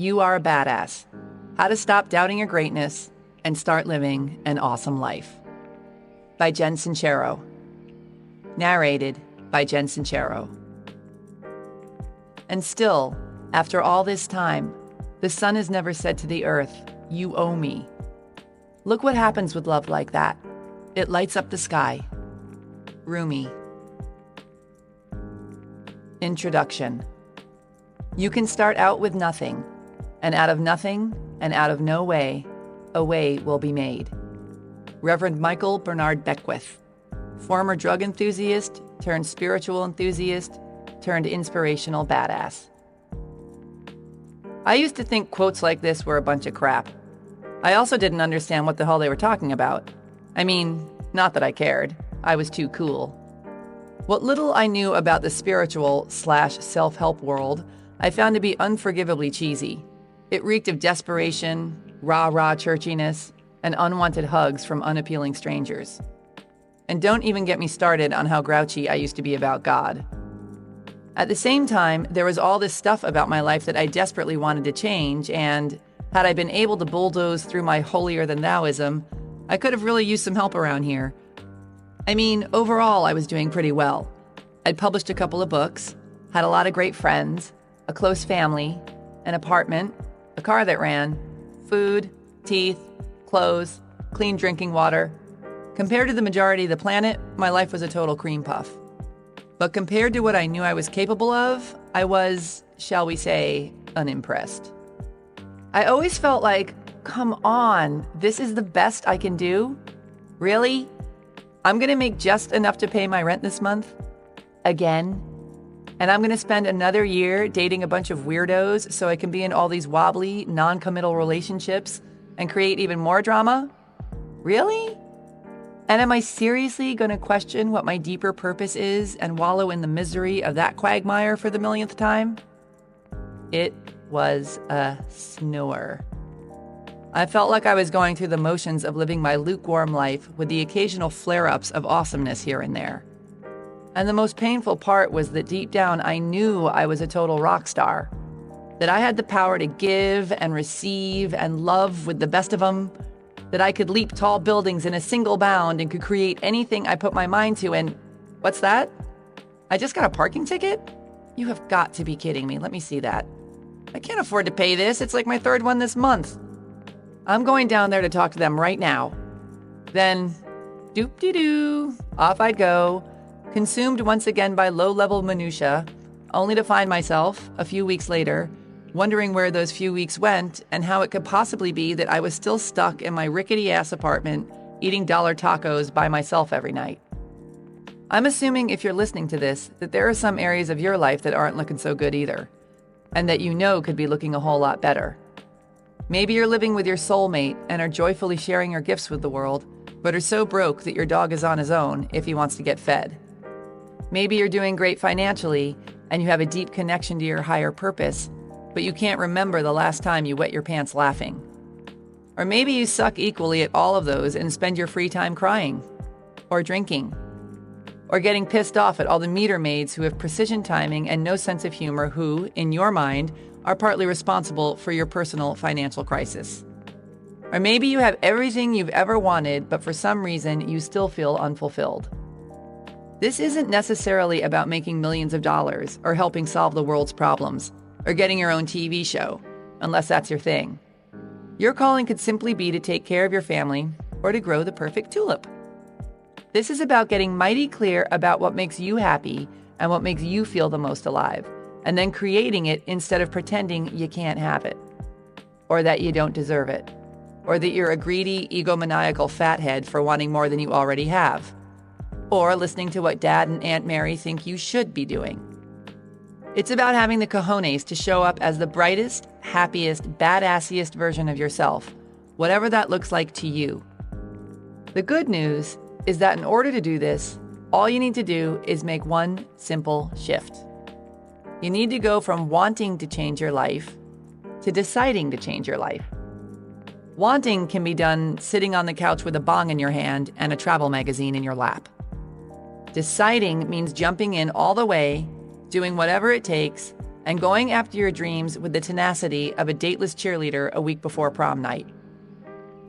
You Are a Badass: How to Stop Doubting Your Greatness and Start Living an Awesome Life by Jen Sincero. Narrated by Jen Sincero. And still, after all this time, the sun has never said to the earth, "You owe me." Look what happens with love like that. It lights up the sky. Rumi. Introduction. You can start out with nothing, and out of nothing and out of no way, a way will be made. Reverend Michael Bernard Beckwith, former drug enthusiast turned spiritual enthusiast turned inspirational badass. I used to think quotes like this were a bunch of crap. I also didn't understand what the hell they were talking about. I mean, not that I cared. I was too cool. What little I knew about the spiritual/self-help world, I found to be unforgivably cheesy. It reeked of desperation, rah-rah churchiness, and unwanted hugs from unappealing strangers. And don't even get me started on how grouchy I used to be about God. At the same time, there was all this stuff about my life that I desperately wanted to change, and had I been able to bulldoze through my holier-than-thouism, I could have really used some help around here. I mean, overall, I was doing pretty well. I'd published a couple of books, had a lot of great friends, a close family, an apartment, a car that ran, food, teeth, clothes, clean drinking water. Compared to the majority of the planet, my life was a total cream puff. But compared to what I knew I was capable of, I was, shall we say, unimpressed. I always felt like, come on, this is the best I can do? Really? I'm gonna make just enough to pay my rent this month? Again? And I'm gonna spend another year dating a bunch of weirdos so I can be in all these wobbly, non-committal relationships and create even more drama? Really? And am I seriously gonna question what my deeper purpose is and wallow in the misery of that quagmire for the millionth time? It was a snore. I felt like I was going through the motions of living my lukewarm life with the occasional flare-ups of awesomeness here and there. And the most painful part was that deep down I knew I was a total rock star, that I had the power to give and receive and love with the best of them, that I could leap tall buildings in a single bound and could create anything I put my mind to. And what's that? I just got a parking ticket? You have got to be kidding me. Let me see that. I can't afford to pay this. It's like my third one this month. I'm going down there to talk to them right now. Then, doop-de-doo, off I'd go, consumed once again by low-level minutia, only to find myself, a few weeks later, wondering where those few weeks went and how it could possibly be that I was still stuck in my rickety-ass apartment eating dollar tacos by myself every night. I'm assuming if you're listening to this, that there are some areas of your life that aren't looking so good either, and that you know could be looking a whole lot better. Maybe you're living with your soulmate and are joyfully sharing your gifts with the world, but are so broke that your dog is on his own if he wants to get fed. Maybe you're doing great financially and you have a deep connection to your higher purpose, but you can't remember the last time you wet your pants laughing. Or maybe you suck equally at all of those and spend your free time crying, or drinking, or getting pissed off at all the meter maids who have precision timing and no sense of humor who, in your mind, are partly responsible for your personal financial crisis. Or maybe you have everything you've ever wanted, but for some reason you still feel unfulfilled. This isn't necessarily about making millions of dollars or helping solve the world's problems or getting your own TV show, unless that's your thing. Your calling could simply be to take care of your family or to grow the perfect tulip. This is about getting mighty clear about what makes you happy and what makes you feel the most alive, and then creating it instead of pretending you can't have it, or that you don't deserve it, or that you're a greedy, egomaniacal fathead for wanting more than you already have, or listening to what Dad and Aunt Mary think you should be doing. It's about having the cojones to show up as the brightest, happiest, badassiest version of yourself, whatever that looks like to you. The good news is that in order to do this, all you need to do is make one simple shift. You need to go from wanting to change your life to deciding to change your life. Wanting can be done sitting on the couch with a bong in your hand and a travel magazine in your lap. Deciding means jumping in all the way, doing whatever it takes, and going after your dreams with the tenacity of a dateless cheerleader a week before prom night.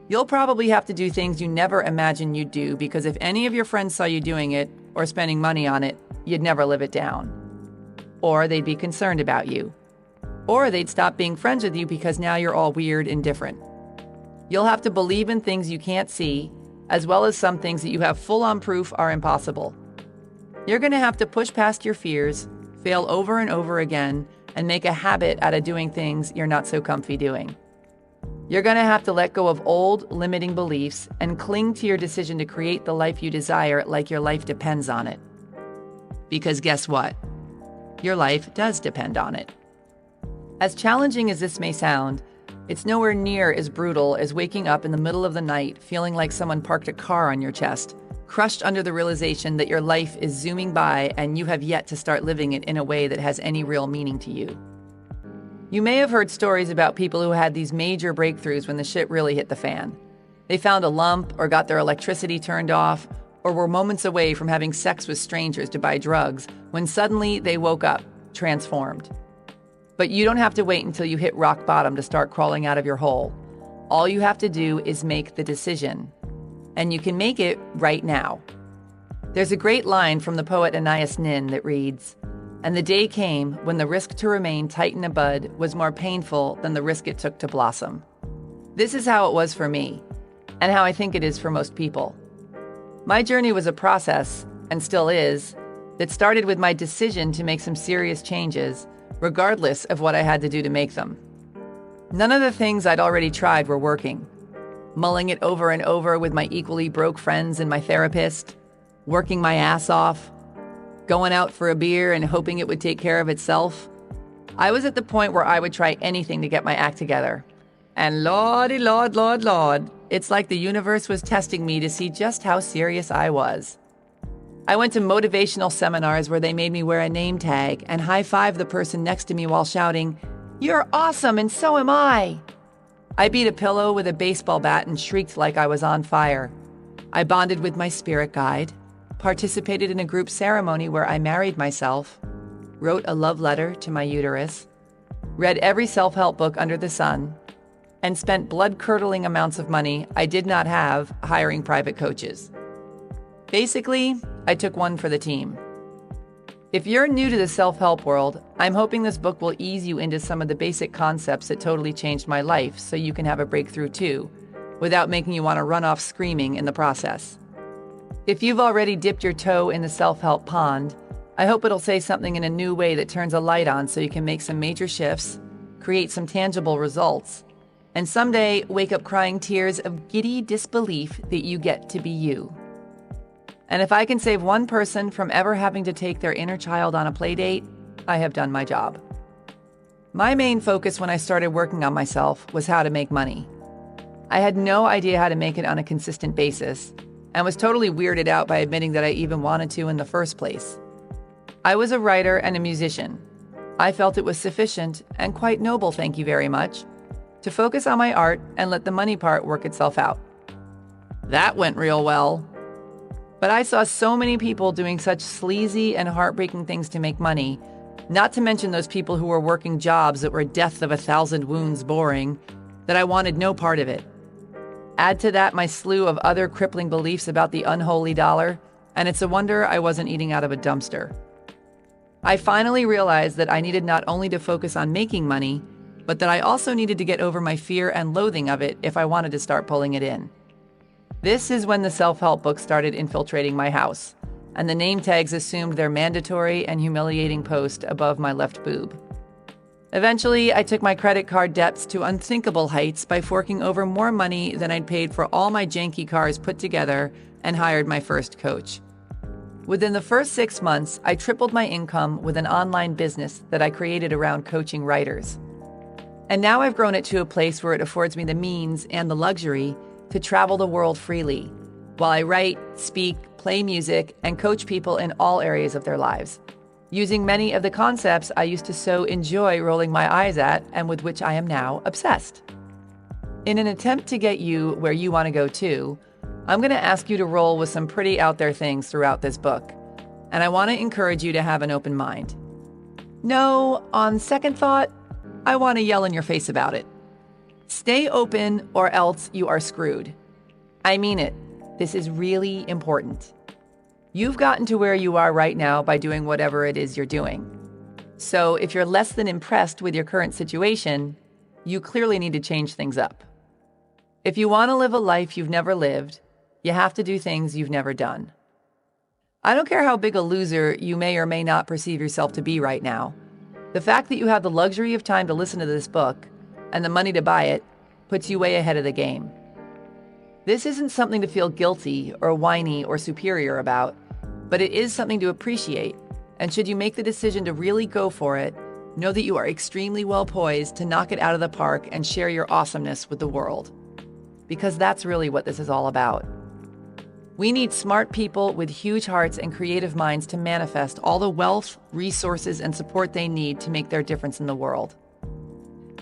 You'll probably have to do things you never imagined you'd do, because if any of your friends saw you doing it or spending money on it, you'd never live it down. Or they'd be concerned about you. Or they'd stop being friends with you because now you're all weird and different. You'll have to believe in things you can't see, as well as some things that you have full-on proof are impossible. You're going to have to push past your fears, fail over and over again, and make a habit out of doing things you're not so comfy doing. You're going to have to let go of old, limiting beliefs and cling to your decision to create the life you desire like your life depends on it. Because guess what? Your life does depend on it. As challenging as this may sound, it's nowhere near as brutal as waking up in the middle of the night feeling like someone parked a car on your chest, crushed under the realization that your life is zooming by and you have yet to start living it in a way that has any real meaning to you. You may have heard stories about people who had these major breakthroughs when the shit really hit the fan. They found a lump or got their electricity turned off or were moments away from having sex with strangers to buy drugs when suddenly they woke up, transformed. But you don't have to wait until you hit rock bottom to start crawling out of your hole. All you have to do is make the decision. And you can make it right now. There's a great line from the poet Anais Nin that reads, "And the day came when the risk to remain tight in a bud was more painful than the risk it took to blossom." This is how it was for me, and how I think it is for most people. My journey was a process, and still is, that started with my decision to make some serious changes, regardless of what I had to do to make them. None of the things I'd already tried were working. Mulling it over and over with my equally broke friends and my therapist, working my ass off, going out for a beer and hoping it would take care of itself. I was at the point where I would try anything to get my act together. And lordy, lord, lord, lord, it's like the universe was testing me to see just how serious I was. I went to motivational seminars where they made me wear a name tag and high-five the person next to me while shouting, "You're awesome and so am I." I beat a pillow with a baseball bat and shrieked like I was on fire. I bonded with my spirit guide, participated in a group ceremony where I married myself, wrote a love letter to my uterus, read every self-help book under the sun, and spent blood-curdling amounts of money I did not have hiring private coaches. Basically, I took one for the team. If you're new to the self-help world, I'm hoping this book will ease you into some of the basic concepts that totally changed my life so you can have a breakthrough too, without making you want to run off screaming in the process. If you've already dipped your toe in the self-help pond, I hope it'll say something in a new way that turns a light on so you can make some major shifts, create some tangible results, and someday wake up crying tears of giddy disbelief that you get to be you. And if I can save one person from ever having to take their inner child on a play date, I have done my job. My main focus when I started working on myself was how to make money. I had no idea how to make it on a consistent basis, and was totally weirded out by admitting that I even wanted to in the first place. I was a writer and a musician. I felt it was sufficient, and quite noble, thank you very much, to focus on my art and let the money part work itself out. That went real well. But I saw so many people doing such sleazy and heartbreaking things to make money, not to mention those people who were working jobs that were death of 1,000 wounds boring, that I wanted no part of it. Add to that my slew of other crippling beliefs about the unholy dollar, and it's a wonder I wasn't eating out of a dumpster. I finally realized that I needed not only to focus on making money, but that I also needed to get over my fear and loathing of it if I wanted to start pulling it in. This is when the self-help book started infiltrating my house, and the name tags assumed their mandatory and humiliating post above my left boob. Eventually, I took my credit card debts to unthinkable heights by forking over more money than I'd paid for all my janky cars put together and hired my first coach. Within the first 6 months, I tripled my income with an online business that I created around coaching writers. And now I've grown it to a place where it affords me the means and the luxury to travel the world freely, while I write, speak, play music, and coach people in all areas of their lives, using many of the concepts I used to so enjoy rolling my eyes at and with which I am now obsessed. In an attempt to get you where you want to go too, I'm going to ask you to roll with some pretty out there things throughout this book, and I want to encourage you to have an open mind. No, on second thought, I want to yell in your face about it. Stay open or else you are screwed. I mean it. This is really important. You've gotten to where you are right now by doing whatever it is you're doing. So if you're less than impressed with your current situation, you clearly need to change things up. If you want to live a life you've never lived, you have to do things you've never done. I don't care how big a loser you may or may not perceive yourself to be right now. The fact that you have the luxury of time to listen to this book and the money to buy it puts you way ahead of the game. This isn't something to feel guilty or whiny or superior about, but it is something to appreciate. And should you make the decision to really go for it, know that you are extremely well poised to knock it out of the park and share your awesomeness with the world. Because that's really what this is all about. We need smart people with huge hearts and creative minds to manifest all the wealth, resources, and support they need to make their difference in the world.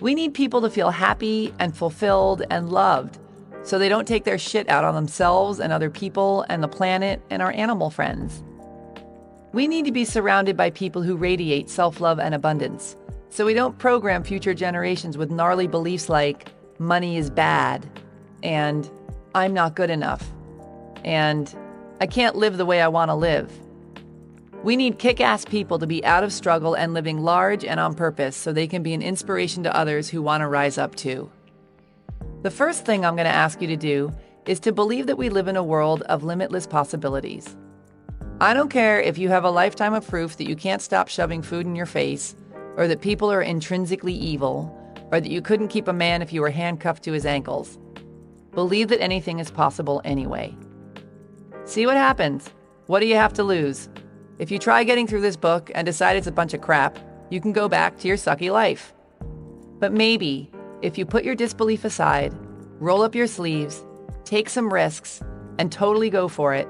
We need people to feel happy and fulfilled and loved, so they don't take their shit out on themselves and other people and the planet and our animal friends. We need to be surrounded by people who radiate self-love and abundance, so we don't program future generations with gnarly beliefs like money is bad, and I'm not good enough, and I can't live the way I want to live. We need kick-ass people to be out of struggle and living large and on purpose so they can be an inspiration to others who want to rise up too. The first thing I'm going to ask you to do is to believe that we live in a world of limitless possibilities. I don't care if you have a lifetime of proof that you can't stop shoving food in your face, or that people are intrinsically evil, or that you couldn't keep a man if you were handcuffed to his ankles. Believe that anything is possible anyway. See what happens. What do you have to lose? If you try getting through this book and decide it's a bunch of crap, you can go back to your sucky life. But maybe, if you put your disbelief aside, roll up your sleeves, take some risks, and totally go for it,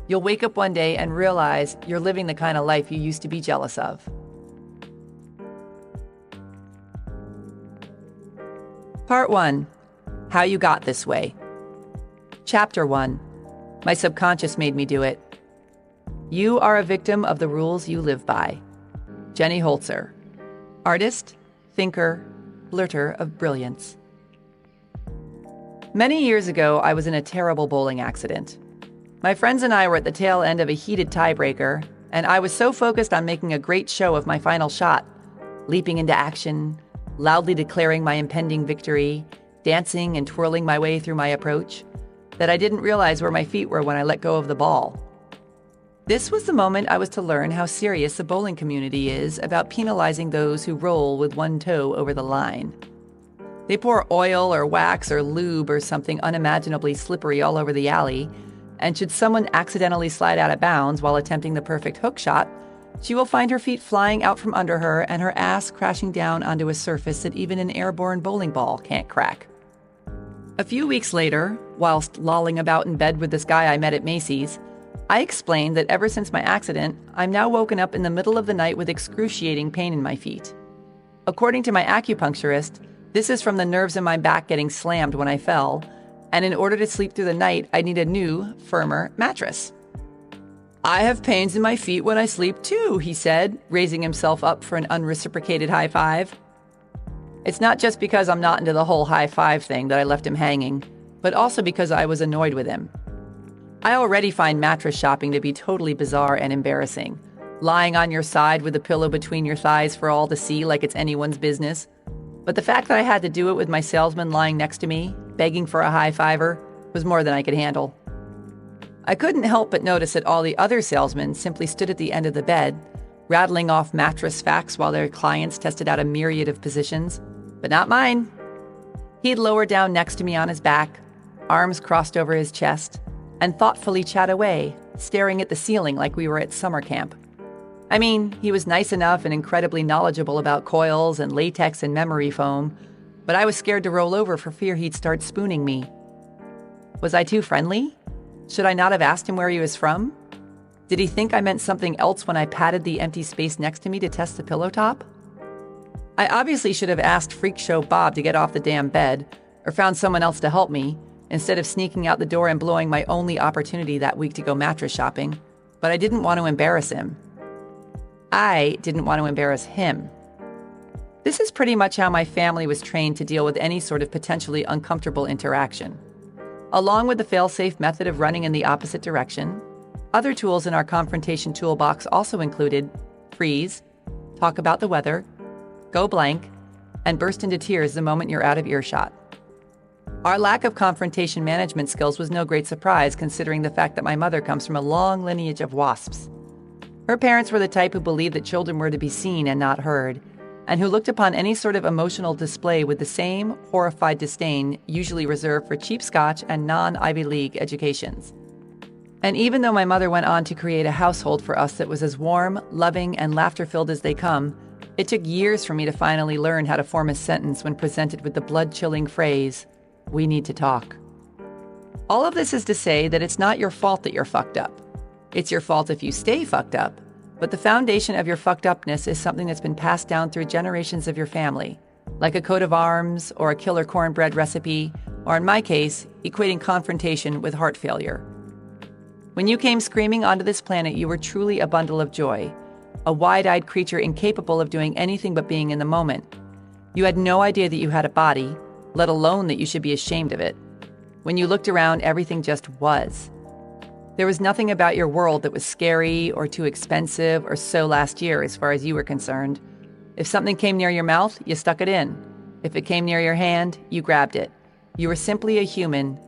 you'll wake up one day and realize you're living the kind of life you used to be jealous of. Part 1. How you got this way. Chapter 1. My subconscious made me do it. You are a victim of the rules you live by. Jenny Holzer. Artist, thinker, blurter of brilliance. Many years ago, I was in a terrible bowling accident. My friends and I were at the tail end of a heated tiebreaker, and I was so focused on making a great show of my final shot, leaping into action, loudly declaring my impending victory, dancing and twirling my way through my approach, that I didn't realize where my feet were when I let go of the ball. This was the moment I was to learn how serious the bowling community is about penalizing those who roll with one toe over the line. They pour oil or wax or lube or something unimaginably slippery all over the alley, and should someone accidentally slide out of bounds while attempting the perfect hook shot, she will find her feet flying out from under her and her ass crashing down onto a surface that even an airborne bowling ball can't crack. A few weeks later, whilst lolling about in bed with this guy I met at Macy's, I explained that ever since my accident, I'm now woken up in the middle of the night with excruciating pain in my feet. According to my acupuncturist, this is from the nerves in my back getting slammed when I fell, and in order to sleep through the night, I need a new, firmer mattress. I have pains in my feet when I sleep too, he said, raising himself up for an unreciprocated high five. It's not just because I'm not into the whole high five thing that I left him hanging, but also because I was annoyed with him. I already find mattress shopping to be totally bizarre and embarrassing. Lying on your side with a pillow between your thighs for all to see like it's anyone's business. But the fact that I had to do it with my salesman lying next to me, begging for a high fiver, was more than I could handle. I couldn't help but notice that all the other salesmen simply stood at the end of the bed, rattling off mattress facts while their clients tested out a myriad of positions, but not mine. He'd lower down next to me on his back, arms crossed over his chest, and thoughtfully chat away, staring at the ceiling like we were at summer camp. I mean, he was nice enough and incredibly knowledgeable about coils and latex and memory foam, but I was scared to roll over for fear he'd start spooning me. Was I too friendly? Should I not have asked him where he was from? Did he think I meant something else when I patted the empty space next to me to test the pillow top? I obviously should have asked Freak Show Bob to get off the damn bed, or found someone else to help me, instead of sneaking out the door and blowing my only opportunity that week to go mattress shopping, but I didn't want to embarrass him. I didn't want to embarrass him. This is pretty much how my family was trained to deal with any sort of potentially uncomfortable interaction. Along with the fail-safe method of running in the opposite direction, other tools in our confrontation toolbox also included freeze, talk about the weather, go blank, and burst into tears the moment you're out of earshot. Our lack of confrontation management skills was no great surprise considering the fact that my mother comes from a long lineage of wasps. Her parents were the type who believed that children were to be seen and not heard, and who looked upon any sort of emotional display with the same horrified disdain usually reserved for cheap scotch and non-Ivy League educations. And even though my mother went on to create a household for us that was as warm, loving, and laughter-filled as they come, it took years for me to finally learn how to form a sentence when presented with the blood-chilling phrase, "We need to talk." All of this is to say that it's not your fault that you're fucked up. It's your fault if you stay fucked up, but the foundation of your fucked upness is something that's been passed down through generations of your family, like a coat of arms or a killer cornbread recipe, or in my case, equating confrontation with heart failure. When you came screaming onto this planet, you were truly a bundle of joy, a wide-eyed creature incapable of doing anything but being in the moment. You had no idea that you had a body, let alone that you should be ashamed of it. When you looked around, everything just was. There was nothing about your world that was scary or too expensive or so last year as far as you were concerned. If something came near your mouth, you stuck it in. If it came near your hand, you grabbed it. You were simply a human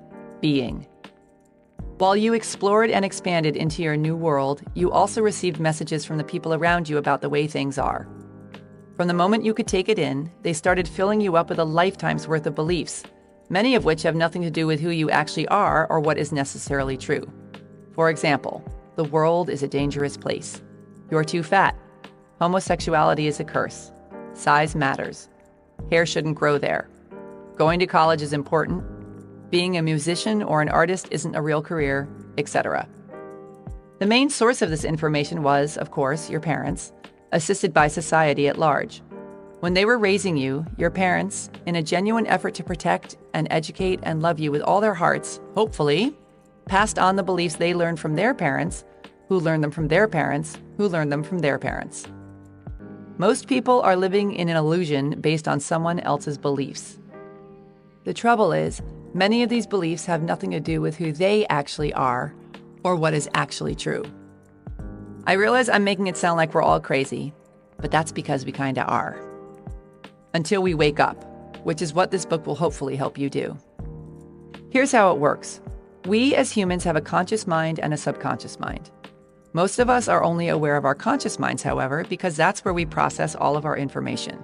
being. While you explored and expanded into your new world, you also received messages from the people around you about the way things are. From the moment you could take it in, they started filling you up with a lifetime's worth of beliefs, many of which have nothing to do with who you actually are or what is necessarily true. For example, the world is a dangerous place. You're too fat. Homosexuality is a curse. Size matters. Hair shouldn't grow there. Going to college is important. Being a musician or an artist isn't a real career, etc. The main source of this information was, of course, your parents, assisted by society at large. When they were raising you, your parents, in a genuine effort to protect and educate and love you with all their hearts, hopefully, passed on the beliefs they learned from their parents, who learned them from their parents, who learned them from their parents. Most people are living in an illusion based on someone else's beliefs. The trouble is, many of these beliefs have nothing to do with who they actually are or what is actually true. I realize I'm making it sound like we're all crazy, but that's because we kinda are. Until we wake up, which is what this book will hopefully help you do. Here's how it works. We as humans have a conscious mind and a subconscious mind. Most of us are only aware of our conscious minds, however, because that's where we process all of our information.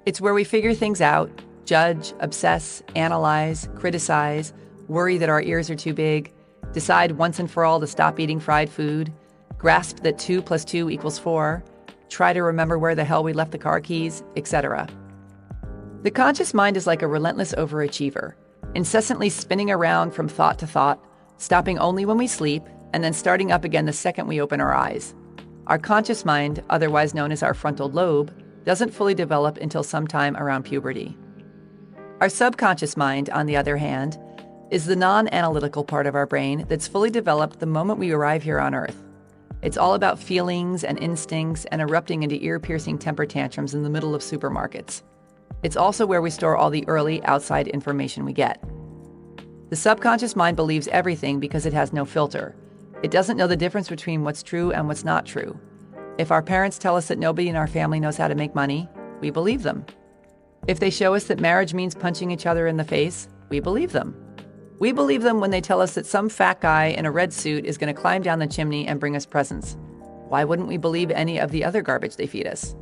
It's where we figure things out, judge, obsess, analyze, criticize, worry that our ears are too big, decide once and for all to stop eating fried food, grasp that 2 + 2 = 4, try to remember where the hell we left the car keys, etc. The conscious mind is like a relentless overachiever, incessantly spinning around from thought to thought, stopping only when we sleep, and then starting up again the second we open our eyes. Our conscious mind, otherwise known as our frontal lobe, doesn't fully develop until sometime around puberty. Our subconscious mind, on the other hand, is the non-analytical part of our brain that's fully developed the moment we arrive here on Earth. It's all about feelings and instincts and erupting into ear-piercing temper tantrums in the middle of supermarkets. It's also where we store all the early outside information we get. The subconscious mind believes everything because it has no filter. It doesn't know the difference between what's true and what's not true. If our parents tell us that nobody in our family knows how to make money, we believe them. If they show us that marriage means punching each other in the face, we believe them. We believe them when they tell us that some fat guy in a red suit is going to climb down the chimney and bring us presents. Why wouldn't we believe any of the other garbage they feed us?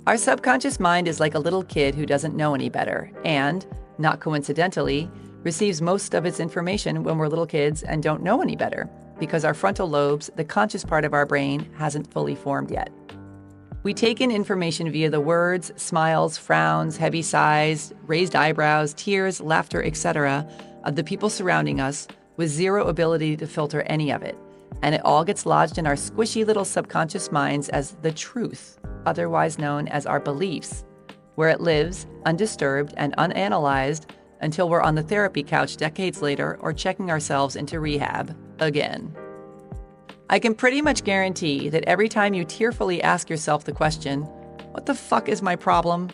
Our subconscious mind is like a little kid who doesn't know any better and, not coincidentally, receives most of its information when we're little kids and don't know any better, because our frontal lobes, the conscious part of our brain, hasn't fully formed yet. We take in information via the words, smiles, frowns, heavy sighs, raised eyebrows, tears, laughter, etc. of the people surrounding us with zero ability to filter any of it, and it all gets lodged in our squishy little subconscious minds as the truth, otherwise known as our beliefs, where it lives, undisturbed and unanalyzed, until we're on the therapy couch decades later or checking ourselves into rehab again. I can pretty much guarantee that every time you tearfully ask yourself the question, "What the fuck is my problem?"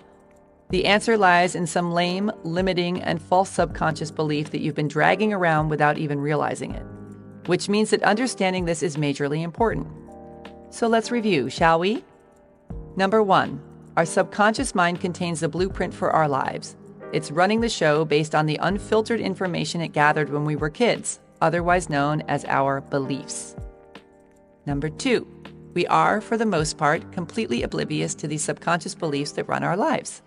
the answer lies in some lame, limiting, and false subconscious belief that you've been dragging around without even realizing it, which means that understanding this is majorly important. So let's review, shall we? Number 1, our subconscious mind contains the blueprint for our lives. It's running the show based on the unfiltered information it gathered when we were kids, otherwise known as our beliefs. Number 2, we are, for the most part, completely oblivious to these subconscious beliefs that run our lives.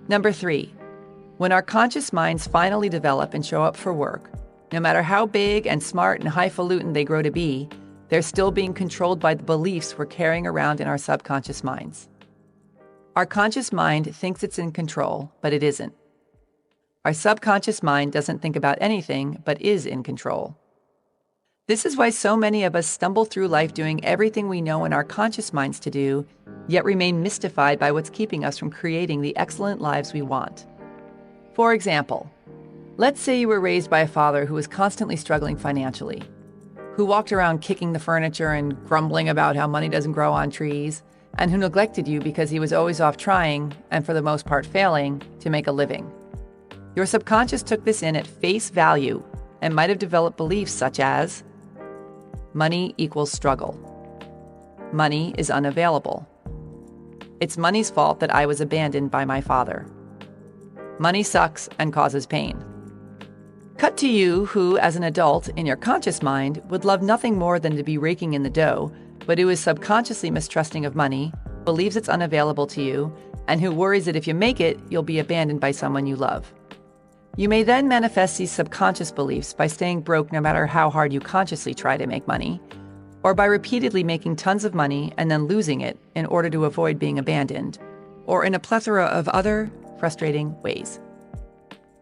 Number 3, when our conscious minds finally develop and show up for work, no matter how big and smart and highfalutin they grow to be, they're still being controlled by the beliefs we're carrying around in our subconscious minds. Our conscious mind thinks it's in control, but it isn't. Our subconscious mind doesn't think about anything, but is in control. This is why so many of us stumble through life doing everything we know in our conscious minds to do, yet remain mystified by what's keeping us from creating the excellent lives we want. For example, let's say you were raised by a father who was constantly struggling financially, who walked around kicking the furniture and grumbling about how money doesn't grow on trees, and who neglected you because he was always off trying, and for the most part failing, to make a living. Your subconscious took this in at face value and might have developed beliefs such as, money equals struggle. Money is unavailable. It's money's fault that I was abandoned by my father. Money sucks and causes pain. Cut to you who, as an adult, in your conscious mind, would love nothing more than to be raking in the dough, but who is subconsciously mistrusting of money, believes it's unavailable to you, and who worries that if you make it, you'll be abandoned by someone you love. You may then manifest these subconscious beliefs by staying broke no matter how hard you consciously try to make money, or by repeatedly making tons of money and then losing it in order to avoid being abandoned, or in a plethora of other frustrating ways.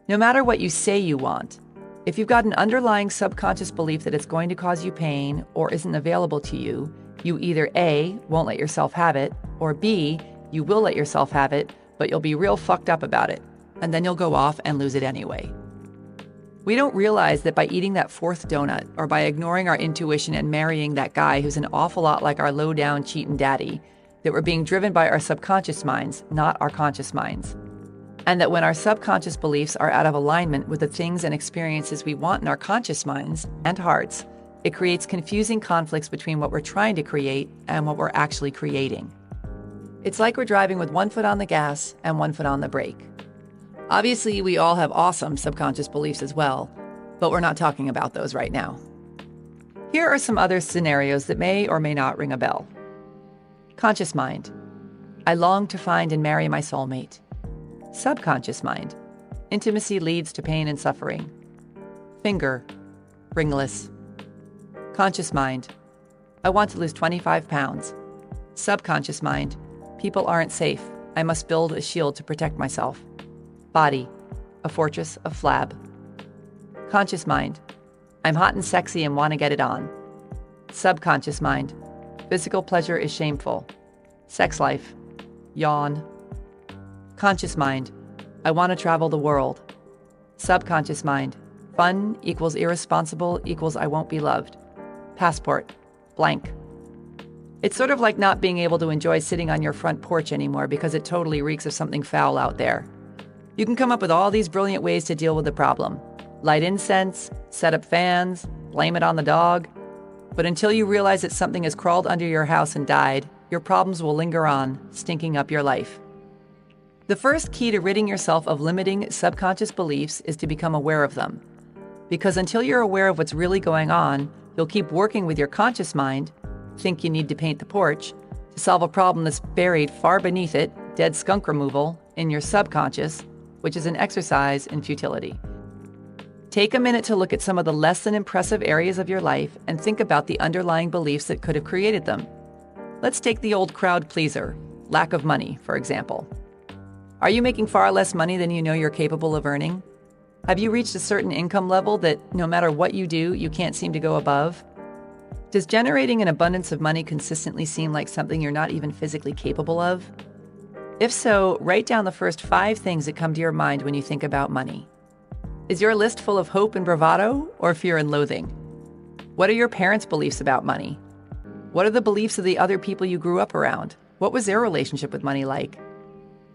No matter what you say you want, if you've got an underlying subconscious belief that it's going to cause you pain or isn't available to you, you either A, won't let yourself have it, or B, you will let yourself have it, but you'll be real fucked up about it, and then you'll go off and lose it anyway. We don't realize that by eating that fourth donut, or by ignoring our intuition and marrying that guy who's an awful lot like our low-down cheatin' daddy, that we're being driven by our subconscious minds, not our conscious minds. And that when our subconscious beliefs are out of alignment with the things and experiences we want in our conscious minds and hearts, it creates confusing conflicts between what we're trying to create and what we're actually creating. It's like we're driving with one foot on the gas and one foot on the brake. Obviously, we all have awesome subconscious beliefs as well, but we're not talking about those right now. Here are some other scenarios that may or may not ring a bell. Conscious mind. I long to find and marry my soulmate. Subconscious mind. Intimacy leads to pain and suffering. Finger. Ringless. Conscious mind. I want to lose 25 pounds. Subconscious mind. People aren't safe. I must build a shield to protect myself. Body. A fortress of flab. Conscious mind. I'm hot and sexy and want to get it on. Subconscious mind. Physical pleasure is shameful. Sex life. Yawn. Conscious mind. I want to travel the world. Subconscious mind. Fun equals irresponsible equals I won't be loved. Passport. Blank. It's sort of like not being able to enjoy sitting on your front porch anymore because it totally reeks of something foul out there. You can come up with all these brilliant ways to deal with the problem. Light incense, set up fans, blame it on the dog. But until you realize that something has crawled under your house and died, your problems will linger on, stinking up your life. The first key to ridding yourself of limiting subconscious beliefs is to become aware of them. Because until you're aware of what's really going on, you'll keep working with your conscious mind, think you need to paint the porch, to solve a problem that's buried far beneath it, dead skunk removal, in your subconscious, which is an exercise in futility. Take a minute to look at some of the less than impressive areas of your life and think about the underlying beliefs that could have created them. Let's take the old crowd pleaser, lack of money, for example. Are you making far less money than you know you're capable of earning? Have you reached a certain income level that no matter what you do, you can't seem to go above? Does generating an abundance of money consistently seem like something you're not even physically capable of? If so, write down the first 5 things that come to your mind when you think about money. Is your list full of hope and bravado or fear and loathing? What are your parents' beliefs about money? What are the beliefs of the other people you grew up around? What was their relationship with money like?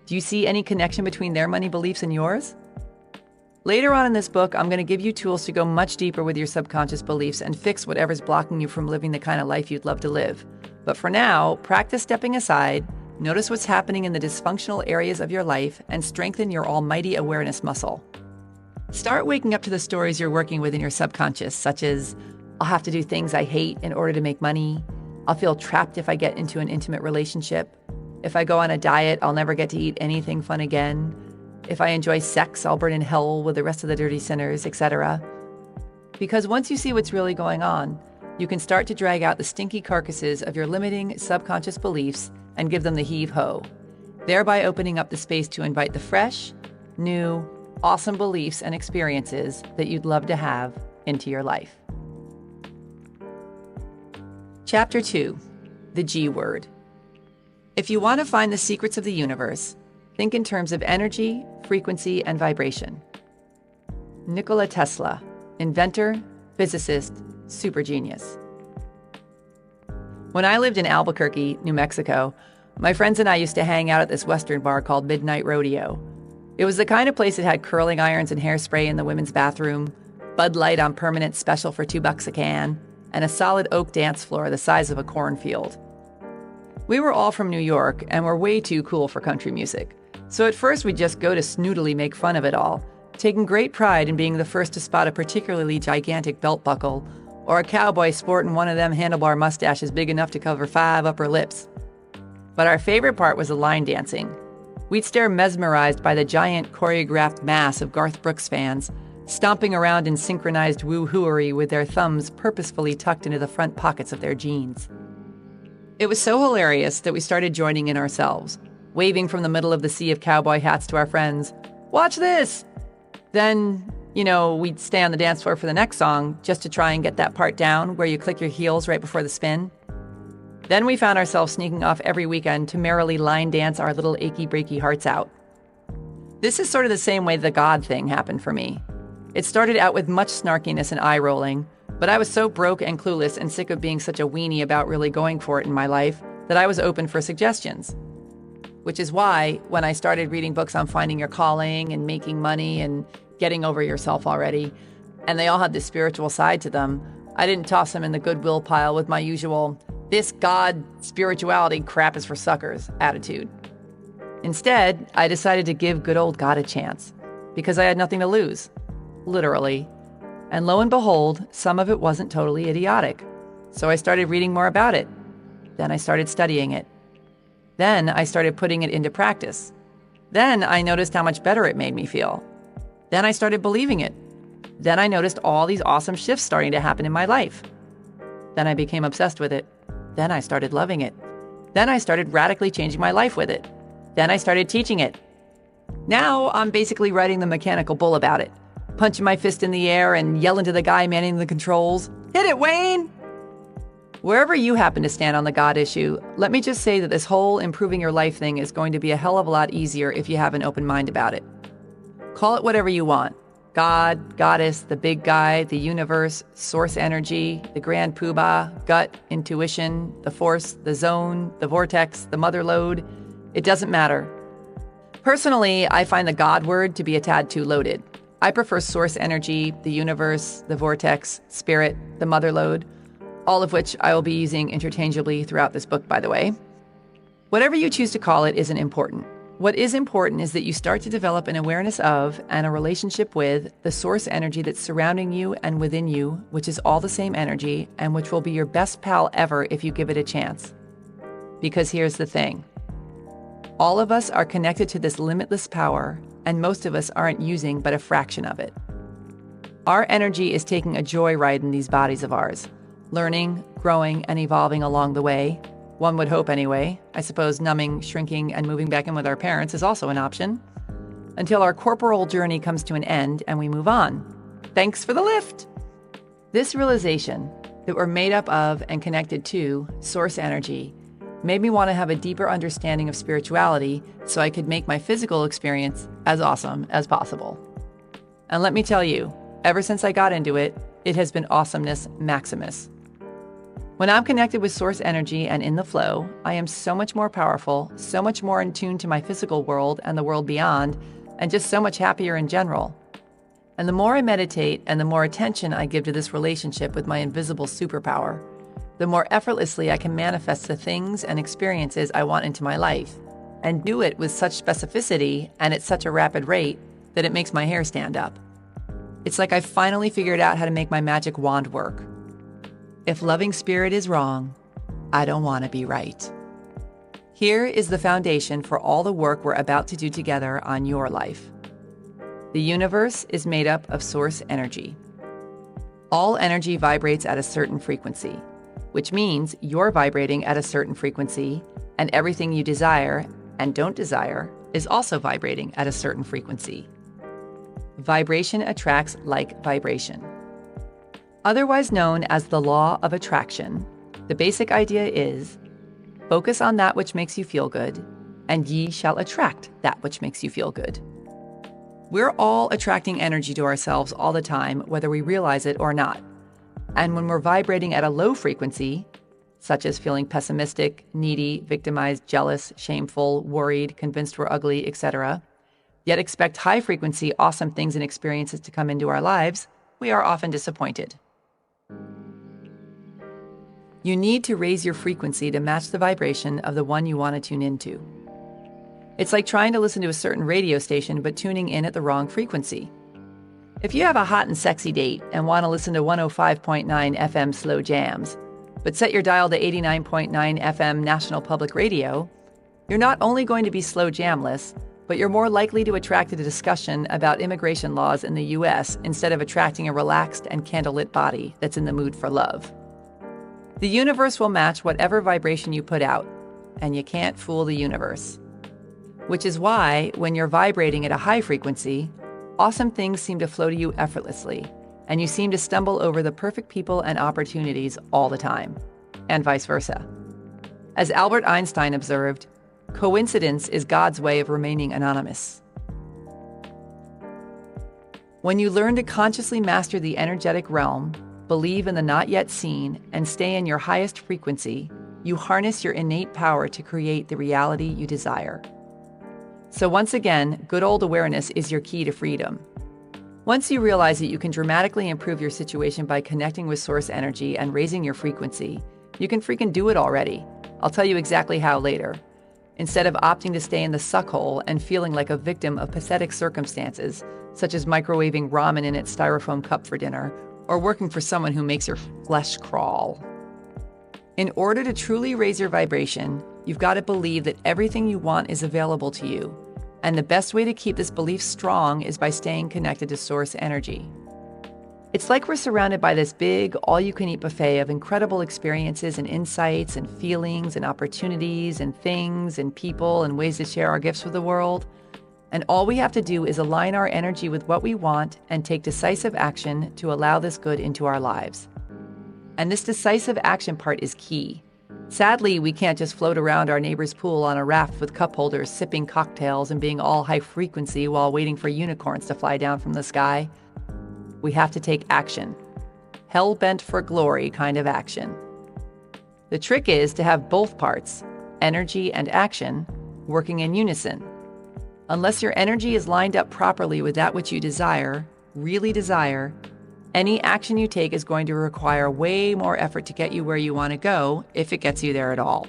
Do you see any connection between their money beliefs and yours? Later on in this book, I'm going to give you tools to go much deeper with your subconscious beliefs and fix whatever's blocking you from living the kind of life you'd love to live. But for now, practice stepping aside, notice what's happening in the dysfunctional areas of your life, and strengthen your almighty awareness muscle. Start waking up to the stories you're working with in your subconscious, such as, I'll have to do things I hate in order to make money. I'll feel trapped if I get into an intimate relationship. If I go on a diet, I'll never get to eat anything fun again. If I enjoy sex, I'll burn in hell with the rest of the dirty sinners, etc. Because once you see what's really going on, you can start to drag out the stinky carcasses of your limiting subconscious beliefs and give them the heave-ho, thereby opening up the space to invite the fresh, new, awesome beliefs and experiences that you'd love to have into your life. Chapter 2, The G Word. If you want to find the secrets of the universe, think in terms of energy, frequency, and vibration. Nikola Tesla, inventor, physicist, super genius. When I lived in Albuquerque, New Mexico, my friends and I used to hang out at this Western bar called Midnight Rodeo. It was the kind of place that had curling irons and hairspray in the women's bathroom, Bud Light on permanent special for $2 a can, and a solid oak dance floor the size of a cornfield. We were all from New York and were way too cool for country music. So at first we'd just go to snootily make fun of it all, taking great pride in being the first to spot a particularly gigantic belt buckle or a cowboy sporting one of them handlebar mustaches big enough to cover 5 upper lips. But our favorite part was the line dancing. We'd stare mesmerized by the giant choreographed mass of Garth Brooks fans, stomping around in synchronized woo-hooery with their thumbs purposefully tucked into the front pockets of their jeans. It was so hilarious that we started joining in ourselves, waving from the middle of the sea of cowboy hats to our friends, "Watch this!" Then, we'd stay on the dance floor for the next song just to try and get that part down where you click your heels right before the spin. Then we found ourselves sneaking off every weekend to merrily line dance our little achy-breaky hearts out. This is sort of the same way the God thing happened for me. It started out with much snarkiness and eye-rolling, but I was so broke and clueless and sick of being such a weenie about really going for it in my life that I was open for suggestions. Which is why, when I started reading books on finding your calling and making money and getting over yourself already, and they all had this spiritual side to them, I didn't toss them in the goodwill pile with my usual, "this God spirituality crap is for suckers" attitude. Instead, I decided to give good old God a chance, because I had nothing to lose. Literally. And lo and behold, some of it wasn't totally idiotic. So I started reading more about it. Then I started studying it. Then I started putting it into practice. Then I noticed how much better it made me feel. Then I started believing it. Then I noticed all these awesome shifts starting to happen in my life. Then I became obsessed with it. Then I started loving it. Then I started radically changing my life with it. Then I started teaching it. Now I'm basically writing the mechanical bull about it, punching my fist in the air and yelling to the guy manning the controls, "Hit it, Wayne!" Wherever you happen to stand on the God issue, let me just say that this whole improving your life thing is going to be a hell of a lot easier if you have an open mind about it. Call it whatever you want. God, goddess, the big guy, the universe, source energy, the grand poobah, gut, intuition, the force, the zone, the vortex, the mother lode. It doesn't matter. Personally, I find the God word to be a tad too loaded. I prefer source energy, the universe, the vortex, spirit, the mother lode, all of which I will be using interchangeably throughout this book, by the way. Whatever you choose to call it isn't important. What is important is that you start to develop an awareness of and a relationship with the source energy that's surrounding you and within you, which is all the same energy and which will be your best pal ever if you give it a chance. Because here's the thing. All of us are connected to this limitless power, and most of us aren't using but a fraction of it. Our energy is taking a joyride in these bodies of ours, learning, growing, and evolving along the way. One would hope anyway. I suppose numbing, shrinking, and moving back in with our parents is also an option. Until our corporal journey comes to an end and we move on. Thanks for the lift! This realization that we're made up of and connected to source energy made me want to have a deeper understanding of spirituality so I could make my physical experience as awesome as possible. And let me tell you, ever since I got into it, it has been awesomeness maximus. When I'm connected with source energy and in the flow, I am so much more powerful, so much more in tune to my physical world and the world beyond, and just so much happier in general. And the more I meditate and the more attention I give to this relationship with my invisible superpower, the more effortlessly I can manifest the things and experiences I want into my life, and do it with such specificity and at such a rapid rate that it makes my hair stand up. It's like I finally figured out how to make my magic wand work. If loving spirit is wrong, I don't want to be right. Here is the foundation for all the work we're about to do together on your life. The universe is made up of source energy. All energy vibrates at a certain frequency, which means you're vibrating at a certain frequency, and everything you desire and don't desire is also vibrating at a certain frequency. Vibration attracts like vibration. Otherwise known as the law of attraction, the basic idea is, focus on that which makes you feel good, and ye shall attract that which makes you feel good. We're all attracting energy to ourselves all the time, whether we realize it or not. And when we're vibrating at a low frequency, such as feeling pessimistic, needy, victimized, jealous, shameful, worried, convinced we're ugly, etc., yet expect high-frequency, awesome things and experiences to come into our lives, we are often disappointed. You need to raise your frequency to match the vibration of the one you want to tune into. It's like trying to listen to a certain radio station but tuning in at the wrong frequency. If you have a hot and sexy date and want to listen to 105.9 FM slow jams, but set your dial to 89.9 FM National Public Radio, you're not only going to be slow jamless, but you're more likely to attract a discussion about immigration laws in the US instead of attracting a relaxed and candlelit body that's in the mood for love. The universe will match whatever vibration you put out, and you can't fool the universe. Which is why, when you're vibrating at a high frequency, awesome things seem to flow to you effortlessly, and you seem to stumble over the perfect people and opportunities all the time, and vice versa. As Albert Einstein observed, coincidence is God's way of remaining anonymous. When you learn to consciously master the energetic realm, believe in the not yet seen, and stay in your highest frequency, you harness your innate power to create the reality you desire. So once again, good old awareness is your key to freedom. Once you realize that you can dramatically improve your situation by connecting with source energy and raising your frequency, you can freaking do it already. I'll tell you exactly how later. Instead of opting to stay in the suck hole and feeling like a victim of pathetic circumstances, such as microwaving ramen in its styrofoam cup for dinner, or working for someone who makes your flesh crawl. In order to truly raise your vibration, you've got to believe that everything you want is available to you. And the best way to keep this belief strong is by staying connected to source energy. It's like we're surrounded by this big, all-you-can-eat buffet of incredible experiences and insights and feelings and opportunities and things and people and ways to share our gifts with the world. And all we have to do is align our energy with what we want and take decisive action to allow this good into our lives. And this decisive action part is key. Sadly, we can't just float around our neighbor's pool on a raft with cup holders, sipping cocktails and being all high frequency while waiting for unicorns to fly down from the sky. We have to take action. Hell-bent for glory kind of action. The trick is to have both parts, energy and action, working in unison. Unless your energy is lined up properly with that which you desire, really desire, any action you take is going to require way more effort to get you where you want to go, if it gets you there at all.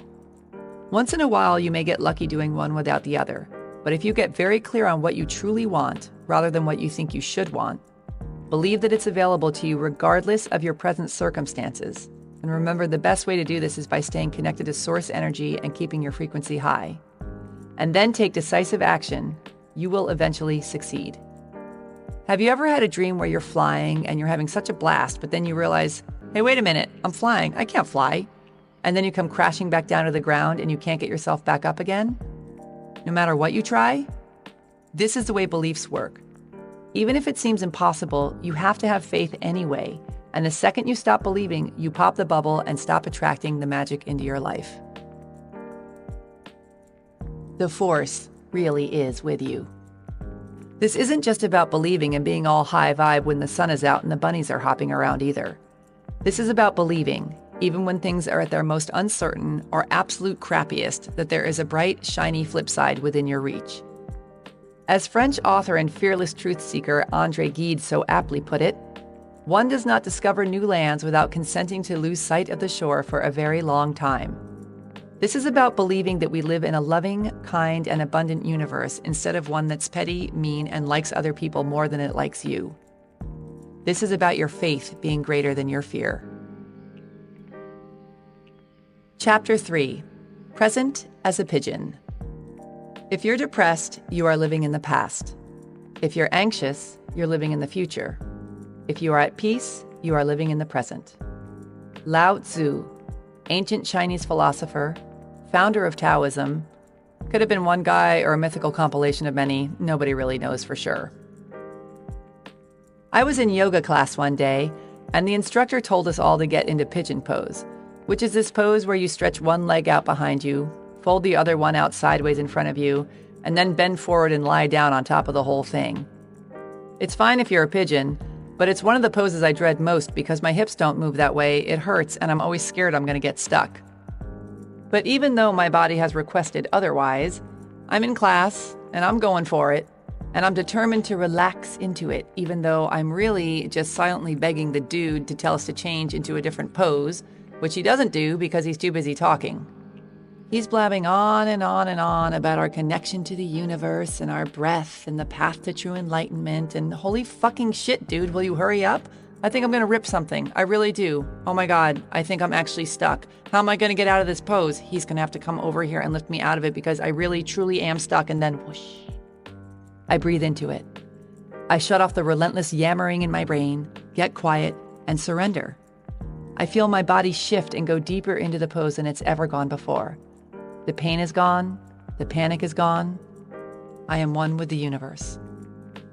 Once in a while, you may get lucky doing one without the other, but if you get very clear on what you truly want, rather than what you think you should want, believe that it's available to you regardless of your present circumstances. And remember, the best way to do this is by staying connected to source energy and keeping your frequency high. And then take decisive action, you will eventually succeed. Have you ever had a dream where you're flying and you're having such a blast, but then you realize, hey, wait a minute, I'm flying, I can't fly. And then you come crashing back down to the ground and you can't get yourself back up again? No matter what you try? This is the way beliefs work. Even if it seems impossible, you have to have faith anyway. And the second you stop believing, you pop the bubble and stop attracting the magic into your life. The force really is with you. This isn't just about believing and being all high vibe when the sun is out and the bunnies are hopping around either. This is about believing, even when things are at their most uncertain or absolute crappiest, that there is a bright, shiny flip side within your reach. As French author and fearless truth seeker André Gide so aptly put it, one does not discover new lands without consenting to lose sight of the shore for a very long time. This is about believing that we live in a loving, kind, and abundant universe instead of one that's petty, mean, and likes other people more than it likes you. This is about your faith being greater than your fear. Chapter 3. Present as a Pigeon. If you're depressed, you are living in the past. If you're anxious, you're living in the future. If you are at peace, you are living in the present. Lao Tzu, ancient Chinese philosopher, founder of Taoism, could have been one guy or a mythical compilation of many. Nobody really knows for sure. I was in yoga class one day, and the instructor told us all to get into pigeon pose, which is this pose where you stretch one leg out behind you, fold the other one out sideways in front of you, and then bend forward and lie down on top of the whole thing. It's fine if you're a pigeon, but it's one of the poses I dread most because my hips don't move that way, it hurts, and I'm always scared I'm going to get stuck. But even though my body has requested otherwise, I'm in class, and I'm going for it, and I'm determined to relax into it, even though I'm really just silently begging the dude to tell us to change into a different pose, which he doesn't do because he's too busy talking. He's blabbing on and on and on about our connection to the universe and our breath and the path to true enlightenment, and holy fucking shit, dude, will you hurry up? I think I'm gonna rip something. I really do. Oh my God, I think I'm actually stuck. How am I gonna get out of this pose? He's gonna have to come over here and lift me out of it because I really, truly am stuck, and then whoosh. I breathe into it. I shut off the relentless yammering in my brain, get quiet, and surrender. I feel my body shift and go deeper into the pose than it's ever gone before. The pain is gone. The panic is gone. I am one with the universe.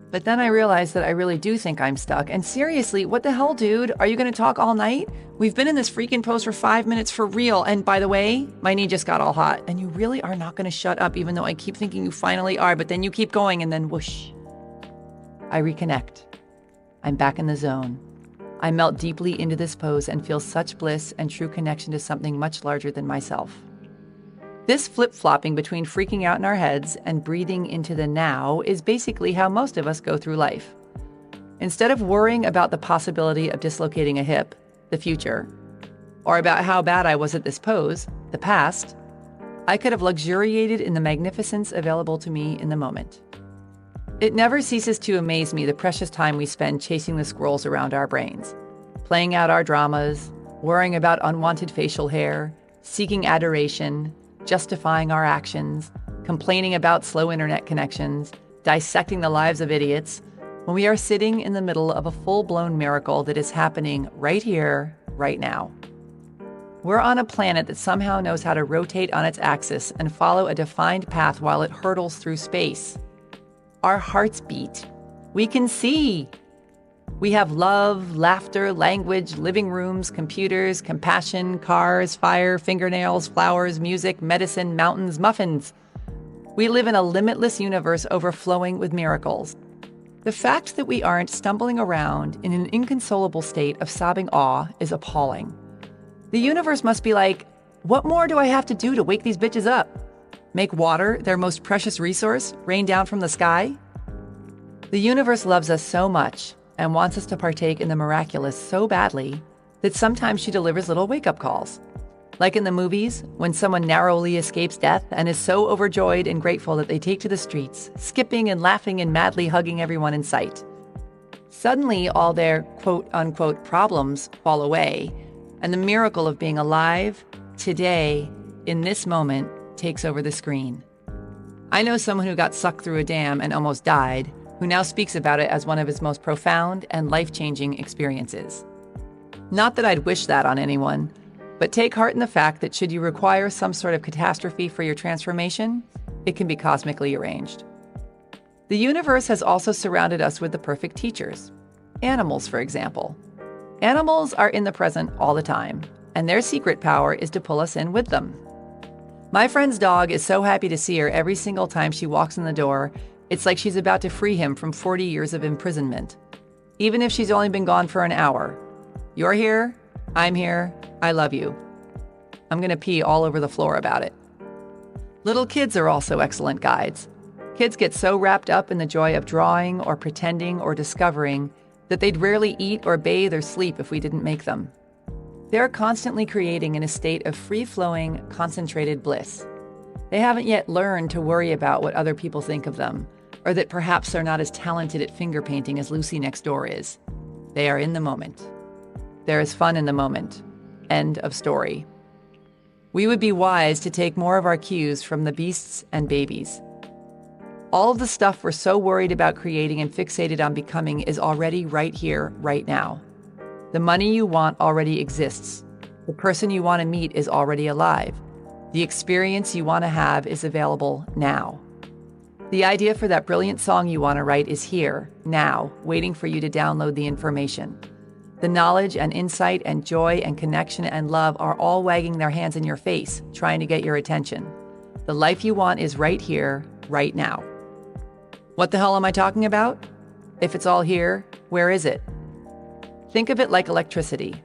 But then I realize that I really do think I'm stuck. And seriously, what the hell, dude? Are you going to talk all night? We've been in this freaking pose for 5 minutes for real. And by the way, my knee just got all hot. And you really are not going to shut up, even though I keep thinking you finally are. But then you keep going, and then whoosh. I reconnect. I'm back in the zone. I melt deeply into this pose and feel such bliss and true connection to something much larger than myself. This flip-flopping between freaking out in our heads and breathing into the now is basically how most of us go through life. Instead of worrying about the possibility of dislocating a hip, the future, or about how bad I was at this pose, the past, I could have luxuriated in the magnificence available to me in the moment. It never ceases to amaze me the precious time we spend chasing the squirrels around our brains, playing out our dramas, worrying about unwanted facial hair, seeking adoration, justifying our actions, complaining about slow internet connections, dissecting the lives of idiots, when we are sitting in the middle of a full-blown miracle that is happening right here, right now. We're on a planet that somehow knows how to rotate on its axis and follow a defined path while it hurtles through space. Our hearts beat. We can see. We have love, laughter, language, living rooms, computers, compassion, cars, fire, fingernails, flowers, music, medicine, mountains, muffins. We live in a limitless universe overflowing with miracles. The fact that we aren't stumbling around in an inconsolable state of sobbing awe is appalling. The universe must be like, what more do I have to do to wake these bitches up? Make water, their most precious resource, rain down from the sky? The universe loves us so much and wants us to partake in the miraculous so badly that sometimes she delivers little wake-up calls. Like in the movies, when someone narrowly escapes death and is so overjoyed and grateful that they take to the streets, skipping and laughing and madly hugging everyone in sight. Suddenly, all their quote-unquote problems fall away, and the miracle of being alive, today, in this moment, takes over the screen. I know someone who got sucked through a dam and almost died, who now speaks about it as one of his most profound and life-changing experiences. Not that I'd wish that on anyone, but take heart in the fact that should you require some sort of catastrophe for your transformation, it can be cosmically arranged. The universe has also surrounded us with the perfect teachers. Animals, for example. Animals are in the present all the time, and their secret power is to pull us in with them. My friend's dog is so happy to see her every single time she walks in the door It's like she's about to free him from 40 years of imprisonment. Even if she's only been gone for an hour. You're here, I'm here, I love you. I'm going to pee all over the floor about it. Little kids are also excellent guides. Kids get so wrapped up in the joy of drawing or pretending or discovering that they'd rarely eat or bathe or sleep if we didn't make them. They're constantly creating in a state of free-flowing, concentrated bliss. They haven't yet learned to worry about what other people think of them, or that perhaps they're not as talented at finger painting as Lucy next door is. They are in the moment. There is fun in the moment. End of story. We would be wise to take more of our cues from the beasts and babies. All of the stuff we're so worried about creating and fixated on becoming is already right here, right now. The money you want already exists. The person you want to meet is already alive. The experience you want to have is available now. The idea for that brilliant song you want to write is here, now, waiting for you to download the information. The knowledge and insight and joy and connection and love are all wagging their hands in your face, trying to get your attention. The life you want is right here, right now. What the hell am I talking about? If it's all here, where is it? Think of it like electricity.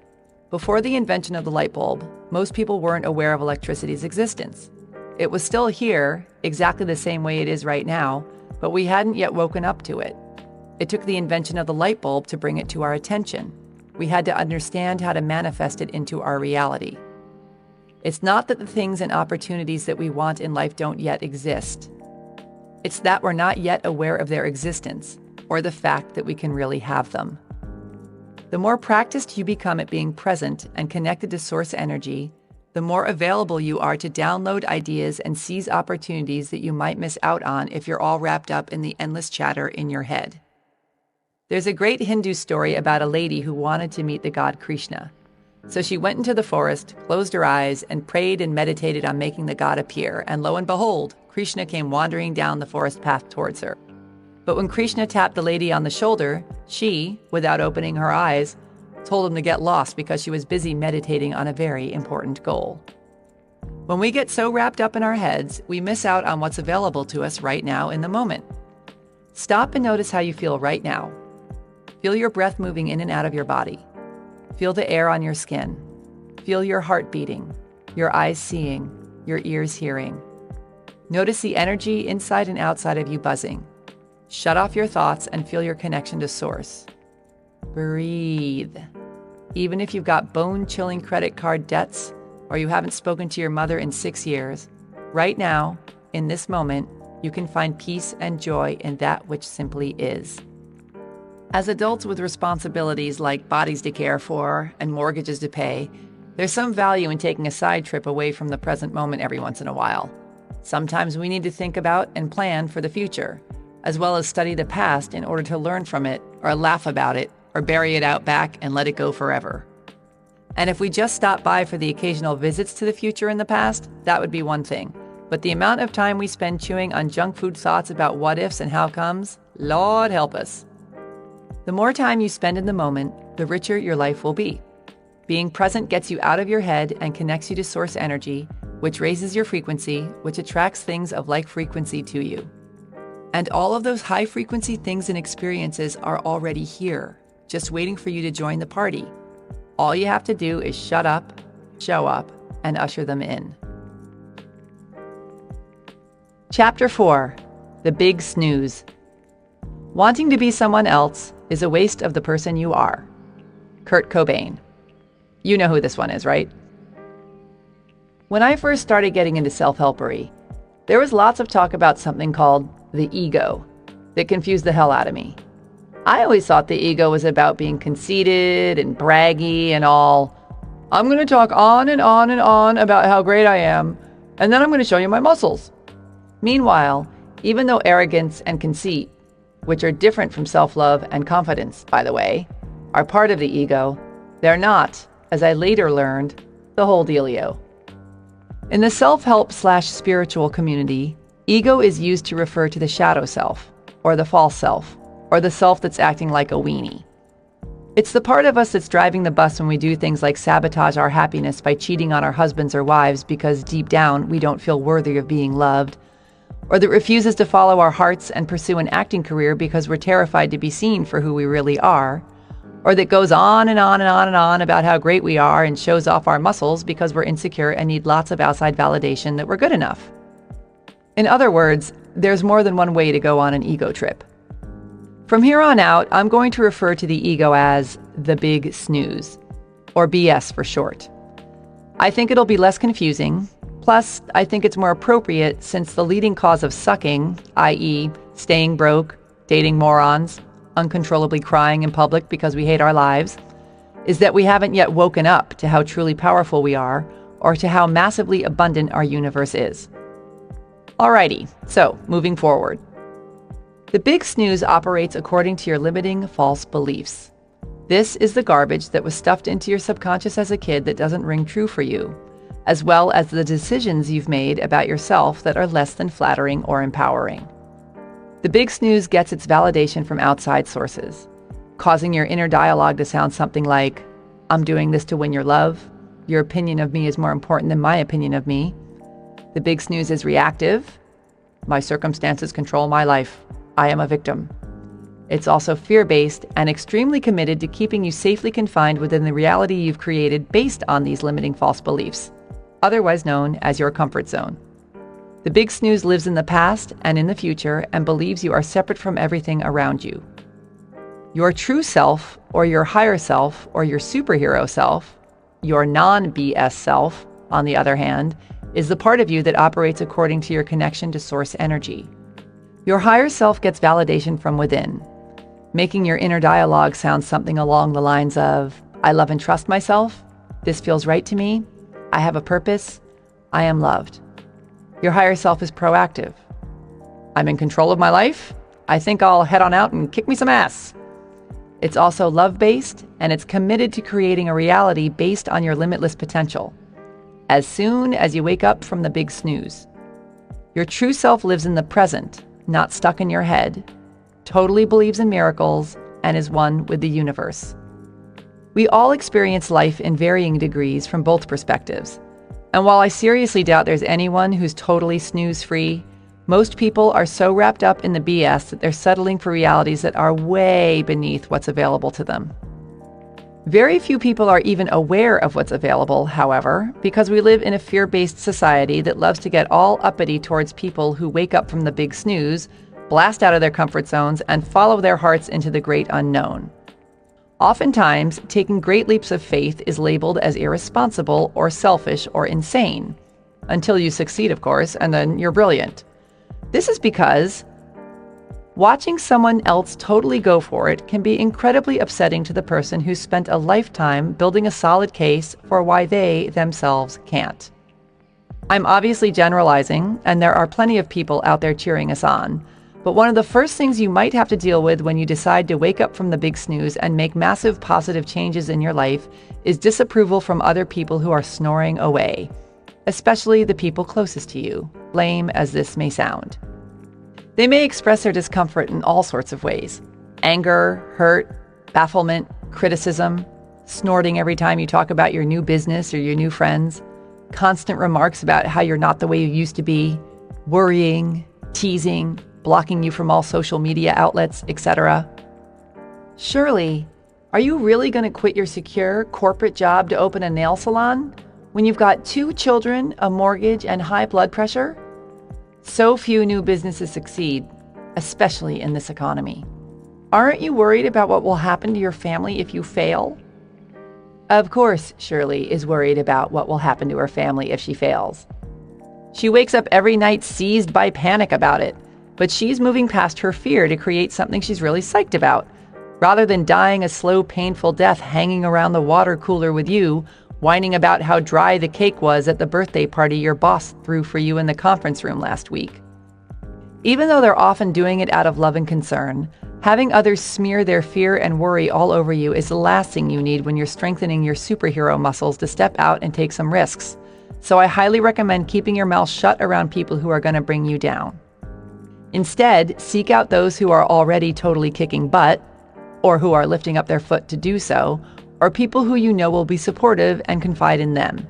Before the invention of the light bulb, most people weren't aware of electricity's existence. It was still here, exactly the same way it is right now, but we hadn't yet woken up to it. It took the invention of the light bulb to bring it to our attention. We had to understand how to manifest it into our reality. It's not that the things and opportunities that we want in life don't yet exist. It's that we're not yet aware of their existence, or the fact that we can really have them. The more practiced you become at being present and connected to source energy, the more available you are to download ideas and seize opportunities that you might miss out on if you're all wrapped up in the endless chatter in your head. There's a great Hindu story about a lady who wanted to meet the god Krishna. So she went into the forest, closed her eyes, and prayed and meditated on making the god appear, and lo and behold, Krishna came wandering down the forest path towards her. But when Krishna tapped the lady on the shoulder, she, without opening her eyes, told him to get lost because she was busy meditating on a very important goal. When we get so wrapped up in our heads, we miss out on what's available to us right now in the moment. Stop and notice how you feel right now. Feel your breath moving in and out of your body. Feel the air on your skin. Feel your heart beating, your eyes seeing, your ears hearing. Notice the energy inside and outside of you buzzing. Shut off your thoughts and feel your connection to source. Breathe. Even if you've got bone-chilling credit card debts or you haven't spoken to your mother in 6 years, right now, in this moment, you can find peace and joy in that which simply is. As adults with responsibilities like bodies to care for and mortgages to pay, there's some value in taking a side trip away from the present moment every once in a while. Sometimes we need to think about and plan for the future, as well as study the past in order to learn from it or laugh about it or bury it out back and let it go forever. And if we just stop by for the occasional visits to the future and the past, that would be one thing. But the amount of time we spend chewing on junk food thoughts about what ifs and how comes, Lord help us. The more time you spend in the moment, the richer your life will be. Being present gets you out of your head and connects you to source energy, which raises your frequency, which attracts things of like frequency to you. And all of those high-frequency things and experiences are already here, just waiting for you to join the party. All you have to do is shut up, show up, and usher them in. Chapter 4. The Big Snooze. Wanting to be someone else is a waste of the person you are. Kurt Cobain. You know who this one is, right? When I first started getting into self-helpery, there was lots of talk about something called the ego that confused the hell out of me. I always thought the ego was about being conceited and braggy and all. I'm going to talk on and on and on about how great I am, and then I'm going to show you my muscles. Meanwhile, even though arrogance and conceit, which are different from self-love and confidence, by the way, are part of the ego, they're not, as I later learned, the whole dealio. In the self-help/spiritual community, ego is used to refer to the shadow self, or the false self, or the self that's acting like a weenie. It's the part of us that's driving the bus when we do things like sabotage our happiness by cheating on our husbands or wives because deep down we don't feel worthy of being loved, or that refuses to follow our hearts and pursue an acting career because we're terrified to be seen for who we really are, or that goes on and on and on and on about how great we are and shows off our muscles because we're insecure and need lots of outside validation that we're good enough. In other words, there's more than one way to go on an ego trip. From here on out, I'm going to refer to the ego as the big snooze, or BS for short. I think it'll be less confusing. Plus, I think it's more appropriate since the leading cause of sucking, i.e., staying broke, dating morons, uncontrollably crying in public because we hate our lives, is that we haven't yet woken up to how truly powerful we are or to how massively abundant our universe is. Alrighty, so moving forward. The big snooze operates according to your limiting false beliefs. This is the garbage that was stuffed into your subconscious as a kid that doesn't ring true for you, as well as the decisions you've made about yourself that are less than flattering or empowering. The big snooze gets its validation from outside sources, causing your inner dialogue to sound something like, I'm doing this to win your love, your opinion of me is more important than my opinion of me. The big snooze is reactive, my circumstances control my life, I am a victim. It's also fear-based and extremely committed to keeping you safely confined within the reality you've created based on these limiting false beliefs, otherwise known as your comfort zone. The big snooze lives in the past and in the future and believes you are separate from everything around you. Your true self, or your higher self, or your superhero self, your non-BS self, on the other hand, is the part of you that operates according to your connection to source energy. Your higher self gets validation from within, making your inner dialogue sound something along the lines of, I love and trust myself, this feels right to me, I have a purpose, I am loved. Your higher self is proactive. I'm in control of my life, I think I'll head on out and kick me some ass. It's also love-based, and it's committed to creating a reality based on your limitless potential, as soon as you wake up from the big snooze. Your true self lives in the present, not stuck in your head, totally believes in miracles, and is one with the universe. We all experience life in varying degrees from both perspectives. And while I seriously doubt there's anyone who's totally snooze-free, most people are so wrapped up in the BS that they're settling for realities that are way beneath what's available to them. Very few people are even aware of what's available, however, because we live in a fear-based society that loves to get all uppity towards people who wake up from the big snooze, blast out of their comfort zones, and follow their hearts into the great unknown. Oftentimes, taking great leaps of faith is labeled as irresponsible or selfish or insane. Until you succeed, of course, and then you're brilliant. This is because watching someone else totally go for it can be incredibly upsetting to the person who's spent a lifetime building a solid case for why they themselves can't. I'm obviously generalizing, and there are plenty of people out there cheering us on. But one of the first things you might have to deal with when you decide to wake up from the big snooze and make massive positive changes in your life is disapproval from other people who are snoring away, especially the people closest to you, lame as this may sound. They may express their discomfort in all sorts of ways: anger, hurt, bafflement, criticism, snorting every time you talk about your new business or your new friends, constant remarks about how you're not the way you used to be, worrying, teasing, blocking you from all social media outlets, etc. Surely, are you really going to quit your secure corporate job to open a nail salon when you've got 2 children, a mortgage, and high blood pressure? So few new businesses succeed, especially in this economy. Aren't you worried about what will happen to your family if you fail? Of course, Shirley is worried about what will happen to her family if she fails. She wakes up every night seized by panic about it, but she's moving past her fear to create something she's really psyched about, rather than dying a slow, painful death hanging around the water cooler with you, whining about how dry the cake was at the birthday party your boss threw for you in the conference room last week. Even though they're often doing it out of love and concern, having others smear their fear and worry all over you is the last thing you need when you're strengthening your superhero muscles to step out and take some risks. So I highly recommend keeping your mouth shut around people who are going to bring you down. Instead, seek out those who are already totally kicking butt, or who are lifting up their foot to do so, or people who you know will be supportive and confide in them.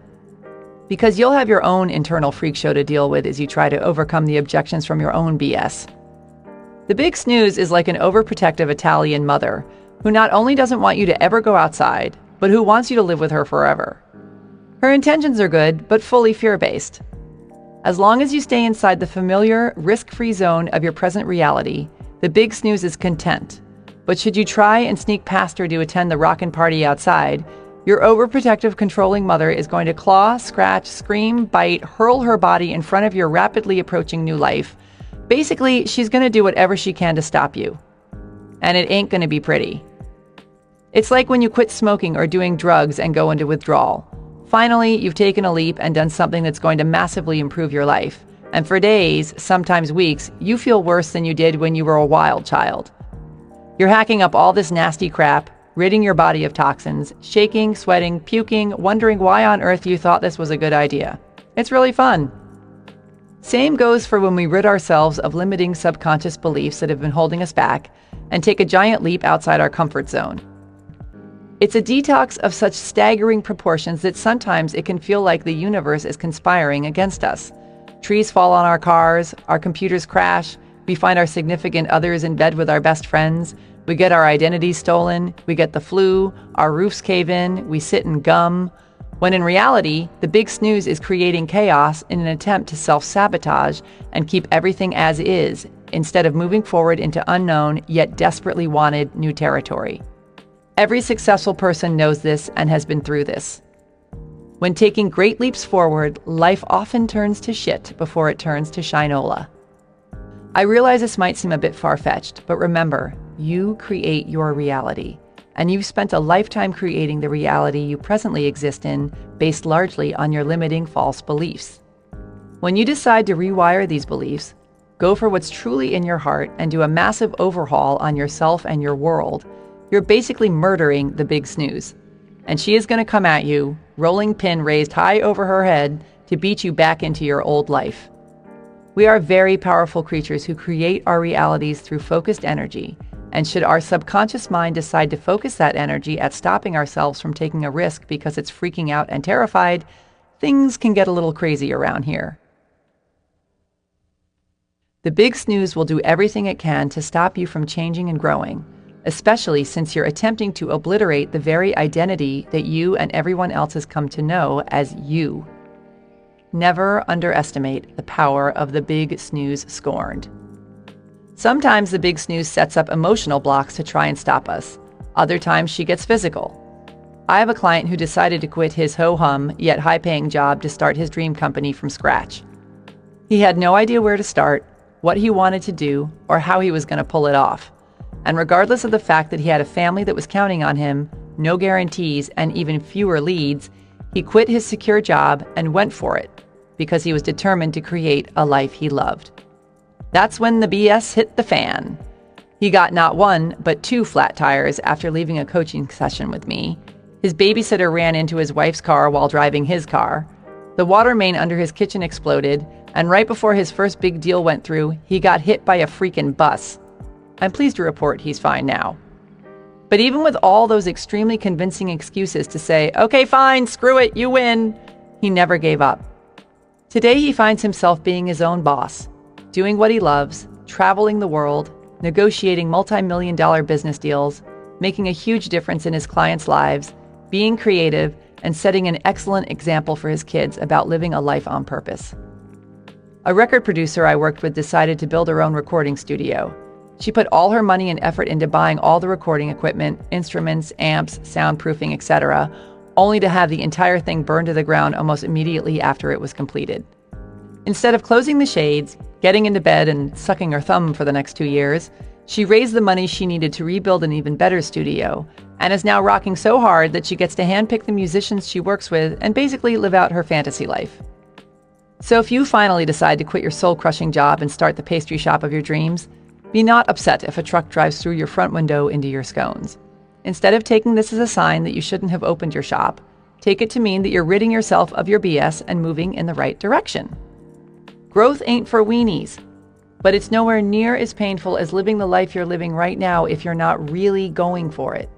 because you'll have your own internal freak show to deal with as you try to overcome the objections from your own BS. The big snooze is like an overprotective Italian mother who not only doesn't want you to ever go outside, but who wants you to live with her forever. Her intentions are good, but fully fear-based. As long as you stay inside the familiar, risk-free zone of your present reality, the big snooze is content. But should you try and sneak past her to attend the rockin' party outside, your overprotective, controlling mother is going to claw, scratch, scream, bite, hurl her body in front of your rapidly approaching new life. Basically, she's going to do whatever she can to stop you. And it ain't going to be pretty. It's like when you quit smoking or doing drugs and go into withdrawal. Finally, you've taken a leap and done something that's going to massively improve your life. And for days, sometimes weeks, you feel worse than you did when you were a wild child. You're hacking up all this nasty crap, ridding your body of toxins, shaking, sweating, puking, wondering why on earth you thought this was a good idea. It's really fun. Same goes for when we rid ourselves of limiting subconscious beliefs that have been holding us back and take a giant leap outside our comfort zone. It's a detox of such staggering proportions that sometimes it can feel like the universe is conspiring against us. Trees fall on our cars, our computers crash, we find our significant others in bed with our best friends, we get our identities stolen, we get the flu, our roofs cave in, we sit and gum. When in reality, the big snooze is creating chaos in an attempt to self-sabotage and keep everything as is, instead of moving forward into unknown yet desperately wanted new territory. Every successful person knows this and has been through this. When taking great leaps forward, life often turns to shit before it turns to shinola. I realize this might seem a bit far-fetched, but remember, you create your reality, and you've spent a lifetime creating the reality you presently exist in, based largely on your limiting false beliefs. When you decide to rewire these beliefs, go for what's truly in your heart, and do a massive overhaul on yourself and your world, you're basically murdering the big snooze. And she is going to come at you, rolling pin raised high over her head, to beat you back into your old life. We are very powerful creatures who create our realities through focused energy, and should our subconscious mind decide to focus that energy at stopping ourselves from taking a risk because it's freaking out and terrified, things can get a little crazy around here. The big snooze will do everything it can to stop you from changing and growing, especially since you're attempting to obliterate the very identity that you and everyone else has come to know as you. Never underestimate the power of the big snooze scorned. Sometimes the big snooze sets up emotional blocks to try and stop us. Other times she gets physical. I have a client who decided to quit his ho-hum yet high-paying job to start his dream company from scratch. He had no idea where to start, what he wanted to do, or how he was going to pull it off. And regardless of the fact that he had a family that was counting on him, no guarantees, and even fewer leads, he quit his secure job and went for it because he was determined to create a life he loved. That's when the BS hit the fan. He got not one, but 2 flat tires after leaving a coaching session with me. His babysitter ran into his wife's car while driving his car. The water main under his kitchen exploded, and right before his first big deal went through, he got hit by a freaking bus. I'm pleased to report he's fine now. But even with all those extremely convincing excuses to say, okay, fine, screw it, you win, he never gave up. Today he finds himself being his own boss, doing what he loves, traveling the world, negotiating multi-million-dollar business deals, making a huge difference in his clients' lives, being creative, and setting an excellent example for his kids about living a life on purpose. A record producer I worked with decided to build her own recording studio. She put all her money and effort into buying all the recording equipment, instruments, amps, soundproofing, etc., only to have the entire thing burned to the ground almost immediately after it was completed. Instead of closing the shades, getting into bed, and sucking her thumb for the next 2 years, she raised the money she needed to rebuild an even better studio, and is now rocking so hard that she gets to handpick the musicians she works with and basically live out her fantasy life. So if you finally decide to quit your soul-crushing job and start the pastry shop of your dreams, be not upset if a truck drives through your front window into your scones. Instead of taking this as a sign that you shouldn't have opened your shop, take it to mean that you're ridding yourself of your BS and moving in the right direction. Growth ain't for weenies, but it's nowhere near as painful as living the life you're living right now if you're not really going for it.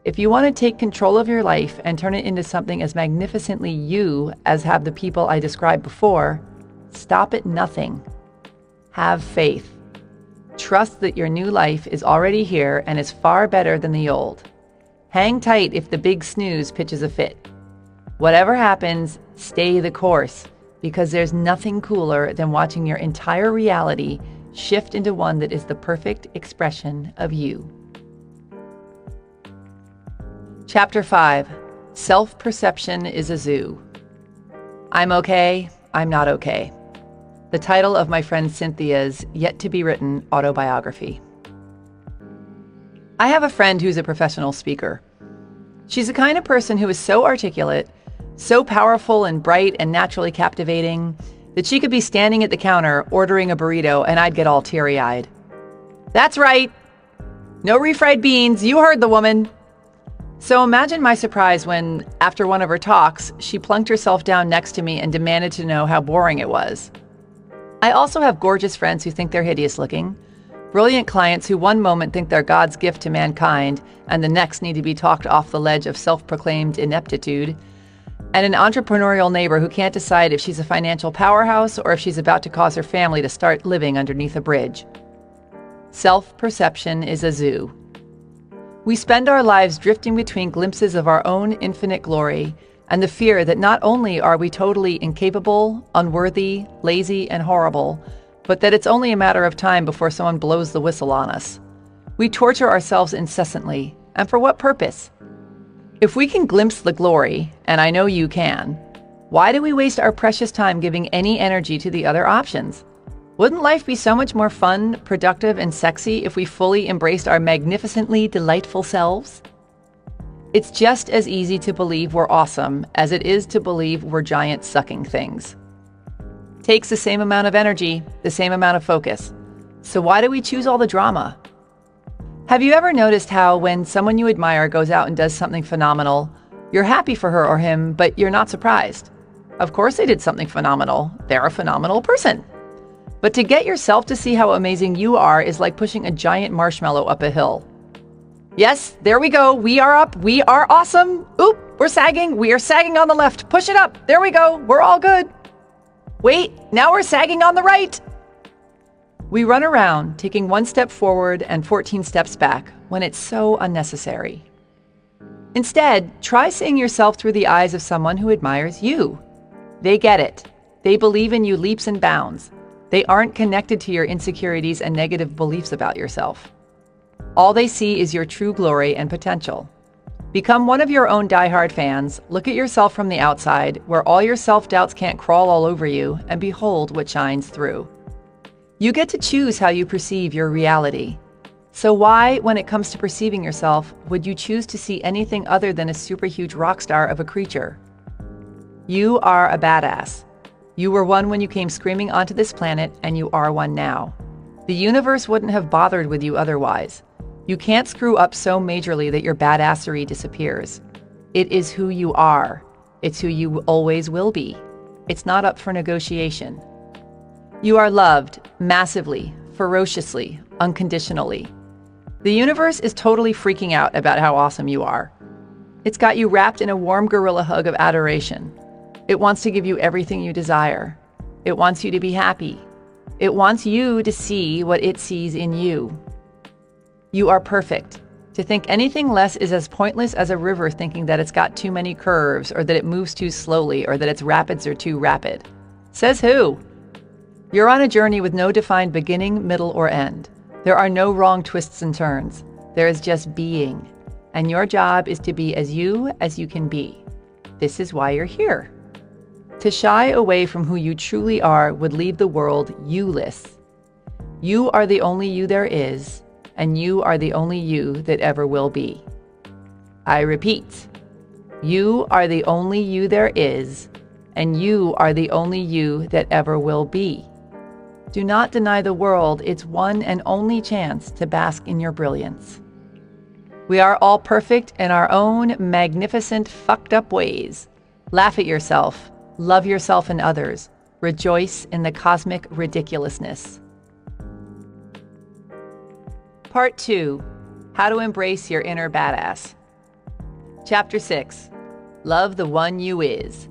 If you want to take control of your life and turn it into something as magnificently you as have the people I described before, stop at nothing. Have faith. Trust that your new life is already here and is far better than the old. Hang tight if the big snooze pitches a fit. Whatever happens, stay the course, because there's nothing cooler than watching your entire reality shift into one that is the perfect expression of you. Chapter 5. Self-Perception is a Zoo. I'm okay, I'm not okay. The title of my friend Cynthia's yet-to-be-written autobiography. I have a friend who's a professional speaker. She's the kind of person who is so articulate, so powerful and bright and naturally captivating that she could be standing at the counter ordering a burrito and I'd get all teary-eyed. That's right. No refried beans, you heard the woman. So imagine my surprise when, after one of her talks, she plunked herself down next to me and demanded to know how boring it was. I also have gorgeous friends who think they're hideous looking, brilliant clients who one moment think they're God's gift to mankind and the next need to be talked off the ledge of self-proclaimed ineptitude, and an entrepreneurial neighbor who can't decide if she's a financial powerhouse or if she's about to cause her family to start living underneath a bridge. Self-perception is a zoo. We spend our lives drifting between glimpses of our own infinite glory and the fear that not only are we totally incapable, unworthy, lazy, and horrible, but that it's only a matter of time before someone blows the whistle on us. We torture ourselves incessantly, and for what purpose? If we can glimpse the glory, and I know you can, why do we waste our precious time giving any energy to the other options? Wouldn't life be so much more fun, productive, and sexy if we fully embraced our magnificently delightful selves? It's just as easy to believe we're awesome as it is to believe we're giant sucking things. Takes the same amount of energy, the same amount of focus. So why do we choose all the drama? Have you ever noticed how when someone you admire goes out and does something phenomenal, you're happy for her or him, but you're not surprised? Of course they did something phenomenal. They're a phenomenal person. But to get yourself to see how amazing you are is like pushing a giant marshmallow up a hill. Yes, there we go. We are up. We are awesome. Oop, we're sagging. We are sagging on the left. Push it up. There we go. We're all good. Wait, now we're sagging on the right. We run around, taking one step forward and 14 steps back when it's so unnecessary. Instead, try seeing yourself through the eyes of someone who admires you. They get it. They believe in you leaps and bounds. They aren't connected to your insecurities and negative beliefs about yourself. All they see is your true glory and potential. Become one of your own diehard fans, look at yourself from the outside, where all your self-doubts can't crawl all over you, and behold what shines through. You get to choose how you perceive your reality. So why, when it comes to perceiving yourself, would you choose to see anything other than a super huge rock star of a creature? You are a badass. You were one when you came screaming onto this planet, and you are one now. The universe wouldn't have bothered with you otherwise. You can't screw up so majorly that your badassery disappears. It is who you are. It's who you always will be. It's not up for negotiation. You are loved, massively, ferociously, unconditionally. The universe is totally freaking out about how awesome you are. It's got you wrapped in a warm gorilla hug of adoration. It wants to give you everything you desire. It wants you to be happy. It wants you to see what it sees in you. You are perfect. To think anything less is as pointless as a river thinking that it's got too many curves or that it moves too slowly or that its rapids are too rapid. Says who? You're on a journey with no defined beginning, middle, or end. There are no wrong twists and turns. There is just being. And your job is to be as you can be. This is why you're here. To shy away from who you truly are would leave the world you-less. You are the only you there is, and you are the only you that ever will be. I repeat, you are the only you there is, and you are the only you that ever will be. Do not deny the world its one and only chance to bask in your brilliance. We are all perfect in our own magnificent, fucked up ways. Laugh at yourself, love yourself and others, rejoice in the cosmic ridiculousness. Part 2. How to embrace your inner badass. Chapter 6. Love the One You Is.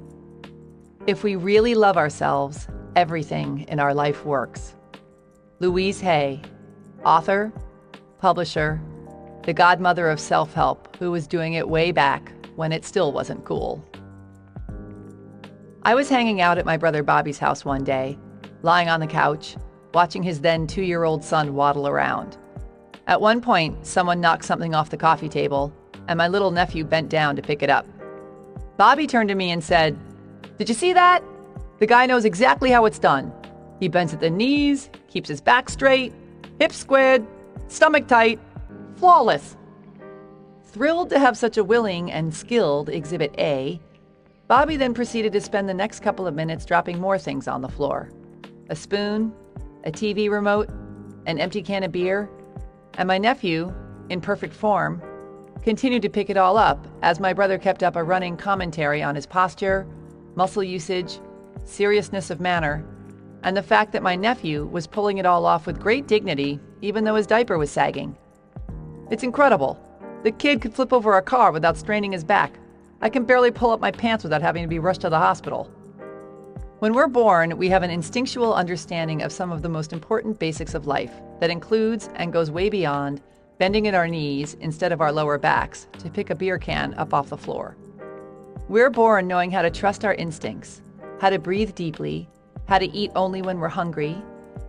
If we really love ourselves, everything in our life works. Louise Hay, author, publisher, the godmother of self-help who was doing it way back when it still wasn't cool. I was hanging out at my brother Bobby's house one day, lying on the couch, watching his then 2-year-old son waddle around. At one point, someone knocked something off the coffee table, and my little nephew bent down to pick it up. Bobby turned to me and said, "Did you see that? The guy knows exactly how it's done. He bends at the knees, keeps his back straight, hips squared, stomach tight, flawless." Thrilled to have such a willing and skilled Exhibit A, Bobby then proceeded to spend the next couple of minutes dropping more things on the floor. A spoon, a TV remote, an empty can of beer, and my nephew, in perfect form, continued to pick it all up as my brother kept up a running commentary on his posture, muscle usage, seriousness of manner, and the fact that my nephew was pulling it all off with great dignity even though his diaper was sagging. "It's incredible. The kid could flip over a car without straining his back. I can barely pull up my pants without having to be rushed to the hospital." When we're born, we have an instinctual understanding of some of the most important basics of life that includes and goes way beyond bending at our knees instead of our lower backs to pick a beer can up off the floor. We're born knowing how to trust our instincts, how to breathe deeply, how to eat only when we're hungry,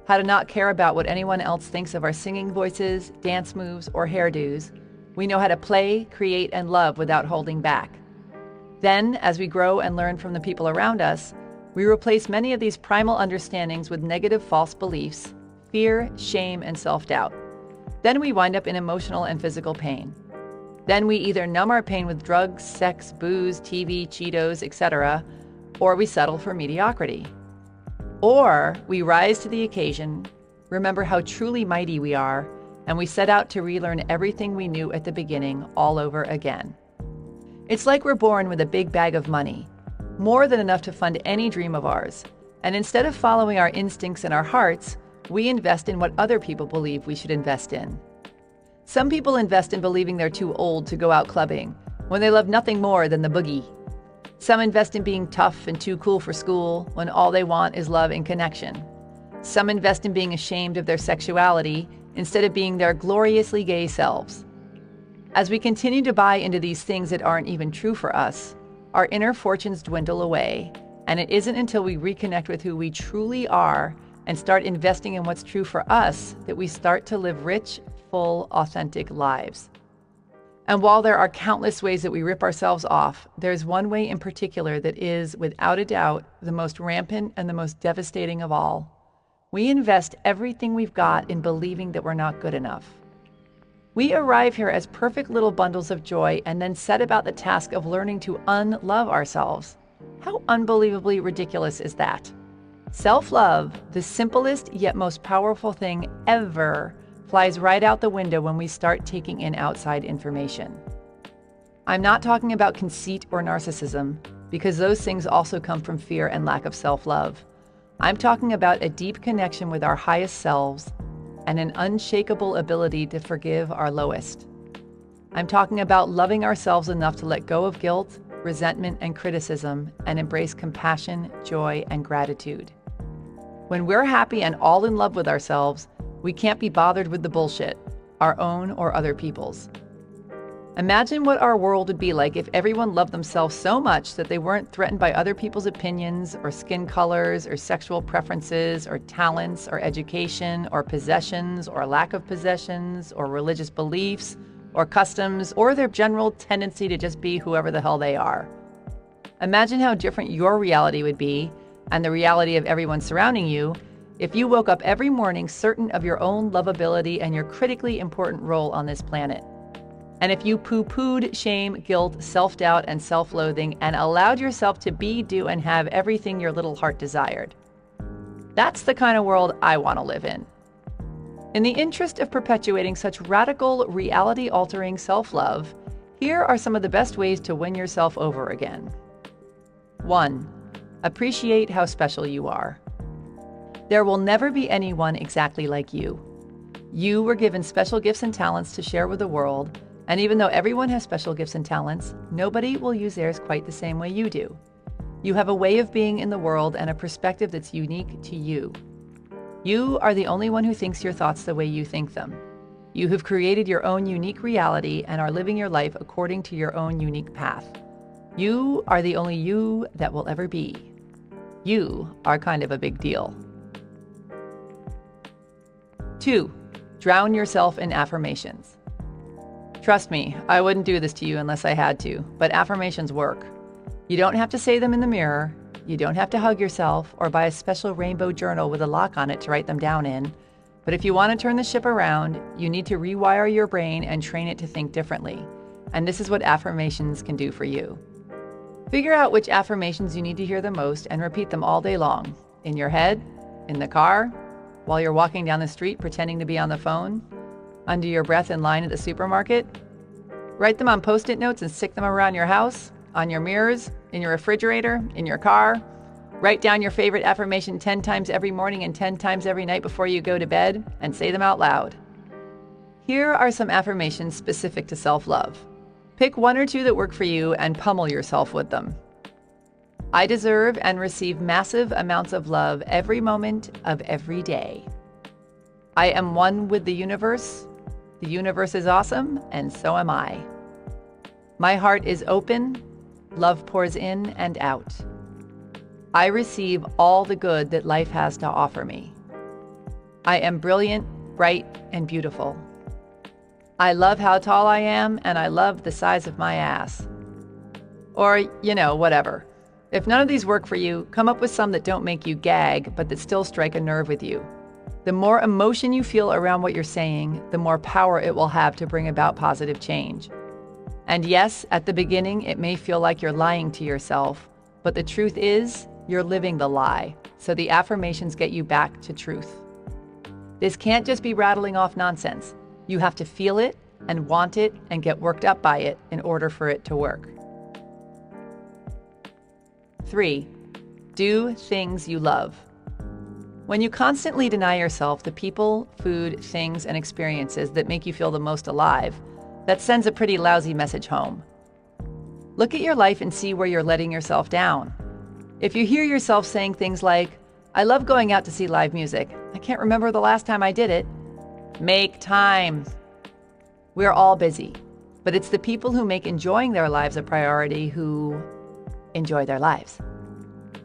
how to not care about what anyone else thinks of our singing voices, dance moves, or hairdos. We know how to play, create, and love without holding back. Then, as we grow and learn from the people around us, we replace many of these primal understandings with negative false beliefs, fear, shame, and self-doubt. Then we wind up in emotional and physical pain. Then we either numb our pain with drugs, sex, booze, TV, Cheetos, etc., or we settle for mediocrity. Or we rise to the occasion, remember how truly mighty we are, and we set out to relearn everything we knew at the beginning all over again. It's like we're born with a big bag of money, more than enough to fund any dream of ours, and instead of following our instincts and our hearts, we invest in what other people believe we should invest in. Some people invest in believing they're too old to go out clubbing, when they love nothing more than the boogie. Some invest in being tough and too cool for school, when all they want is love and connection. Some invest in being ashamed of their sexuality, instead of being their gloriously gay selves. As we continue to buy into these things that aren't even true for us, our inner fortunes dwindle away, and it isn't until we reconnect with who we truly are and start investing in what's true for us that we start to live rich, full, authentic lives. And while there are countless ways that we rip ourselves off, there's one way in particular that is, without a doubt, the most rampant and the most devastating of all. We invest everything we've got in believing that we're not good enough. We arrive here as perfect little bundles of joy and then set about the task of learning to unlove ourselves. How unbelievably ridiculous is that? Self-love, the simplest yet most powerful thing ever, flies right out the window when we start taking in outside information. I'm not talking about conceit or narcissism, because those things also come from fear and lack of self-love. I'm talking about a deep connection with our highest selves and an unshakable ability to forgive our lowest. I'm talking about loving ourselves enough to let go of guilt, resentment, and criticism and embrace compassion, joy, and gratitude. When we're happy and all in love with ourselves, we can't be bothered with the bullshit, our own or other people's. Imagine what our world would be like if everyone loved themselves so much that they weren't threatened by other people's opinions or skin colors or sexual preferences or talents or education or possessions or lack of possessions or religious beliefs or customs or their general tendency to just be whoever the hell they are. Imagine how different your reality would be, and the reality of everyone surrounding you, if you woke up every morning certain of your own lovability and your critically important role on this planet. And if you poo-pooed shame, guilt, self-doubt, and self-loathing and allowed yourself to be, do, and have everything your little heart desired. That's the kind of world I want to live in. In the interest of perpetuating such radical, reality-altering self-love, here are some of the best ways to win yourself over again. 1. Appreciate how special you are. There will never be anyone exactly like you. You were given special gifts and talents to share with the world, And even though everyone has special gifts and talents, nobody will use theirs quite the same way you do. You have a way of being in the world and a perspective that's unique to you. You are the only one who thinks your thoughts the way you think them. You have created your own unique reality and are living your life according to your own unique path. You are the only you that will ever be. You are kind of a big deal. 2. Drown yourself in affirmations. Trust me, I wouldn't do this to you unless I had to, but affirmations work. You don't have to say them in the mirror. You don't have to hug yourself or buy a special rainbow journal with a lock on it to write them down in. But if you want to turn the ship around, you need to rewire your brain and train it to think differently. And this is what affirmations can do for you. Figure out which affirmations you need to hear the most and repeat them all day long. In your head, in the car, while you're walking down the street pretending to be on the phone, under your breath in line at the supermarket. Write them on Post-it notes and stick them around your house, on your mirrors, in your refrigerator, in your car. Write down your favorite affirmation 10 times every morning and 10 times every night before you go to bed, and say them out loud. Here are some affirmations specific to self-love. Pick 1 or 2 that work for you and pummel yourself with them. I deserve and receive massive amounts of love every moment of every day. I am one with the universe is awesome, and so am I. My heart is open, love pours in and out. I receive all the good that life has to offer me. I am brilliant, bright, and beautiful. I love how tall I am, and I love the size of my ass. Or, whatever. If none of these work for you, come up with some that don't make you gag, but that still strike a nerve with you. The more emotion you feel around what you're saying, the more power it will have to bring about positive change. And yes, at the beginning, it may feel like you're lying to yourself, but the truth is, you're living the lie, so the affirmations get you back to truth. This can't just be rattling off nonsense. You have to feel it and want it and get worked up by it in order for it to work. 3. Do things you love. When you constantly deny yourself the people, food, things, and experiences that make you feel the most alive, that sends a pretty lousy message home. Look at your life and see where you're letting yourself down. If you hear yourself saying things like, I love going out to see live music. I can't remember the last time I did it. Make time. We're all busy, but it's the people who make enjoying their lives a priority who enjoy their lives.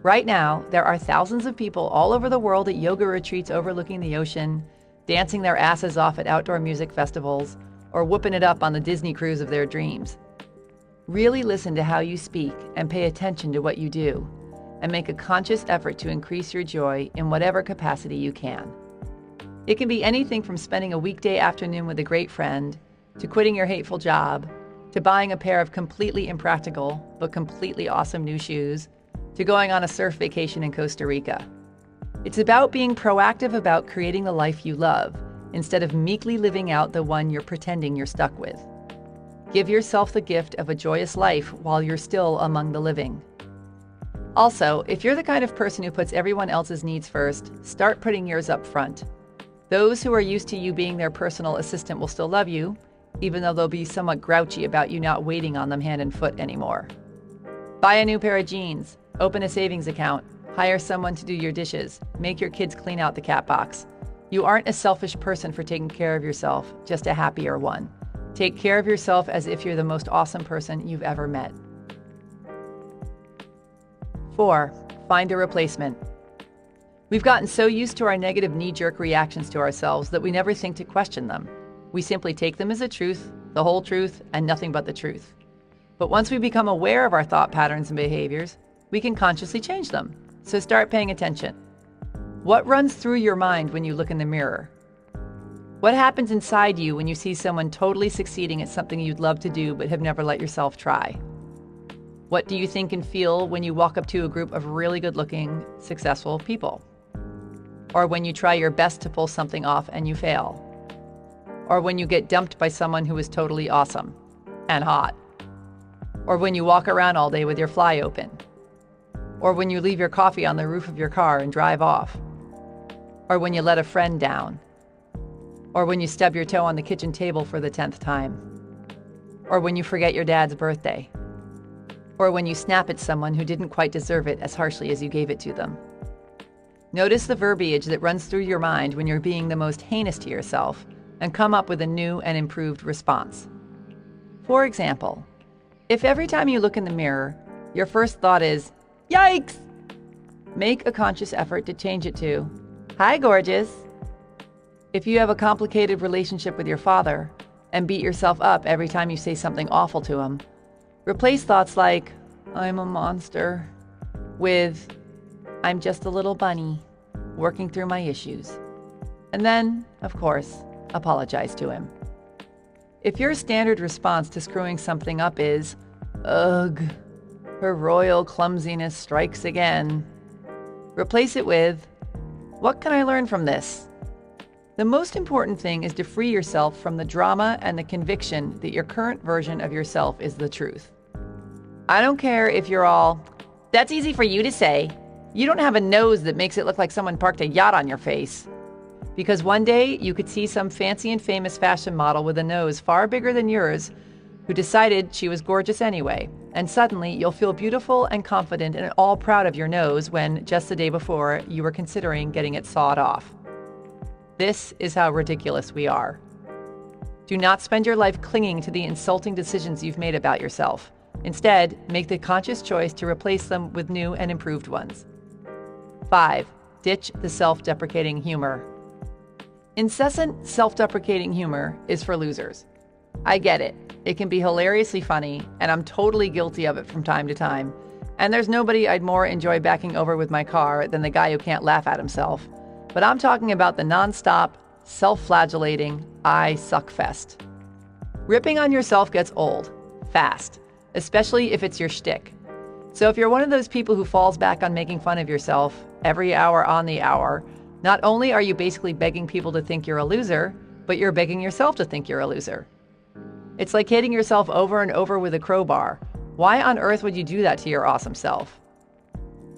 Right now, there are thousands of people all over the world at yoga retreats overlooking the ocean, dancing their asses off at outdoor music festivals, or whooping it up on the Disney cruise of their dreams. Really listen to how you speak and pay attention to what you do, and make a conscious effort to increase your joy in whatever capacity you can. It can be anything from spending a weekday afternoon with a great friend, to quitting your hateful job, to buying a pair of completely impractical but completely awesome new shoes, to going on a surf vacation in Costa Rica. It's about being proactive about creating the life you love, instead of meekly living out the one you're pretending you're stuck with. Give yourself the gift of a joyous life while you're still among the living. Also, if you're the kind of person who puts everyone else's needs first, start putting yours up front. Those who are used to you being their personal assistant will still love you, even though they'll be somewhat grouchy about you not waiting on them hand and foot anymore. Buy a new pair of jeans, open a savings account, hire someone to do your dishes, make your kids clean out the cat box. You aren't a selfish person for taking care of yourself, just a happier one. Take care of yourself as if you're the most awesome person you've ever met. 4. Find a replacement. We've gotten so used to our negative knee-jerk reactions to ourselves that we never think to question them. We simply take them as a truth, the whole truth, and nothing but the truth. But once we become aware of our thought patterns and behaviors, we can consciously change them. So start paying attention. What runs through your mind when you look in the mirror? What happens inside you when you see someone totally succeeding at something you'd love to do but have never let yourself try? What do you think and feel when you walk up to a group of really good-looking, successful people? Or when you try your best to pull something off and you fail? Or when you get dumped by someone who is totally awesome and hot? Or when you walk around all day with your fly open? Or when you leave your coffee on the roof of your car and drive off? Or when you let a friend down? Or when you stub your toe on the kitchen table for the 10th time? or when you forget your dad's birthday, or when you snap at someone who didn't quite deserve it as harshly as you gave it to them. Notice the verbiage that runs through your mind when you're being the most heinous to yourself and come up with a new and improved response. For example, if every time you look in the mirror, your first thought is, "Yikes!" make a conscious effort to change it to, "Hi, gorgeous." If you have a complicated relationship with your father and beat yourself up every time you say something awful to him, replace thoughts like, "I'm a monster," with, "I'm just a little bunny working through my issues." And then, of course, apologize to him. If your standard response to screwing something up is, "Ugh, her royal clumsiness strikes again," replace it with, "What can I learn from this?" The most important thing is to free yourself from the drama and the conviction that your current version of yourself is the truth. I don't care if you're all, "That's easy for you to say. You don't have a nose that makes it look like someone parked a yacht on your face." Because one day you could see some fancy and famous fashion model with a nose far bigger than yours who decided she was gorgeous anyway, and suddenly you'll feel beautiful and confident and all proud of your nose when, just the day before, you were considering getting it sawed off. This is how ridiculous we are. Do not spend your life clinging to the insulting decisions you've made about yourself. Instead, make the conscious choice to replace them with new and improved ones. 5. Ditch the self-deprecating humor. Incessant self-deprecating humor is for losers. I get it. It can be hilariously funny, and I'm totally guilty of it from time to time. And there's nobody I'd more enjoy backing over with my car than the guy who can't laugh at himself. But I'm talking about the nonstop, self-flagellating, I suck fest. Ripping on yourself gets old, fast, especially if it's your shtick. So if you're one of those people who falls back on making fun of yourself every hour on the hour, not only are you basically begging people to think you're a loser, but you're begging yourself to think you're a loser. It's like hitting yourself over and over with a crowbar. Why on earth would you do that to your awesome self?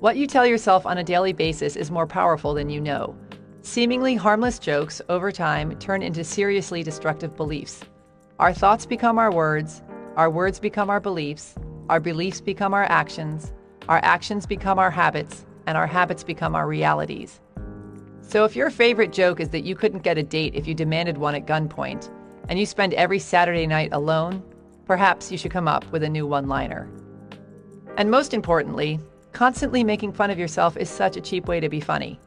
What you tell yourself on a daily basis is more powerful than you know. Seemingly harmless jokes over time turn into seriously destructive beliefs. Our thoughts become our words become our beliefs become our actions become our habits, and our habits become our realities. So if your favorite joke is that you couldn't get a date if you demanded one at gunpoint, and you spend every Saturday night alone, perhaps you should come up with a new one-liner. And most importantly, constantly making fun of yourself is such a cheap way to be funny.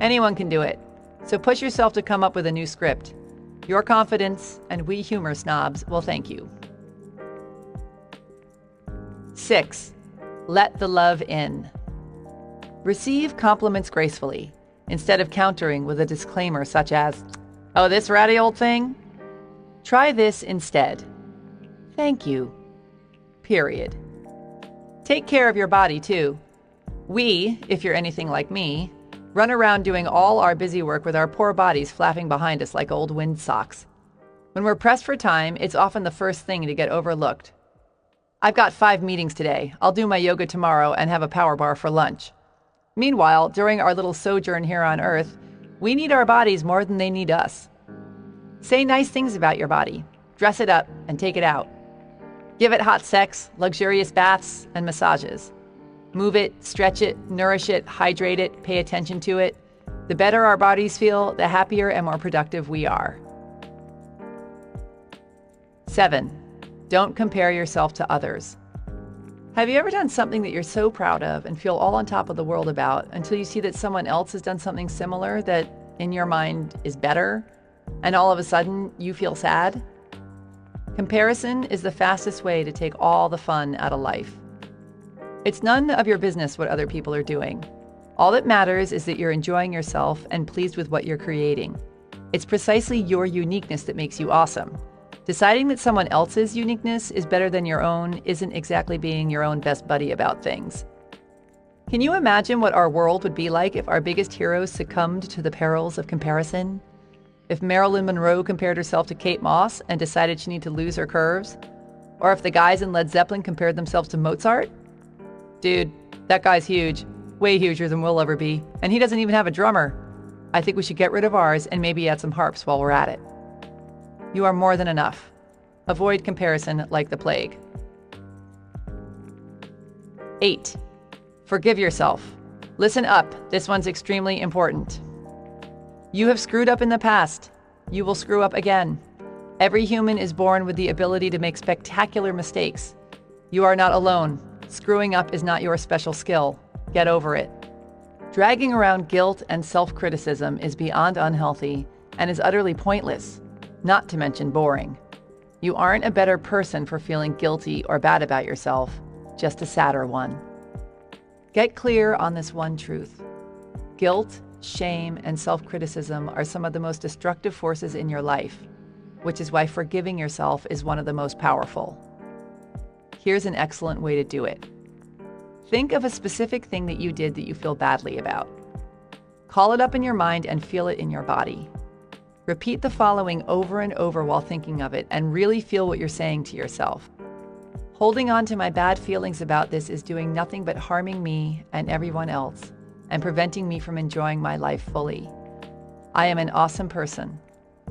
Anyone can do it. So push yourself to come up with a new script. Your confidence and we humor snobs will thank you. 6. Let the love in. Receive compliments gracefully, instead of countering with a disclaimer such as, "Oh, this ratty old thing?" Try this instead. "Thank you. Period." Take care of your body, too. We, if you're anything like me, run around doing all our busy work with our poor bodies flapping behind us like old wind socks. When we're pressed for time, it's often the first thing to get overlooked. "I've got 5 meetings today. I'll do my yoga tomorrow and have a power bar for lunch." Meanwhile, during our little sojourn here on Earth, we need our bodies more than they need us. Say nice things about your body. Dress it up and take it out. Give it hot sex, luxurious baths, and massages. Move it, stretch it, nourish it, hydrate it, pay attention to it. The better our bodies feel, the happier and more productive we are. 7. Don't compare yourself to others. Have you ever done something that you're so proud of and feel all on top of the world about until you see that someone else has done something similar that, in your mind, is better, and all of a sudden you feel sad? Comparison is the fastest way to take all the fun out of life. It's none of your business what other people are doing. All that matters is that you're enjoying yourself and pleased with what you're creating. It's precisely your uniqueness that makes you awesome. Deciding that someone else's uniqueness is better than your own isn't exactly being your own best buddy about things. Can you imagine what our world would be like if our biggest heroes succumbed to the perils of comparison? If Marilyn Monroe compared herself to Kate Moss and decided she needed to lose her curves? Or if the guys in Led Zeppelin compared themselves to Mozart? Dude, that guy's huge. Way huger than we'll ever be. And he doesn't even have a drummer. I think we should get rid of ours and maybe add some harps while we're at it. You are more than enough. Avoid comparison like the plague. 8. Forgive yourself. Listen up, this one's extremely important. You have screwed up in the past. You will screw up again. Every human is born with the ability to make spectacular mistakes. You are not alone. Screwing up is not your special skill. Get over it. Dragging around guilt and self-criticism is beyond unhealthy and is utterly pointless, not to mention boring. You aren't a better person for feeling guilty or bad about yourself, just a sadder one. Get clear on this one truth. Guilt, shame, and self-criticism are some of the most destructive forces in your life, which is why forgiving yourself is one of the most powerful. Here's an excellent way to do it. Think of a specific thing that you did that you feel badly about. Call it up in your mind and feel it in your body. Repeat the following over and over while thinking of it and really feel what you're saying to yourself. Holding on to my bad feelings about this is doing nothing but harming me and everyone else and preventing me from enjoying my life fully. I am an awesome person.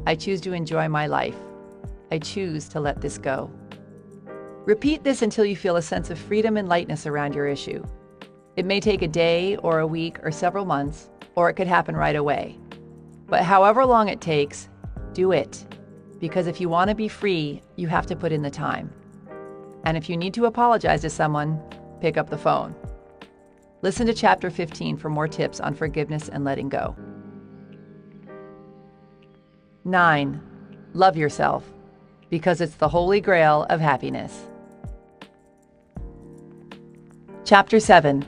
I choose to enjoy my life. I choose to let this go. Repeat this until you feel a sense of freedom and lightness around your issue. It may take a day or a week or several months, or it could happen right away. But however long it takes, do it. Because if you want to be free, you have to put in the time. And if you need to apologize to someone, pick up the phone. Listen to Chapter 15 for more tips on forgiveness and letting go. 9. Love yourself, because it's the holy grail of happiness. Chapter 7.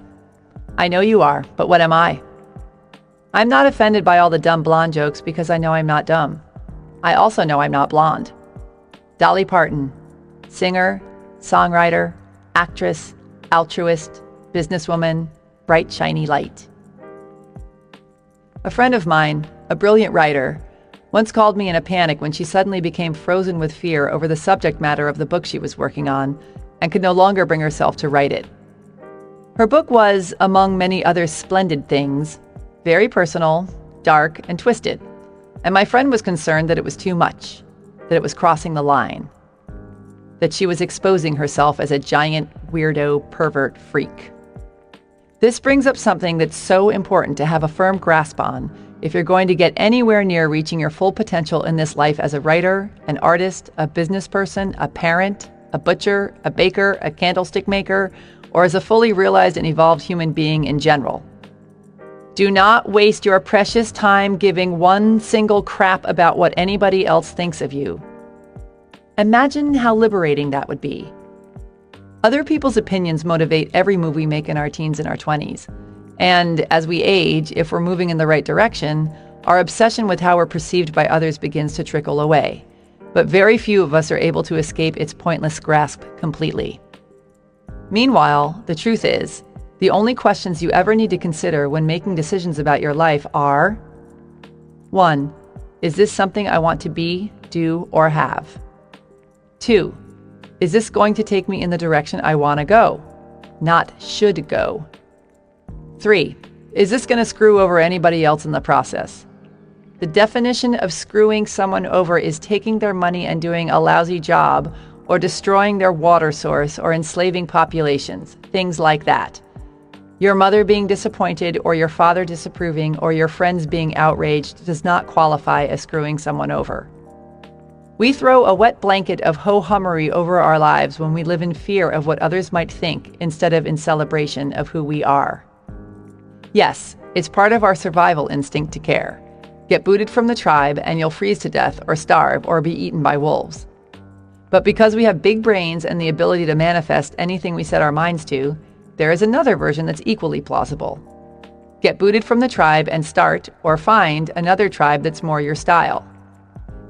I know you are, but what am I? I'm not offended by all the dumb blonde jokes because I know I'm not dumb. I also know I'm not blonde. Dolly Parton, singer, songwriter, actress, altruist, businesswoman, bright shiny light. A friend of mine, a brilliant writer, once called me in a panic when she suddenly became frozen with fear over the subject matter of the book she was working on and could no longer bring herself to write it. Her book was, among many other splendid things, very personal, dark, and twisted. And my friend was concerned that it was too much, that it was crossing the line, that she was exposing herself as a giant, weirdo, pervert freak. This brings up something that's so important to have a firm grasp on if you're going to get anywhere near reaching your full potential in this life as a writer, an artist, a business person, a parent, a butcher, a baker, a candlestick maker, or as a fully realized and evolved human being in general. Do not waste your precious time giving one single crap about what anybody else thinks of you. Imagine how liberating that would be. Other people's opinions motivate every move we make in our teens and our 20s. And as we age, if we're moving in the right direction, our obsession with how we're perceived by others begins to trickle away. But very few of us are able to escape its pointless grasp completely. Meanwhile, the truth is, the only questions you ever need to consider when making decisions about your life are: 1. Is this something I want to be, do, or have? 2. Is this going to take me in the direction I want to go, not should go? 3. Is this going to screw over anybody else in the process? The definition of screwing someone over is taking their money and doing a lousy job, or destroying their water source, or enslaving populations, things like that. Your mother being disappointed, or your father disapproving, or your friends being outraged does not qualify as screwing someone over. We throw a wet blanket of ho-hummery over our lives when we live in fear of what others might think instead of in celebration of who we are. Yes, it's part of our survival instinct to care. Get booted from the tribe and you'll freeze to death or starve or be eaten by wolves. But because we have big brains and the ability to manifest anything we set our minds to, there is another version that's equally plausible. Get booted from the tribe and start or find another tribe that's more your style.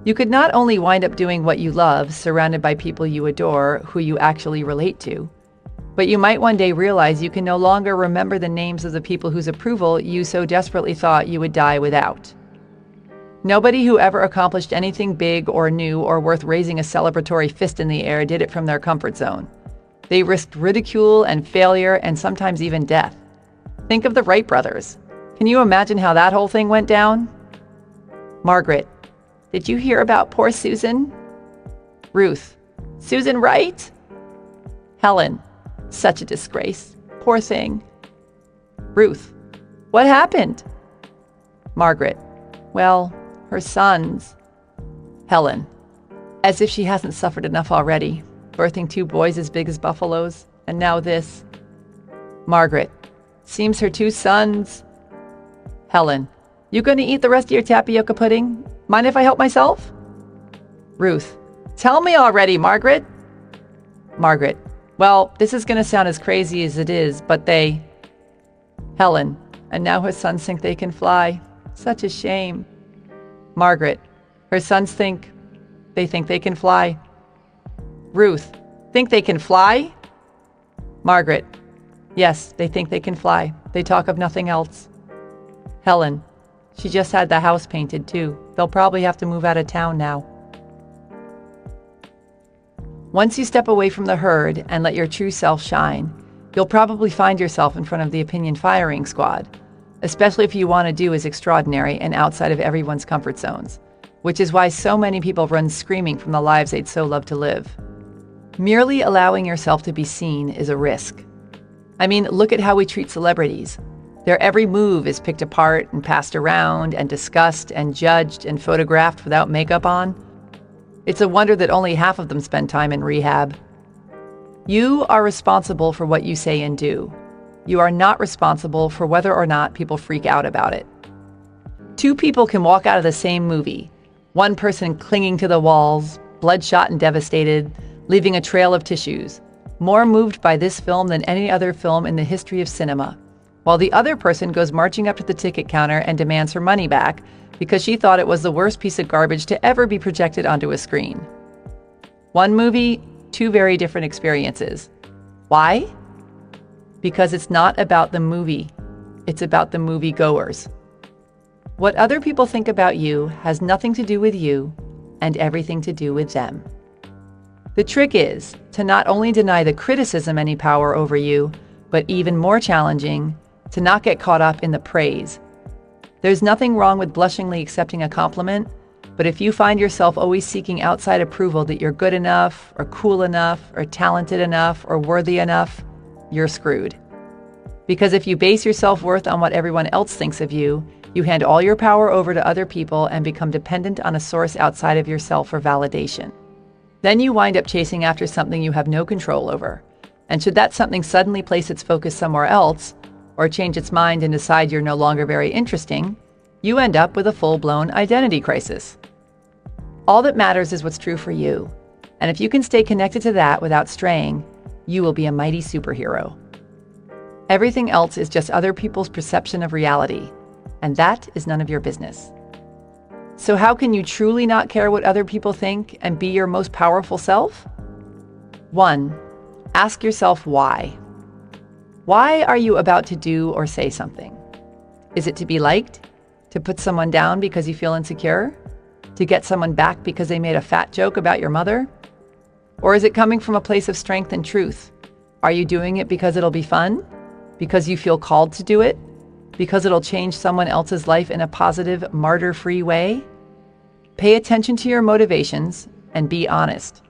You could not only wind up doing what you love, surrounded by people you adore, who you actually relate to, but you might one day realize you can no longer remember the names of the people whose approval you so desperately thought you would die without. Nobody who ever accomplished anything big or new or worth raising a celebratory fist in the air did it from their comfort zone. They risked ridicule and failure and sometimes even death. Think of the Wright brothers. Can you imagine how that whole thing went down? Margaret, did you hear about poor Susan? Ruth, Susan Wright? Helen, such a disgrace. Poor thing. Ruth, what happened? Margaret, well, her sons. Helen, as if she hasn't suffered enough already, birthing 2 boys as big as buffaloes, and now this. Margaret, seems her 2 sons. Helen, you going to eat the rest of your tapioca pudding? Mind if I help myself? Ruth, tell me already, Margaret. Margaret, well, this is going to sound as crazy as it is, but they... Helen, and now her sons think they can fly. Such a shame. Margaret, her sons think they can fly. Ruth, think they can fly? Margaret, yes, they think they can fly. They talk of nothing else. Helen, she just had the house painted too. They'll probably have to move out of town now. Once you step away from the herd and let your true self shine, you'll probably find yourself in front of the opinion firing squad, especially if you want to do is extraordinary and outside of everyone's comfort zones, which is why so many people run screaming from the lives they'd so love to live. Merely allowing yourself to be seen is a risk. I mean, look at how we treat celebrities. Their every move is picked apart and passed around and discussed and judged and photographed without makeup on. It's a wonder that only half of them spend time in rehab. You are responsible for what you say and do. You are not responsible for whether or not people freak out about it. 2 people can walk out of the same movie, one person clinging to the walls, bloodshot and devastated, leaving a trail of tissues, more moved by this film than any other film in the history of cinema, while the other person goes marching up to the ticket counter and demands her money back because she thought it was the worst piece of garbage to ever be projected onto a screen. One movie, 2 very different experiences. Why? Because it's not about the movie. It's about the moviegoers. What other people think about you has nothing to do with you and everything to do with them. The trick is to not only deny the criticism any power over you, but even more challenging, to not get caught up in the praise. There's nothing wrong with blushingly accepting a compliment, but if you find yourself always seeking outside approval that you're good enough, or cool enough, or talented enough, or worthy enough, you're screwed. Because if you base your self-worth on what everyone else thinks of you, you hand all your power over to other people and become dependent on a source outside of yourself for validation. Then you wind up chasing after something you have no control over. And should that something suddenly place its focus somewhere else, or change its mind and decide you're no longer very interesting, you end up with a full-blown identity crisis. All that matters is what's true for you. And if you can stay connected to that without straying, you will be a mighty superhero. Everything else is just other people's perception of reality, and that is none of your business. So how can you truly not care what other people think and be your most powerful self? 1. Ask yourself why. Why are you about to do or say something? Is it to be liked? To put someone down because you feel insecure? To get someone back because they made a fat joke about your mother? Or is it coming from a place of strength and truth? Are you doing it because it'll be fun? Because you feel called to do it? Because it'll change someone else's life in a positive, martyr-free way? Pay attention to your motivations and be honest.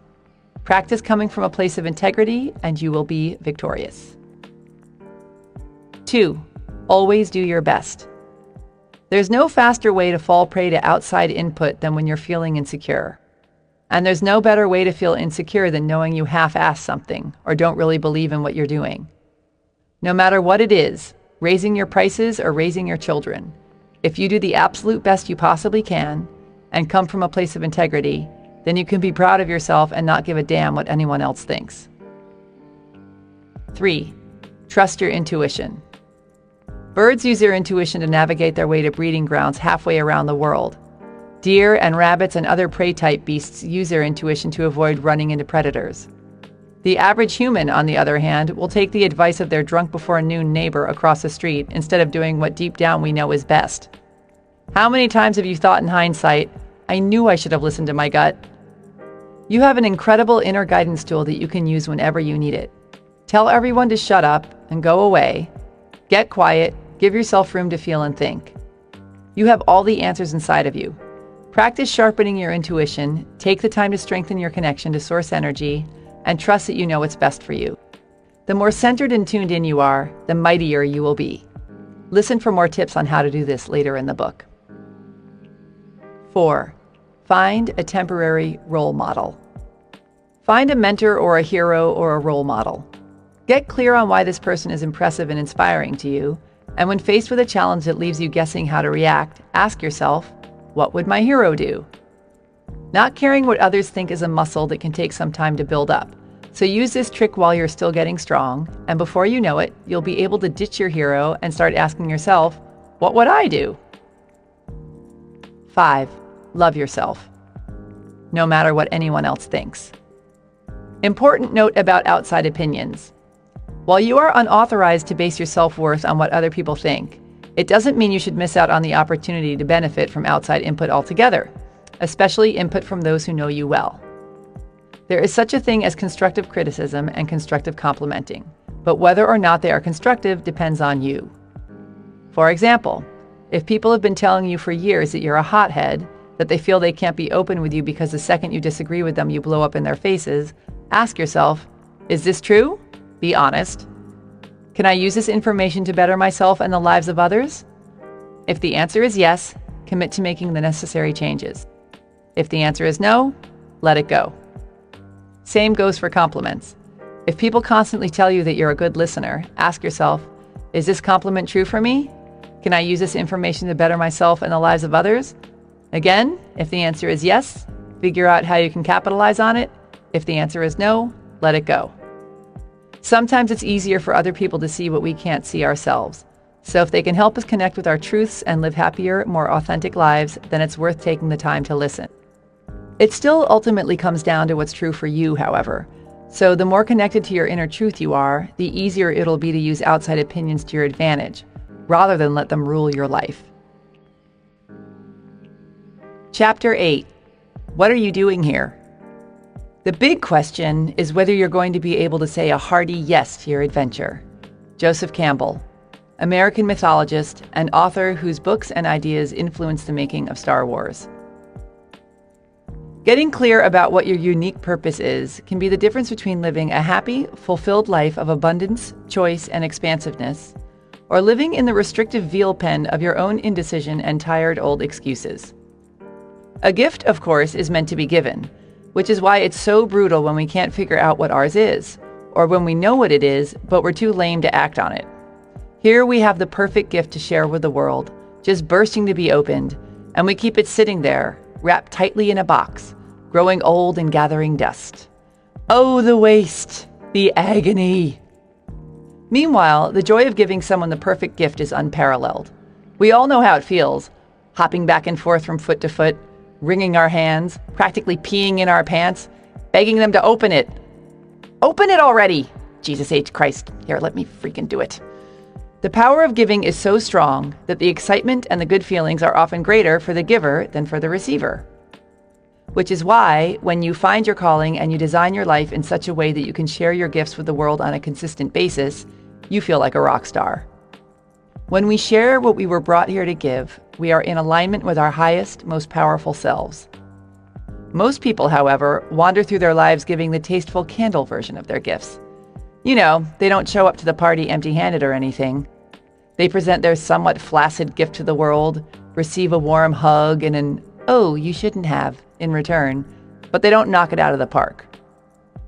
Practice coming from a place of integrity and you will be victorious. 2. Always do your best. There's no faster way to fall prey to outside input than when you're feeling insecure. And there's no better way to feel insecure than knowing you half-ass something or don't really believe in what you're doing. No matter what it is, raising your prices or raising your children, if you do the absolute best you possibly can and come from a place of integrity, then you can be proud of yourself and not give a damn what anyone else thinks. 3. Trust your intuition. Birds use their intuition to navigate their way to breeding grounds halfway around the world. Deer and rabbits and other prey-type beasts use their intuition to avoid running into predators. The average human, on the other hand, will take the advice of their drunk-before-noon neighbor across the street instead of doing what deep down we know is best. How many times have you thought in hindsight, I knew I should have listened to my gut? You have an incredible inner guidance tool that you can use whenever you need it. Tell everyone to shut up and go away. Get quiet, give yourself room to feel and think. You have all the answers inside of you. Practice sharpening your intuition, take the time to strengthen your connection to source energy, and trust that you know what's best for you. The more centered and tuned in you are, the mightier you will be. Listen for more tips on how to do this later in the book. 4. Find a temporary role model. Find a mentor or a hero or a role model. Get clear on why this person is impressive and inspiring to you, and when faced with a challenge that leaves you guessing how to react, ask yourself, what would my hero do? Not caring what others think is a muscle that can take some time to build up. So use this trick while you're still getting strong, and before you know it, you'll be able to ditch your hero and start asking yourself, what would I do? 5. Love yourself, no matter what anyone else thinks. Important note about outside opinions. While you are unauthorized to base your self-worth on what other people think, it doesn't mean you should miss out on the opportunity to benefit from outside input altogether, especially input from those who know you well. There is such a thing as constructive criticism and constructive complimenting, but whether or not they are constructive depends on you. For example, if people have been telling you for years that you're a hothead, that they feel they can't be open with you because the second you disagree with them, you blow up in their faces, ask yourself, is this true? Be honest. Can I use this information to better myself and the lives of others? If the answer is yes, commit to making the necessary changes. If the answer is no, let it go. Same goes for compliments. If people constantly tell you that you're a good listener, ask yourself, is this compliment true for me? Can I use this information to better myself and the lives of others? Again, if the answer is yes, figure out how you can capitalize on it. If the answer is no, let it go. Sometimes it's easier for other people to see what we can't see ourselves. So if they can help us connect with our truths and live happier, more authentic lives, then it's worth taking the time to listen. It still ultimately comes down to what's true for you, however. So the more connected to your inner truth you are, the easier it'll be to use outside opinions to your advantage, rather than let them rule your life. Chapter 8. What are you doing here? The big question is whether you're going to be able to say a hearty yes to your adventure. Joseph Campbell, American mythologist and author whose books and ideas influenced the making of Star Wars. Getting clear about what your unique purpose is can be the difference between living a happy, fulfilled life of abundance, choice, and expansiveness, or living in the restrictive veal pen of your own indecision and tired old excuses. A gift, of course, is meant to be given, which is why it's so brutal when we can't figure out what ours is, or when we know what it is, but we're too lame to act on it. Here we have the perfect gift to share with the world, just bursting to be opened, and we keep it sitting there, wrapped tightly in a box, growing old and gathering dust. Oh, the waste, the agony. Meanwhile, the joy of giving someone the perfect gift is unparalleled. We all know how it feels, hopping back and forth from foot to foot, wringing our hands, practically peeing in our pants, begging them to open it. Open it already! Jesus H. Christ. Here, let me freaking do it. The power of giving is so strong that the excitement and the good feelings are often greater for the giver than for the receiver. Which is why, when you find your calling and you design your life in such a way that you can share your gifts with the world on a consistent basis, you feel like a rock star. When we share what we were brought here to give, we are in alignment with our highest, most powerful selves. Most people, however, wander through their lives giving the tasteful candle version of their gifts. You know, they don't show up to the party empty-handed or anything. They present their somewhat flaccid gift to the world, receive a warm hug and an, "Oh, you shouldn't have," in return, but they don't knock it out of the park.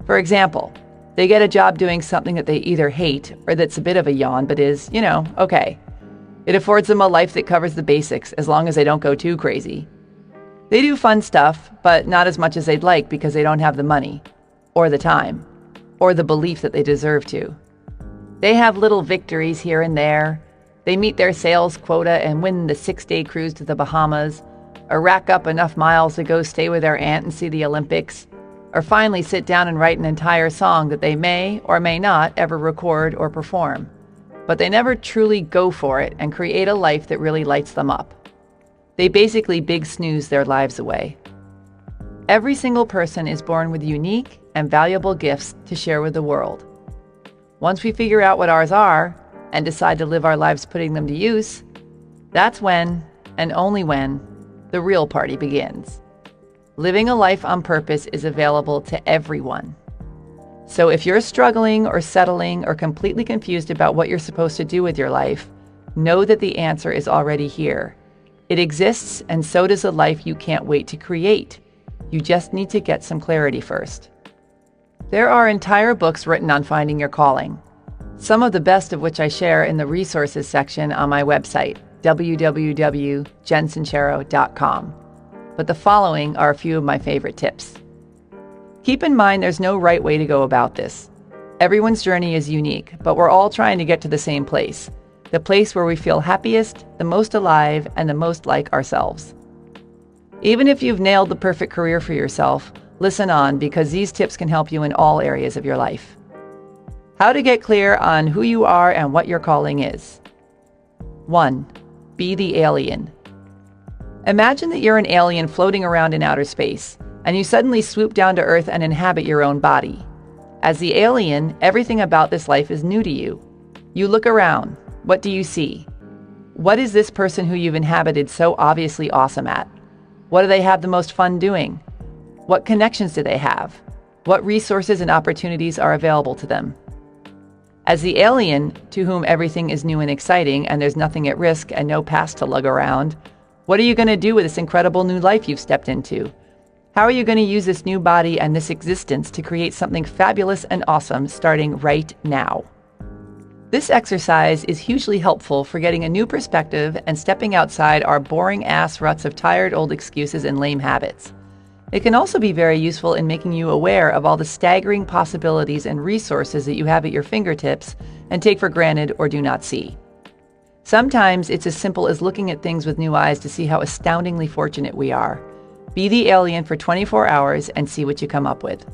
For example, they get a job doing something that they either hate or that's a bit of a yawn but is, okay. It affords them a life that covers the basics as long as they don't go too crazy. They do fun stuff, but not as much as they'd like because they don't have the money, or the time, or the belief that they deserve to. They have little victories here and there. They meet their sales quota and win the 6-day cruise to the Bahamas, or rack up enough miles to go stay with their aunt and see the Olympics, or finally sit down and write an entire song that they may or may not ever record or perform. But they never truly go for it and create a life that really lights them up. They basically big snooze their lives away. Every single person is born with unique and valuable gifts to share with the world. Once we figure out what ours are and decide to live our lives putting them to use, that's when, and only when, the real party begins. Living a life on purpose is available to everyone. So if you're struggling or settling or completely confused about what you're supposed to do with your life, know that the answer is already here. It exists, and so does a life you can't wait to create. You just need to get some clarity first. There are entire books written on finding your calling, some of the best of which I share in the resources section on my website, www.jensincero.com. But the following are a few of my favorite tips. Keep in mind there's no right way to go about this. Everyone's journey is unique, but we're all trying to get to the same place, the place where we feel happiest, the most alive, and the most like ourselves. Even if you've nailed the perfect career for yourself, listen on, because these tips can help you in all areas of your life. How to get clear on who you are and what your calling is. 1. Be the alien. Imagine that you're an alien floating around in outer space, and you suddenly swoop down to Earth and inhabit your own body. As the alien, everything about this life is new to you. You look around. What do you see? What is this person who you've inhabited so obviously awesome at? What do they have the most fun doing? What connections do they have? What resources and opportunities are available to them? As the alien, to whom everything is new and exciting and there's nothing at risk and no past to lug around, what are you going to do with this incredible new life you've stepped into? How are you going to use this new body and this existence to create something fabulous and awesome starting right now? This exercise is hugely helpful for getting a new perspective and stepping outside our boring ass ruts of tired old excuses and lame habits. It can also be very useful in making you aware of all the staggering possibilities and resources that you have at your fingertips and take for granted or do not see. Sometimes it's as simple as looking at things with new eyes to see how astoundingly fortunate we are. Be the alien for 24 hours and see what you come up with.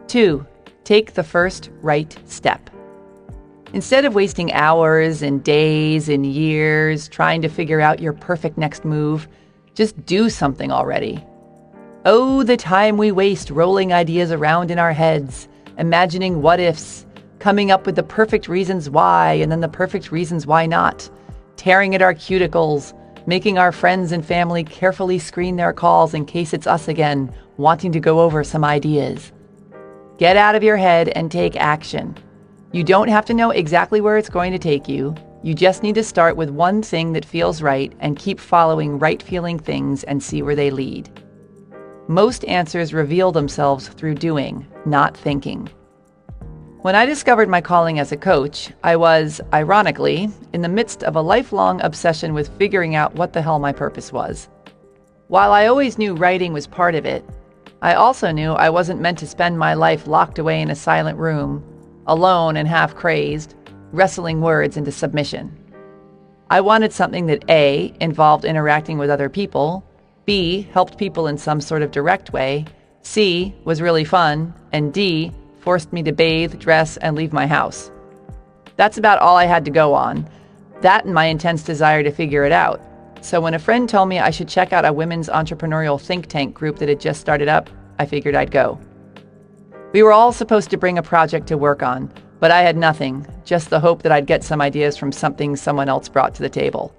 2. Take the first right step. Instead of wasting hours and days and years trying to figure out your perfect next move, just do something already. Oh, the time we waste rolling ideas around in our heads, imagining what ifs, coming up with the perfect reasons why and then the perfect reasons why not, tearing at our cuticles, making our friends and family carefully screen their calls in case it's us again, wanting to go over some ideas. Get out of your head and take action. You don't have to know exactly where it's going to take you. You just need to start with one thing that feels right and keep following right-feeling things and see where they lead. Most answers reveal themselves through doing, not thinking. When I discovered my calling as a coach, I was, ironically, in the midst of a lifelong obsession with figuring out what the hell my purpose was. While I always knew writing was part of it, I also knew I wasn't meant to spend my life locked away in a silent room, alone and half-crazed, wrestling words into submission. I wanted something that A, involved interacting with other people, B, helped people in some sort of direct way, C, was really fun, and D, forced me to bathe, dress, and leave my house. That's about all I had to go on. That and my intense desire to figure it out. So when a friend told me I should check out a women's entrepreneurial think tank group that had just started up, I figured I'd go. We were all supposed to bring a project to work on, but I had nothing, just the hope that I'd get some ideas from something someone else brought to the table.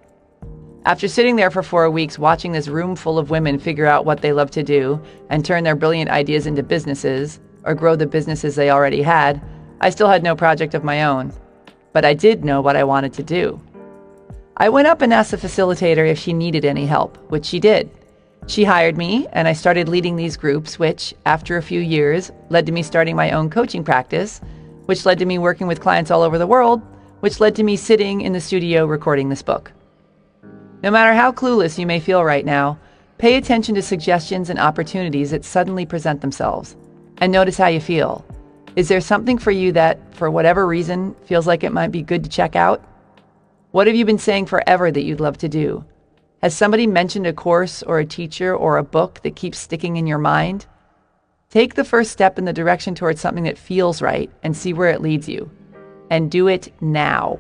After sitting there for 4 weeks watching this room full of women figure out what they love to do and turn their brilliant ideas into businesses, or grow the businesses they already had, I still had no project of my own. But I did know what I wanted to do. I went up and asked the facilitator if she needed any help, which she did. She hired me, and I started leading these groups, which, after a few years, led to me starting my own coaching practice, which led to me working with clients all over the world, which led to me sitting in the studio recording this book. No matter how clueless you may feel right now, pay attention to suggestions and opportunities that suddenly present themselves, and notice how you feel. Is there something for you that, for whatever reason, feels like it might be good to check out? What have you been saying forever that you'd love to do? Has somebody mentioned a course or a teacher or a book that keeps sticking in your mind? Take the first step in the direction towards something that feels right and see where it leads you. And do it now.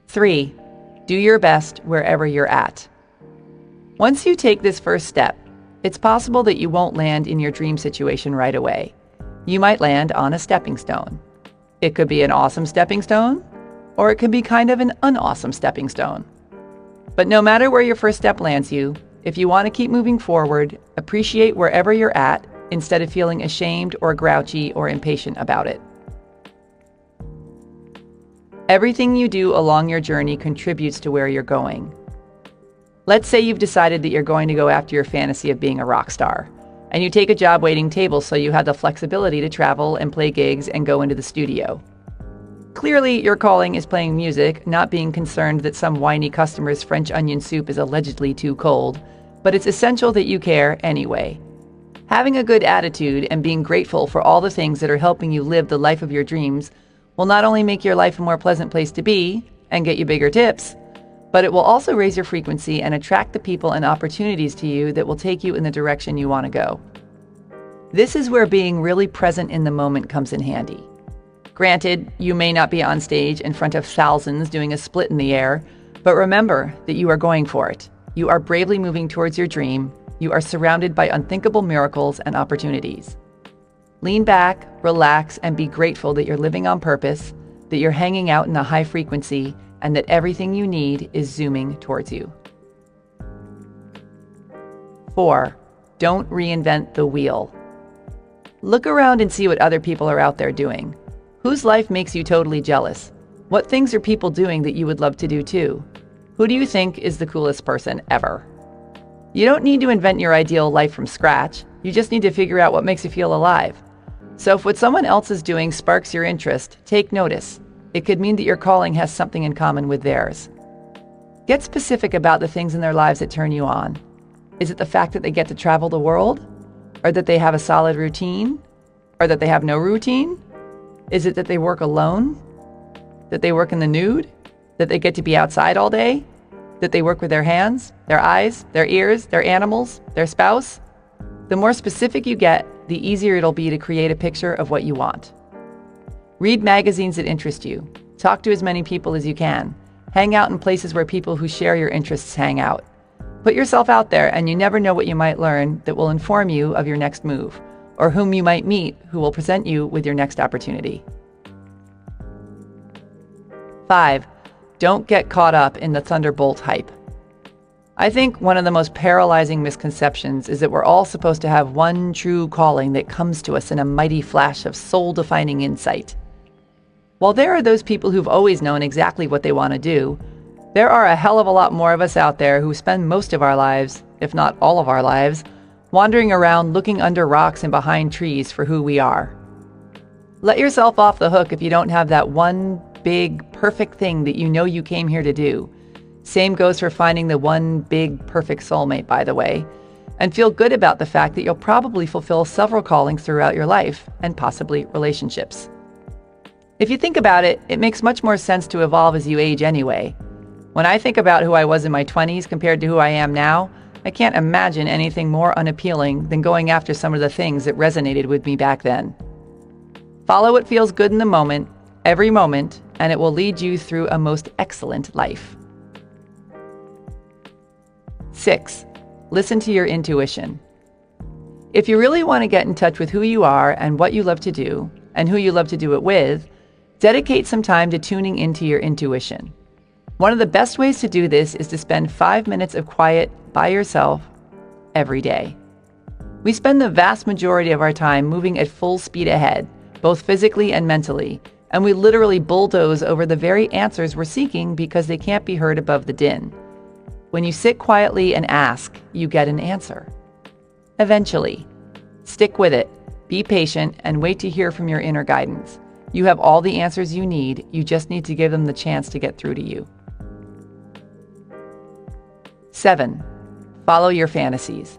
3. Do your best wherever you're at. Once you take this first step, it's possible that you won't land in your dream situation right away. You might land on a stepping stone. It could be an awesome stepping stone, or it can be kind of an unawesome stepping stone. But no matter where your first step lands you, if you want to keep moving forward, appreciate wherever you're at instead of feeling ashamed or grouchy or impatient about it. Everything you do along your journey contributes to where you're going. Let's say you've decided that you're going to go after your fantasy of being a rock star, and you take a job waiting tables so you have the flexibility to travel and play gigs and go into the studio. Clearly, your calling is playing music, not being concerned that some whiny customer's French onion soup is allegedly too cold, but it's essential that you care anyway. Having a good attitude and being grateful for all the things that are helping you live the life of your dreams will not only make your life a more pleasant place to be and get you bigger tips, but it will also raise your frequency and attract the people and opportunities to you that will take you in the direction you want to go. This is where being really present in the moment comes in handy. Granted, you may not be on stage in front of thousands doing a split in the air, but remember that you are going for it. You are bravely moving towards your dream. You are surrounded by unthinkable miracles and opportunities. Lean back, relax, and be grateful that you're living on purpose, that you're hanging out in a high frequency, and that everything you need is zooming towards you. 4. Don't reinvent the wheel. Look around and see what other people are out there doing. Whose life makes you totally jealous? What things are people doing that you would love to do too? Who do you think is the coolest person ever? You don't need to invent your ideal life from scratch. You just need to figure out what makes you feel alive. So if what someone else is doing sparks your interest, take notice. It could mean that your calling has something in common with theirs. Get specific about the things in their lives that turn you on. Is it the fact that they get to travel the world? Or that they have a solid routine? Or that they have no routine? Is it that they work alone? That they work in the nude? That they get to be outside all day? That they work with their hands, their eyes, their ears, their animals, their spouse? The more specific you get, the easier it'll be to create a picture of what you want. Read magazines that interest you. Talk to as many people as you can. Hang out in places where people who share your interests hang out. Put yourself out there, and you never know what you might learn that will inform you of your next move, or whom you might meet who will present you with your next opportunity. 5. Don't get caught up in the Thunderbolt hype. I think one of the most paralyzing misconceptions is that we're all supposed to have one true calling that comes to us in a mighty flash of soul-defining insight. While there are those people who've always known exactly what they want to do, there are a hell of a lot more of us out there who spend most of our lives, if not all of our lives, wandering around looking under rocks and behind trees for who we are. Let yourself off the hook if you don't have that one big, perfect thing that you know you came here to do. Same goes for finding the one big, perfect soulmate, by the way. And feel good about the fact that you'll probably fulfill several callings throughout your life, and possibly relationships. If you think about it, it makes much more sense to evolve as you age anyway. When I think about who I was in my 20s compared to who I am now, I can't imagine anything more unappealing than going after some of the things that resonated with me back then. Follow what feels good in the moment, every moment, and it will lead you through a most excellent life. 6. Listen to your intuition. If you really want to get in touch with who you are and what you love to do, and who you love to do it with, dedicate some time to tuning into your intuition. One of the best ways to do this is to spend 5 minutes of quiet by yourself every day. We spend the vast majority of our time moving at full speed ahead, both physically and mentally, and we literally bulldoze over the very answers we're seeking because they can't be heard above the din. When you sit quietly and ask, you get an answer. Eventually. Stick with it, be patient, and wait to hear from your inner guidance. You have all the answers you need, you just need to give them the chance to get through to you. 7. Follow your fantasies.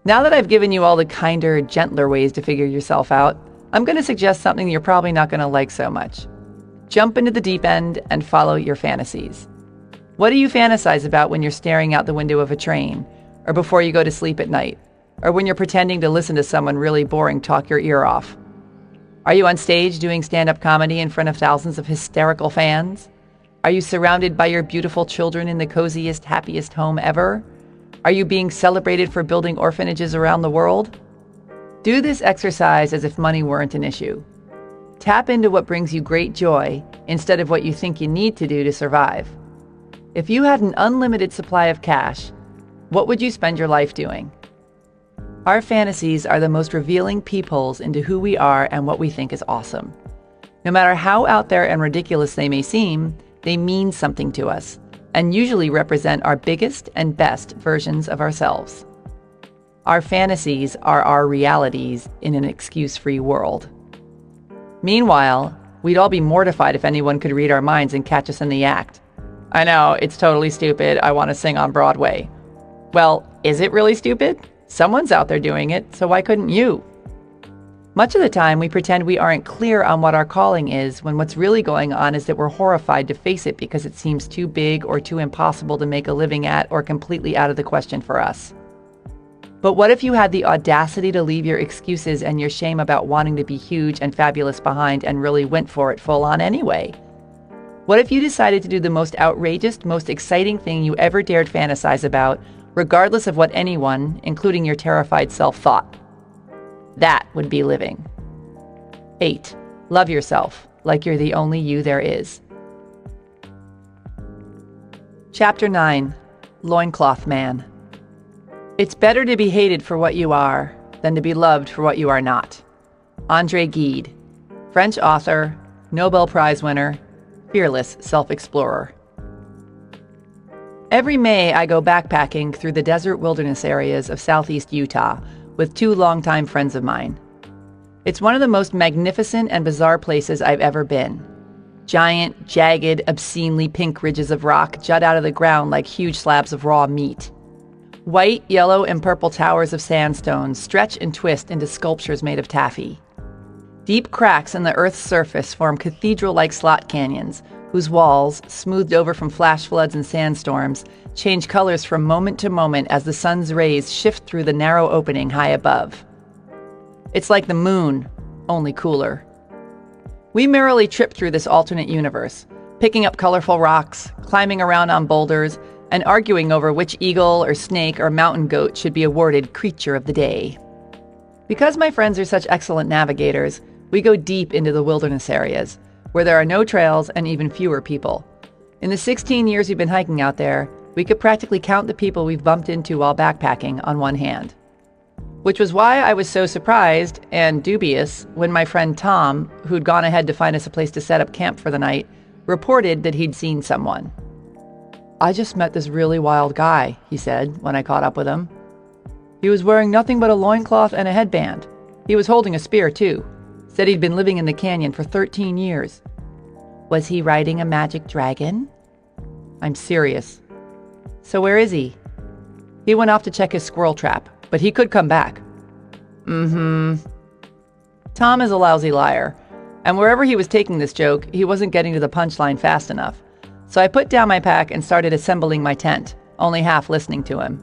Now that I've given you all the kinder, gentler ways to figure yourself out, I'm going to suggest something you're probably not going to like so much. Jump into the deep end and follow your fantasies. What do you fantasize about when you're staring out the window of a train, or before you go to sleep at night, or when you're pretending to listen to someone really boring talk your ear off? Are you on stage doing stand-up comedy in front of thousands of hysterical fans? Are you surrounded by your beautiful children in the coziest, happiest home ever? Are you being celebrated for building orphanages around the world? Do this exercise as if money weren't an issue. Tap into what brings you great joy instead of what you think you need to do to survive. If you had an unlimited supply of cash, what would you spend your life doing? Our fantasies are the most revealing peepholes into who we are and what we think is awesome. No matter how out there and ridiculous they may seem, they mean something to us and usually represent our biggest and best versions of ourselves. Our fantasies are our realities in an excuse-free world. Meanwhile, we'd all be mortified if anyone could read our minds and catch us in the act. I know, it's totally stupid. I want to sing on Broadway. Well, is it really stupid? Someone's out there doing it, so why couldn't you? Much of the time, we pretend we aren't clear on what our calling is when what's really going on is that we're horrified to face it because it seems too big or too impossible to make a living at or completely out of the question for us. But what if you had the audacity to leave your excuses and your shame about wanting to be huge and fabulous behind and really went for it full on anyway? What if you decided to do the most outrageous, most exciting thing you ever dared fantasize about, regardless of what anyone, including your terrified self, thought? That would be living. 8. Love yourself like you're the only you there is. Chapter 9. Loincloth Man. It's better to be hated for what you are than to be loved for what you are not. André Gide, French author, Nobel Prize winner, fearless self-explorer. Every May, I go backpacking through the desert wilderness areas of southeast Utah with 2 longtime friends of mine. It's one of the most magnificent and bizarre places I've ever been. Giant, jagged, obscenely pink ridges of rock jut out of the ground like huge slabs of raw meat. White, yellow, and purple towers of sandstone stretch and twist into sculptures made of taffy. Deep cracks in the earth's surface form cathedral-like slot canyons, whose walls, smoothed over from flash floods and sandstorms, change colors from moment to moment as the sun's rays shift through the narrow opening high above. It's like the moon, only cooler. We merrily trip through this alternate universe, picking up colorful rocks, climbing around on boulders, and arguing over which eagle or snake or mountain goat should be awarded Creature of the Day. Because my friends are such excellent navigators, we go deep into the wilderness areas, where there are no trails and even fewer people. In the 16 years we've been hiking out there, we could practically count the people we've bumped into while backpacking on one hand. Which was why I was so surprised and dubious when my friend Tom, who'd gone ahead to find us a place to set up camp for the night, reported that he'd seen someone. "I just met this really wild guy," he said when I caught up with him. "He was wearing nothing but a loincloth and a headband. He was holding a spear, too. Said he'd been living in the canyon for 13 years. Was he riding a magic dragon?" "I'm serious." "So where is he?" "He went off to check his squirrel trap, but he could come back." Tom is a lousy liar, and wherever he was taking this joke, he wasn't getting to the punchline fast enough. So I put down my pack and started assembling my tent, only half listening to him.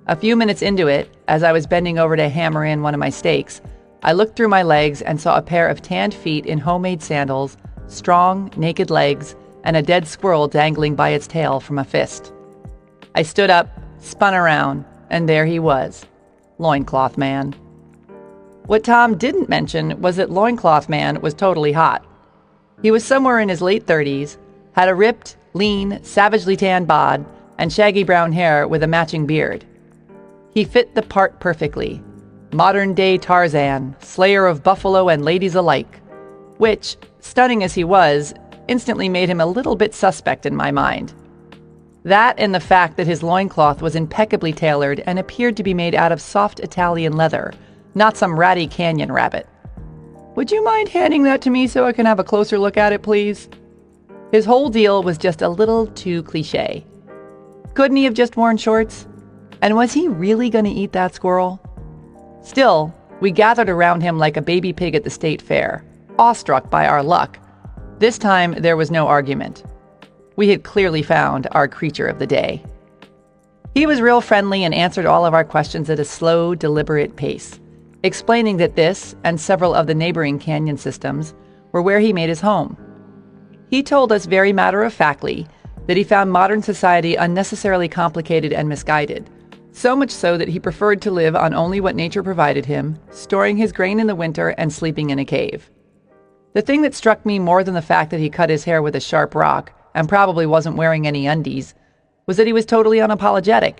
A few minutes into it, as I was bending over to hammer in one of my stakes, I looked through my legs and saw a pair of tanned feet in homemade sandals, strong, naked legs, and a dead squirrel dangling by its tail from a fist. I stood up, spun around, and there he was, Loincloth Man. What Tom didn't mention was that Loincloth Man was totally hot. He was somewhere in his late 30s, had a ripped, lean, savagely tanned bod, and shaggy brown hair with a matching beard. He fit the part perfectly. Modern-day Tarzan, slayer of buffalo and ladies alike, which, stunning as he was, instantly made him a little bit suspect in my mind. That and the fact that his loincloth was impeccably tailored and appeared to be made out of soft Italian leather, not some ratty canyon rabbit. "Would you mind handing that to me so I can have a closer look at it, please?" His whole deal was just a little too cliché. Couldn't he have just worn shorts? And was he really going to eat that squirrel? Still, we gathered around him like a baby pig at the state fair, awestruck by our luck. This time, there was no argument. We had clearly found our creature of the day. He was real friendly and answered all of our questions at a slow, deliberate pace, explaining that this and several of the neighboring canyon systems were where he made his home. He told us very matter-of-factly that he found modern society unnecessarily complicated and misguided, so much so that he preferred to live on only what nature provided him, storing his grain in the winter and sleeping in a cave. The thing that struck me more than the fact that he cut his hair with a sharp rock and probably wasn't wearing any undies was that he was totally unapologetic.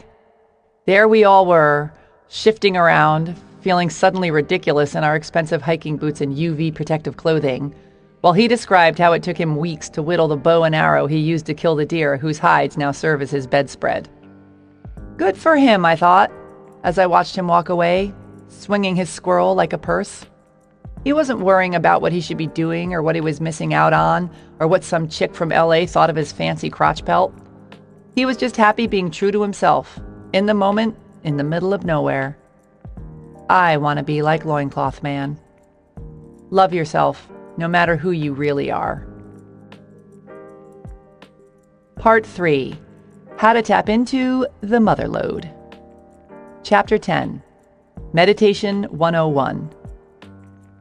There we all were, shifting around, feeling suddenly ridiculous in our expensive hiking boots and UV protective clothing, while he described how it took him weeks to whittle the bow and arrow he used to kill the deer whose hides now serve as his bedspread. Good for him, I thought, as I watched him walk away, swinging his squirrel like a purse. He wasn't worrying about what he should be doing or what he was missing out on or what some chick from LA thought of his fancy crotch pelt. He was just happy being true to himself, in the moment, in the middle of nowhere. I want to be like Loincloth Man. Love yourself, no matter who you really are. Part 3. How to tap into the mother lode. Chapter 10. Meditation 101.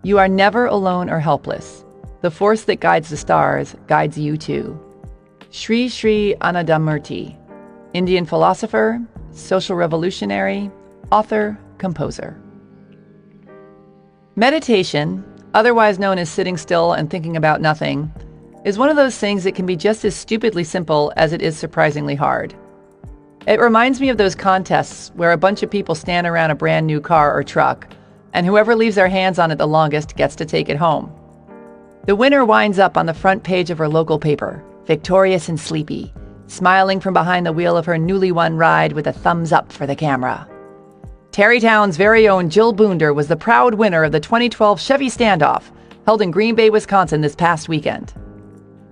You are never alone or helpless. The force that guides the stars guides you too. Sri Sri Anandamurti, Indian philosopher, social revolutionary, author, composer. Meditation, otherwise known as sitting still and thinking about nothing, is one of those things that can be just as stupidly simple as it is surprisingly hard. It reminds me of those contests where a bunch of people stand around a brand new car or truck, and whoever leaves their hands on it the longest gets to take it home. The winner winds up on the front page of her local paper, victorious and sleepy, smiling from behind the wheel of her newly won ride with a thumbs up for the camera. Terrytown's very own Jill Boonder was the proud winner of the 2012 Chevy Standoff, held in Green Bay, Wisconsin this past weekend.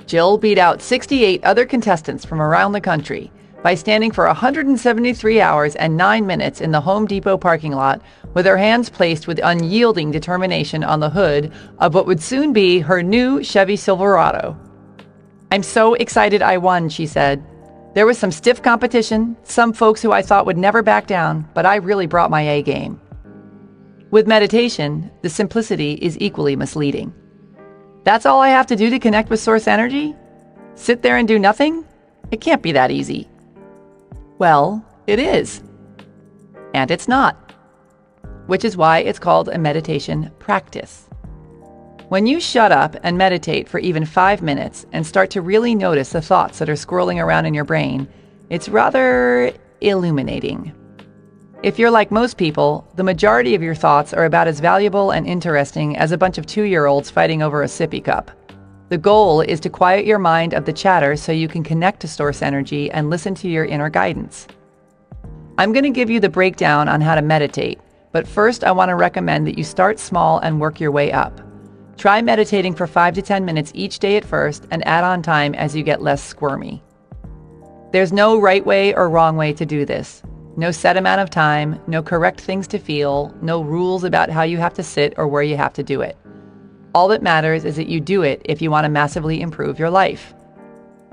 Jill beat out 68 other contestants from around the country by standing for 173 hours and 9 minutes in the Home Depot parking lot with her hands placed with unyielding determination on the hood of what would soon be her new Chevy Silverado. "I'm so excited I won," she said. "There was some stiff competition, some folks who I thought would never back down, but I really brought my A game." With meditation, the simplicity is equally misleading. That's all I have to do to connect with source energy? Sit there and do nothing? It can't be that easy. Well, it is. And it's not. Which is why it's called a meditation practice. When you shut up and meditate for even 5 minutes and start to really notice the thoughts that are swirling around in your brain, it's rather illuminating. If you're like most people, the majority of your thoughts are about as valuable and interesting as a bunch of 2-year-olds fighting over a sippy cup. The goal is to quiet your mind of the chatter so you can connect to source energy and listen to your inner guidance. I'm going to give you the breakdown on how to meditate, but first I want to recommend that you start small and work your way up. Try meditating for 5 to 10 minutes each day at first and add on time as you get less squirmy. There's no right way or wrong way to do this. No set amount of time, no correct things to feel, no rules about how you have to sit or where you have to do it. All that matters is that you do it if you want to massively improve your life.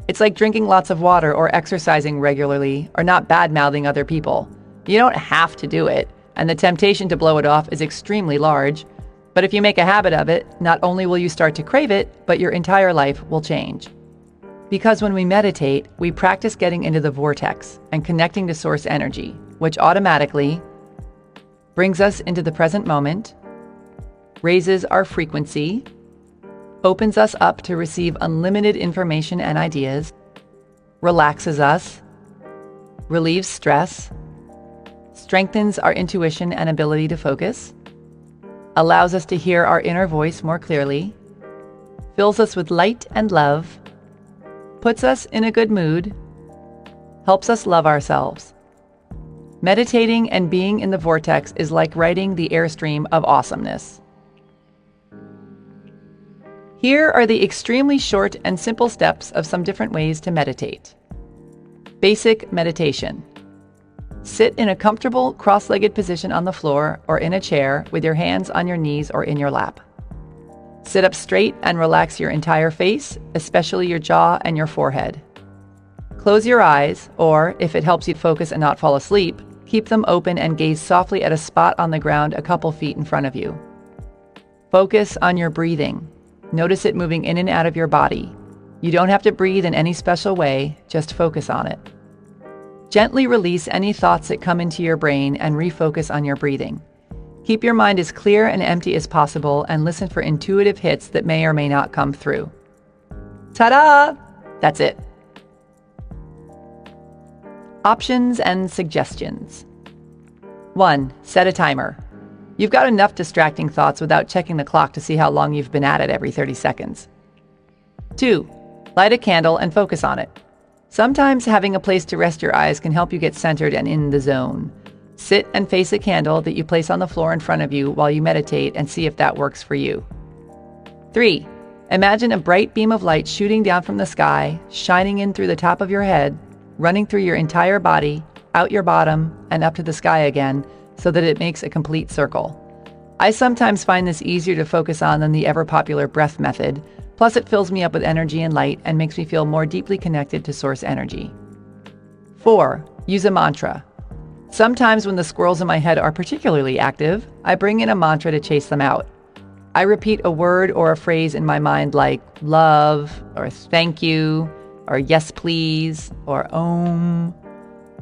It's like drinking lots of water or exercising regularly or not bad-mouthing other people. You don't have to do it, and the temptation to blow it off is extremely large. But if you make a habit of it, not only will you start to crave it, but your entire life will change. Because when we meditate, we practice getting into the vortex and connecting to source energy, which automatically brings us into the present moment, raises our frequency, opens us up to receive unlimited information and ideas, relaxes us, relieves stress, strengthens our intuition and ability to focus, allows us to hear our inner voice more clearly, fills us with light and love, puts us in a good mood, helps us love ourselves. Meditating and being in the vortex is like riding the airstream of awesomeness. Here are the extremely short and simple steps of some different ways to meditate. Basic meditation. Sit in a comfortable cross-legged position on the floor or in a chair with your hands on your knees or in your lap. Sit up straight and relax your entire face, especially your jaw and your forehead. Close your eyes, or if it helps you focus and not fall asleep, keep them open and gaze softly at a spot on the ground a couple feet in front of you. Focus on your breathing. Notice it moving in and out of your body. You don't have to breathe in any special way, just focus on it. Gently release any thoughts that come into your brain and refocus on your breathing. Keep your mind as clear and empty as possible and listen for intuitive hits that may or may not come through. Ta-da! That's it. Options and suggestions. 1. Set a timer. You've got enough distracting thoughts without checking the clock to see how long you've been at it every 30 seconds. 2. Light a candle and focus on it. Sometimes having a place to rest your eyes can help you get centered and in the zone. Sit and face a candle that you place on the floor in front of you while you meditate and see if that works for you. 3. Imagine a bright beam of light shooting down from the sky, shining in through the top of your head, running through your entire body, out your bottom, and up to the sky again, so that it makes a complete circle. I sometimes find this easier to focus on than the ever-popular breath method, plus it fills me up with energy and light and makes me feel more deeply connected to source energy. 4. Use a mantra. Sometimes when the squirrels in my head are particularly active, I bring in a mantra to chase them out. I repeat a word or a phrase in my mind like love, or thank you, or yes please, or om.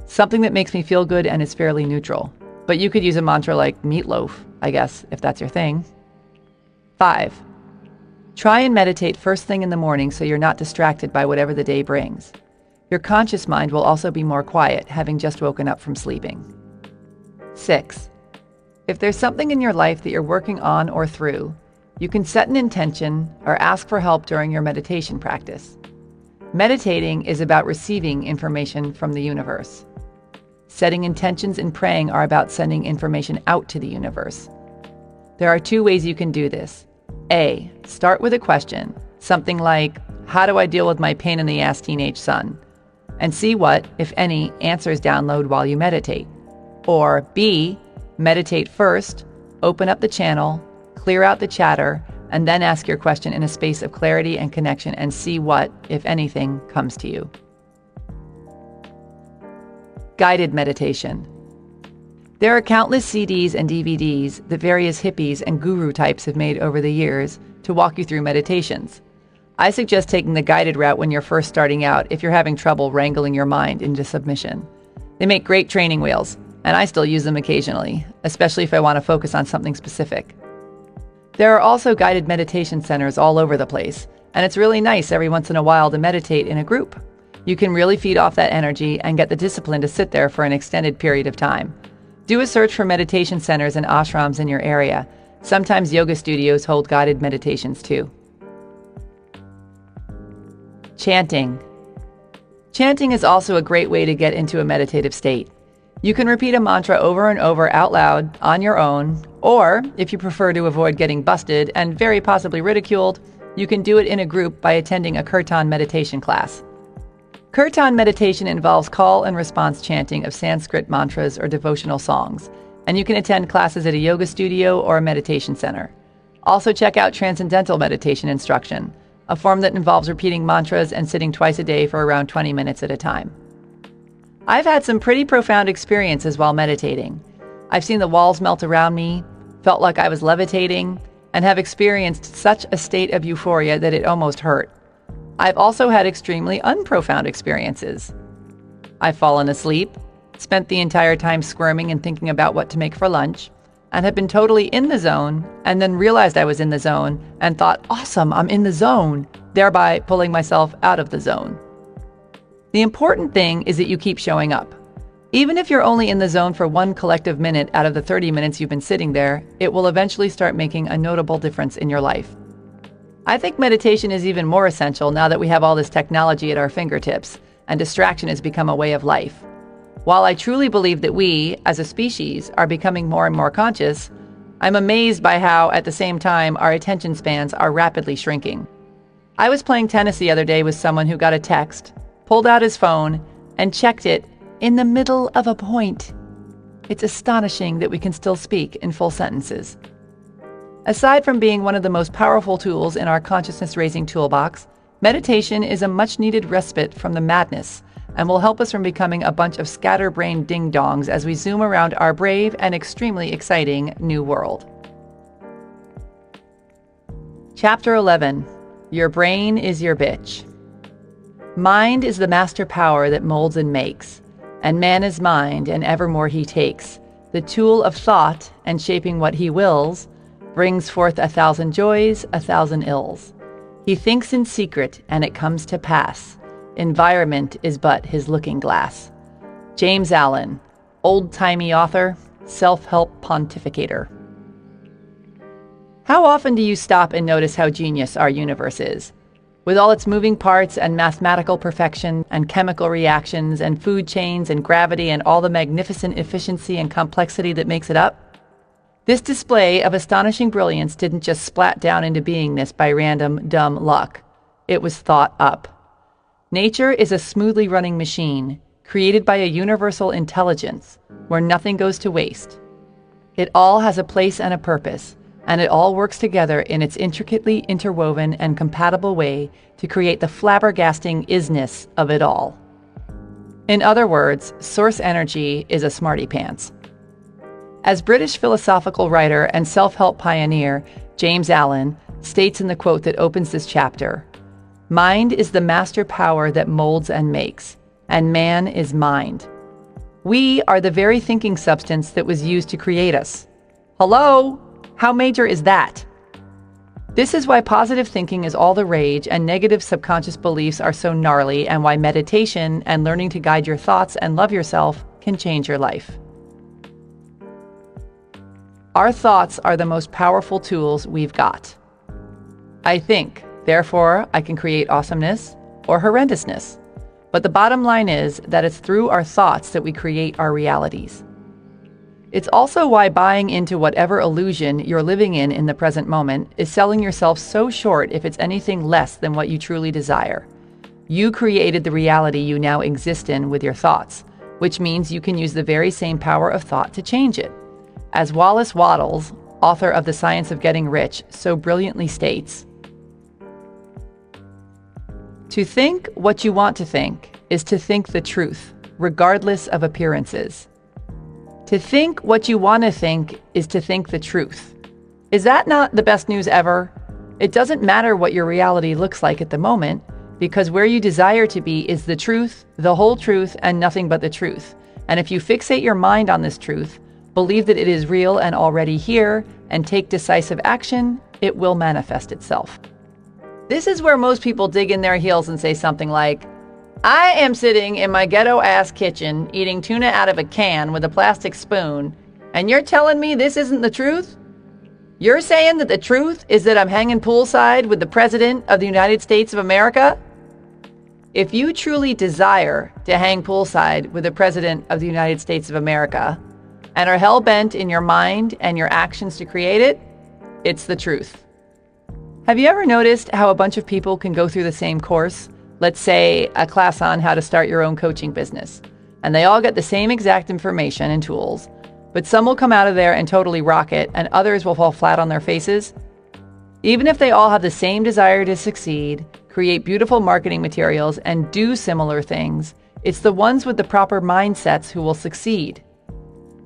Something that makes me feel good and is fairly neutral. But you could use a mantra like meatloaf, I guess, if that's your thing. 5. Try and meditate first thing in the morning so you're not distracted by whatever the day brings. Your conscious mind will also be more quiet, having just woken up from sleeping. 6. If there's something in your life that you're working on or through, you can set an intention or ask for help during your meditation practice. Meditating is about receiving information from the universe. Setting intentions and praying are about sending information out to the universe. There are 2 ways you can do this. A. Start with a question, something like, how do I deal with my pain in the ass teenage son? And see what, if any, answers download while you meditate. Or B. Meditate first, open up the channel, clear out the chatter, and then ask your question in a space of clarity and connection and see what, if anything, comes to you. Guided meditation. There are countless CDs and DVDs that various hippies and guru types have made over the years to walk you through meditations. I suggest taking the guided route when you're first starting out if you're having trouble wrangling your mind into submission. They make great training wheels, and I still use them occasionally, especially if I want to focus on something specific. There are also guided meditation centers all over the place, and it's really nice every once in a while to meditate in a group. You can really feed off that energy and get the discipline to sit there for an extended period of time. Do a search for meditation centers and ashrams in your area. Sometimes yoga studios hold guided meditations too. Chanting. Chanting is also a great way to get into a meditative state. You can repeat a mantra over and over out loud on your own, or if you prefer to avoid getting busted and very possibly ridiculed, you can do it in a group by attending a kirtan meditation class. Kirtan meditation involves call and response chanting of Sanskrit mantras or devotional songs, and you can attend classes at a yoga studio or a meditation center. Also check out transcendental meditation instruction, a form that involves repeating mantras and sitting twice a day for around 20 minutes at a time. I've had some pretty profound experiences while meditating. I've seen the walls melt around me, felt like I was levitating, and have experienced such a state of euphoria that it almost hurt. I've also had extremely unprofound experiences. I've fallen asleep, spent the entire time squirming and thinking about what to make for lunch, and have been totally in the zone, and then realized I was in the zone and thought, awesome, I'm in the zone, thereby pulling myself out of the zone. The important thing is that you keep showing up. Even if you're only in the zone for one collective minute out of the 30 minutes you've been sitting there, it will eventually start making a notable difference in your life. I think meditation is even more essential now that we have all this technology at our fingertips, and distraction has become a way of life. While I truly believe that we, as a species, are becoming more and more conscious, I'm amazed by how, at the same time, our attention spans are rapidly shrinking. I was playing tennis the other day with someone who got a text, pulled out his phone, and checked it in the middle of a point. It's astonishing that we can still speak in full sentences. Aside from being one of the most powerful tools in our consciousness-raising toolbox, meditation is a much-needed respite from the madness and will help us from becoming a bunch of scatterbrained ding-dongs as we zoom around our brave and extremely exciting new world. Chapter 11. Your brain is your bitch. Mind is the master power that molds and makes, and man is mind, and evermore he takes, the tool of thought and shaping what he wills, brings forth 1,000 joys, 1,000 ills. He thinks in secret, and it comes to pass. Environment is but his looking glass. James Allen, old-timey author, self-help pontificator. How often do you stop and notice how genius our universe is? With all its moving parts and mathematical perfection and chemical reactions and food chains and gravity and all the magnificent efficiency and complexity that makes it up? This display of astonishing brilliance didn't just splat down into beingness by random, dumb luck. It was thought up. Nature is a smoothly running machine, created by a universal intelligence, where nothing goes to waste. It all has a place and a purpose, and it all works together in its intricately interwoven and compatible way to create the flabbergasting isness of it all. In other words, source energy is a smarty pants. As British philosophical writer and self-help pioneer James Allen states in the quote that opens this chapter, "Mind is the master power that molds and makes, and man is mind. We are the very thinking substance that was used to create us." Hello? How major is that? This is why positive thinking is all the rage and negative subconscious beliefs are so gnarly, and why meditation and learning to guide your thoughts and love yourself can change your life. Our thoughts are the most powerful tools we've got. I think, therefore I can create awesomeness or horrendousness. But the bottom line is that it's through our thoughts that we create our realities. It's also why buying into whatever illusion you're living in the present moment is selling yourself so short if it's anything less than what you truly desire. You created the reality you now exist in with your thoughts, which means you can use the very same power of thought to change it. As Wallace Wattles, author of The Science of Getting Rich, so brilliantly states, "To think what you want to think is to think the truth, regardless of appearances. To think what you want to think is to think the truth." Is that not the best news ever? It doesn't matter what your reality looks like at the moment, because where you desire to be is the truth, the whole truth, and nothing but the truth. And if you fixate your mind on this truth, believe that it is real and already here, and take decisive action, it will manifest itself. This is where most people dig in their heels and say something like, "I am sitting in my ghetto-ass kitchen eating tuna out of a can with a plastic spoon, and you're telling me this isn't the truth? You're saying that the truth is that I'm hanging poolside with the President of the United States of America?" If you truly desire to hang poolside with the President of the United States of America, and are hell-bent in your mind and your actions to create it, it's the truth. Have you ever noticed how a bunch of people can go through the same course? Let's say a class on how to start your own coaching business, and they all get the same exact information and tools, but some will come out of there and totally rock it, and others will fall flat on their faces. Even if they all have the same desire to succeed, create beautiful marketing materials, and do similar things, it's the ones with the proper mindsets who will succeed.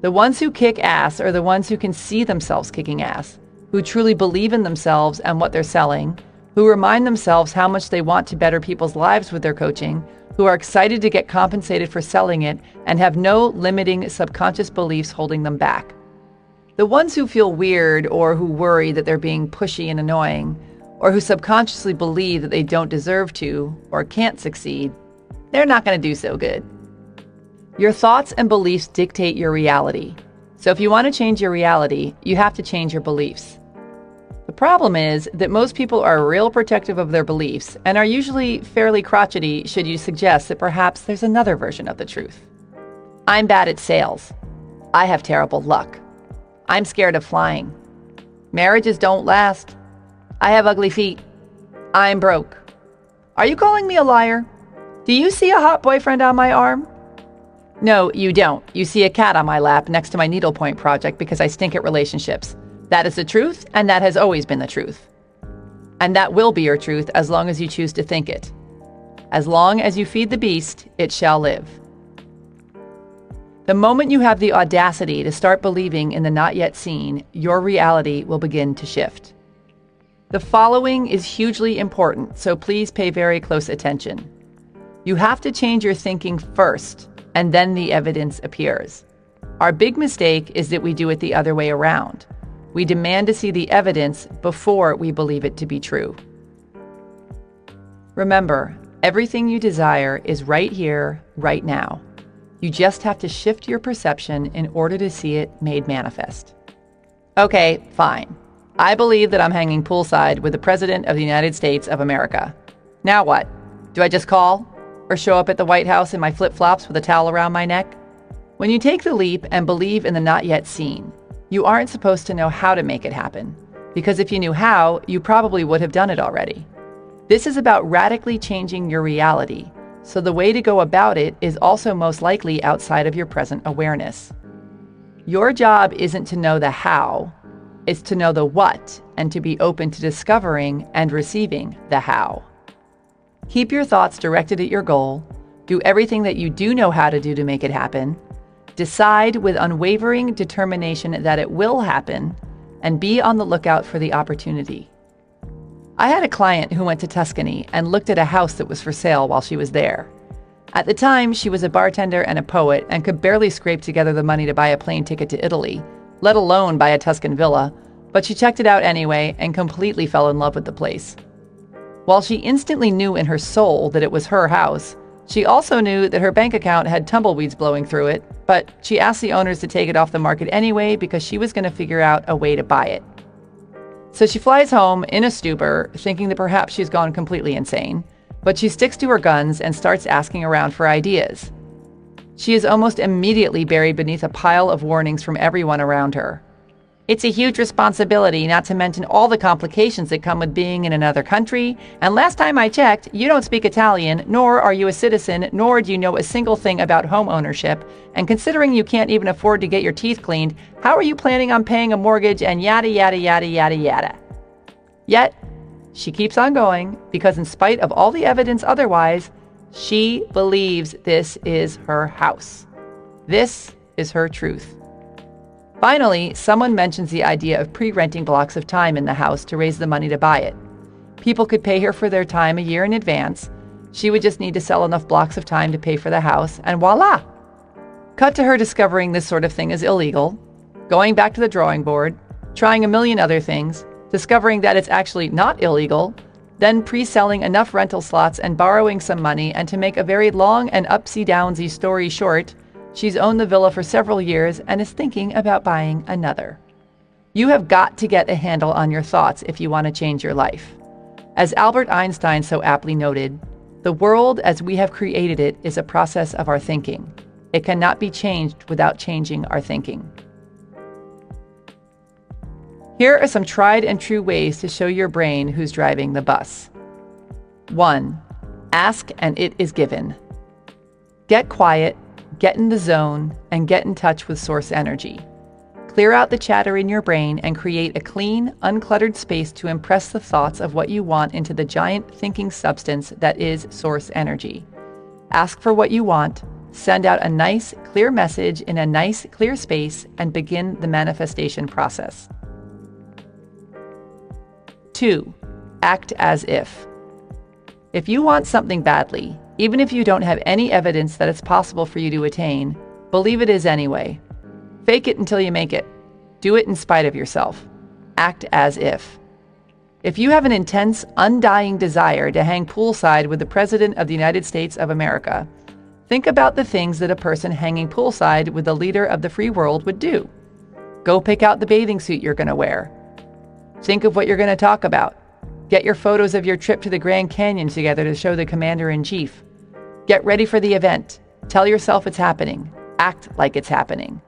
The ones who kick ass are the ones who can see themselves kicking ass, who truly believe in themselves and what they're selling, who remind themselves how much they want to better people's lives with their coaching, who are excited to get compensated for selling it, and have no limiting subconscious beliefs holding them back. The ones who feel weird or who worry that they're being pushy and annoying, or who subconsciously believe that they don't deserve to or can't succeed, they're not going to do so good. Your thoughts and beliefs dictate your reality. So if you want to change your reality, you have to change your beliefs. The problem is that most people are real protective of their beliefs and are usually fairly crotchety should you suggest that perhaps there's another version of the truth. I'm bad at sales. I have terrible luck. I'm scared of flying. Marriages don't last. I have ugly feet. I'm broke. Are you calling me a liar? Do you see a hot boyfriend on my arm? No, you don't. You see a cat on my lap next to my needlepoint project because I stink at relationships. That is the truth, and that has always been the truth. And that will be your truth as long as you choose to think it. As long as you feed the beast, it shall live. The moment you have the audacity to start believing in the not yet seen, your reality will begin to shift. The following is hugely important, so please pay very close attention. You have to change your thinking first, and then the evidence appears. Our big mistake is that we do it the other way around. We demand to see the evidence before we believe it to be true. Remember, everything you desire is right here, right now. You just have to shift your perception in order to see it made manifest. Okay, fine. I believe that I'm hanging poolside with the President of the United States of America. Now what? Do I just call? Or show up at the White House in my flip-flops with a towel around my neck? When you take the leap and believe in the not yet seen, you aren't supposed to know how to make it happen, because if you knew how, you probably would have done it already. This is about radically changing your reality, so the way to go about it is also most likely outside of your present awareness. Your job isn't to know the how, it's to know the what and to be open to discovering and receiving the how. Keep your thoughts directed at your goal, do everything that you do know how to do to make it happen, decide with unwavering determination that it will happen, and be on the lookout for the opportunity. I had a client who went to Tuscany and looked at a house that was for sale while she was there. At the time, she was a bartender and a poet and could barely scrape together the money to buy a plane ticket to Italy, let alone buy a Tuscan villa, but she checked it out anyway and completely fell in love with the place. While she instantly knew in her soul that it was her house, she also knew that her bank account had tumbleweeds blowing through it, but she asked the owners to take it off the market anyway because she was going to figure out a way to buy it. So she flies home in a stupor, thinking that perhaps she's gone completely insane, but she sticks to her guns and starts asking around for ideas. She is almost immediately buried beneath a pile of warnings from everyone around her. It's a huge responsibility, not to mention all the complications that come with being in another country. And last time I checked, you don't speak Italian, nor are you a citizen, nor do you know a single thing about home ownership. And considering you can't even afford to get your teeth cleaned, how are you planning on paying a mortgage and yada, yada, yada, yada, yada? Yet, she keeps on going because in spite of all the evidence otherwise, she believes this is her house. This is her truth. Finally, someone mentions the idea of pre-renting blocks of time in the house to raise the money to buy it. People could pay her for their time a year in advance. She would just need to sell enough blocks of time to pay for the house, and voila! Cut to her discovering this sort of thing is illegal, going back to the drawing board, trying a million other things, discovering that it's actually not illegal, then pre-selling enough rental slots and borrowing some money, and to make a very long and upsy-downsy story short, she's owned the villa for several years and is thinking about buying another. You have got to get a handle on your thoughts if you want to change your life. As Albert Einstein so aptly noted, the world as we have created it is a process of our thinking. It cannot be changed without changing our thinking. Here are some tried and true ways to show your brain who's driving the bus. 1. Ask and it is given. Get quiet, get in the zone, and get in touch with source energy. Clear out the chatter in your brain and create a clean, uncluttered space to impress the thoughts of what you want into the giant thinking substance that is source energy. Ask for what you want, send out a nice, clear message in a nice, clear space, and begin the manifestation process. 2. Act as if. If you want something badly, even if you don't have any evidence that it's possible for you to attain, believe it is anyway. Fake it until you make it. Do it in spite of yourself. Act as if. If you have an intense, undying desire to hang poolside with the President of the United States of America, think about the things that a person hanging poolside with the leader of the free world would do. Go pick out the bathing suit you're going to wear. Think of what you're going to talk about. Get your photos of your trip to the Grand Canyon together to show the Commander-in-Chief. Get ready for the event. Tell yourself it's happening. Act like it's happening.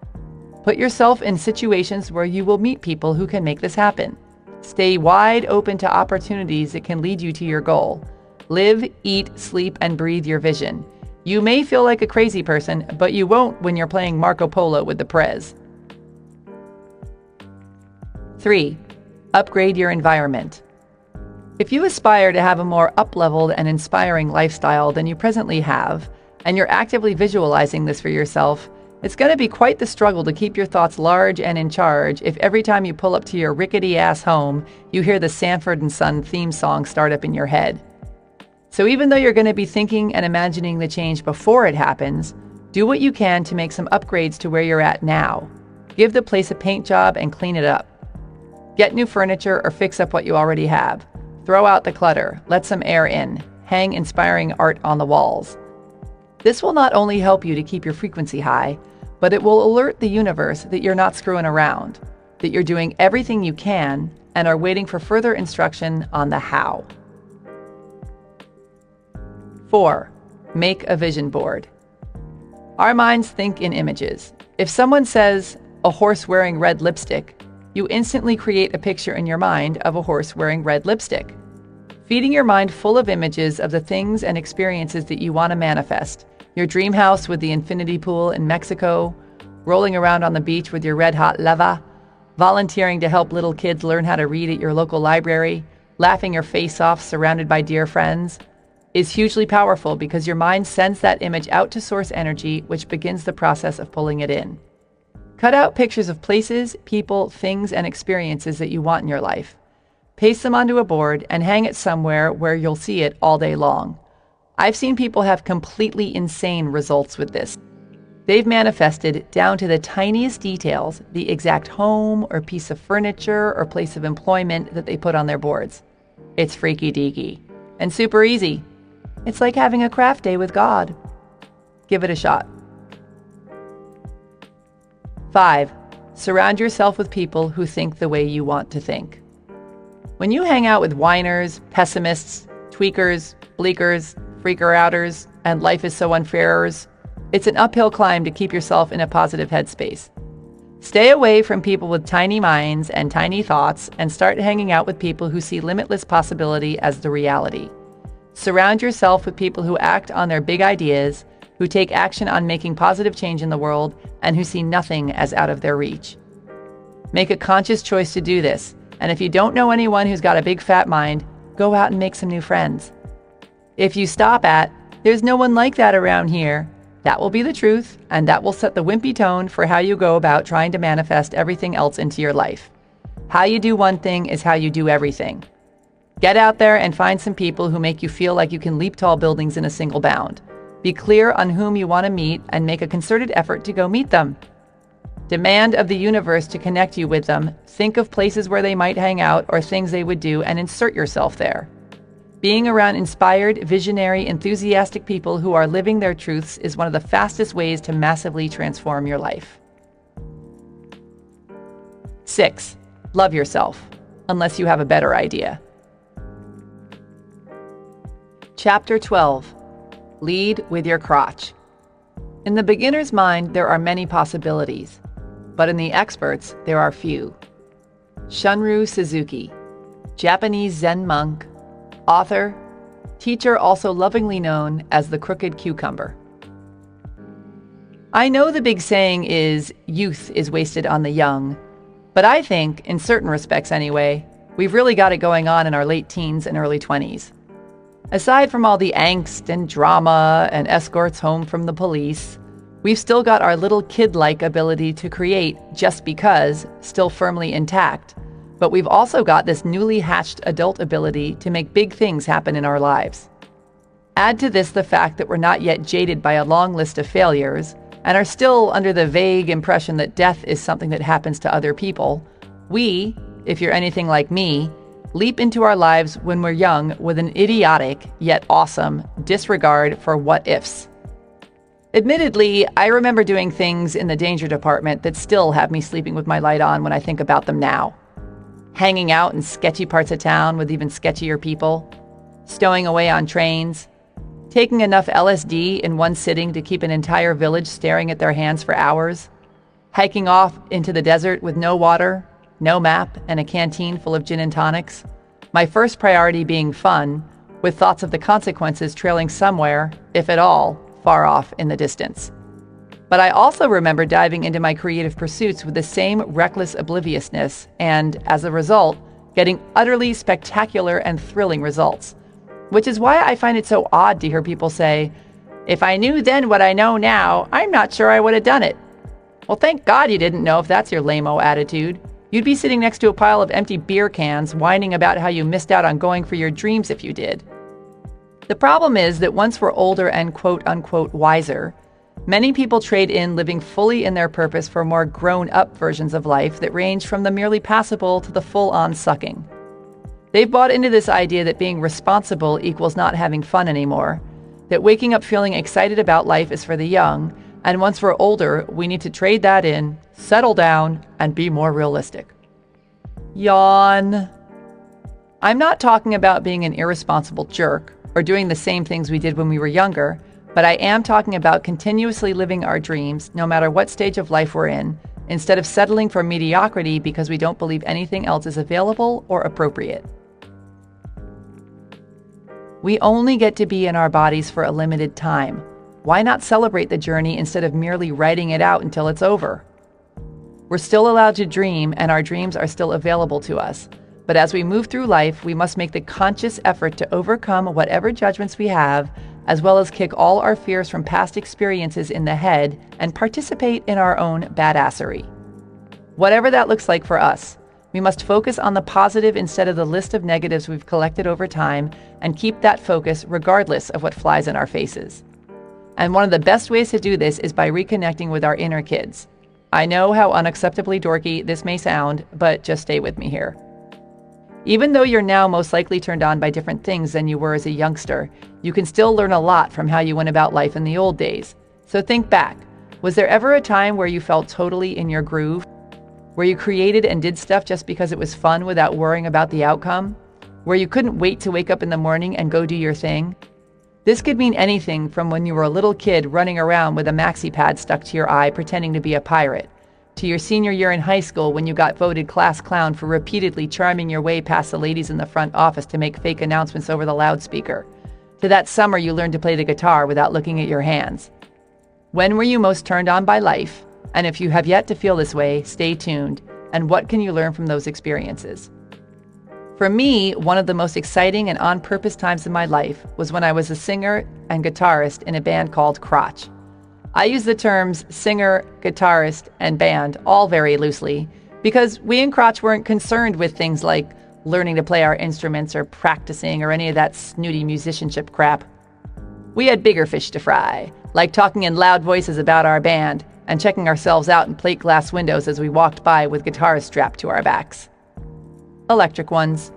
Put yourself in situations where you will meet people who can make this happen. Stay wide open to opportunities that can lead you to your goal. Live, eat, sleep, and breathe your vision. You may feel like a crazy person, but you won't when you're playing Marco Polo with the Prez. 3. Upgrade your environment. If you aspire to have a more up-leveled and inspiring lifestyle than you presently have, and you're actively visualizing this for yourself, it's going to be quite the struggle to keep your thoughts large and in charge if every time you pull up to your rickety-ass home, you hear the Sanford & Son theme song start up in your head. So even though you're going to be thinking and imagining the change before it happens, Do what you can to make some upgrades to where you're at now. Give the place a paint job and clean it up. Get new furniture or fix up what you already have. Throw out the clutter, let some air in, hang inspiring art on the walls. This will not only help you to keep your frequency high, but it will alert the universe that you're not screwing around, that you're doing everything you can and are waiting for further instruction on the how. 4. Make a vision board. Our minds think in images. If someone says, a horse wearing red lipstick, you instantly create a picture in your mind of a horse wearing red lipstick. Feeding your mind full of images of the things and experiences that you want to manifest. Your dream house with the infinity pool in Mexico, rolling around on the beach with your red-hot lava, volunteering to help little kids learn how to read at your local library, laughing your face off surrounded by dear friends, is hugely powerful because your mind sends that image out to source energy, which begins the process of pulling it in. Cut out pictures of places, people, things, and experiences that you want in your life. Paste them onto a board and hang it somewhere where you'll see it all day long. I've seen people have completely insane results with this. They've manifested down to the tiniest details the exact home or piece of furniture or place of employment that they put on their boards. It's freaky deaky and super easy. It's like having a craft day with God. Give it a shot. 5. Surround yourself with people who think the way you want to think. When you hang out with whiners, pessimists, tweakers, bleakers, freaker-outers, and life is so unfairers, it's an uphill climb to keep yourself in a positive headspace. Stay away from people with tiny minds and tiny thoughts and start hanging out with people who see limitless possibility as the reality. Surround yourself with people who act on their big ideas, who take action on making positive change in the world, and who see nothing as out of their reach. Make a conscious choice to do this, and if you don't know anyone who's got a big fat mind, go out and make some new friends. If you stop at, there's no one like that around here, that will be the truth, and that will set the wimpy tone for how you go about trying to manifest everything else into your life. How you do one thing is how you do everything. Get out there and find some people who make you feel like you can leap tall buildings in a single bound. Be clear on whom you want to meet and make a concerted effort to go meet them. Demand of the universe to connect you with them. Think of places where they might hang out or things they would do and insert yourself there. Being around inspired, visionary, enthusiastic people who are living their truths is one of the fastest ways to massively transform your life. 6. Love yourself, unless you have a better idea. Chapter 12. Lead with your crotch. In the beginner's mind, there are many possibilities, but in the experts, there are few. Shunryu Suzuki, Japanese Zen monk, author, teacher also lovingly known as the crooked cucumber. I know the big saying is, youth is wasted on the young, but I think, in certain respects anyway, we've really got it going on in our late teens and early 20s. Aside from all the angst and drama and escorts home from the police, we've still got our little kid-like ability to create just because still firmly intact, but we've also got this newly hatched adult ability to make big things happen in our lives. Add to this the fact that we're not yet jaded by a long list of failures and are still under the vague impression that death is something that happens to other people. We, if you're anything like me, leap into our lives when we're young with an idiotic, yet awesome, disregard for what-ifs. Admittedly, I remember doing things in the danger department that still have me sleeping with my light on when I think about them now. Hanging out in sketchy parts of town with even sketchier people, stowing away on trains, taking enough LSD in one sitting to keep an entire village staring at their hands for hours, hiking off into the desert with no water, no map, and a canteen full of gin and tonics. My first priority being fun, with thoughts of the consequences trailing somewhere, if at all, far off in the distance. But I also remember diving into my creative pursuits with the same reckless obliviousness and, as a result, getting utterly spectacular and thrilling results. Which is why I find it so odd to hear people say, "If I knew then what I know now, I'm not sure I would have done it." Well, thank God you didn't know if that's your lame-o attitude. You'd be sitting next to a pile of empty beer cans whining about how you missed out on going for your dreams if you did. The problem is that once we're older and quote-unquote wiser, Many people trade in living fully in their purpose for more grown-up versions of life that range from the merely passable to the full-on sucking. They've bought into this idea that being responsible equals not having fun anymore, that waking up feeling excited about life is for the young, and once we're older, we need to trade that in, settle down, and be more realistic. Yawn. I'm not talking about being an irresponsible jerk or doing the same things we did when we were younger, but I am talking about continuously living our dreams, no matter what stage of life we're in, instead of settling for mediocrity because we don't believe anything else is available or appropriate. We only get to be in our bodies for a limited time. Why not celebrate the journey instead of merely writing it out until it's over? We're still allowed to dream, and our dreams are still available to us. But as we move through life, we must make the conscious effort to overcome whatever judgments we have, as well as kick all our fears from past experiences in the head and participate in our own badassery. Whatever that looks like for us, we must focus on the positive instead of the list of negatives we've collected over time and keep that focus regardless of what flies in our faces. And one of the best ways to do this is by reconnecting with our inner kids. I know how unacceptably dorky this may sound, but just stay with me here. Even though you're now most likely turned on by different things than you were as a youngster, you can still learn a lot from how you went about life in the old days. So think back. Was there ever a time where you felt totally in your groove? Where you created and did stuff just because it was fun without worrying about the outcome? Where you couldn't wait to wake up in the morning and go do your thing? This could mean anything from when you were a little kid running around with a maxi pad stuck to your eye pretending to be a pirate, to your senior year in high school when you got voted class clown for repeatedly charming your way past the ladies in the front office to make fake announcements over the loudspeaker, to that summer you learned to play the guitar without looking at your hands. When were you most turned on by life? And if you have yet to feel this way, stay tuned. And what can you learn from those experiences? For me, one of the most exciting and on-purpose times in my life was when I was a singer and guitarist in a band called Crotch. I use the terms singer, guitarist, and band all very loosely because we in Crotch weren't concerned with things like learning to play our instruments or practicing or any of that snooty musicianship crap. We had bigger fish to fry, like talking in loud voices about our band and checking ourselves out in plate glass windows as we walked by with guitars strapped to our backs. Electric ones.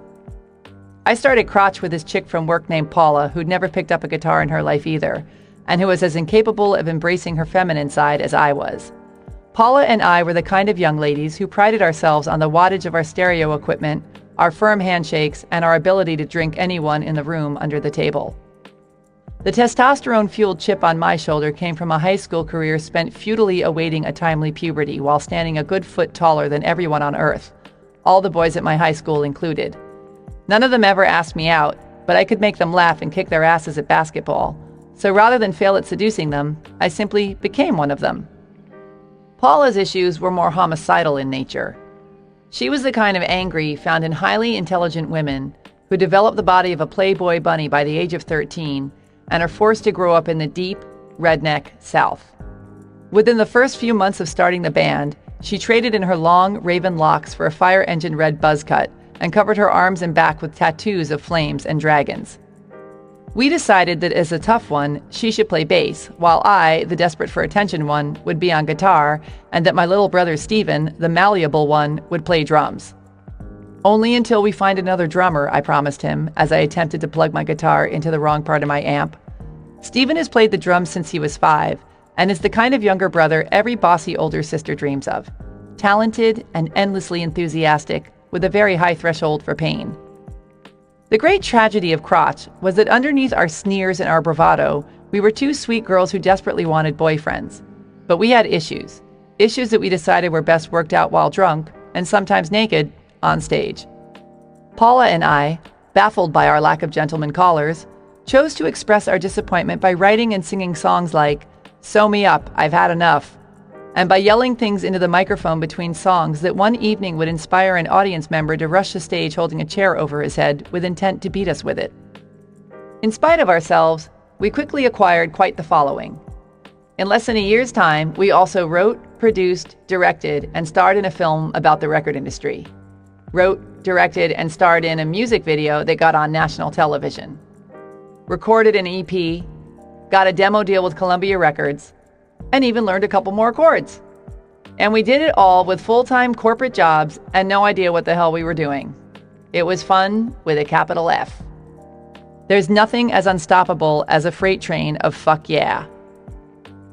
I started Crotch with this chick from work named Paula who'd never picked up a guitar in her life either, and who was as incapable of embracing her feminine side as I was. Paula and I were the kind of young ladies who prided ourselves on the wattage of our stereo equipment, our firm handshakes, and our ability to drink anyone in the room under the table. The testosterone-fueled chip on my shoulder came from a high school career spent futilely awaiting a timely puberty while standing a good foot taller than everyone on earth, all the boys at my high school included. None of them ever asked me out, but I could make them laugh and kick their asses at basketball. So rather than fail at seducing them, I simply became one of them. Paula's issues were more homicidal in nature. She was the kind of angry found in highly intelligent women who develop the body of a Playboy bunny by the age of 13 and are forced to grow up in the deep, redneck South. Within the first few months of starting the band, she traded in her long, raven locks for a fire engine red buzz cut and covered her arms and back with tattoos of flames and dragons. We decided that as a tough one, she should play bass, while I, the desperate for attention one, would be on guitar, and that my little brother Steven, the malleable one, would play drums. Only until we find another drummer, I promised him, as I attempted to plug my guitar into the wrong part of my amp. Steven has played the drums since he was 5, and is the kind of younger brother every bossy older sister dreams of. Talented and endlessly enthusiastic, with a very high threshold for pain. The great tragedy of Crotch was that underneath our sneers and our bravado, we were two sweet girls who desperately wanted boyfriends. But we had issues. Issues that we decided were best worked out while drunk, and sometimes naked, on stage. Paula and I, baffled by our lack of gentleman callers, chose to express our disappointment by writing and singing songs like, "Sew Me Up, I've Had Enough," and by yelling things into the microphone between songs that one evening would inspire an audience member to rush the stage holding a chair over his head with intent to beat us with it. In spite of ourselves, we quickly acquired quite the following. In less than a year's time, we also wrote, produced, directed, and starred in a film about the record industry. Wrote, directed, and starred in a music video that got on national television. Recorded an EP, got a demo deal with Columbia Records, and even learned a couple more chords. And we did it all with full-time corporate jobs and no idea what the hell we were doing. It was fun with a capital F. There's nothing as unstoppable as a freight train of fuck yeah.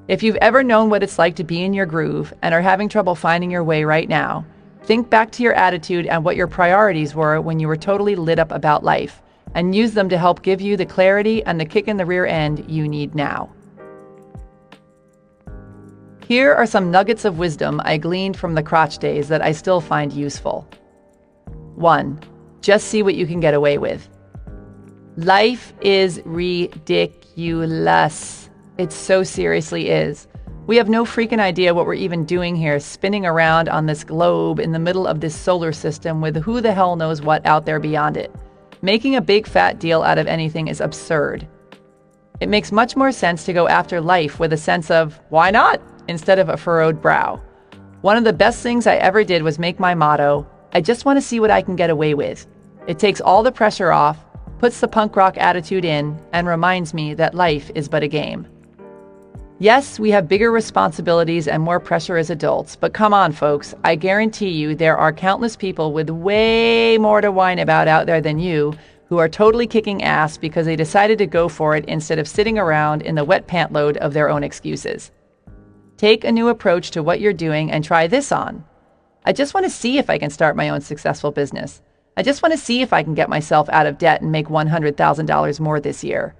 If you've ever known what it's like to be in your groove and are having trouble finding your way right now, think back to your attitude and what your priorities were when you were totally lit up about life, and use them to help give you the clarity and the kick in the rear end you need now. Here are some nuggets of wisdom I gleaned from the crotch days that I still find useful. 1. Just see what you can get away with. Life is ridiculous. It so seriously is. We have no freaking idea what we're even doing here, spinning around on this globe in the middle of this solar system with who the hell knows what out there beyond it. Making a big fat deal out of anything is absurd. It makes much more sense to go after life with a sense of, why not, instead of a furrowed brow. One of the best things I ever did was make my motto, I just want to see what I can get away with. It takes all the pressure off, puts the punk rock attitude in, and reminds me that life is but a game. Yes, we have bigger responsibilities and more pressure as adults, but come on, folks, I guarantee you there are countless people with way more to whine about out there than you who are totally kicking ass because they decided to go for it instead of sitting around in the wet pant load of their own excuses. Take a new approach to what you're doing and try this on. I just want to see if I can start my own successful business. I just want to see if I can get myself out of debt and make $100,000 more this year.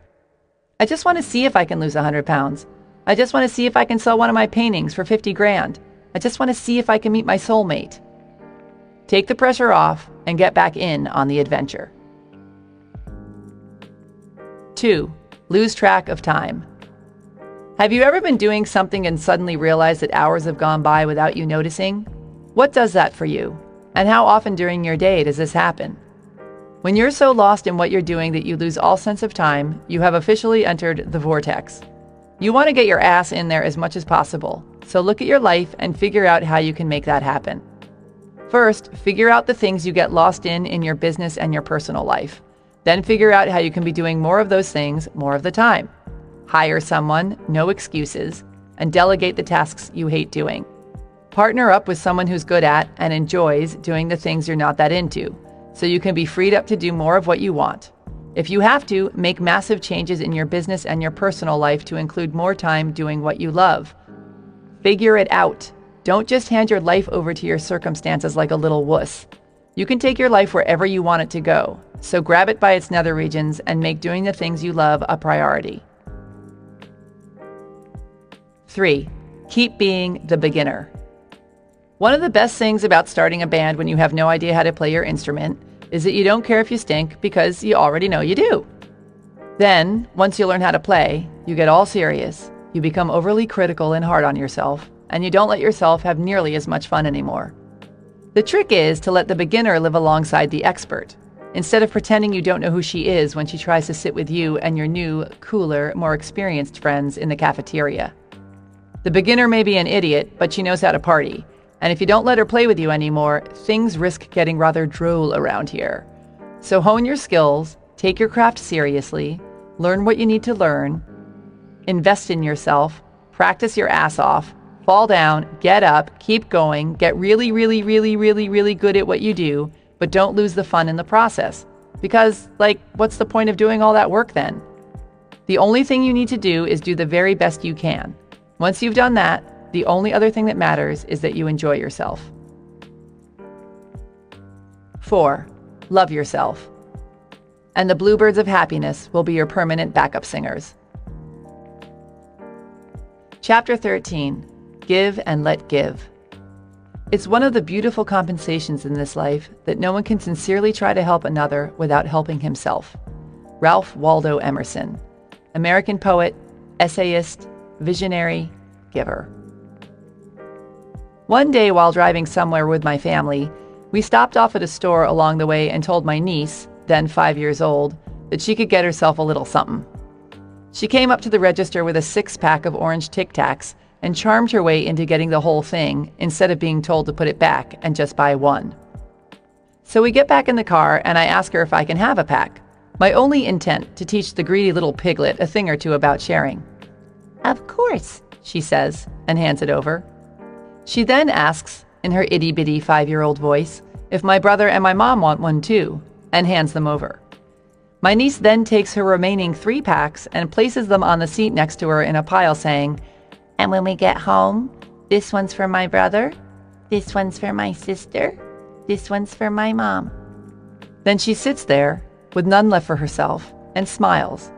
I just want to see if I can lose 100 pounds. I just want to see if I can sell one of my paintings for 50 grand. I just want to see if I can meet my soulmate. Take the pressure off and get back in on the adventure. 2. Lose track of time. Have you ever been doing something and suddenly realized that hours have gone by without you noticing? What does that for you? And how often during your day does this happen? When you're so lost in what you're doing that you lose all sense of time, you have officially entered the vortex. You want to get your ass in there as much as possible, so look at your life and figure out how you can make that happen. First, figure out the things you get lost in your business and your personal life. Then figure out how you can be doing more of those things more of the time. Hire someone, no excuses, and delegate the tasks you hate doing. Partner up with someone who's good at and enjoys doing the things you're not that into, so you can be freed up to do more of what you want. If you have to, make massive changes in your business and your personal life to include more time doing what you love. Figure it out. Don't just hand your life over to your circumstances like a little wuss. You can take your life wherever you want it to go, so grab it by its nether regions and make doing the things you love a priority. 3. Keep being the beginner. One of the best things about starting a band when you have no idea how to play your instrument is that you don't care if you stink because you already know you do. Then, once you learn how to play, you get all serious, you become overly critical and hard on yourself, and you don't let yourself have nearly as much fun anymore. The trick is to let the beginner live alongside the expert, instead of pretending you don't know who she is when she tries to sit with you and your new, cooler, more experienced friends in the cafeteria. The beginner may be an idiot, but she knows how to party. And if you don't let her play with you anymore, things risk getting rather droll around here. So hone your skills, take your craft seriously, learn what you need to learn, invest in yourself, practice your ass off, fall down, get up, keep going, get really, really, really, really, really good at what you do, but don't lose the fun in the process. Because, what's the point of doing all that work then? The only thing you need to do is do the very best you can. Once you've done that, the only other thing that matters is that you enjoy yourself. 4. Love yourself. And the bluebirds of happiness will be your permanent backup singers. Chapter 13. Give and let give. It's one of the beautiful compensations in this life that no one can sincerely try to help another without helping himself. Ralph Waldo Emerson, American poet, essayist, visionary, giver. One day while driving somewhere with my family, we stopped off at a store along the way and told my niece, then 5 years old, that she could get herself a little something. She came up to the register with a 6-pack of orange Tic Tacs and charmed her way into getting the whole thing instead of being told to put it back and just buy one. So we get back in the car and I ask her if I can have a pack, my only intent to teach the greedy little piglet a thing or two about sharing. "Of course," she says, and hands it over. She then asks, in her itty-bitty 5-year-old voice, if my brother and my mom want one too, and hands them over. My niece then takes her remaining 3 packs and places them on the seat next to her in a pile, saying, "And when we get home, this one's for my brother, this one's for my sister, this one's for my mom." Then she sits there, with none left for herself, and smiles,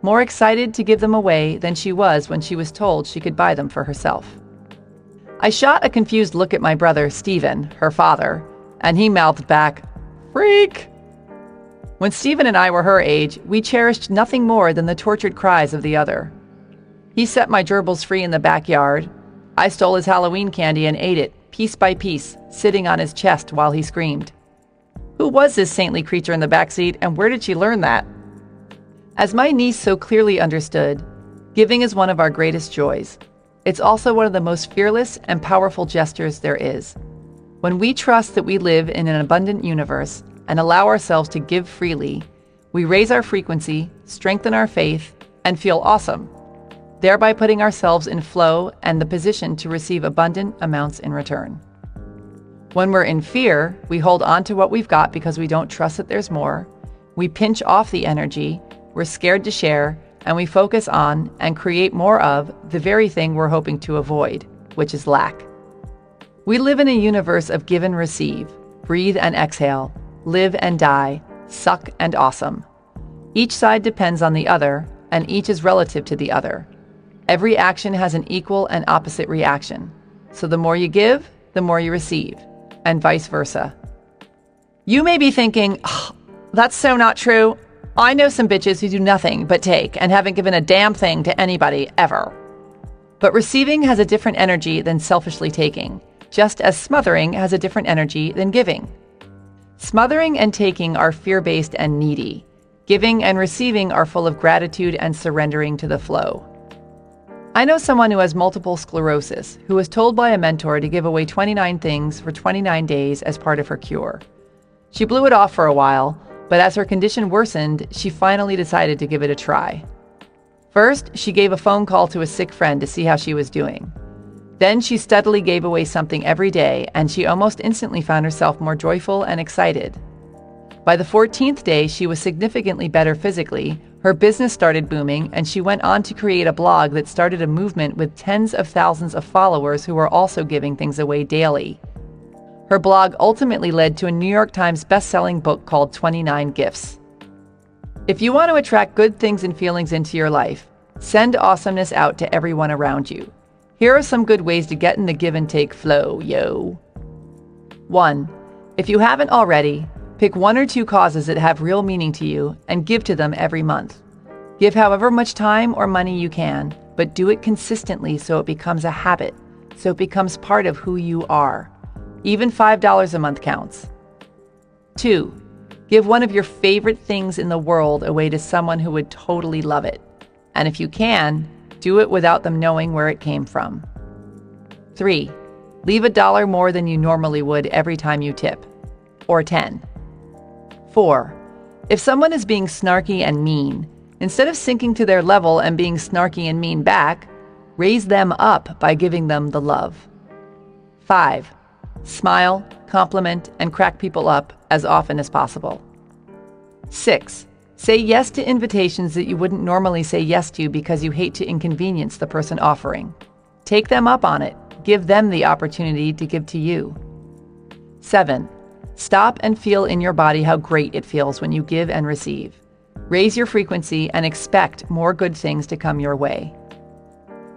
more excited to give them away than she was when she was told she could buy them for herself. I shot a confused look at my brother, Stephen, her father, and he mouthed back, "Freak!" When Stephen and I were her age, we cherished nothing more than the tortured cries of the other. He set my gerbils free in the backyard. I stole his Halloween candy and ate it, piece by piece, sitting on his chest while he screamed. Who was this saintly creature in the backseat, and where did she learn that? As my niece so clearly understood, giving is one of our greatest joys. It's also one of the most fearless and powerful gestures there is. When we trust that we live in an abundant universe and allow ourselves to give freely, we raise our frequency, strengthen our faith, and feel awesome, thereby putting ourselves in flow and the position to receive abundant amounts in return. When we're in fear, we hold on to what we've got because we don't trust that there's more. We pinch off the energy, we're scared to share, and we focus on and create more of the very thing we're hoping to avoid, which is lack. We live in a universe of give and receive, breathe and exhale, live and die, suck and awesome. Each side depends on the other, and each is relative to the other. Every action has an equal and opposite reaction. So the more you give, the more you receive, and vice versa. You may be thinking, "Oh, that's so not true. I know some bitches who do nothing but take and haven't given a damn thing to anybody ever." But receiving has a different energy than selfishly taking, just as smothering has a different energy than giving. Smothering and taking are fear-based and needy. Giving and receiving are full of gratitude and surrendering to the flow. I know someone who has multiple sclerosis who was told by a mentor to give away 29 things for 29 days as part of her cure. She blew it off for a while, but as her condition worsened, she finally decided to give it a try. First, she gave a phone call to a sick friend to see how she was doing. Then she steadily gave away something every day, and she almost instantly found herself more joyful and excited. By the 14th day, she was significantly better physically, her business started booming, and she went on to create a blog that started a movement with tens of thousands of followers who were also giving things away daily. Her blog ultimately led to a New York Times best-selling book called 29 Gifts. If you want to attract good things and feelings into your life, send awesomeness out to everyone around you. Here are some good ways to get in the give and take flow, yo. 1. If you haven't already, pick 1 or 2 causes that have real meaning to you and give to them every month. Give however much time or money you can, but do it consistently so it becomes a habit, so it becomes part of who you are. Even $5 a month counts. 2. Give one of your favorite things in the world away to someone who would totally love it. And if you can, do it without them knowing where it came from. 3. Leave $1 more than you normally would every time you tip, or 10. 4. If someone is being snarky and mean, instead of sinking to their level and being snarky and mean back, raise them up by giving them the love. 5. Smile, compliment, and crack people up as often as possible. 6. Say yes to invitations that you wouldn't normally say yes to because you hate to inconvenience the person offering. Take them up on it. Give them the opportunity to give to you. 7. Stop and feel in your body how great it feels when you give and receive. Raise your frequency and expect more good things to come your way.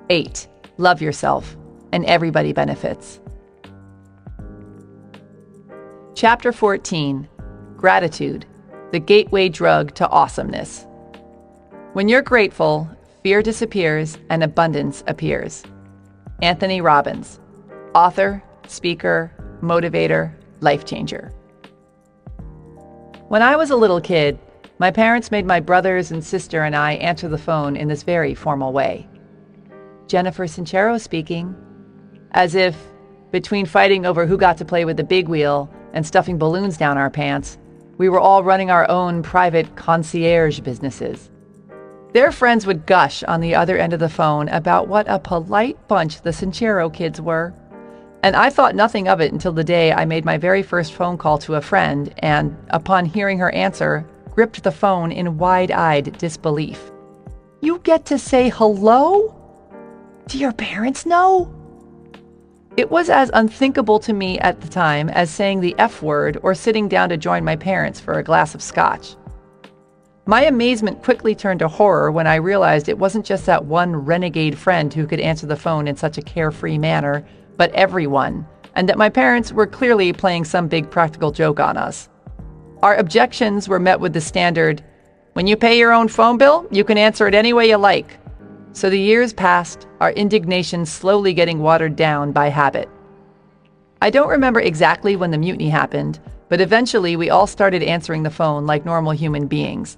8. Love yourself, and everybody benefits. Chapter 14. Gratitude, the gateway drug to awesomeness. When you're grateful, fear disappears and abundance appears. Anthony Robbins, author, speaker, motivator, life changer. When I was a little kid, my parents made my brothers and sister and I answer the phone in this very formal way. Jennifer Sincero speaking, as if, between fighting over who got to play with the big wheel and stuffing balloons down our pants, we were all running our own private concierge businesses. Their friends would gush on the other end of the phone about what a polite bunch the Sincero kids were. And I thought nothing of it until the day I made my very first phone call to a friend and, upon hearing her answer, gripped the phone in wide-eyed disbelief. "You get to say hello? Do your parents know?" It was as unthinkable to me at the time as saying the F word or sitting down to join my parents for a glass of scotch. My amazement quickly turned to horror when I realized it wasn't just that one renegade friend who could answer the phone in such a carefree manner, but everyone, and that my parents were clearly playing some big practical joke on us. Our objections were met with the standard, "When you pay your own phone bill, you can answer it any way you like." So the years passed, our indignation slowly getting watered down by habit. I don't remember exactly when the mutiny happened, but eventually we all started answering the phone like normal human beings.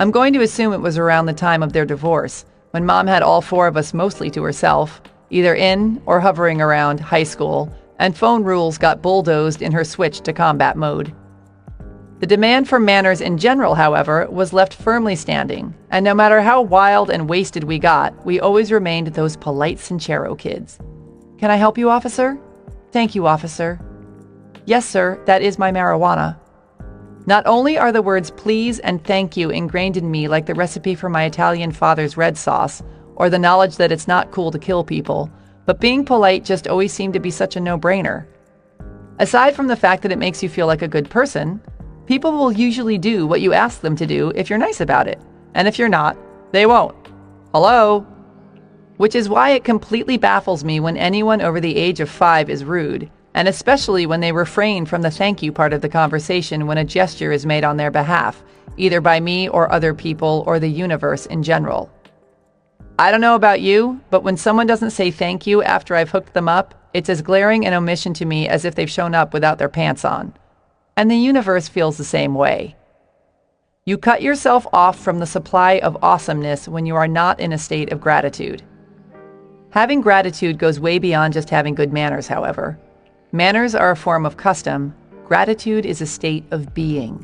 I'm going to assume it was around the time of their divorce, when Mom had all four of us mostly to herself, either in or hovering around high school, and phone rules got bulldozed in her switch to combat mode. The demand for manners in general, however, was left firmly standing, and no matter how wild and wasted we got, we always remained those polite Sincero kids. "Can I help you, officer?" "Thank you, officer." "Yes, sir, that is my marijuana." Not only are the words please and thank you ingrained in me like the recipe for my Italian father's red sauce, or the knowledge that it's not cool to kill people, but being polite just always seemed to be such a no-brainer. Aside from the fact that it makes you feel like a good person, people will usually do what you ask them to do if you're nice about it, and if you're not, they won't. Hello? Which is why it completely baffles me when anyone over the age of 5 is rude, and especially when they refrain from the thank you part of the conversation when a gesture is made on their behalf, either by me or other people or the universe in general. I don't know about you, but when someone doesn't say thank you after I've hooked them up, it's as glaring an omission to me as if they've shown up without their pants on. And the universe feels the same way. You cut yourself off from the supply of awesomeness when you are not in a state of gratitude. Having gratitude goes way beyond just having good manners, however. Manners are a form of custom. Gratitude is a state of being.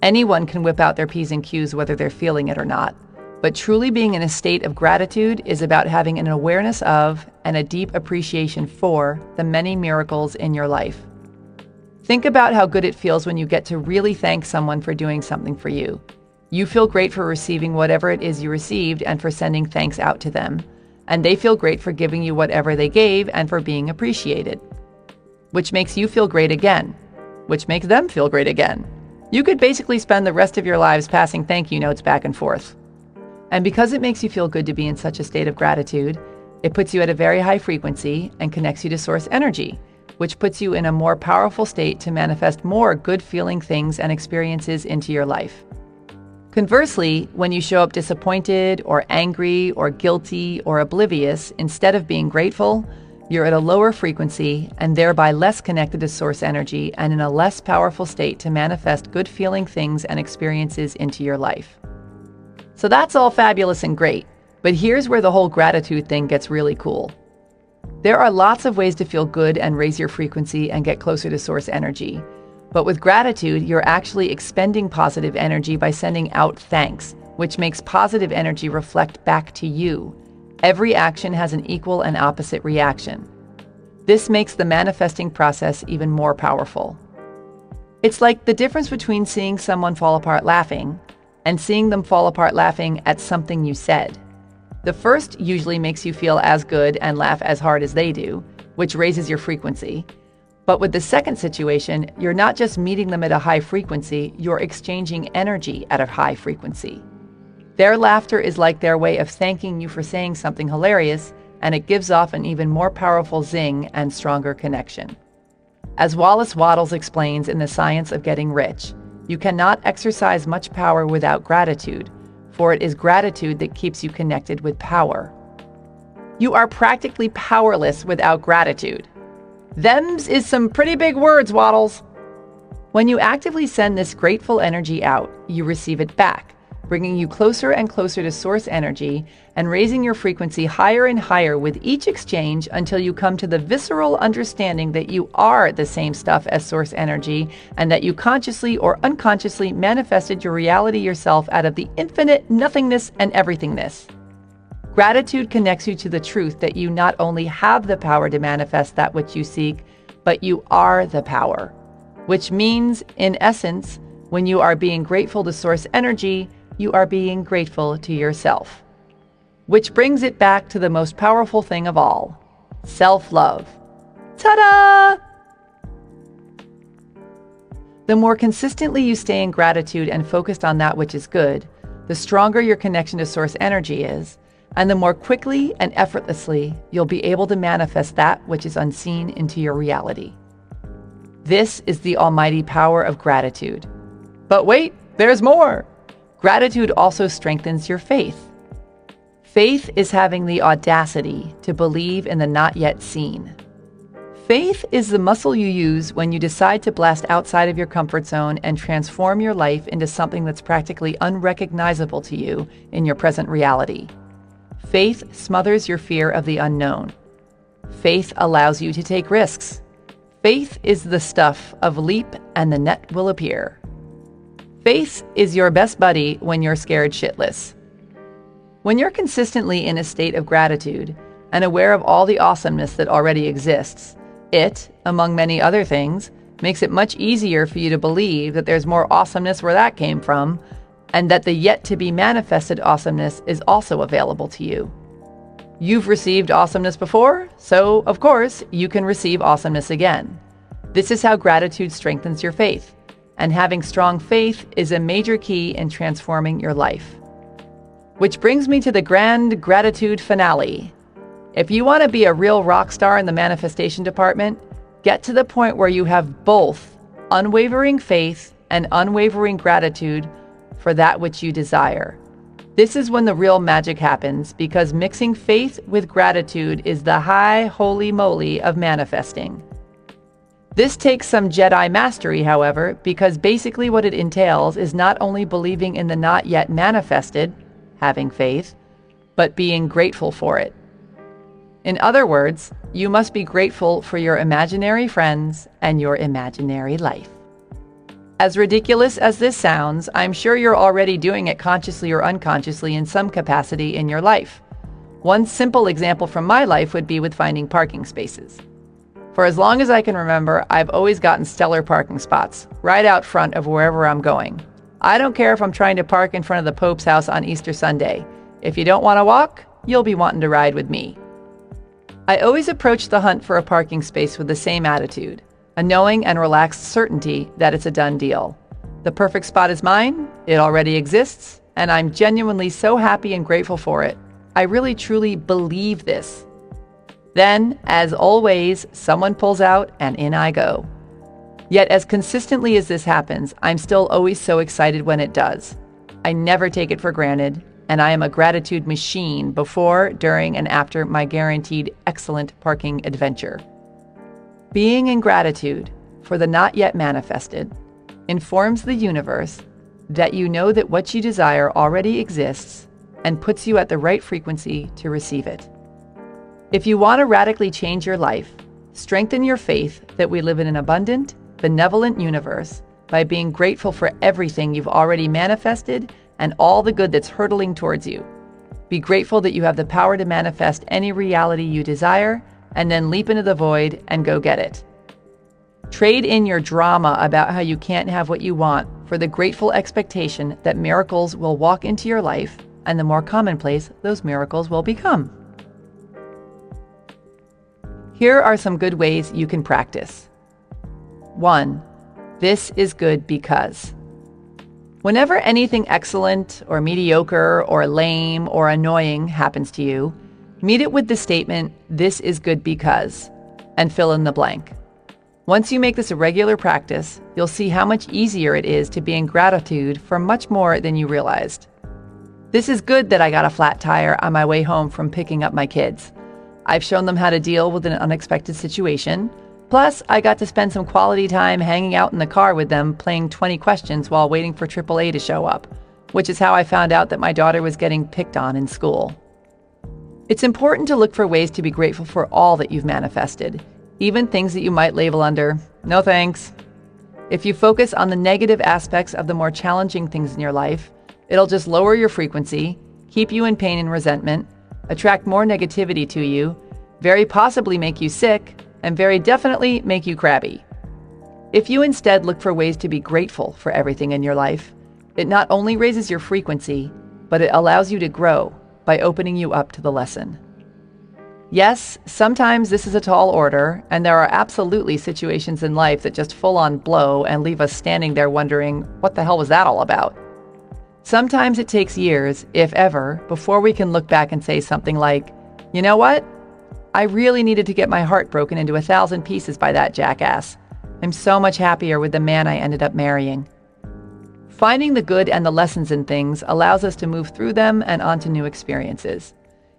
Anyone can whip out their P's and Q's whether they're feeling it or not. But truly being in a state of gratitude is about having an awareness of and a deep appreciation for the many miracles in your life. Think about how good it feels when you get to really thank someone for doing something for you. You feel great for receiving whatever it is you received and for sending thanks out to them. And they feel great for giving you whatever they gave and for being appreciated. Which makes you feel great again, which makes them feel great again. You could basically spend the rest of your lives passing thank you notes back and forth. And because it makes you feel good to be in such a state of gratitude, it puts you at a very high frequency and connects you to source energy, which puts you in a more powerful state to manifest more good-feeling things and experiences into your life. Conversely, when you show up disappointed or angry or guilty or oblivious instead of being grateful, you're at a lower frequency and thereby less connected to source energy and in a less powerful state to manifest good-feeling things and experiences into your life. So that's all fabulous and great, but here's where the whole gratitude thing gets really cool. There are lots of ways to feel good and raise your frequency and get closer to source energy. But with gratitude, you're actually expending positive energy by sending out thanks, which makes positive energy reflect back to you. Every action has an equal and opposite reaction. This makes the manifesting process even more powerful. It's like the difference between seeing someone fall apart laughing and seeing them fall apart laughing at something you said. The first usually makes you feel as good and laugh as hard as they do, which raises your frequency. But with the second situation, you're not just meeting them at a high frequency, you're exchanging energy at a high frequency. Their laughter is like their way of thanking you for saying something hilarious, and it gives off an even more powerful zing and stronger connection. As Wallace Wattles explains in The Science of Getting Rich, you cannot exercise much power without gratitude, for it is gratitude that keeps you connected with power. You are practically powerless without gratitude. Them's is some pretty big words, Wattles. When you actively send this grateful energy out, you receive it back, bringing you closer and closer to source energy and raising your frequency higher and higher with each exchange until you come to the visceral understanding that you are the same stuff as source energy and that you consciously or unconsciously manifested your reality yourself out of the infinite nothingness and everythingness. Gratitude connects you to the truth that you not only have the power to manifest that which you seek, but you are the power, which means, in essence, when you are being grateful to source energy, you are being grateful to yourself. Which brings it back to the most powerful thing of all, self-love. Ta-da! The more consistently you stay in gratitude and focused on that which is good, the stronger your connection to source energy is, and the more quickly and effortlessly you'll be able to manifest that which is unseen into your reality. This is the almighty power of gratitude. But wait, there's more! Gratitude also strengthens your faith. Faith is having the audacity to believe in the not yet seen. Faith is the muscle you use when you decide to blast outside of your comfort zone and transform your life into something that's practically unrecognizable to you in your present reality. Faith smothers your fear of the unknown. Faith allows you to take risks. Faith is the stuff of leap and the net will appear. Faith is your best buddy when you're scared shitless. When you're consistently in a state of gratitude and aware of all the awesomeness that already exists, it, among many other things, makes it much easier for you to believe that there's more awesomeness where that came from, and that the yet-to-be-manifested awesomeness is also available to you. You've received awesomeness before, so, of course, you can receive awesomeness again. This is how gratitude strengthens your faith. And having strong faith is a major key in transforming your life. Which brings me to the grand gratitude finale. If you want to be a real rock star in the manifestation department, get to the point where you have both unwavering faith and unwavering gratitude for that which you desire. This is when the real magic happens, because mixing faith with gratitude is the high holy moly of manifesting. This takes some Jedi mastery, however, because basically what it entails is not only believing in the not yet manifested, having faith, but being grateful for it. In other words, you must be grateful for your imaginary friends and your imaginary life. As ridiculous as this sounds, I'm sure you're already doing it consciously or unconsciously in some capacity in your life. One simple example from my life would be with finding parking spaces. For as long as I can remember, I've always gotten stellar parking spots, right out front of wherever I'm going. I don't care if I'm trying to park in front of the Pope's house on Easter Sunday. If you don't want to walk, you'll be wanting to ride with me. I always approach the hunt for a parking space with the same attitude, a knowing and relaxed certainty that it's a done deal. The perfect spot is mine, it already exists, and I'm genuinely so happy and grateful for it. I really truly believe this. Then, as always, someone pulls out and in I go. Yet as consistently as this happens, I'm still always so excited when it does. I never take it for granted, and I am a gratitude machine before, during, and after my guaranteed excellent parking adventure. Being in gratitude for the not yet manifested informs the universe that you know that what you desire already exists and puts you at the right frequency to receive it. If you want to radically change your life, strengthen your faith that we live in an abundant, benevolent universe by being grateful for everything you've already manifested and all the good that's hurtling towards you. Be grateful that you have the power to manifest any reality you desire, and then leap into the void and go get it. Trade in your drama about how you can't have what you want for the grateful expectation that miracles will walk into your life, and the more commonplace those miracles will become. Here are some good ways you can practice. 1. This is good because. Whenever anything excellent or mediocre or lame or annoying happens to you, meet it with the statement, "This is good because," and fill in the blank. Once you make this a regular practice, you'll see how much easier it is to be in gratitude for much more than you realized. This is good that I got a flat tire on my way home from picking up my kids. I've shown them how to deal with an unexpected situation. Plus, I got to spend some quality time hanging out in the car with them playing 20 questions while waiting for AAA to show up. which is how I found out that my daughter was getting picked on in school. It's important to look for ways to be grateful for all that you've manifested, even things that you might label under, no thanks. If you focus on the negative aspects of the more challenging things in your life, it'll just lower your frequency, keep you in pain and resentment, attract more negativity to you, very possibly make you sick, and very definitely make you crabby. If you instead look for ways to be grateful for everything in your life, it not only raises your frequency, but it allows you to grow by opening you up to the lesson. Yes, sometimes this is a tall order, and there are absolutely situations in life that just full-on blow and leave us standing there wondering, what the hell was that all about? Sometimes it takes years, if ever, before we can look back and say something like, you know what? I really needed to get my heart broken into 1,000 pieces by that jackass. I'm so much happier with the man I ended up marrying. Finding the good and the lessons in things allows us to move through them and onto new experiences.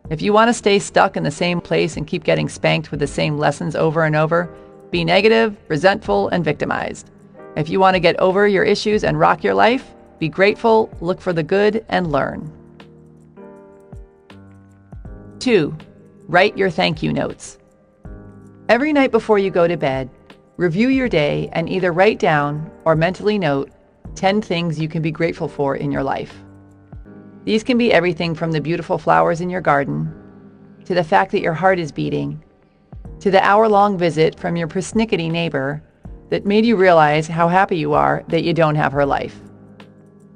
If you want to stay stuck in the same place and keep getting spanked with the same lessons over and over, be negative, resentful, and victimized. If you want to get over your issues and rock your life, be grateful, look for the good, and learn. 2. Write your thank you notes. Every night before you go to bed, review your day and either write down or mentally note 10 things you can be grateful for in your life. These can be everything from the beautiful flowers in your garden, to the fact that your heart is beating, to the hour-long visit from your persnickety neighbor that made you realize how happy you are that you don't have her life.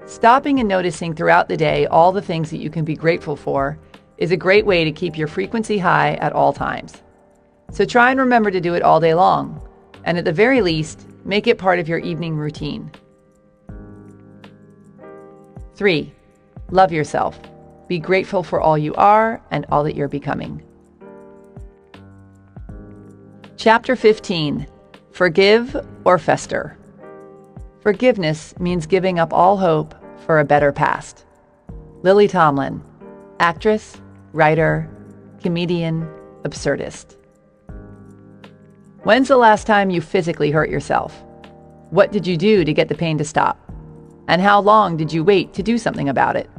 Stopping and noticing throughout the day all the things that you can be grateful for is a great way to keep your frequency high at all times. So try and remember to do it all day long, and at the very least, make it part of your evening routine. 3. Love yourself. Be grateful for all you are and all that you're becoming. Chapter 15. Forgive or fester. Forgiveness means giving up all hope for a better past. Lily Tomlin, actress, writer, comedian, absurdist. When's the last time you physically hurt yourself? What did you do to get the pain to stop? And how long did you wait to do something about it?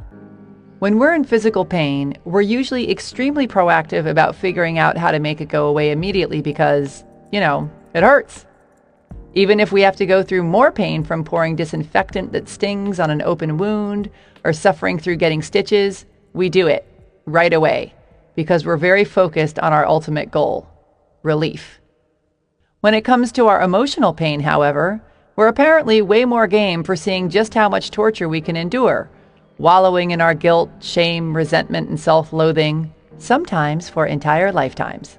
When we're in physical pain, we're usually extremely proactive about figuring out how to make it go away immediately because, it hurts. Even if we have to go through more pain from pouring disinfectant that stings on an open wound or suffering through getting stitches, we do it right away because we're very focused on our ultimate goal, relief. When it comes to our emotional pain, however, we're apparently way more game for seeing just how much torture we can endure, wallowing in our guilt, shame, resentment, and self-loathing, sometimes for entire lifetimes.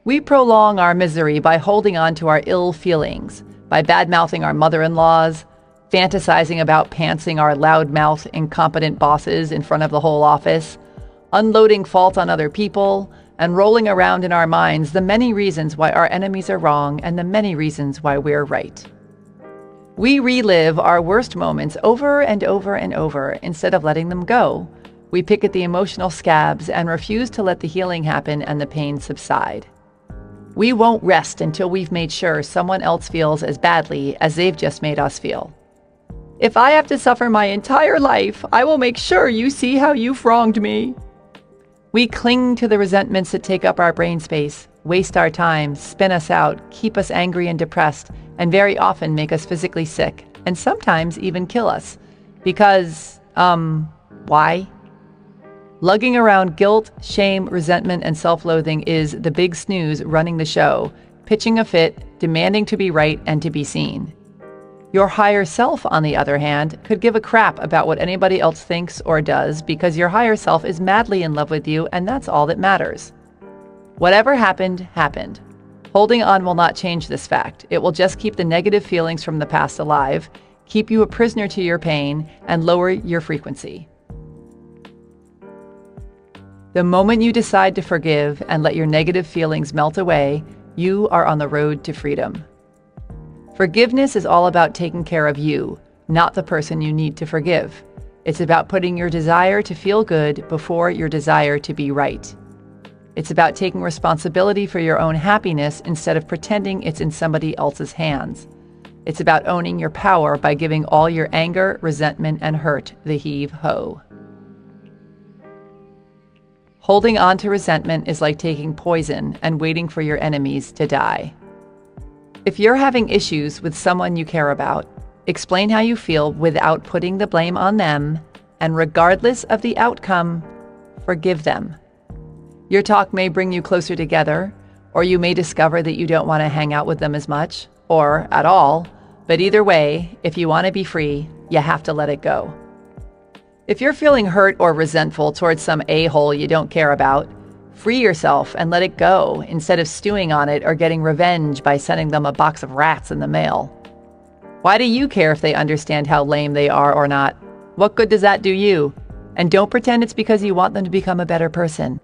We prolong our misery by holding on to our ill feelings, by bad-mouthing our mother-in-laws, fantasizing about pantsing our loudmouth, incompetent bosses in front of the whole office, unloading fault on other people, and rolling around in our minds the many reasons why our enemies are wrong and the many reasons why we're right. We relive our worst moments over and over and over instead of letting them go. We pick at the emotional scabs and refuse to let the healing happen and the pain subside. We won't rest until we've made sure someone else feels as badly as they've just made us feel. If I have to suffer my entire life, I will make sure you see how you've wronged me. We cling to the resentments that take up our brain space, waste our time, spin us out, keep us angry and depressed, and very often make us physically sick, and sometimes even kill us. Because, why? Lugging around guilt, shame, resentment, and self-loathing is the big snooze running the show, pitching a fit, demanding to be right and to be seen. Your higher self, on the other hand, could give a crap about what anybody else thinks or does because your higher self is madly in love with you, and that's all that matters. Whatever happened, happened. Holding on will not change this fact. It will just keep the negative feelings from the past alive, keep you a prisoner to your pain, and lower your frequency. The moment you decide to forgive and let your negative feelings melt away, you are on the road to freedom. Forgiveness is all about taking care of you, not the person you need to forgive. It's about putting your desire to feel good before your desire to be right. It's about taking responsibility for your own happiness instead of pretending it's in somebody else's hands. It's about owning your power by giving all your anger, resentment, and hurt the heave-ho. Holding on to resentment is like taking poison and waiting for your enemies to die. If you're having issues with someone you care about, explain how you feel without putting the blame on them, and regardless of the outcome, forgive them. Your talk may bring you closer together, or you may discover that you don't want to hang out with them as much, or at all, but either way, if you want to be free, you have to let it go. If you're feeling hurt or resentful towards some a-hole you don't care about, free yourself and let it go instead of stewing on it or getting revenge by sending them a box of rats in the mail. Why do you care if they understand how lame they are or not? What good does that do you? And don't pretend it's because you want them to become a better person.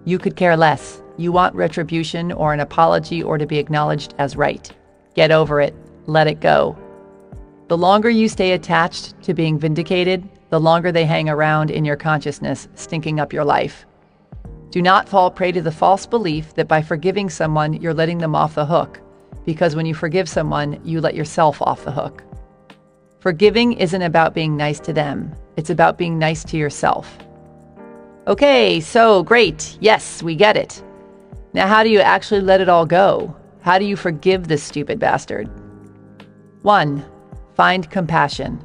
You could care less. You want retribution or an apology or to be acknowledged as right. Get over it. Let it go. The longer you stay attached to being vindicated, the longer they hang around in your consciousness, stinking up your life. Do not fall prey to the false belief that by forgiving someone, you're letting them off the hook, because when you forgive someone, you let yourself off the hook. Forgiving isn't about being nice to them. It's about being nice to yourself. Okay, so great. Yes, we get it. Now, how do you actually let it all go? How do you forgive this stupid bastard? 1. Find compassion.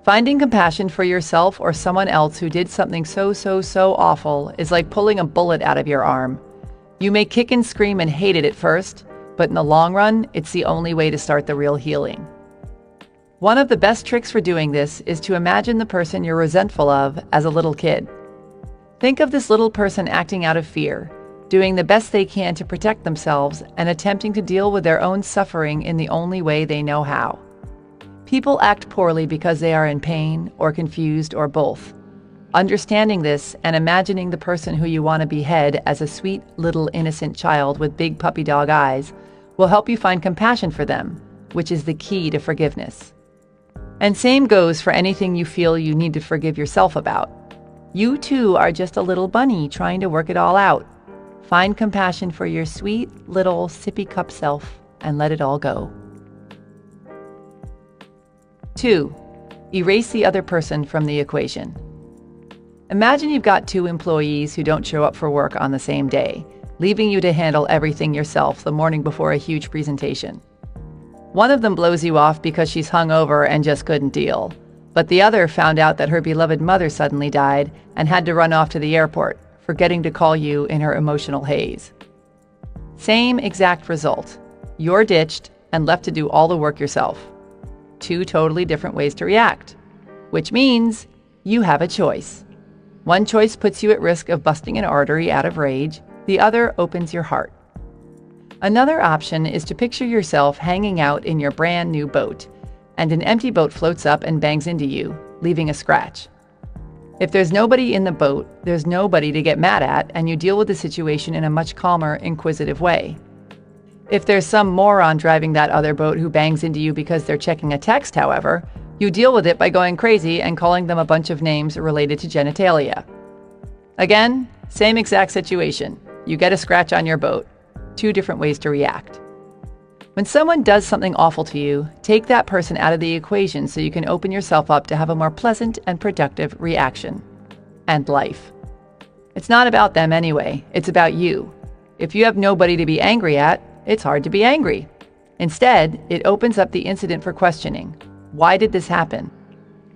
Finding compassion for yourself or someone else who did something so awful is like pulling a bullet out of your arm. You may kick and scream and hate it at first, but in the long run, it's the only way to start the real healing. One of the best tricks for doing this is to imagine the person you're resentful of as a little kid. Think of this little person acting out of fear, doing the best they can to protect themselves and attempting to deal with their own suffering in the only way they know how. People act poorly because they are in pain or confused or both. Understanding this and imagining the person who you want to behead as a sweet little innocent child with big puppy dog eyes will help you find compassion for them, which is the key to forgiveness. And same goes for anything you feel you need to forgive yourself about. You too are just a little bunny trying to work it all out. Find compassion for your sweet little sippy cup self and let it all go. 2. Erase the other person from the equation. Imagine you've got 2 employees who don't show up for work on the same day, leaving you to handle everything yourself the morning before a huge presentation. One of them blows you off because she's hungover and just couldn't deal, but the other found out that her beloved mother suddenly died and had to run off to the airport, forgetting to call you in her emotional haze. Same exact result. You're ditched and left to do all the work yourself. 2 totally different ways to react, which means you have a choice. One choice puts you at risk of busting an artery out of rage. The other opens your heart. Another option is to picture yourself hanging out in your brand new boat, and an empty boat floats up and bangs into you, leaving a scratch. If there's nobody in the boat, there's nobody to get mad at, and you deal with the situation in a much calmer, inquisitive way. If there's some moron driving that other boat who bangs into you because they're checking a text, however, you deal with it by going crazy and calling them a bunch of names related to genitalia. Again, same exact situation. You get a scratch on your boat. 2 different ways to react. When someone does something awful to you, take that person out of the equation so you can open yourself up to have a more pleasant and productive reaction. And life. It's not about them anyway. It's about you. If you have nobody to be angry at, it's hard to be angry. Instead, it opens up the incident for questioning. Why did this happen?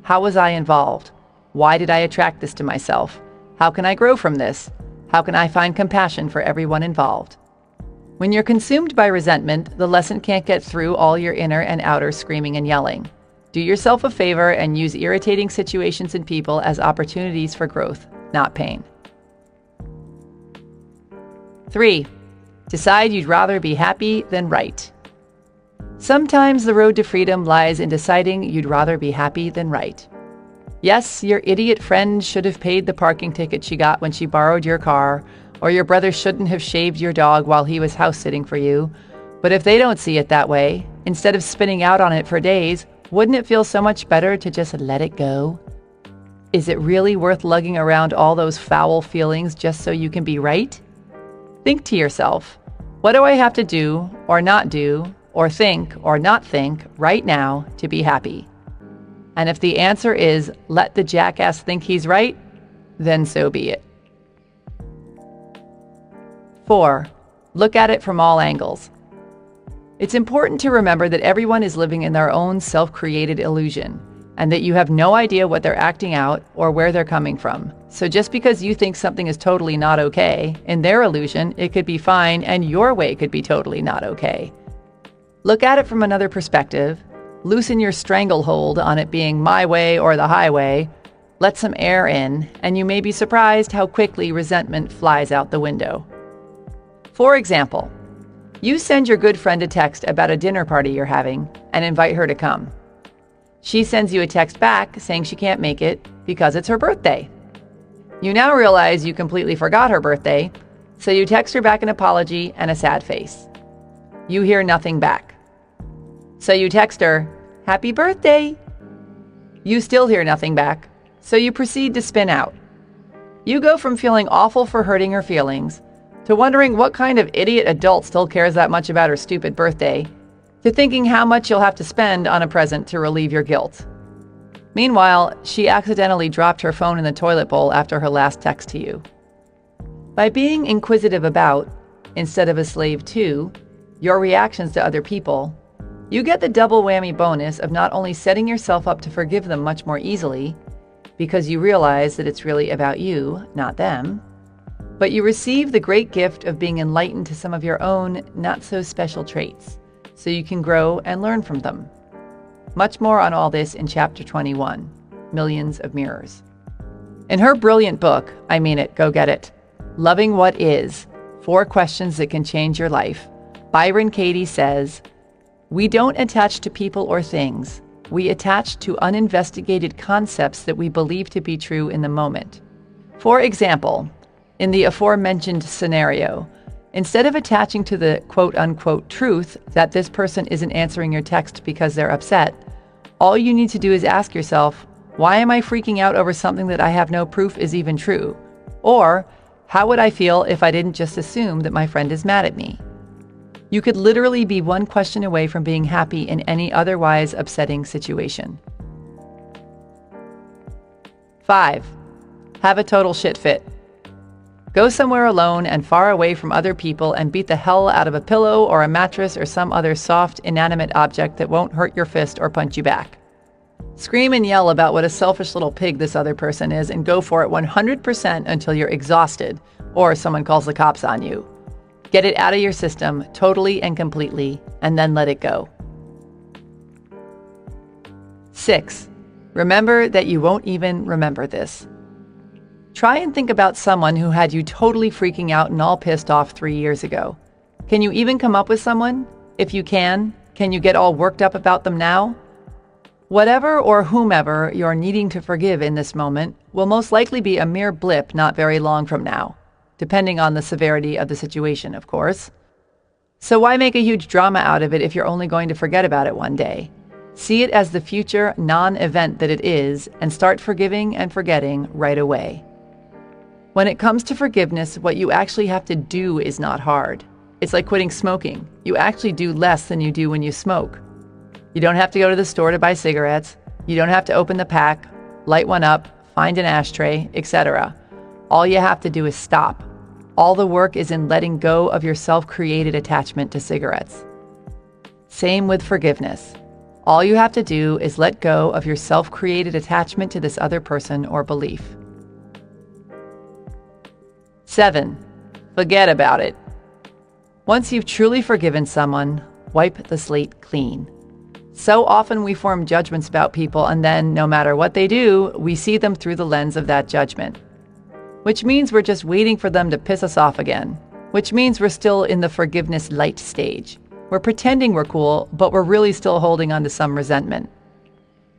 How was I involved? Why did I attract this to myself? How can I grow from this? How can I find compassion for everyone involved? When you're consumed by resentment, the lesson can't get through all your inner and outer screaming and yelling. Do yourself a favor and use irritating situations and people as opportunities for growth, not pain. 3. Decide you'd rather be happy than right. Sometimes the road to freedom lies in deciding you'd rather be happy than right. Yes, your idiot friend should have paid the parking ticket she got when she borrowed your car, or your brother shouldn't have shaved your dog while he was house-sitting for you. But if they don't see it that way, instead of spinning out on it for days, wouldn't it feel so much better to just let it go? Is it really worth lugging around all those foul feelings just so you can be right? Think to yourself, what do I have to do, or not do, or think or not think right now to be happy? And if the answer is let the jackass think he's right, then so be it. 4. Look at it from all angles. It's important to remember that everyone is living in their own self-created illusion, and that you have no idea what they're acting out or where they're coming from. So just because you think something is totally not okay, in their illusion, it could be fine, and your way could be totally not okay. Look at it from another perspective, loosen your stranglehold on it being my way or the highway, let some air in, and you may be surprised how quickly resentment flies out the window. For example, you send your good friend a text about a dinner party you're having and invite her to come. She sends you a text back saying she can't make it because it's her birthday. You now realize you completely forgot her birthday, so you text her back an apology and a sad face. You hear nothing back. So you text her, "Happy birthday!" You still hear nothing back, so you proceed to spin out. You go from feeling awful for hurting her feelings to wondering what kind of idiot adult still cares that much about her stupid birthday, to thinking how much you'll have to spend on a present to relieve your guilt. Meanwhile, she accidentally dropped her phone in the toilet bowl after her last text to you. By being inquisitive about, instead of a slave to, your reactions to other people, you get the double whammy bonus of not only setting yourself up to forgive them much more easily, because you realize that it's really about you, not them, but you receive the great gift of being enlightened to some of your own not-so-special traits, so you can grow and learn from them. Much more on all this in Chapter 21, Millions of Mirrors. In her brilliant book, I mean it, go get it, Loving What Is, 4 Questions That Can Change Your Life, Byron Katie says, "We don't attach to people or things. We attach to uninvestigated concepts that we believe to be true in the moment. For example, in the aforementioned scenario, instead of attaching to the quote-unquote truth that this person isn't answering your text because they're upset, all you need to do is ask yourself, why am I freaking out over something that I have no proof is even true? Or, how would I feel if I didn't just assume that my friend is mad at me? You could literally be one question away from being happy in any otherwise upsetting situation. 5. Have a total shit fit. Go somewhere alone and far away from other people and beat the hell out of a pillow or a mattress or some other soft, inanimate object that won't hurt your fist or punch you back. Scream and yell about what a selfish little pig this other person is and go for it 100% until you're exhausted or someone calls the cops on you. Get it out of your system totally and completely, and then let it go. 6. Remember that you won't even remember this. Try and think about someone who had you totally freaking out and all pissed off 3 years ago. Can you even come up with someone? If you can you get all worked up about them now? Whatever or whomever you're needing to forgive in this moment will most likely be a mere blip not very long from now, depending on the severity of the situation, of course. So why make a huge drama out of it if you're only going to forget about it one day? See it as the future non-event that it is and start forgiving and forgetting right away. When it comes to forgiveness, what you actually have to do is not hard. It's like quitting smoking. You actually do less than you do when you smoke. You don't have to go to the store to buy cigarettes. You don't have to open the pack, light one up, find an ashtray, etc. All you have to do is stop. All the work is in letting go of your self-created attachment to cigarettes. Same with forgiveness. All you have to do is let go of your self-created attachment to this other person or belief. 7. Forget about it. Once you've truly forgiven someone, wipe the slate clean. So often we form judgments about people and then, no matter what they do, we see them through the lens of that judgment. Which means we're just waiting for them to piss us off again. Which means we're still in the forgiveness light stage. We're pretending we're cool, but we're really still holding on to some resentment.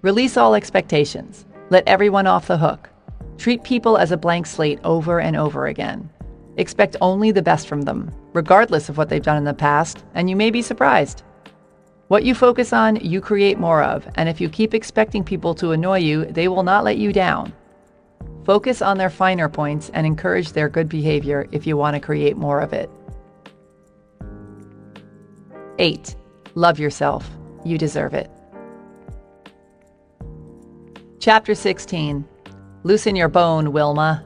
Release all expectations. Let everyone off the hook. Treat people as a blank slate over and over again. Expect only the best from them, regardless of what they've done in the past, and you may be surprised. What you focus on, you create more of, and if you keep expecting people to annoy you, they will not let you down. Focus on their finer points and encourage their good behavior if you want to create more of it. 8. Love yourself. You deserve it. Chapter 16. Loosen your bone, Wilma.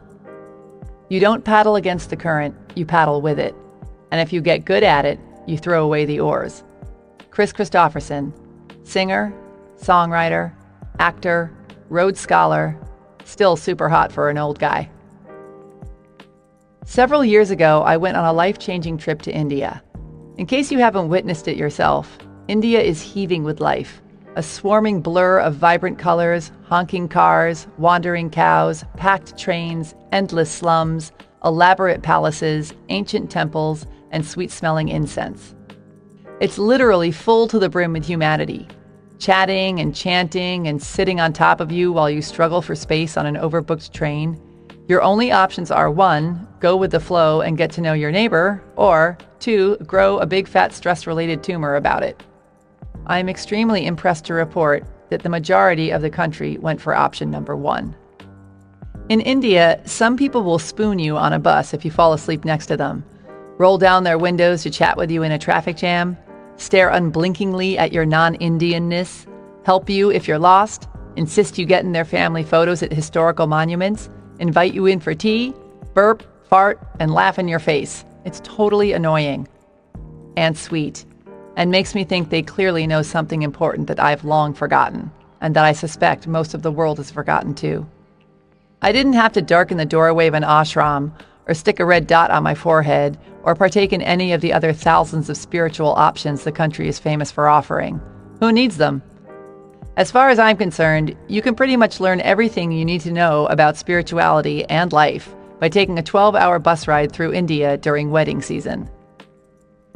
You don't paddle against the current, you paddle with it. And if you get good at it, you throw away the oars. Chris Christopherson, singer, songwriter, actor, Rhodes Scholar, still super hot for an old guy. Several years ago, I went on a life-changing trip to India. In case you haven't witnessed it yourself, India is heaving with life. A swarming blur of vibrant colors, honking cars, wandering cows, packed trains, endless slums, elaborate palaces, ancient temples, and sweet-smelling incense. It's literally full to the brim with humanity, chatting and chanting and sitting on top of you while you struggle for space on an overbooked train. Your only options are 1, go with the flow and get to know your neighbor, or 2, grow a big fat stress-related tumor about it. I am extremely impressed to report that the majority of the country went for option number 1. In India, some people will spoon you on a bus if you fall asleep next to them, roll down their windows to chat with you in a traffic jam, stare unblinkingly at your non-Indianness, help you if you're lost, insist you get in their family photos at historical monuments, invite you in for tea, burp, fart, and laugh in your face. It's totally annoying and sweet, and makes me think they clearly know something important that I've long forgotten, and that I suspect most of the world has forgotten too. I didn't have to darken the doorway of an ashram, or stick a red dot on my forehead, or partake in any of the other thousands of spiritual options the country is famous for offering. Who needs them? As far as I'm concerned, you can pretty much learn everything you need to know about spirituality and life by taking a 12-hour bus ride through India during wedding season.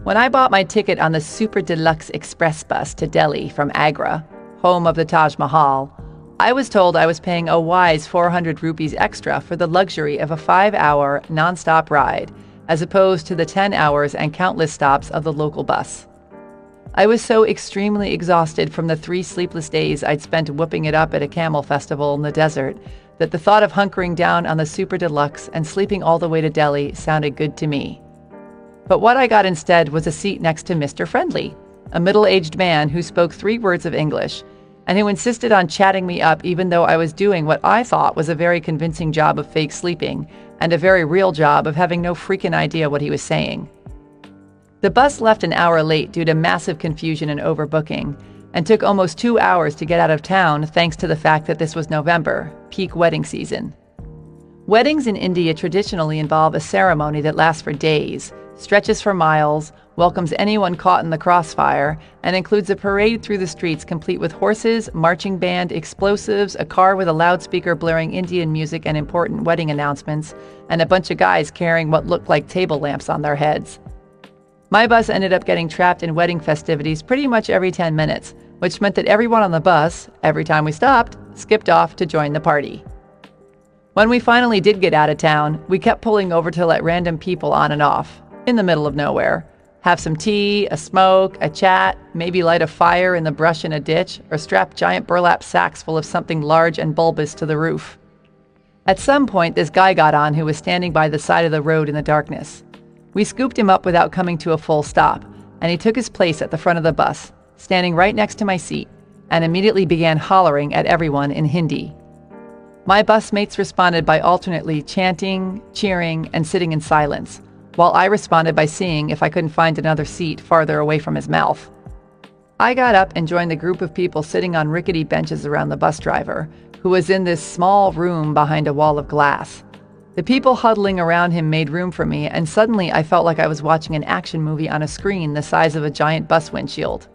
When I bought my ticket on the Super Deluxe Express bus to Delhi from Agra, home of the Taj Mahal, I was told I was paying a wise 400 rupees extra for the luxury of a 5-hour non-stop ride, as opposed to the 10 hours and countless stops of the local bus. I was so extremely exhausted from the 3 sleepless days I'd spent whooping it up at a camel festival in the desert that the thought of hunkering down on the Super Deluxe and sleeping all the way to Delhi sounded good to me. But what I got instead was a seat next to Mr. Friendly, a middle-aged man who spoke 3 words of English, and who insisted on chatting me up even though I was doing what I thought was a very convincing job of fake sleeping and a very real job of having no freaking idea what he was saying. The bus left an hour late due to massive confusion and overbooking, and took almost 2 hours to get out of town thanks to the fact that this was November, peak wedding season. Weddings in India traditionally involve a ceremony that lasts for days, stretches for miles, welcomes anyone caught in the crossfire, and includes a parade through the streets complete with horses, marching band, explosives, a car with a loudspeaker blaring Indian music and important wedding announcements, and a bunch of guys carrying what looked like table lamps on their heads. My bus ended up getting trapped in wedding festivities pretty much every 10 minutes, which meant that everyone on the bus, every time we stopped, skipped off to join the party. When we finally did get out of town, we kept pulling over to let random people on and off, in the middle of nowhere. Have some tea, a smoke, a chat, maybe light a fire in the brush in a ditch, or strap giant burlap sacks full of something large and bulbous to the roof. At some point, this guy got on who was standing by the side of the road in the darkness. We scooped him up without coming to a full stop, and he took his place at the front of the bus, standing right next to my seat, and immediately began hollering at everyone in Hindi. My busmates responded by alternately chanting, cheering, and sitting in silence, while I responded by seeing if I couldn't find another seat farther away from his mouth. I got up and joined the group of people sitting on rickety benches around the bus driver, who was in this small room behind a wall of glass. The people huddling around him made room for me, and suddenly I felt like I was watching an action movie on a screen the size of a giant bus windshield.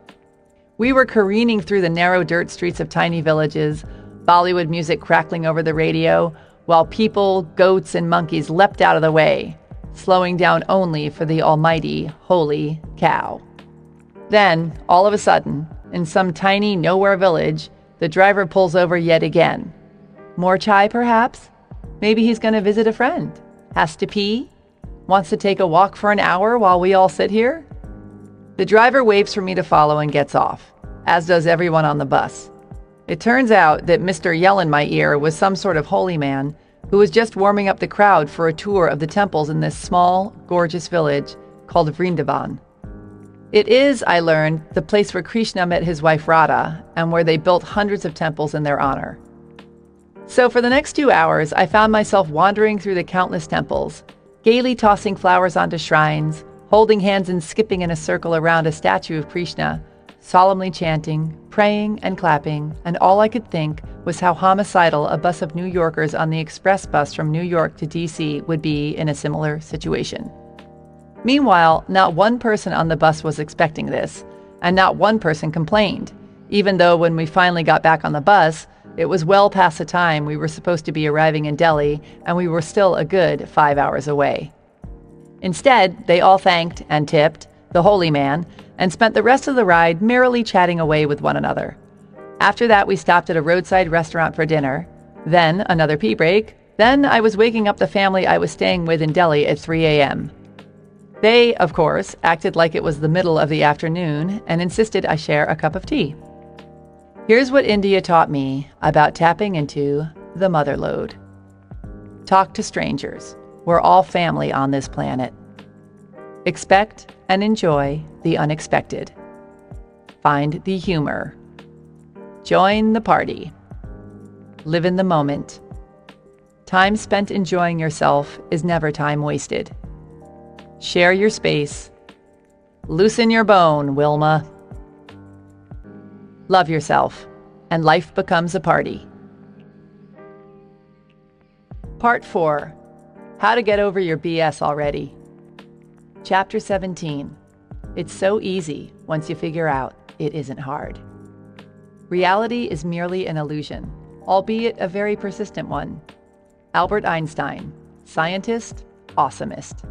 We were careening through the narrow dirt streets of tiny villages, Bollywood music crackling over the radio, while people, goats, and monkeys leapt out of the way, slowing down only for the almighty, holy cow. Then, all of a sudden, in some tiny nowhere village, the driver pulls over yet again. More chai, perhaps? Maybe he's going to visit a friend. Has to pee? Wants to take a walk for an hour while we all sit here? The driver waves for me to follow and gets off, as does everyone on the bus. It turns out that Mr. Yell in my ear was some sort of holy man who was just warming up the crowd for a tour of the temples in this small, gorgeous village called Vrindavan. It is, I learned, the place where Krishna met his wife Radha and where they built hundreds of temples in their honor. So for the next 2 hours, I found myself wandering through the countless temples, gaily tossing flowers onto shrines, holding hands and skipping in a circle around a statue of Krishna, solemnly chanting, praying, and clapping, and all I could think was how homicidal a bus of New Yorkers on the express bus from New York to D.C. would be in a similar situation. Meanwhile, not one person on the bus was expecting this, and not one person complained, even though when we finally got back on the bus, it was well past the time we were supposed to be arriving in Delhi, and we were still a good 5 hours away. Instead, they all thanked and tipped the holy man and spent the rest of the ride merrily chatting away with one another. After that, we stopped at a roadside restaurant for dinner, then another pee break, then I was waking up the family I was staying with in Delhi at 3 a.m. They, of course, acted like it was the middle of the afternoon and insisted I share a cup of tea. Here's what India taught me about tapping into the mother lode. Talk to strangers. We're all family on this planet. Expect and enjoy the unexpected. Find the humor. Join the party. Live in the moment. Time spent enjoying yourself is never time wasted. Share your space. Loosen your bone, Wilma. Love yourself, and life becomes a party. Part 4. How to get over your BS already. Chapter 17. It's so easy once you figure out it isn't hard. Reality is merely an illusion, albeit a very persistent one. Albert Einstein, scientist, awesomist.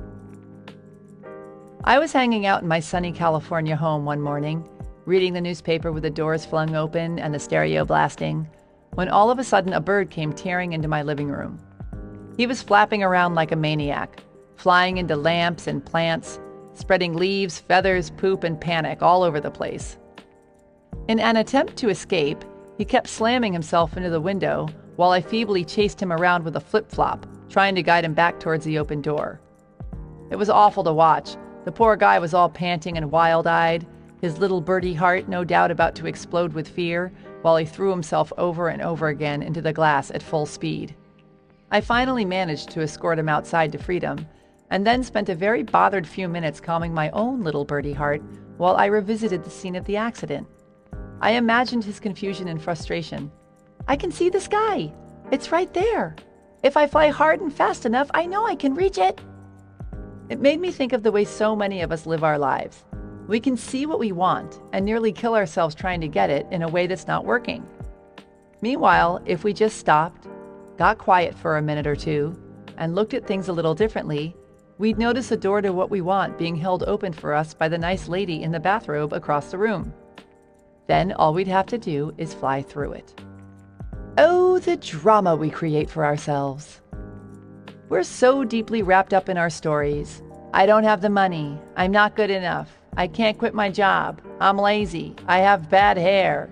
I was hanging out in my sunny California home one morning, reading the newspaper with the doors flung open and the stereo blasting, when all of a sudden a bird came tearing into my living room. He was flapping around like a maniac, flying into lamps and plants, spreading leaves, feathers, poop, and panic all over the place. In an attempt to escape, he kept slamming himself into the window while I feebly chased him around with a flip-flop, trying to guide him back towards the open door. It was awful to watch. The poor guy was all panting and wild-eyed, his little birdie heart no doubt about to explode with fear, while he threw himself over and over again into the glass at full speed. I finally managed to escort him outside to freedom, and then spent a very bothered few minutes calming my own little birdie heart while I revisited the scene of the accident. I imagined his confusion and frustration. I can see the sky. It's right there. If I fly hard and fast enough, I know I can reach it. It made me think of the way so many of us live our lives. We can see what we want and nearly kill ourselves trying to get it in a way that's not working. Meanwhile, if we just stopped, got quiet for a minute or two, and looked at things a little differently, we'd notice a door to what we want being held open for us by the nice lady in the bathrobe across the room. Then all we'd have to do is fly through it. Oh, the drama we create for ourselves. We're so deeply wrapped up in our stories. I don't have the money. I'm not good enough. I can't quit my job. I'm lazy. I have bad hair.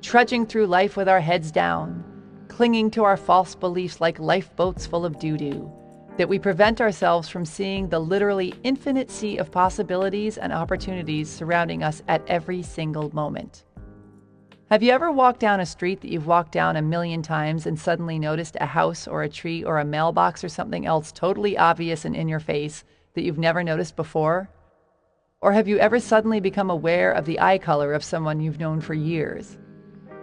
Trudging through life with our heads down, clinging to our false beliefs like lifeboats full of doo-doo, that we prevent ourselves from seeing the literally infinite sea of possibilities and opportunities surrounding us at every single moment. Have you ever walked down a street that you've walked down a million times and suddenly noticed a house or a tree or a mailbox or something else totally obvious and in your face that you've never noticed before? Or have you ever suddenly become aware of the eye color of someone you've known for years?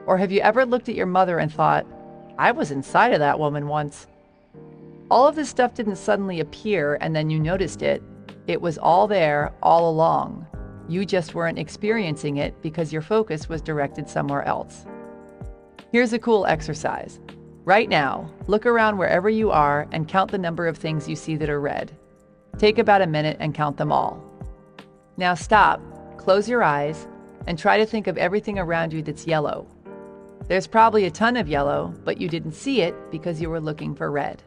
Or have you ever looked at your mother and thought, I was inside of that woman once? All of this stuff didn't suddenly appear and then you noticed it. It was all there all along. You just weren't experiencing it because your focus was directed somewhere else. Here's a cool exercise. Right now, look around wherever you are and count the number of things you see that are red. Take about a minute and count them all. Now stop, close your eyes, and try to think of everything around you that's yellow. There's probably a ton of yellow, but you didn't see it because you were looking for red.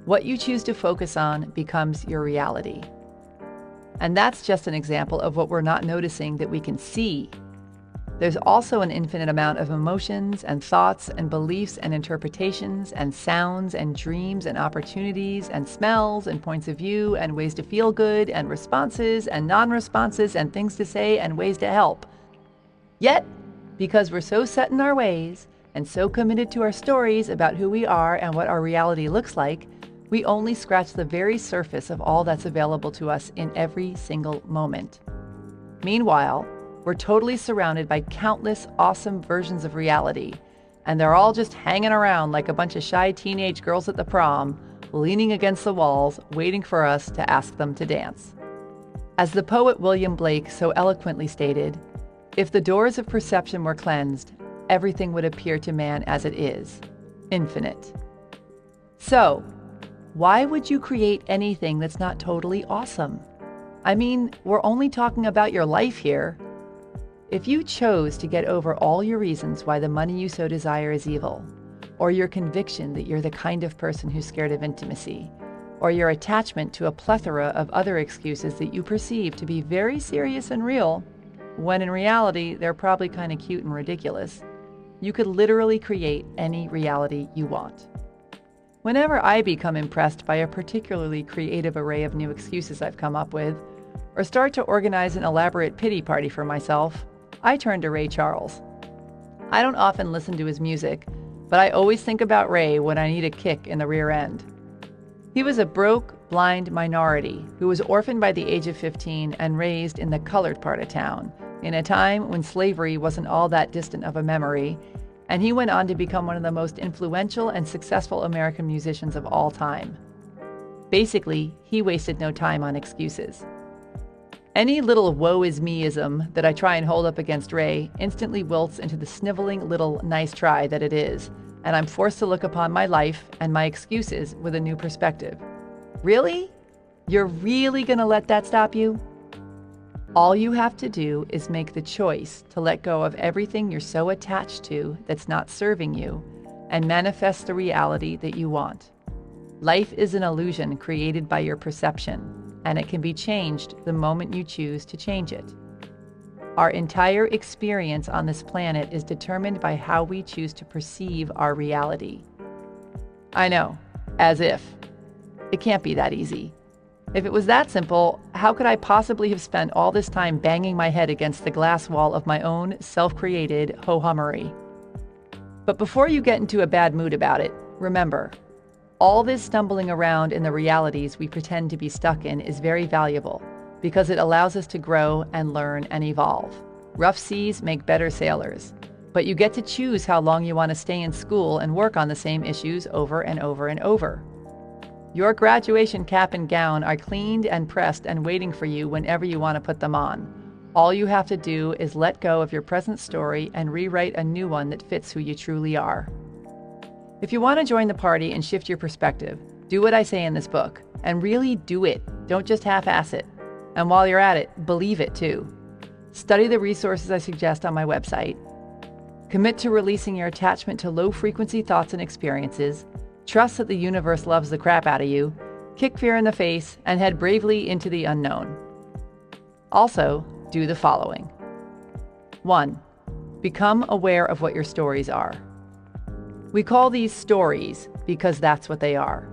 What you choose to focus on becomes your reality. And that's just an example of what we're not noticing that we can see. There's also an infinite amount of emotions and thoughts and beliefs and interpretations and sounds and dreams and opportunities and smells and points of view and ways to feel good and responses and non-responses and things to say and ways to help. Yet, because we're so set in our ways and so committed to our stories about who we are and what our reality looks like, we only scratch the very surface of all that's available to us in every single moment. Meanwhile, we're totally surrounded by countless awesome versions of reality, and they're all just hanging around like a bunch of shy teenage girls at the prom, leaning against the walls, waiting for us to ask them to dance. As the poet William Blake so eloquently stated, if the doors of perception were cleansed, everything would appear to man as it is, infinite. So, why would you create anything that's not totally awesome? I mean, we're only talking about your life here. If you chose to get over all your reasons why the money you so desire is evil, or your conviction that you're the kind of person who's scared of intimacy, or your attachment to a plethora of other excuses that you perceive to be very serious and real, when in reality they're probably kind of cute and ridiculous, you could literally create any reality you want. Whenever I become impressed by a particularly creative array of new excuses I've come up with, or start to organize an elaborate pity party for myself, I turn to Ray Charles. I don't often listen to his music, but I always think about Ray when I need a kick in the rear end. He was a broke, blind minority who was orphaned by the age of 15 and raised in the colored part of town, in a time when slavery wasn't all that distant of a memory, and he went on to become one of the most influential and successful American musicians of all time. Basically, he wasted no time on excuses. Any little woe-is-me-ism that I try and hold up against Ray instantly wilts into the sniveling little nice try that it is, and I'm forced to look upon my life and my excuses with a new perspective. Really? You're really gonna let that stop you? All you have to do is make the choice to let go of everything you're so attached to that's not serving you and manifest the reality that you want. Life is an illusion created by your perception, and it can be changed the moment you choose to change it. Our entire experience on this planet is determined by how we choose to perceive our reality. I know, as if. It can't be that easy. If it was that simple, how could I possibly have spent all this time banging my head against the glass wall of my own self-created ho-hummery? But before you get into a bad mood about it, remember, all this stumbling around in the realities we pretend to be stuck in is very valuable because it allows us to grow and learn and evolve. Rough seas make better sailors, but you get to choose how long you want to stay in school and work on the same issues over and over and over. Your graduation cap and gown are cleaned and pressed and waiting for you whenever you want to put them on. All you have to do is let go of your present story and rewrite a new one that fits who you truly are. If you want to join the party and shift your perspective, do what I say in this book, and really do it. Don't just half-ass it. And while you're at it, believe it too. Study the resources I suggest on my website. Commit to releasing your attachment to low-frequency thoughts and experiences. Trust that the universe loves the crap out of you. Kick fear in the face, and head bravely into the unknown. Also, do the following. 1. Become aware of what your stories are. We call these stories because that's what they are.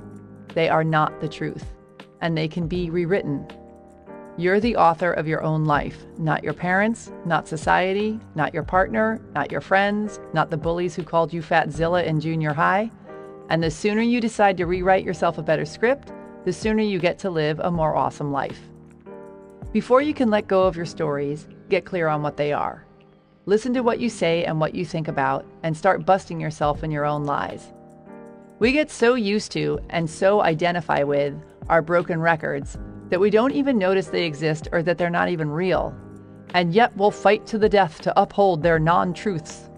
They are not the truth, and they can be rewritten. You're the author of your own life, not your parents, not society, not your partner, not your friends, not the bullies who called you Fatzilla in junior high. And the sooner you decide to rewrite yourself a better script, the sooner you get to live a more awesome life. Before you can let go of your stories, get clear on what they are. Listen to what you say and what you think about, and start busting yourself in your own lies. We get so used to and so identify with our broken records that we don't even notice they exist or that they're not even real. And yet we'll fight to the death to uphold their non-truths.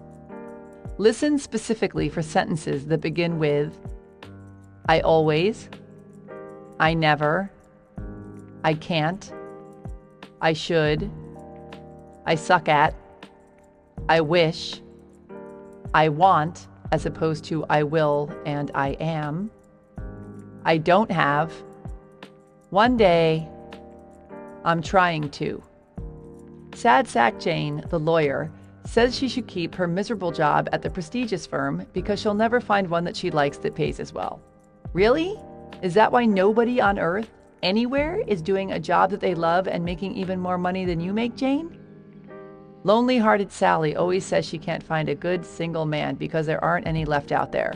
Listen specifically for sentences that begin with, I always, I never, I can't, I should, I suck at, I wish, I want, as opposed to I will and I am, I don't have, one day, I'm trying to. Sad Sack Jane, the lawyer, says she should keep her miserable job at the prestigious firm because she'll never find one that she likes that pays as well. Really? Is that why nobody on earth, anywhere, is doing a job that they love and making even more money than you make, Jane? Lonely-hearted Sally always says she can't find a good single man because there aren't any left out there.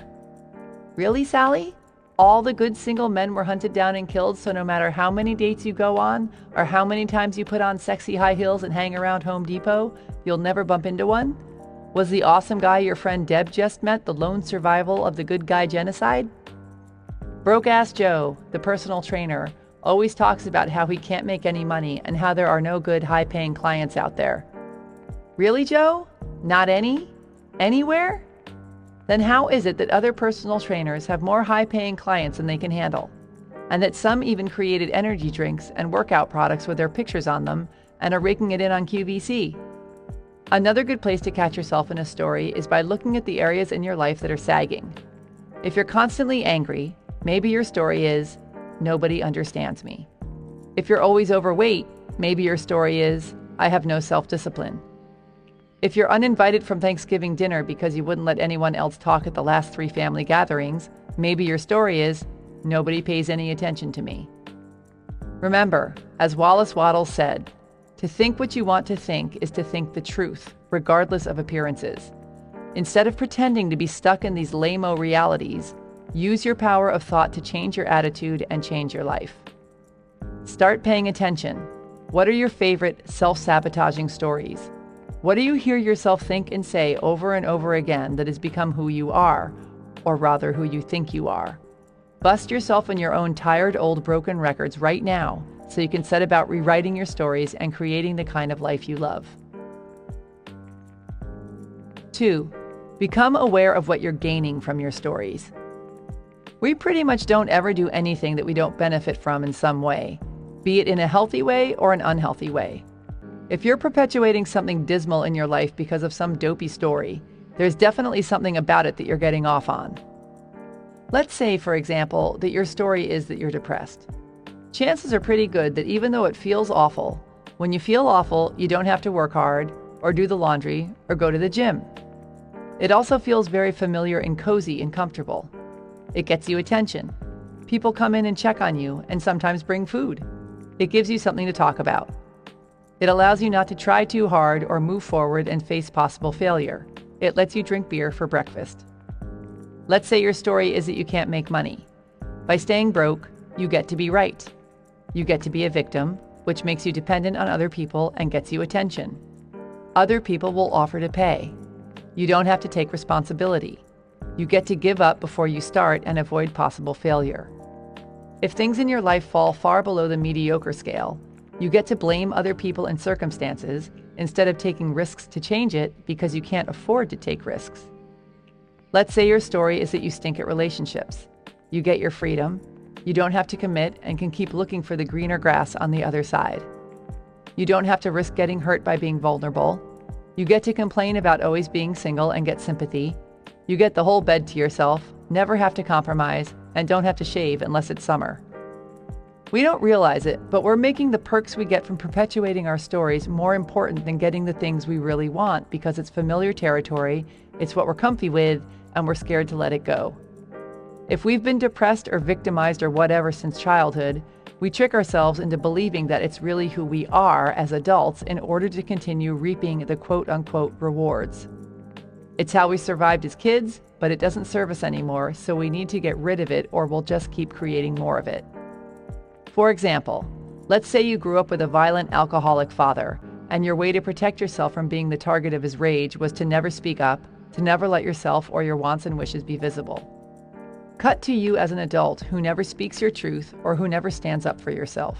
Really, Sally? All the good single men were hunted down and killed, so no matter how many dates you go on, or how many times you put on sexy high heels and hang around Home Depot, you'll never bump into one? Was the awesome guy your friend Deb just met the lone survival of the good guy genocide? Broke-ass Joe, the personal trainer, always talks about how he can't make any money and how there are no good high-paying clients out there. Really, Joe? Not any? Anywhere? Then how is it that other personal trainers have more high-paying clients than they can handle? And that some even created energy drinks and workout products with their pictures on them and are raking it in on QVC? Another good place to catch yourself in a story is by looking at the areas in your life that are sagging. If you're constantly angry, maybe your story is, nobody understands me. If you're always overweight, maybe your story is, I have no self-discipline. If you're uninvited from Thanksgiving dinner because you wouldn't let anyone else talk at the last 3 family gatherings, maybe your story is, nobody pays any attention to me. Remember, as Wallace Wattles said, to think what you want to think is to think the truth, regardless of appearances. Instead of pretending to be stuck in these lame-o realities, use your power of thought to change your attitude and change your life. Start paying attention. What are your favorite self-sabotaging stories? What do you hear yourself think and say over and over again that has become who you are, or rather who you think you are? Bust yourself in your own tired, old, broken records right now so you can set about rewriting your stories and creating the kind of life you love. 2. Become aware of what you're gaining from your stories. We pretty much don't ever do anything that we don't benefit from in some way, be it in a healthy way or an unhealthy way. If you're perpetuating something dismal in your life because of some dopey story, there's definitely something about it that you're getting off on. Let's say, for example, that your story is that you're depressed. Chances are pretty good that even though it feels awful, when you feel awful, you don't have to work hard, or do the laundry, or go to the gym. It also feels very familiar and cozy and comfortable. It gets you attention. People come in and check on you, and sometimes bring food. It gives you something to talk about. It allows you not to try too hard or move forward and face possible failure. It lets you drink beer for breakfast. Let's say your story is that you can't make money. By staying broke, you get to be right. You get to be a victim, which makes you dependent on other people and gets you attention. Other people will offer to pay. You don't have to take responsibility. You get to give up before you start and avoid possible failure. If things in your life fall far below the mediocre scale, you get to blame other people and circumstances instead of taking risks to change it because you can't afford to take risks. Let's say your story is that you stink at relationships. You get your freedom. You don't have to commit and can keep looking for the greener grass on the other side. You don't have to risk getting hurt by being vulnerable. You get to complain about always being single and get sympathy. You get the whole bed to yourself, never have to compromise, and don't have to shave unless it's summer. We don't realize it, but we're making the perks we get from perpetuating our stories more important than getting the things we really want because it's familiar territory, it's what we're comfy with, and we're scared to let it go. If we've been depressed or victimized or whatever since childhood, we trick ourselves into believing that it's really who we are as adults in order to continue reaping the quote-unquote rewards. It's how we survived as kids, but it doesn't serve us anymore, so we need to get rid of it or we'll just keep creating more of it. For example, let's say you grew up with a violent alcoholic father, and your way to protect yourself from being the target of his rage was to never speak up, to never let yourself or your wants and wishes be visible. Cut to you as an adult who never speaks your truth or who never stands up for yourself.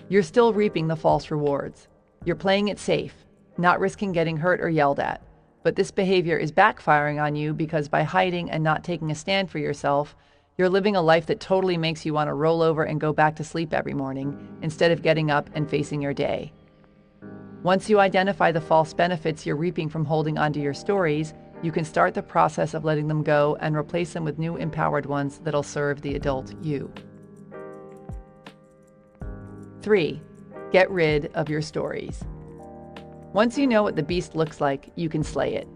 You're still reaping the false rewards. You're playing it safe, not risking getting hurt or yelled at. But this behavior is backfiring on you because by hiding and not taking a stand for yourself, you're living a life that totally makes you want to roll over and go back to sleep every morning instead of getting up and facing your day. Once you identify the false benefits you're reaping from holding onto your stories, you can start the process of letting them go and replace them with new empowered ones that'll serve the adult you. 3. Get rid of your stories. Once you know what the beast looks like, you can slay it.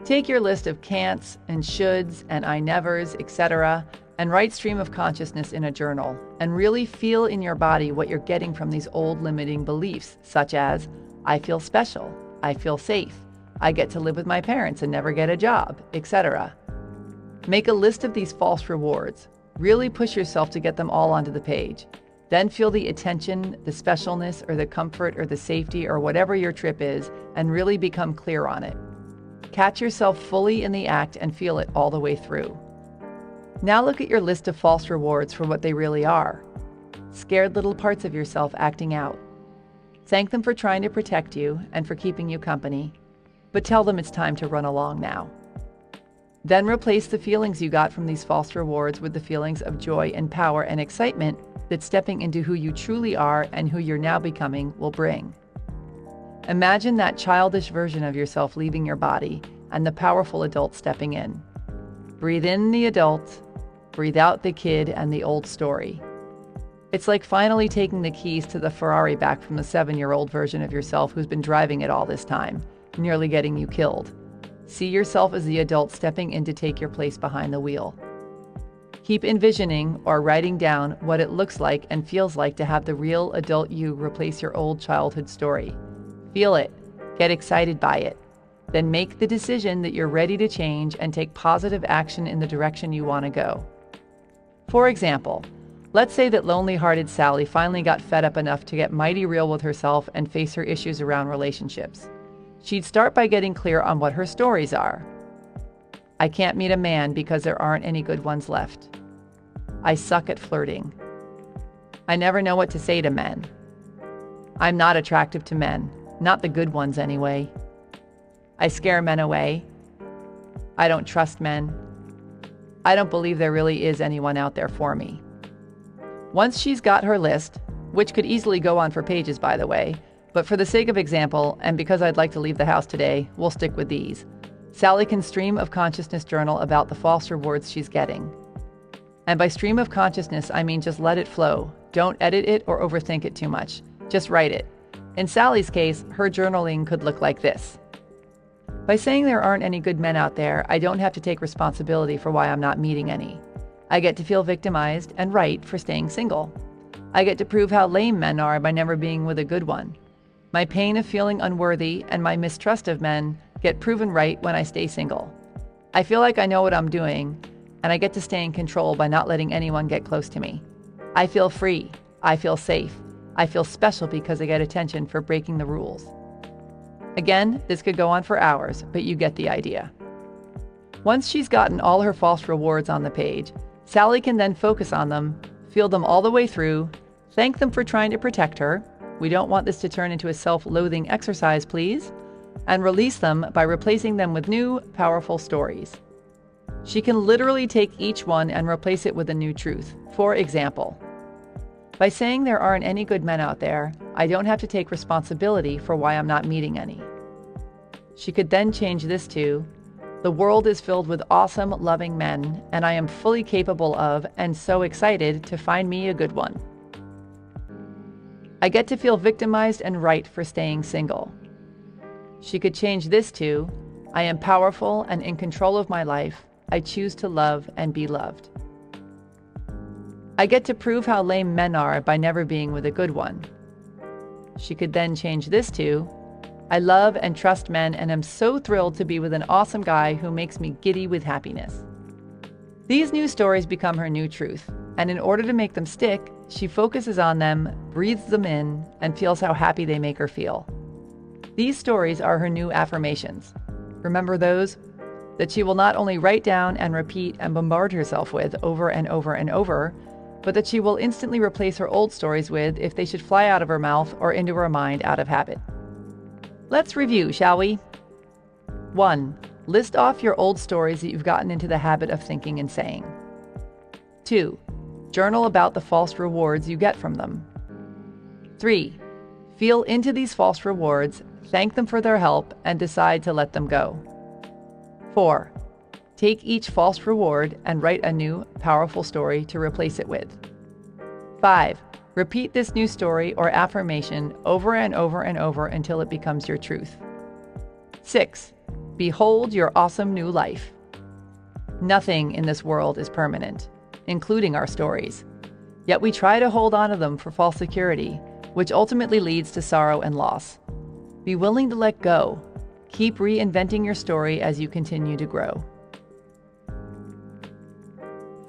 Take your list of can'ts and shoulds and I nevers, etc., and write stream of consciousness in a journal, and really feel in your body what you're getting from these old limiting beliefs, such as, I feel special, I feel safe, I get to live with my parents and never get a job, etc. Make a list of these false rewards. Really push yourself to get them all onto the page. Then feel the attention, the specialness, or the comfort, or the safety, or whatever your trip is, and really become clear on it. Catch yourself fully in the act and feel it all the way through. Now look at your list of false rewards for what they really are. Scared little parts of yourself acting out. Thank them for trying to protect you and for keeping you company, but tell them it's time to run along now. Then replace the feelings you got from these false rewards with the feelings of joy and power and excitement that stepping into who you truly are and who you're now becoming will bring. Imagine that childish version of yourself leaving your body and the powerful adult stepping in. Breathe in the adult, breathe out the kid and the old story. It's like finally taking the keys to the Ferrari back from the 7-year-old version of yourself who's been driving it all this time, nearly getting you killed. See yourself as the adult stepping in to take your place behind the wheel. Keep envisioning or writing down what it looks like and feels like to have the real adult you replace your old childhood story. Feel it, get excited by it, then make the decision that you're ready to change and take positive action in the direction you want to go. For example, let's say that lonely-hearted Sally finally got fed up enough to get mighty real with herself and face her issues around relationships. She'd start by getting clear on what her stories are. I can't meet a man because there aren't any good ones left. I suck at flirting. I never know what to say to men. I'm not attractive to men, not the good ones anyway. I scare men away. I don't trust men. I don't believe there really is anyone out there for me. Once she's got her list, which could easily go on for pages by the way, but for the sake of example, and because I'd like to leave the house today, we'll stick with these. Sally can stream of consciousness journal about the false rewards she's getting. And by stream of consciousness, I mean just let it flow. Don't edit it or overthink it too much. Just write it. In Sally's case, her journaling could look like this. By saying there aren't any good men out there, I don't have to take responsibility for why I'm not meeting any. I get to feel victimized and right for staying single. I get to prove how lame men are by never being with a good one. My pain of feeling unworthy and my mistrust of men get proven right when I stay single. I feel like I know what I'm doing, and I get to stay in control by not letting anyone get close to me. I feel free. I feel safe. I feel special because I get attention for breaking the rules. Again, this could go on for hours, but you get the idea. Once she's gotten all her false rewards on the page, Sally can then focus on them, feel them all the way through, thank them for trying to protect her. We don't want this to turn into a self-loathing exercise, please. And release them by replacing them with new, powerful stories. She can literally take each one and replace it with a new truth. For example, by saying there aren't any good men out there, I don't have to take responsibility for why I'm not meeting any. She could then change this to, the world is filled with awesome, loving men, and I am fully capable of and so excited to find me a good one. I get to feel victimized and right for staying single. She could change this to, I am powerful and in control of my life. I choose to love and be loved. I get to prove how lame men are by never being with a good one. She could then change this to, I love and trust men and am so thrilled to be with an awesome guy who makes me giddy with happiness. These new stories become her new truth, and in order to make them stick, she focuses on them, breathes them in, and feels how happy they make her feel. These stories are her new affirmations. Remember those? That she will not only write down and repeat and bombard herself with over and over and over, but that she will instantly replace her old stories with if they should fly out of her mouth or into her mind out of habit. Let's review, shall we? 1. List off your old stories that you've gotten into the habit of thinking and saying. 2. Journal about the false rewards you get from them. 3. Feel into these false rewards, thank them for their help, and decide to let them go. 4. Take each false reward and write a new, powerful story to replace it with. 5. Repeat this new story or affirmation over and over and over until it becomes your truth. 6. Behold your awesome new life. Nothing in this world is permanent, including our stories. Yet we try to hold on to them for false security, which ultimately leads to sorrow and loss. Be willing to let go. Keep reinventing your story as you continue to grow.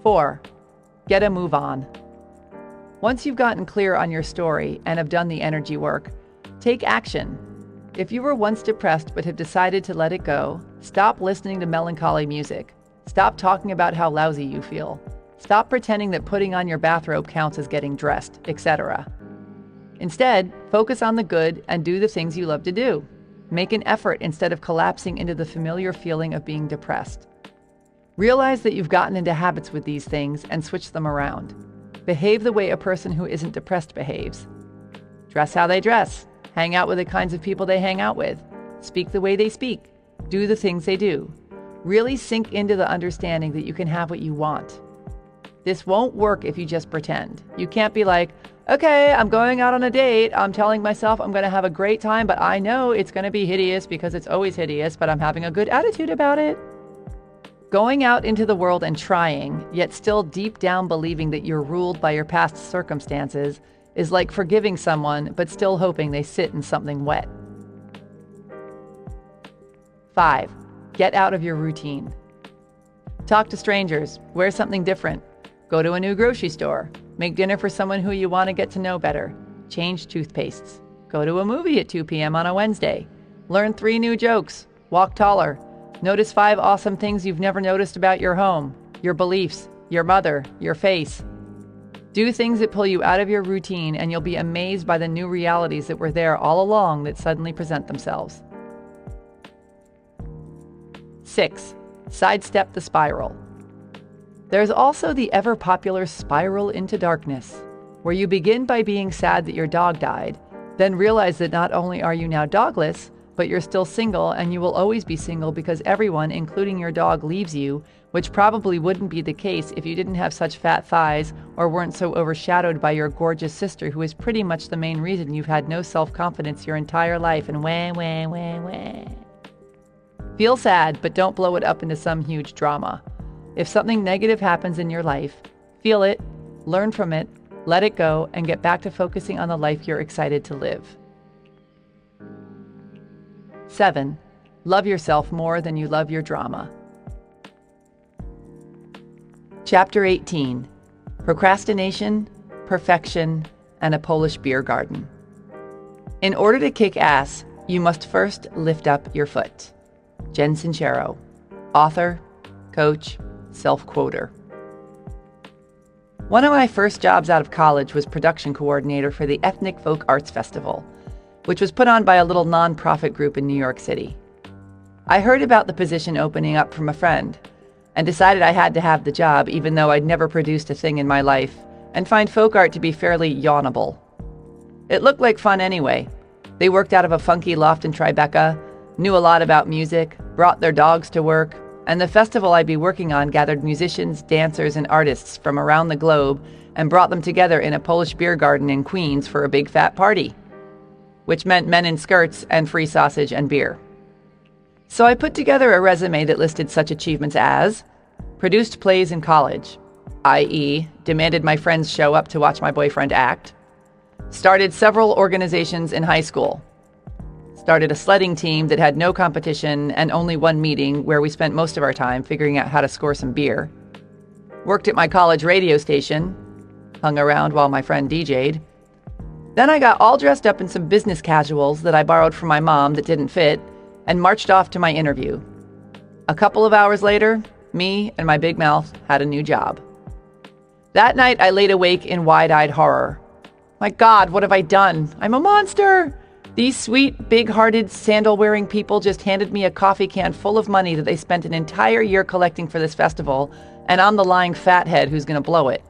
4. Get a move on. Once you've gotten clear on your story and have done the energy work, take action. If you were once depressed but have decided to let it go, stop listening to melancholy music. Stop talking about how lousy you feel. Stop pretending that putting on your bathrobe counts as getting dressed, etc. Instead, focus on the good and do the things you love to do. Make an effort instead of collapsing into the familiar feeling of being depressed. Realize that you've gotten into habits with these things and switch them around. Behave the way a person who isn't depressed behaves. Dress how they dress. Hang out with the kinds of people they hang out with. Speak the way they speak. Do the things they do. Really sink into the understanding that you can have what you want. This won't work if you just pretend. You can't be like, okay, I'm going out on a date. I'm telling myself I'm going to have a great time, but I know it's going to be hideous because it's always hideous, but I'm having a good attitude about it. Going out into the world and trying, yet still deep down believing that you're ruled by your past circumstances, is like forgiving someone but still hoping they sit in something wet. 5. Get out of your routine. Talk to strangers. Wear something different. Go to a new grocery store. Make dinner for someone who you want to get to know better. Change toothpastes. Go to a movie at 2 p.m. on a Wednesday. Learn 3 new jokes. Walk taller. Notice 5 awesome things you've never noticed about your home, your beliefs, your mother, your face. Do things that pull you out of your routine, and you'll be amazed by the new realities that were there all along that suddenly present themselves. 6. Sidestep the spiral. There's also the ever-popular spiral into darkness, where you begin by being sad that your dog died, then realize that not only are you now dogless, but you're still single, and you will always be single because everyone, including your dog, leaves you, which probably wouldn't be the case if you didn't have such fat thighs or weren't so overshadowed by your gorgeous sister, who is pretty much the main reason you've had no self-confidence your entire life, and wah. Feel sad, but don't blow it up into some huge drama. If something negative happens in your life, feel it, learn from it, let it go, and get back to focusing on the life you're excited to live. 7. Love yourself more than you love your drama. Chapter 18. Procrastination, Perfection, and a Polish Beer Garden. In order to kick ass, you must first lift up your foot. Jen Sincero, author, coach, self-quoter. One of my first jobs out of college was production coordinator for the Ethnic Folk Arts Festival, which was put on by a little nonprofit group in New York City. I heard about the position opening up from a friend and decided I had to have the job, even though I'd never produced a thing in my life, and find folk art to be fairly yawnable. It looked like fun anyway. They worked out of a funky loft in Tribeca, knew a lot about music, brought their dogs to work, and the festival I'd be working on gathered musicians, dancers, and artists from around the globe and brought them together in a Polish beer garden in Queens for a big fat party, which meant men in skirts and free sausage and beer. So I put together a resume that listed such achievements as produced plays in college, i.e., demanded my friends show up to watch my boyfriend act, started several organizations in high school, started a sledding team that had no competition and only one meeting where we spent most of our time figuring out how to score some beer, worked at my college radio station, hung around while my friend DJ'd. Then I got all dressed up in some business casuals that I borrowed from my mom that didn't fit and marched off to my interview. A couple of hours later, me and my big mouth had a new job. That night, I laid awake in wide-eyed horror. My God, what have I done? I'm a monster! These sweet, big-hearted, sandal-wearing people just handed me a coffee can full of money that they spent an entire year collecting for this festival, and I'm the lying fathead who's going to blow it.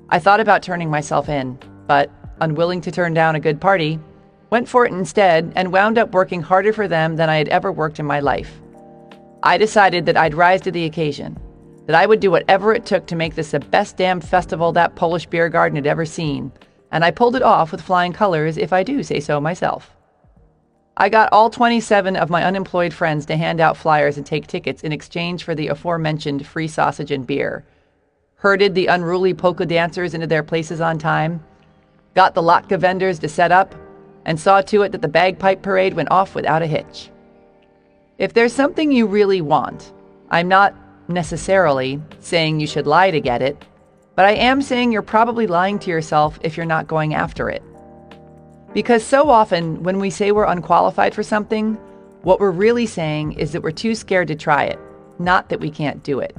I thought about turning myself in, but, unwilling to turn down a good party, went for it instead and wound up working harder for them than I had ever worked in my life. I decided that I'd rise to the occasion, that I would do whatever it took to make this the best damn festival that Polish beer garden had ever seen, and I pulled it off with flying colors if I do say so myself. I got all 27 of my unemployed friends to hand out flyers and take tickets in exchange for the aforementioned free sausage and beer, herded the unruly polka dancers into their places on time, got the latke vendors to set up, and saw to it that the bagpipe parade went off without a hitch. If there's something you really want, I'm not necessarily saying you should lie to get it, but I am saying you're probably lying to yourself if you're not going after it. Because so often when we say we're unqualified for something, what we're really saying is that we're too scared to try it, not that we can't do it.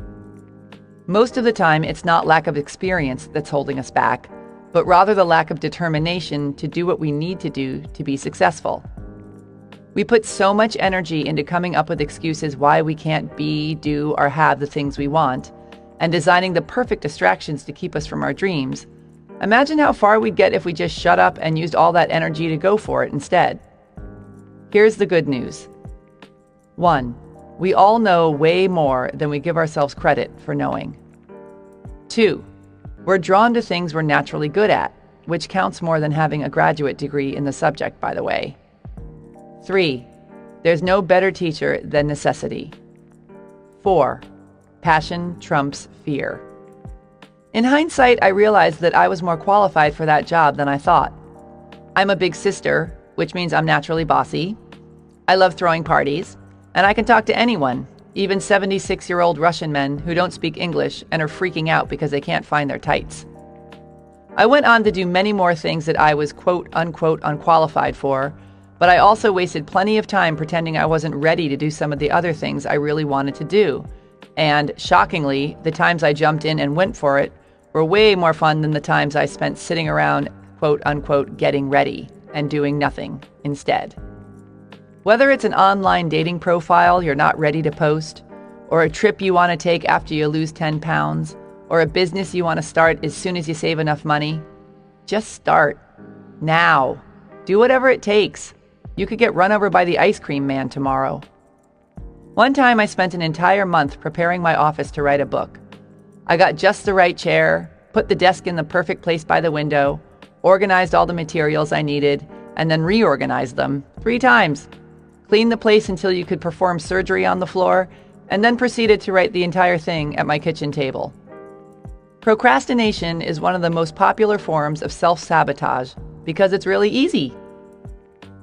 Most of the time, it's not lack of experience that's holding us back, but rather the lack of determination to do what we need to do to be successful. We put so much energy into coming up with excuses why we can't be, do, or have the things we want, and designing the perfect distractions to keep us from our dreams. Imagine how far we'd get if we just shut up and used all that energy to go for it instead. Here's the good news. 1. We all know way more than we give ourselves credit for knowing. 2. We're drawn to things we're naturally good at, which counts more than having a graduate degree in the subject, by the way. 3. There's no better teacher than necessity. 4. Passion trumps fear. In hindsight, I realized that I was more qualified for that job than I thought. I'm a big sister, which means I'm naturally bossy. I love throwing parties, and I can talk to anyone, even 76-year-old Russian men who don't speak English and are freaking out because they can't find their tights. I went on to do many more things that I was quote-unquote unqualified for, but I also wasted plenty of time pretending I wasn't ready to do some of the other things I really wanted to do. And, shockingly, the times I jumped in and went for it were way more fun than the times I spent sitting around, quote-unquote, getting ready and doing nothing instead. Whether it's an online dating profile you're not ready to post, or a trip you want to take after you lose 10 pounds, or a business you want to start as soon as you save enough money, just start. Now. Do whatever it takes. You could get run over by the ice cream man tomorrow. One time I spent an entire month preparing my office to write a book. I got just the right chair, put the desk in the perfect place by the window, organized all the materials I needed, and then reorganized them 3 times. Cleaned the place until you could perform surgery on the floor, and then proceeded to write the entire thing at my kitchen table. Procrastination is one of the most popular forms of self-sabotage because it's really easy.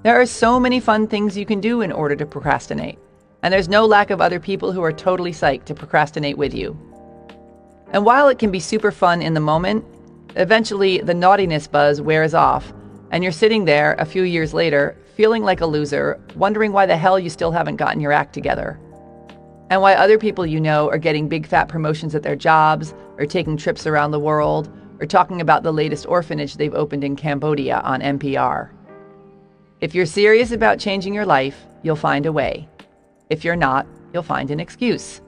There are so many fun things you can do in order to procrastinate, and there's no lack of other people who are totally psyched to procrastinate with you. And while it can be super fun in the moment, eventually the naughtiness buzz wears off, and you're sitting there a few years later feeling like a loser, wondering why the hell you still haven't gotten your act together. And why other people you know are getting big fat promotions at their jobs, or taking trips around the world, or talking about the latest orphanage they've opened in Cambodia on NPR. If you're serious about changing your life, you'll find a way. If you're not, you'll find an excuse.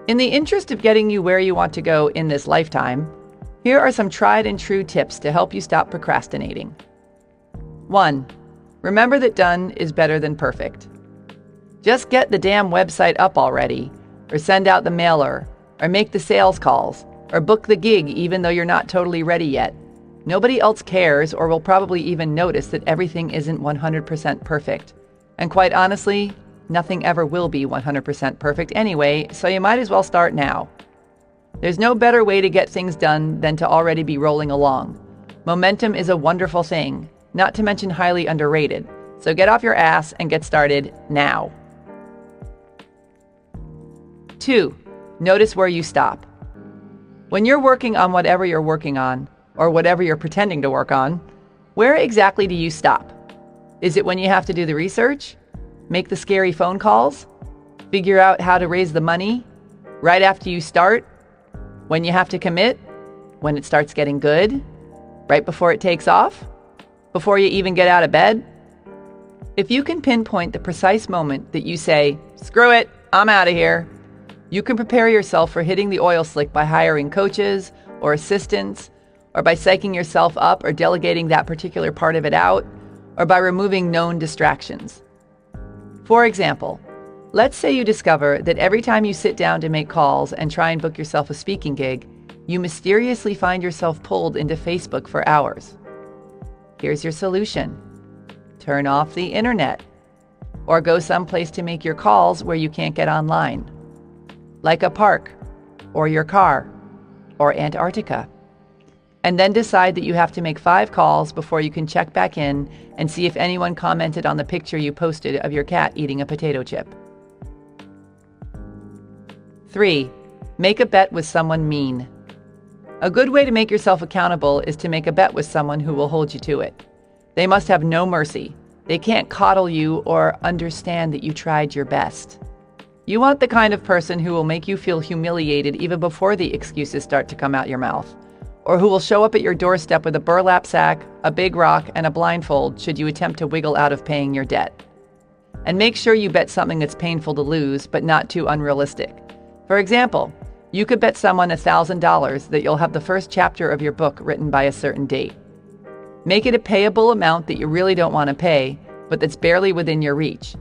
In the interest of getting you where you want to go in this lifetime, here are some tried and true tips to help you stop procrastinating. 1. Remember that done is better than perfect. Just get the damn website up already, or send out the mailer, or make the sales calls, or book the gig even though you're not totally ready yet. Nobody else cares or will probably even notice that everything isn't 100% perfect. And quite honestly, nothing ever will be 100% perfect anyway, so you might as well start now. There's no better way to get things done than to already be rolling along. Momentum is a wonderful thing, not to mention highly underrated, so get off your ass and get started now. 2. Notice where you stop. When you're working on whatever you're working on, or whatever you're pretending to work on, where exactly do you stop? Is it when you have to do the research? Make the scary phone calls? Figure out how to raise the money? Right after you start? When you have to commit? When it starts getting good? Right before it takes off? Before you even get out of bed? If you can pinpoint the precise moment that you say, "Screw it, I'm out of here," you can prepare yourself for hitting the oil slick by hiring coaches or assistants, or by psyching yourself up or delegating that particular part of it out, or by removing known distractions. For example, let's say you discover that every time you sit down to make calls and try and book yourself a speaking gig, you mysteriously find yourself pulled into Facebook for hours. Here's your solution. Turn off the internet, or go someplace to make your calls where you can't get online, like a park, or your car, or Antarctica. And then decide that you have to make 5 calls before you can check back in and see if anyone commented on the picture you posted of your cat eating a potato chip. 3. Make a bet with someone mean. A good way to make yourself accountable is to make a bet with someone who will hold you to it. They must have no mercy. They can't coddle you or understand that you tried your best. You want the kind of person who will make you feel humiliated even before the excuses start to come out your mouth, or who will show up at your doorstep with a burlap sack, a big rock, and a blindfold should you attempt to wiggle out of paying your debt. And make sure you bet something that's painful to lose, but not too unrealistic. For example, you could bet someone $1,000 that you'll have the first chapter of your book written by a certain date. Make it a payable amount that you really don't want to pay, but that's barely within your reach.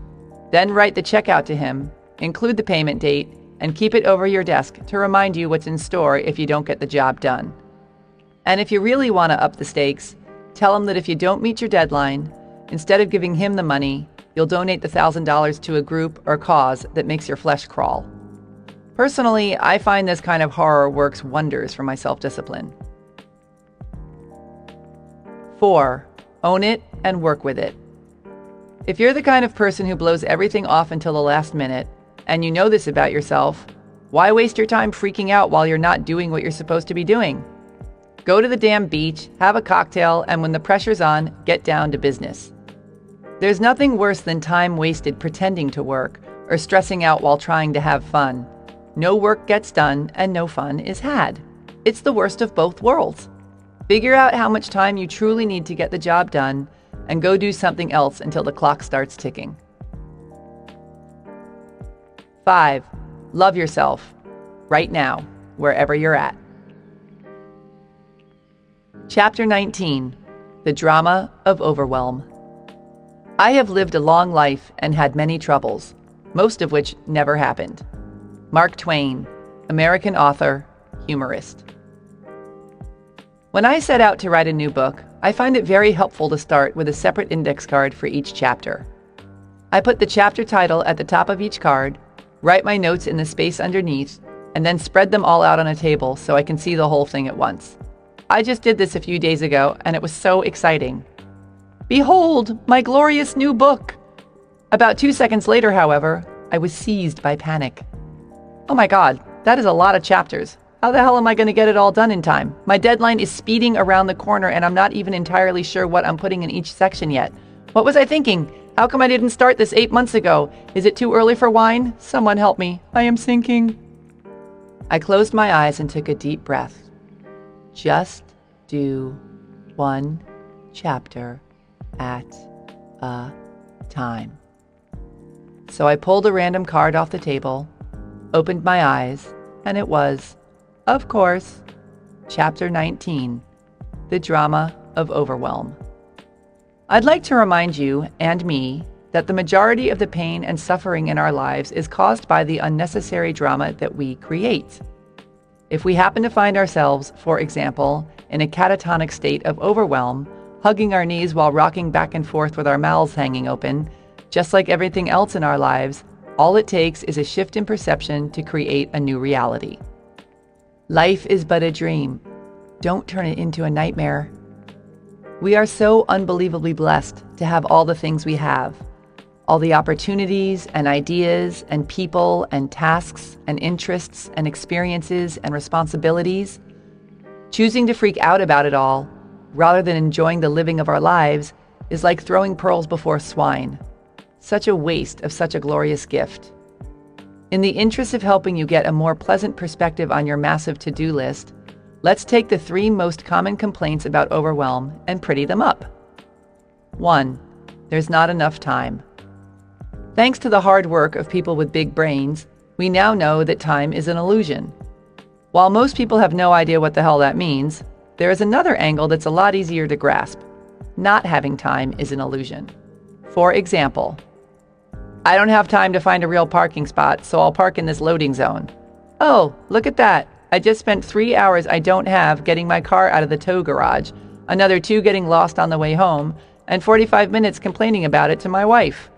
Then write the check out to him, include the payment date, and keep it over your desk to remind you what's in store if you don't get the job done. And if you really want to up the stakes, tell him that if you don't meet your deadline, instead of giving him the money, you'll donate the $1,000 to a group or cause that makes your flesh crawl. Personally, I find this kind of horror works wonders for my self-discipline. 4. Own it and work with it. If you're the kind of person who blows everything off until the last minute, and you know this about yourself, why waste your time freaking out while you're not doing what you're supposed to be doing? Go to the damn beach, have a cocktail, and when the pressure's on, get down to business. There's nothing worse than time wasted pretending to work or stressing out while trying to have fun. No work gets done and no fun is had. It's the worst of both worlds. Figure out how much time you truly need to get the job done and go do something else until the clock starts ticking. 5. Love yourself right now, wherever you're at. Chapter 19. The Drama of Overwhelm. I have lived a long life and had many troubles, most of which never happened. Mark Twain, American author, humorist. When I set out to write a new book, I find it very helpful to start with a separate index card for each chapter. I put the chapter title at the top of each card, write my notes in the space underneath, and then spread them all out on a table so I can see the whole thing at once. I just did this a few days ago, and it was so exciting. Behold, my glorious new book! About 2 seconds later, however, I was seized by panic. Oh my God, that is a lot of chapters. How the hell am I going to get it all done in time? My deadline is speeding around the corner, and I'm not even entirely sure what I'm putting in each section yet. What was I thinking? How come I didn't start this 8 months ago? Is it too early for wine? Someone help me. I am sinking. I closed my eyes and took a deep breath. Just do one chapter at a time. So I pulled a random card off the table, opened my eyes, and it was, of course, Chapter 19, The Drama of Overwhelm. I'd like to remind you, and me, that the majority of the pain and suffering in our lives is caused by the unnecessary drama that we create. If we happen to find ourselves, for example, in a catatonic state of overwhelm, hugging our knees while rocking back and forth with our mouths hanging open, just like everything else in our lives, all it takes is a shift in perception to create a new reality. Life is but a dream. Don't turn it into a nightmare. We are so unbelievably blessed to have all the things we have, all the opportunities and ideas and people and tasks and interests and experiences and responsibilities. Choosing to freak out about it all, rather than enjoying the living of our lives, is like throwing pearls before swine. Such a waste of such a glorious gift. In the interest of helping you get a more pleasant perspective on your massive to-do list, let's take the 3 most common complaints about overwhelm and pretty them up. 1. There's not enough time. Thanks to the hard work of people with big brains, we now know that time is an illusion. While most people have no idea what the hell that means, there is another angle that's a lot easier to grasp. Not having time is an illusion. For example, I don't have time to find a real parking spot, so I'll park in this loading zone. Oh, look at that. I just spent 3 hours I don't have getting my car out of the tow garage, another 2 getting lost on the way home, and 45 minutes complaining about it to my wife.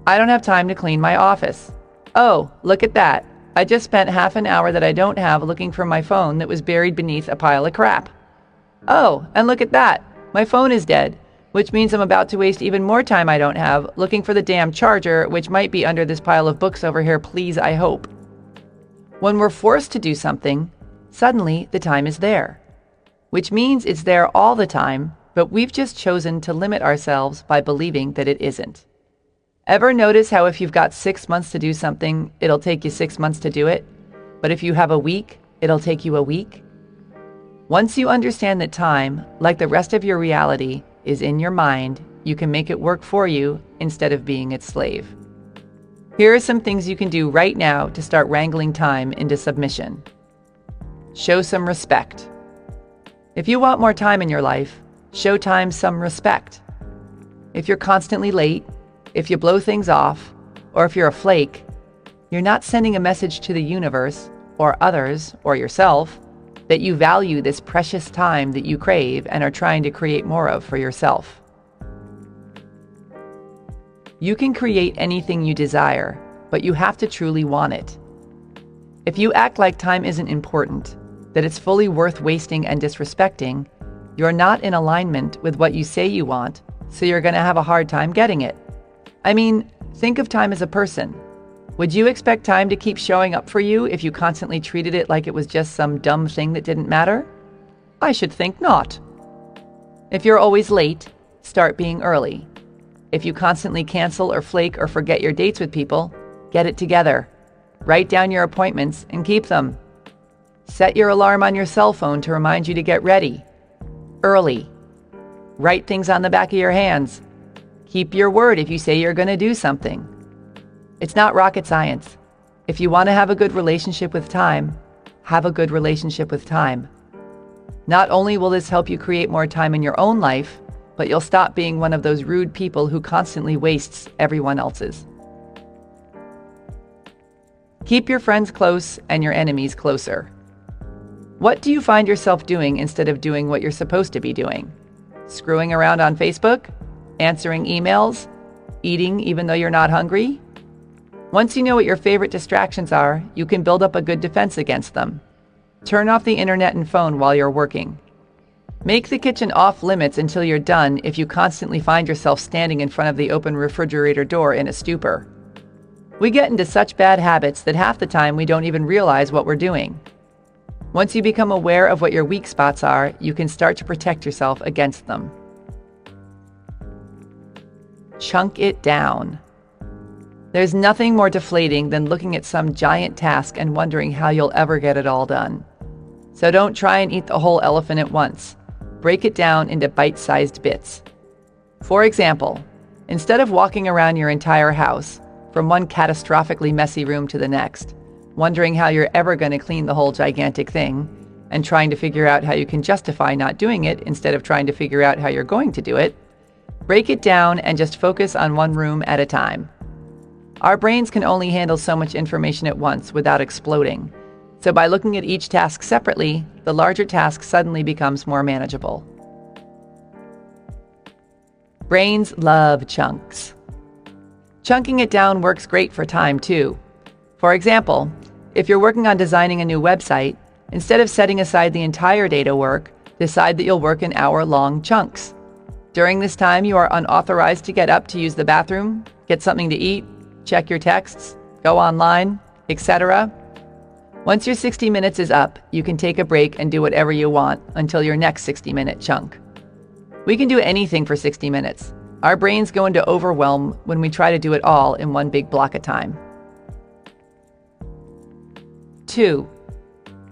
I don't have time to clean my office. Oh, look at that. I just spent half an hour that I don't have looking for my phone that was buried beneath a pile of crap. Oh, and look at that. My phone is dead, which means I'm about to waste even more time I don't have looking for the damn charger, which might be under this pile of books over here, please, I hope. When we're forced to do something, suddenly the time is there, which means it's there all the time, but we've just chosen to limit ourselves by believing that it isn't. Ever notice how if you've got 6 months to do something, it'll take you 6 months to do it? But if you have a week, it'll take you a week? Once you understand that time, like the rest of your reality, is in your mind, you can make it work for you instead of being its slave. Here are some things you can do right now to start wrangling time into submission. Show some respect. If you want more time in your life, show time some respect. If you're constantly late, if you blow things off, or if you're a flake, you're not sending a message to the universe, or others, or yourself, that you value this precious time that you crave and are trying to create more of for yourself. You can create anything you desire, but you have to truly want it. If you act like time isn't important, that it's fully worth wasting and disrespecting, you're not in alignment with what you say you want, so you're going to have a hard time getting it. I mean, think of time as a person. Would you expect time to keep showing up for you if you constantly treated it like it was just some dumb thing that didn't matter? I should think not. If you're always late, start being early. If you constantly cancel or flake or forget your dates with people, get it together. Write down your appointments and keep them. Set your alarm on your cell phone to remind you to get ready. Early. Write things on the back of your hands. Keep your word if you say you're going to do something. It's not rocket science. If you want to have a good relationship with time, have a good relationship with time. Not only will this help you create more time in your own life, but you'll stop being one of those rude people who constantly wastes everyone else's. Keep your friends close and your enemies closer. What do you find yourself doing instead of doing what you're supposed to be doing? Screwing around on Facebook? Answering emails? Eating even though you're not hungry? Once you know what your favorite distractions are, you can build up a good defense against them. Turn off the internet and phone while you're working. Make the kitchen off limits until you're done if you constantly find yourself standing in front of the open refrigerator door in a stupor. We get into such bad habits that half the time we don't even realize what we're doing. Once you become aware of what your weak spots are, you can start to protect yourself against them. Chunk it down. There's nothing more deflating than looking at some giant task and wondering how you'll ever get it all done. So don't try and eat the whole elephant at once. Break it down into bite-sized bits. For example, instead of walking around your entire house, from one catastrophically messy room to the next, wondering how you're ever going to clean the whole gigantic thing, and trying to figure out how you can justify not doing it instead of trying to figure out how you're going to do it, break it down and just focus on one room at a time. Our brains can only handle so much information at once without exploding. So by looking at each task separately, the larger task suddenly becomes more manageable. Brains love chunks. Chunking it down works great for time too. For example, if you're working on designing a new website, instead of setting aside the entire day to work, decide that you'll work in hour-long chunks. During this time, you are unauthorized to get up to use the bathroom, get something to eat, check your texts, go online, etc. Once your 60 minutes is up, you can take a break and do whatever you want until your next 60-minute chunk. We can do anything for 60 minutes. Our brains go into overwhelm when we try to do it all in one big block of time. 2.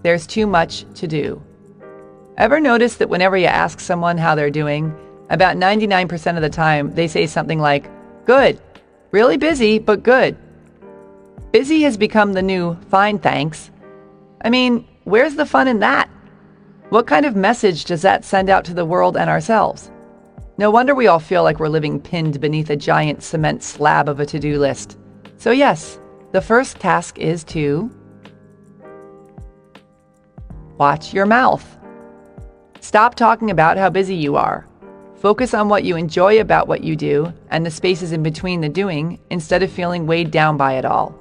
There's too much to do. Ever notice that whenever you ask someone how they're doing, about 99% of the time they say something like, "Good. Really busy, but good." Busy has become the new "fine, thanks." I mean, where's the fun in that? What kind of message does that send out to the world and ourselves? No wonder we all feel like we're living pinned beneath a giant cement slab of a to-do list. So yes, the first task is to Watch your mouth. Stop talking about how busy you are. Focus on what you enjoy about what you do and the spaces in between the doing instead of feeling weighed down by it all.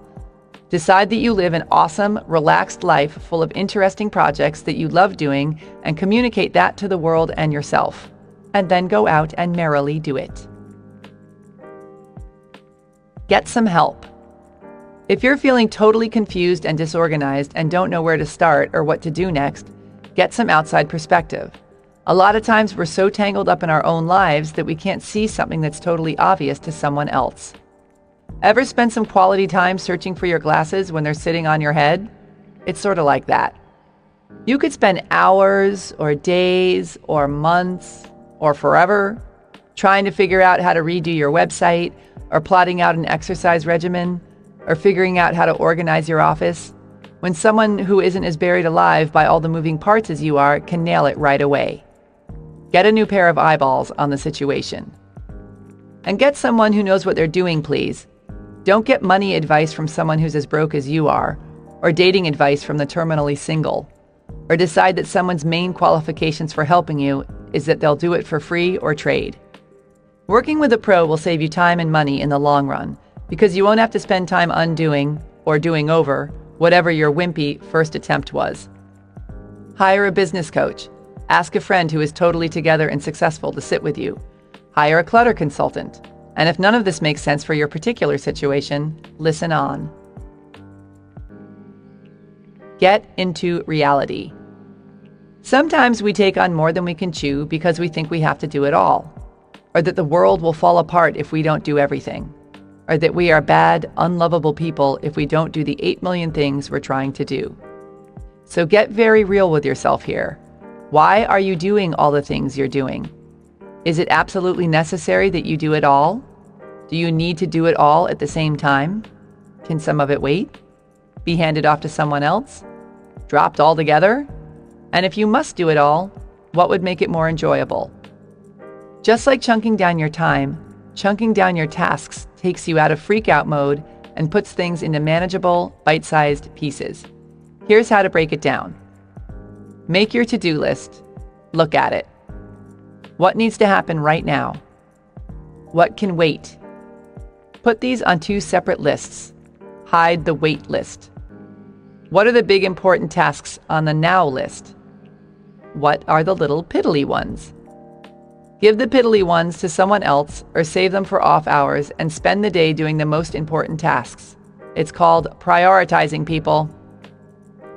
Decide that you live an awesome, relaxed life full of interesting projects that you love doing and communicate that to the world and yourself. And then go out and merrily do it. Get some help. If you're feeling totally confused and disorganized and don't know where to start or what to do next, get some outside perspective. A lot of times we're so tangled up in our own lives that we can't see something that's totally obvious to someone else. Ever spend some quality time searching for your glasses when they're sitting on your head? It's sort of like that. You could spend hours or days or months or forever trying to figure out how to redo your website or plotting out an exercise regimen or figuring out how to organize your office, when someone who isn't as buried alive by all the moving parts as you are can nail it right away. Get a new pair of eyeballs on the situation. And get someone who knows what they're doing, please. Don't get money advice from someone who's as broke as you are, or dating advice from the terminally single, or decide that someone's main qualifications for helping you is that they'll do it for free or trade. Working with a pro will save you time and money in the long run, because you won't have to spend time undoing or doing over whatever your wimpy first attempt was. Hire a business coach. Ask a friend who is totally together and successful to sit with you. Hire a clutter consultant. And if none of this makes sense for your particular situation, listen on. Get into reality. Sometimes we take on more than we can chew because we think we have to do it all, or that the world will fall apart if we don't do everything, or that we are bad, unlovable people if we don't do the 8 million things we're trying to do. So get very real with yourself here. Why are you doing all the things you're doing? Is it absolutely necessary that you do it all? Do you need to do it all at the same time? Can some of it wait? Be handed off to someone else? Dropped altogether? And if you must do it all, what would make it more enjoyable? Just like chunking down your time, chunking down your tasks takes you out of freak-out mode and puts things into manageable, bite-sized pieces. Here's how to break it down. Make your to-do list. Look at it. What needs to happen right now? What can wait? Put these on 2 separate lists. Hide the wait list. What are the big important tasks on the now list? What are the little piddly ones? Give the piddly ones to someone else or save them for off hours and spend the day doing the most important tasks. It's called prioritizing, people.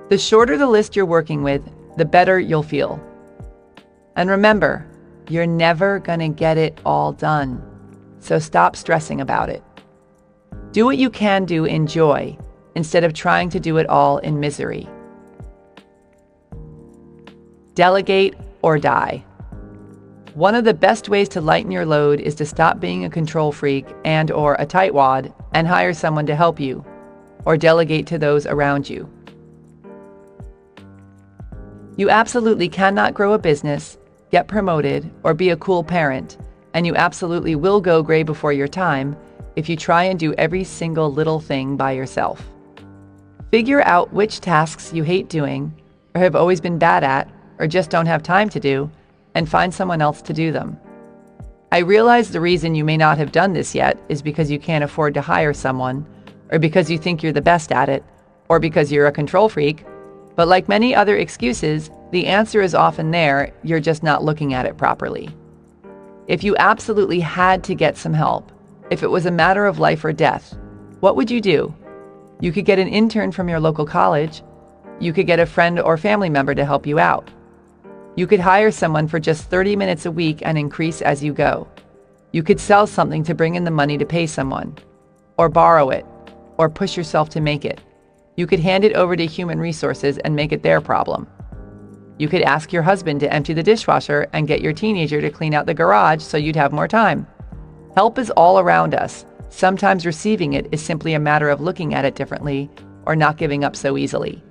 The shorter the list you're working with, the better you'll feel. And remember, you're never gonna get it all done, so stop stressing about it. Do what you can do in joy instead of trying to do it all in misery. Delegate or die. One of the best ways to lighten your load is to stop being a control freak and/or a tightwad and hire someone to help you, or delegate to those around you. You absolutely cannot grow a business, get promoted, or be a cool parent, and you absolutely will go gray before your time if you try and do every single little thing by yourself. Figure out which tasks you hate doing, or have always been bad at, or just don't have time to do, and find someone else to do them. I realize the reason you may not have done this yet is because you can't afford to hire someone, or because you think you're the best at it, or because you're a control freak, but like many other excuses, the answer is often there, you're just not looking at it properly. If you absolutely had to get some help, if it was a matter of life or death, what would you do? You could get an intern from your local college. You could get a friend or family member to help you out. You could hire someone for just 30 minutes a week and increase as you go. You could sell something to bring in the money to pay someone, or borrow it, or push yourself to make it. You could hand it over to human resources and make it their problem. You could ask your husband to empty the dishwasher and get your teenager to clean out the garage so you'd have more time. Help is all around us. Sometimes receiving it is simply a matter of looking at it differently or not giving up so easily.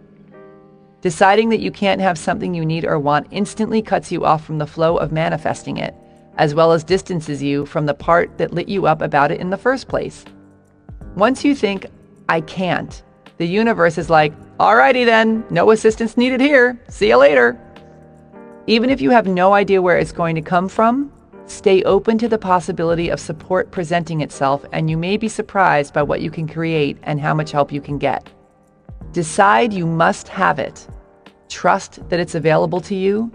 Deciding that you can't have something you need or want instantly cuts you off from the flow of manifesting it, as well as distances you from the part that lit you up about it in the first place. Once you think, I can't, the universe is like, Alrighty then, no assistance needed here. See you later. Even if you have no idea where it's going to come from, stay open to the possibility of support presenting itself, and you may be surprised by what you can create and how much help you can get. Decide you must have it. Trust that it's available to you.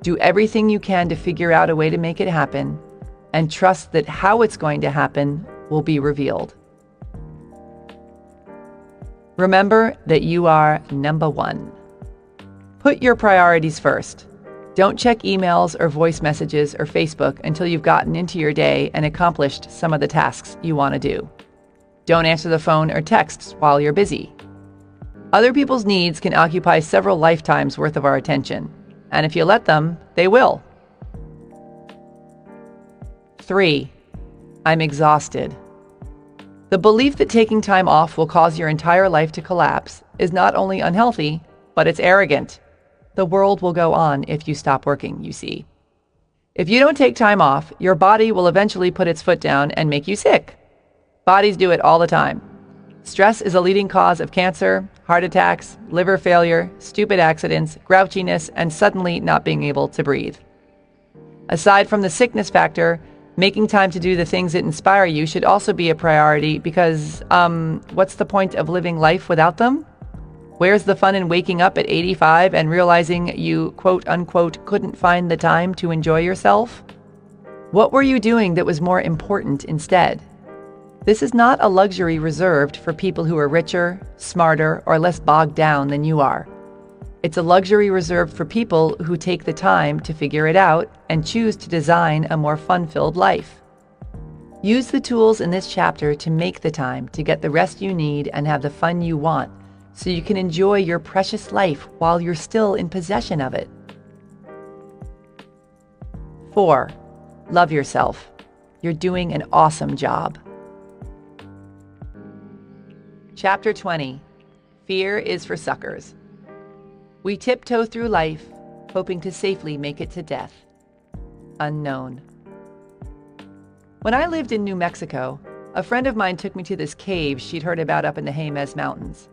Do everything you can to figure out a way to make it happen, and trust that how it's going to happen will be revealed. Remember that you are number one. Put your priorities first. Don't check emails or voice messages or Facebook until you've gotten into your day and accomplished some of the tasks you want to do. Don't answer the phone or texts while you're busy. Other people's needs can occupy several lifetimes worth of our attention, and if you let them, they will. 3. I'm exhausted. The belief that taking time off will cause your entire life to collapse is not only unhealthy, but it's arrogant. The world will go on if you stop working, you see. If you don't take time off, your body will eventually put its foot down and make you sick. Bodies do it all the time. Stress is a leading cause of cancer, heart attacks, liver failure, stupid accidents, grouchiness, and suddenly not being able to breathe. Aside from the sickness factor, making time to do the things that inspire you should also be a priority because, what's the point of living life without them? Where's the fun in waking up at 85 and realizing you, quote unquote, couldn't find the time to enjoy yourself? What were you doing that was more important instead? This is not a luxury reserved for people who are richer, smarter, or less bogged down than you are. It's a luxury reserved for people who take the time to figure it out and choose to design a more fun-filled life. Use the tools in this chapter to make the time to get the rest you need and have the fun you want, so you can enjoy your precious life while you're still in possession of it. 4. Love yourself. You're doing an awesome job. Chapter 20. Fear is for suckers. We tiptoe through life, hoping to safely make it to death. Unknown. When I lived in New Mexico, a friend of mine took me to this cave she'd heard about up in the Jemez Mountains.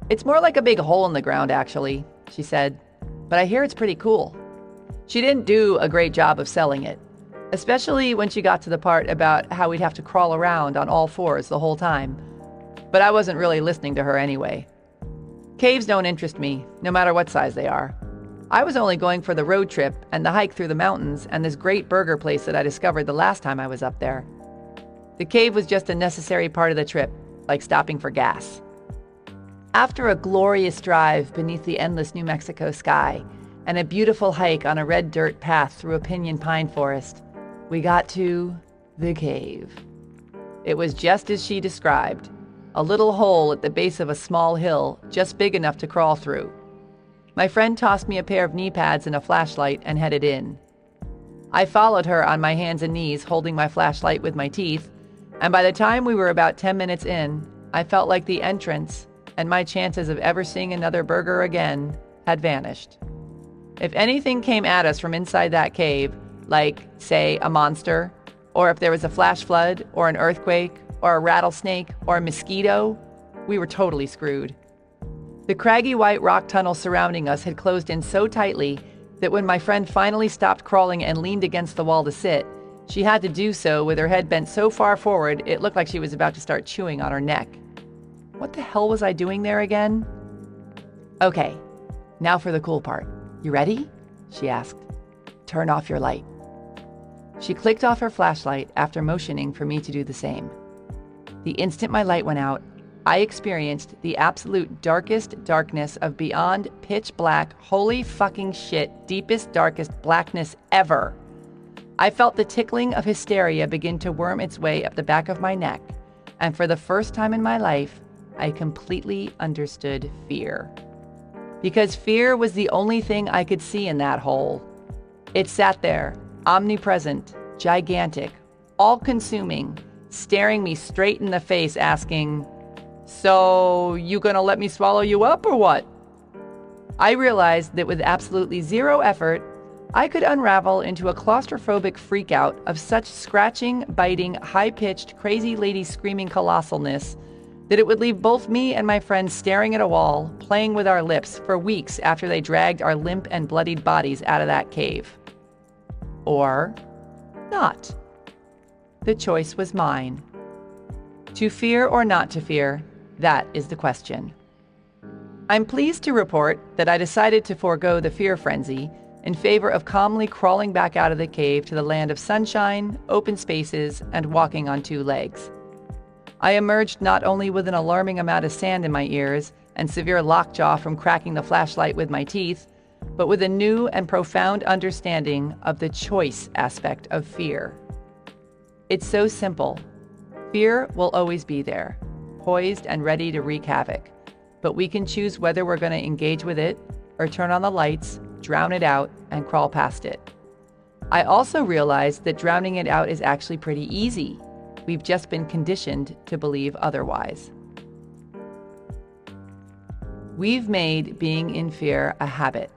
It's more like a big hole in the ground, actually, she said, but I hear it's pretty cool. She didn't do a great job of selling it, especially when she got to the part about how we'd have to crawl around on all fours the whole time. But I wasn't really listening to her anyway. Caves don't interest me, no matter what size they are. I was only going for the road trip and the hike through the mountains and this great burger place that I discovered the last time I was up there. The cave was just a necessary part of the trip, like stopping for gas. After a glorious drive beneath the endless New Mexico sky and a beautiful hike on a red dirt path through a pinyon pine forest, we got to the cave. It was just as she described. A little hole at the base of a small hill, just big enough to crawl through. My friend tossed me a pair of knee pads and a flashlight and headed in. I followed her on my hands and knees, holding my flashlight with my teeth, and by the time we were about 10 minutes in, I felt like the entrance and my chances of ever seeing another burger again had vanished. If anything came at us from inside that cave, like, say, a monster, or if there was a flash flood, or an earthquake, or a rattlesnake, or a mosquito, we were totally screwed. The craggy white rock tunnel surrounding us had closed in so tightly that when my friend finally stopped crawling and leaned against the wall to sit, she had to do so with her head bent so far forward it looked like she was about to start chewing on her neck. What the hell was I doing there again? Okay, now for the cool part. You ready? She asked. Turn off your light. She clicked off her flashlight after motioning for me to do the same. The instant my light went out, I experienced the absolute darkest darkness of beyond pitch black, holy fucking shit, deepest, darkest blackness ever. I felt the tickling of hysteria begin to worm its way up the back of my neck, and for the first time in my life, I completely understood fear. Because fear was the only thing I could see in that hole. It sat there, omnipresent, gigantic, all-consuming, staring me straight in the face, asking, "So, you gonna let me swallow you up or what?" I realized that with absolutely zero effort, I could unravel into a claustrophobic freakout of such scratching, biting, high-pitched, crazy lady screaming colossalness That it would leave both me and my friends staring at a wall, playing with our lips for weeks after they dragged our limp and bloodied bodies out of that cave. Or not. The choice was mine. To fear or not to fear, that is the question. I'm pleased to report that I decided to forego the fear frenzy in favor of calmly crawling back out of the cave to the land of sunshine, open spaces, and walking on two legs. I emerged not only with an alarming amount of sand in my ears and severe lockjaw from cracking the flashlight with my teeth, but with a new and profound understanding of the choice aspect of fear. It's so simple. Fear will always be there, poised and ready to wreak havoc, but we can choose whether we're going to engage with it or turn on the lights, drown it out, and crawl past it. I also realized that drowning it out is actually pretty easy. We've just been conditioned to believe otherwise. We've made being in fear a habit.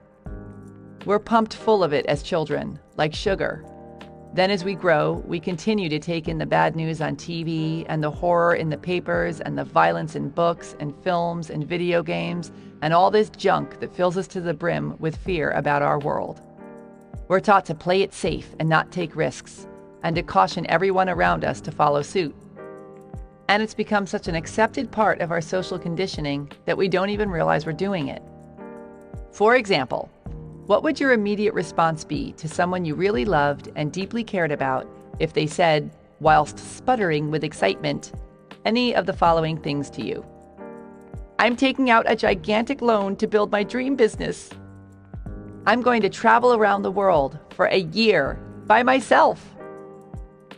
We're pumped full of it as children, like sugar. Then as we grow, we continue to take in the bad news on TV and the horror in the papers and the violence in books and films and video games and all this junk that fills us to the brim with fear about our world. We're taught to play it safe and not take risks, and to caution everyone around us to follow suit. And it's become such an accepted part of our social conditioning that we don't even realize we're doing it. For example, what would your immediate response be to someone you really loved and deeply cared about if they said, whilst sputtering with excitement, any of the following things to you? I'm taking out a gigantic loan to build my dream business. I'm going to travel around the world for a year by myself.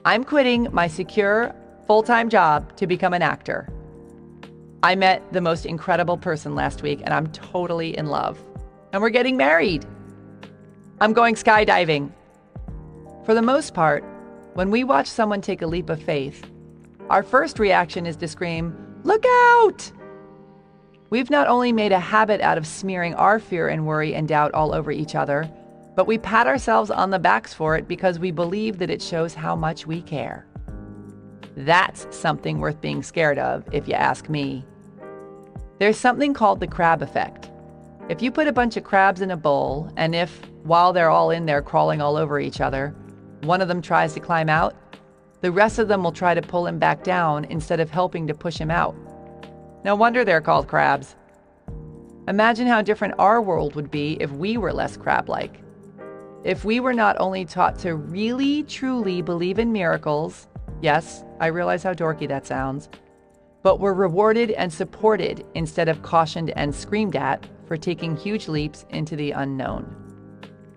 I'm quitting my secure, full-time job to become an actor. I met the most incredible person last week and I'm totally in love. And we're getting married. I'm going skydiving. For the most part, when we watch someone take a leap of faith, our first reaction is to scream, "Look out!" We've not only made a habit out of smearing our fear and worry and doubt all over each other, but we pat ourselves on the backs for it because we believe that it shows how much we care. That's something worth being scared of, if you ask me. There's something called the crab effect. If you put a bunch of crabs in a bowl, and if, while they're all in there crawling all over each other, one of them tries to climb out, the rest of them will try to pull him back down instead of helping to push him out. No wonder they're called crabs. Imagine how different our world would be if we were less crab-like. If we were not only taught to really, truly believe in miracles, yes, I realize how dorky that sounds, but were rewarded and supported instead of cautioned and screamed at for taking huge leaps into the unknown.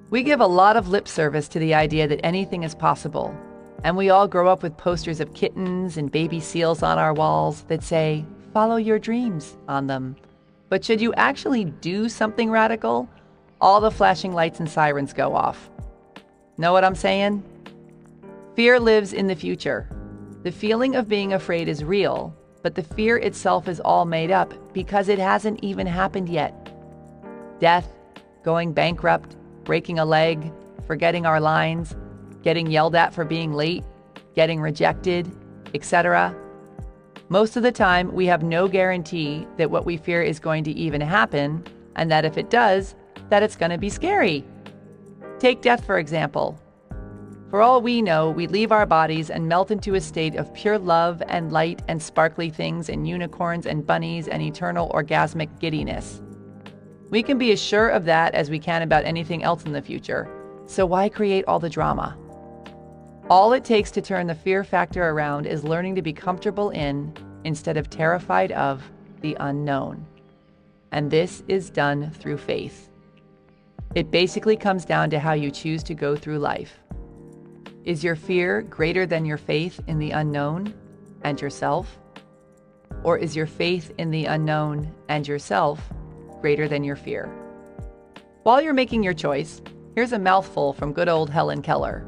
We give a lot of lip service to the idea that anything is possible, and we all grow up with posters of kittens and baby seals on our walls that say, "Follow your dreams" on them. But should you actually do something radical, all the flashing lights and sirens go off. Know what I'm saying? Fear lives in the future. The feeling of being afraid is real, but the fear itself is all made up because it hasn't even happened yet. Death, going bankrupt, breaking a leg, forgetting our lines, getting yelled at for being late, getting rejected, etc. Most of the time, we have no guarantee that what we fear is going to even happen, and that if it does, that it's going to be scary. Take death, for example. For all we know, we leave our bodies and melt into a state of pure love and light and sparkly things and unicorns and bunnies and eternal orgasmic giddiness. We can be as sure of that as we can about anything else in the future, so why create all the drama? All it takes to turn the fear factor around is learning to be comfortable in, instead of terrified of, the unknown. And this is done through faith. It basically comes down to how you choose to go through life. Is your fear greater than your faith in the unknown and yourself? Or is your faith in the unknown and yourself greater than your fear? While you're making your choice, here's a mouthful from good old Helen Keller.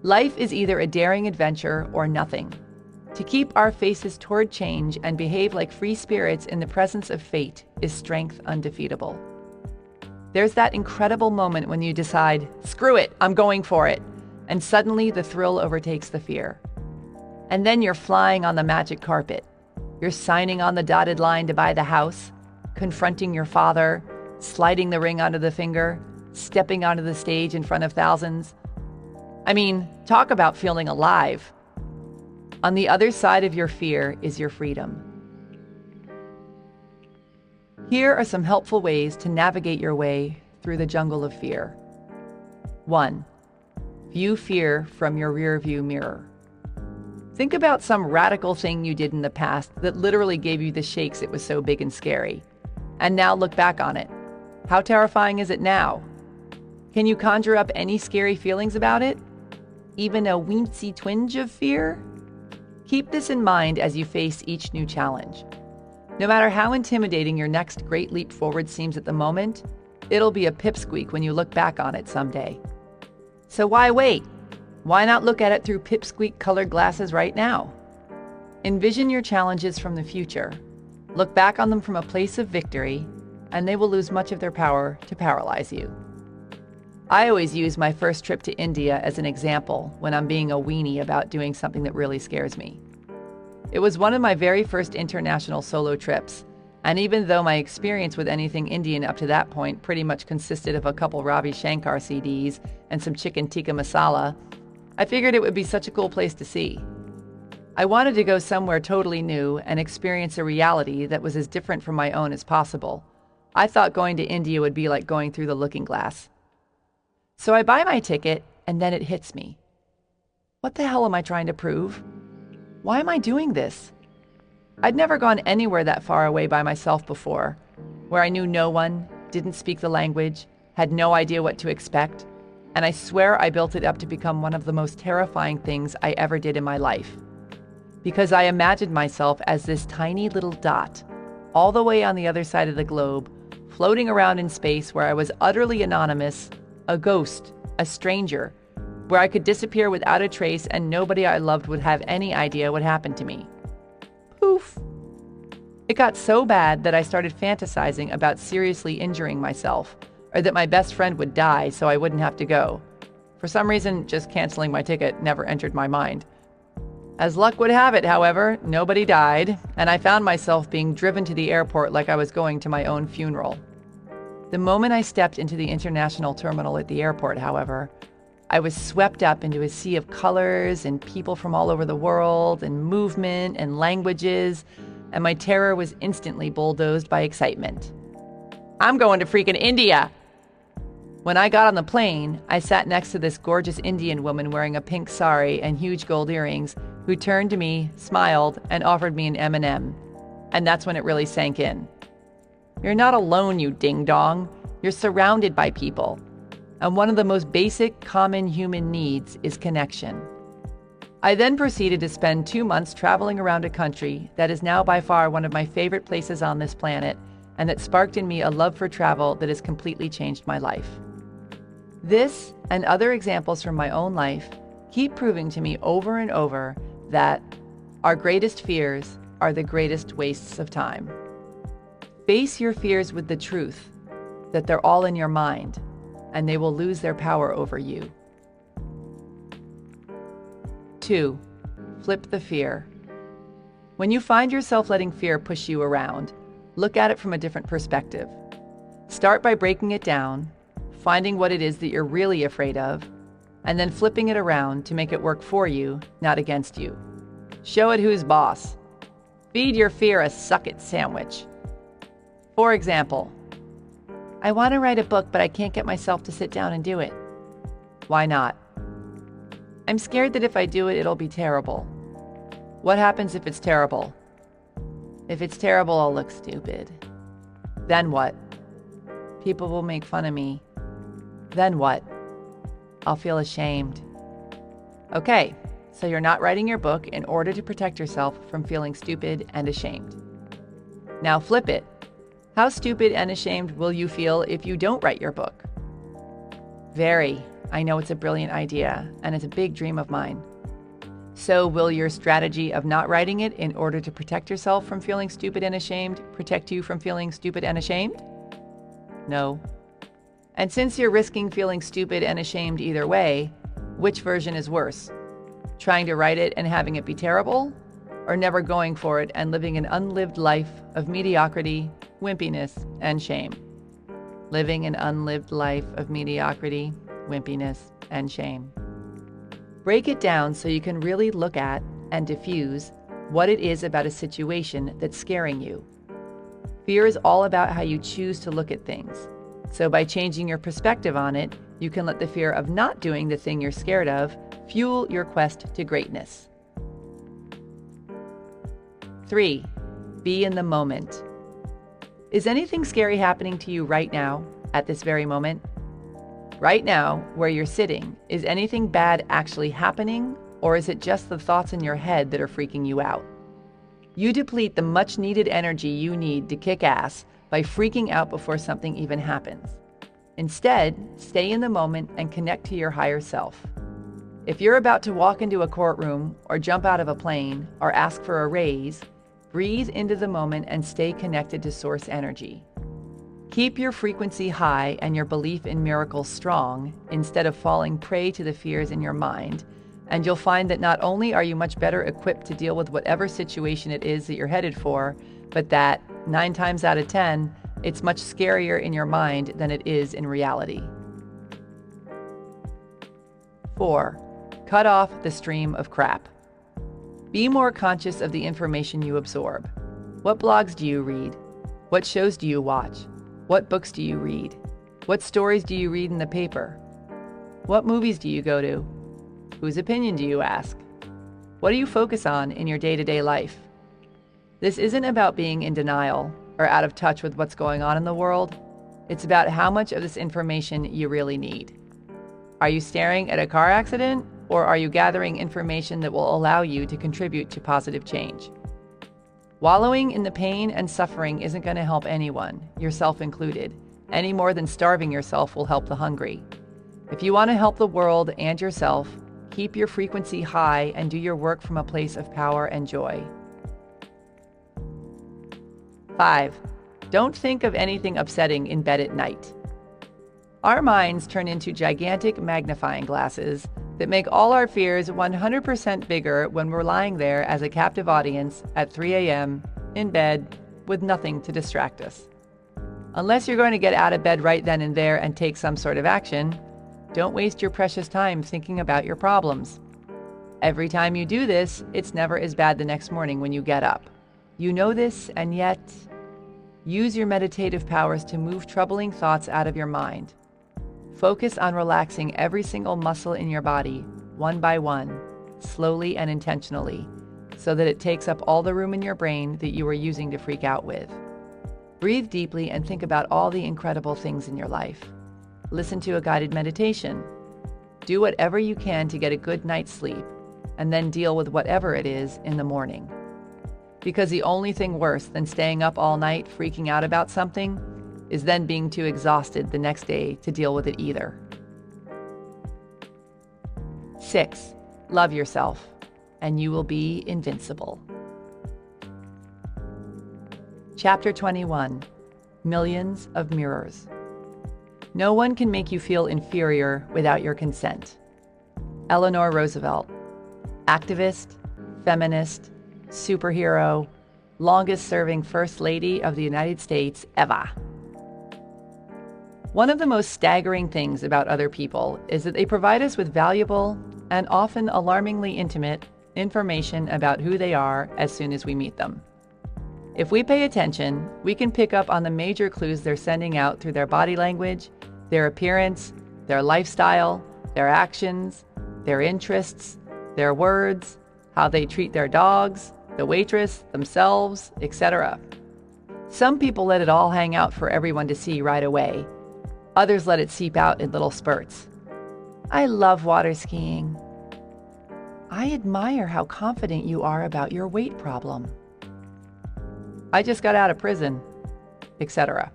Life is either a daring adventure or nothing. To keep our faces toward change and behave like free spirits in the presence of fate is strength undefeatable. There's that incredible moment when you decide, screw it, I'm going for it. And suddenly the thrill overtakes the fear. And then you're flying on the magic carpet, You're signing on the dotted line to buy the house, confronting your father, sliding the ring onto the finger, stepping onto the stage in front of thousands. I mean, talk about feeling alive. On the other side of your fear is your freedom. Here are some helpful ways to navigate your way through the jungle of fear. 1. View fear from your rearview mirror. Think about some radical thing you did in the past that literally gave you the shakes. It was so big and scary. And now look back on it. How terrifying is it now? Can you conjure up any scary feelings about it? Even a weensy twinge of fear? Keep this in mind as you face each new challenge. No matter how intimidating your next great leap forward seems at the moment, it'll be a pipsqueak when you look back on it someday. So why wait? Why not look at it through pipsqueak colored glasses right now? Envision your challenges from the future. Look back on them from a place of victory, and they will lose much of their power to paralyze you. I always use my first trip to India as an example when I'm being a weenie about doing something that really scares me. It was one of my very first international solo trips, and even though my experience with anything Indian up to that point pretty much consisted of a couple Ravi Shankar CDs and some chicken tikka masala, I figured it would be such a cool place to see. I wanted to go somewhere totally new and experience a reality that was as different from my own as possible. I thought going to India would be like going through the looking glass. So I buy my ticket, and then it hits me. What the hell am I trying to prove? Why am I doing this? I'd never gone anywhere that far away by myself before, where I knew no one, didn't speak the language, had no idea what to expect, and I swear I built it up to become one of the most terrifying things I ever did in my life. Because I imagined myself as this tiny little dot, all the way on the other side of the globe, floating around in space where I was utterly anonymous, a ghost, a stranger, where I could disappear without a trace and nobody I loved would have any idea what happened to me. Poof! It got so bad that I started fantasizing about seriously injuring myself, or that my best friend would die so I wouldn't have to go. For some reason, just canceling my ticket never entered my mind. As luck would have it, however, nobody died, and I found myself being driven to the airport like I was going to my own funeral. The moment I stepped into the international terminal at the airport, however, I was swept up into a sea of colors and people from all over the world and movement and languages, and my terror was instantly bulldozed by excitement. I'm going to freaking India! When I got on the plane, I sat next to this gorgeous Indian woman wearing a pink sari and huge gold earrings who turned to me, smiled, and offered me an M&M. And that's when it really sank in. You're not alone, you ding-dong. You're surrounded by people. And one of the most basic, common human needs is connection. I then proceeded to spend 2 months traveling around a country that is now by far one of my favorite places on this planet, and that sparked in me a love for travel that has completely changed my life. This and other examples from my own life keep proving to me over and over that our greatest fears are the greatest wastes of time. Face your fears with the truth that they're all in your mind, and they will lose their power over you. 2. Flip the fear. When you find yourself letting fear push you around, look at it from a different perspective. Start by breaking it down, finding what it is that you're really afraid of, and then flipping it around to make it work for you, not against you. Show it who's boss. Feed your fear a suck-it sandwich. For example, I want to write a book, but I can't get myself to sit down and do it. Why not? I'm scared that if I do it, it'll be terrible. What happens if it's terrible? If it's terrible, I'll look stupid. Then what? People will make fun of me. Then what? I'll feel ashamed. Okay, so you're not writing your book in order to protect yourself from feeling stupid and ashamed. Now flip it. How stupid and ashamed will you feel if you don't write your book? Very. I know it's a brilliant idea, and it's a big dream of mine. So will your strategy of not writing it in order to protect yourself from feeling stupid and ashamed protect you from feeling stupid and ashamed? No. And since you're risking feeling stupid and ashamed either way, which version is worse? Trying to write it and having it be terrible? or never going for it and living an unlived life of mediocrity, wimpiness, and shame. Living an unlived life of mediocrity, wimpiness, and shame. Break it down so you can really look at and diffuse what it is about a situation that's scaring you. Fear is all about how you choose to look at things. So by changing your perspective on it, you can let the fear of not doing the thing you're scared of fuel your quest to greatness. 3. Be in the moment. Is anything scary happening to you right now, at this very moment? Right now, where you're sitting, is anything bad actually happening, or is it just the thoughts in your head that are freaking you out? You deplete the much-needed energy you need to kick ass by freaking out before something even happens. Instead, stay in the moment and connect to your higher self. If you're about to walk into a courtroom, or jump out of a plane, or ask for a raise, breathe into the moment and stay connected to source energy. Keep your frequency high and your belief in miracles strong instead of falling prey to the fears in your mind, and you'll find that not only are you much better equipped to deal with whatever situation it is that you're headed for, but that 9 times out of 10, it's much scarier in your mind than it is in reality. 4. Cut off the stream of crap. Be more conscious of the information you absorb. What blogs do you read? What shows do you watch? What books do you read? What stories do you read in the paper? What movies do you go to? Whose opinion do you ask? What do you focus on in your day-to-day life? This isn't about being in denial or out of touch with what's going on in the world. It's about how much of this information you really need. Are you staring at a car accident, or are you gathering information that will allow you to contribute to positive change? Wallowing in the pain and suffering isn't going to help anyone, yourself included, any more than starving yourself will help the hungry. If you want to help the world and yourself, keep your frequency high and do your work from a place of power and joy. 5. Don't think of anything upsetting in bed at night. Our minds turn into gigantic magnifying glasses that make all our fears 100% bigger when we're lying there as a captive audience at 3 a.m. in bed with nothing to distract us. Unless you're going to get out of bed right then and there and take some sort of action, don't waste your precious time thinking about your problems. Every time you do this, it's never as bad the next morning when you get up. You know this, and yet, use your meditative powers to move troubling thoughts out of your mind. Focus on relaxing every single muscle in your body, one by one, slowly and intentionally, so that it takes up all the room in your brain that you were using to freak out with. Breathe deeply and think about all the incredible things in your life. Listen to a guided meditation. Do whatever you can to get a good night's sleep, and then deal with whatever it is in the morning. Because the only thing worse than staying up all night freaking out about something is then being too exhausted the next day to deal with it either. 6. Love yourself, and you will be invincible. Chapter 21. Millions of Mirrors. No one can make you feel inferior without your consent. Eleanor Roosevelt. Activist, feminist, superhero, longest-serving First Lady of the United States ever. One of the most staggering things about other people is that they provide us with valuable and often alarmingly intimate information about who they are as soon as we meet them. If we pay attention, we can pick up on the major clues they're sending out through their body language, their appearance, their lifestyle, their actions, their interests, their words, how they treat their dogs, the waitress, themselves, etc. Some people let it all hang out for everyone to see right away. Others let it seep out in little spurts. I love water skiing. I admire how confident you are about your weight problem. I just got out of prison, etc.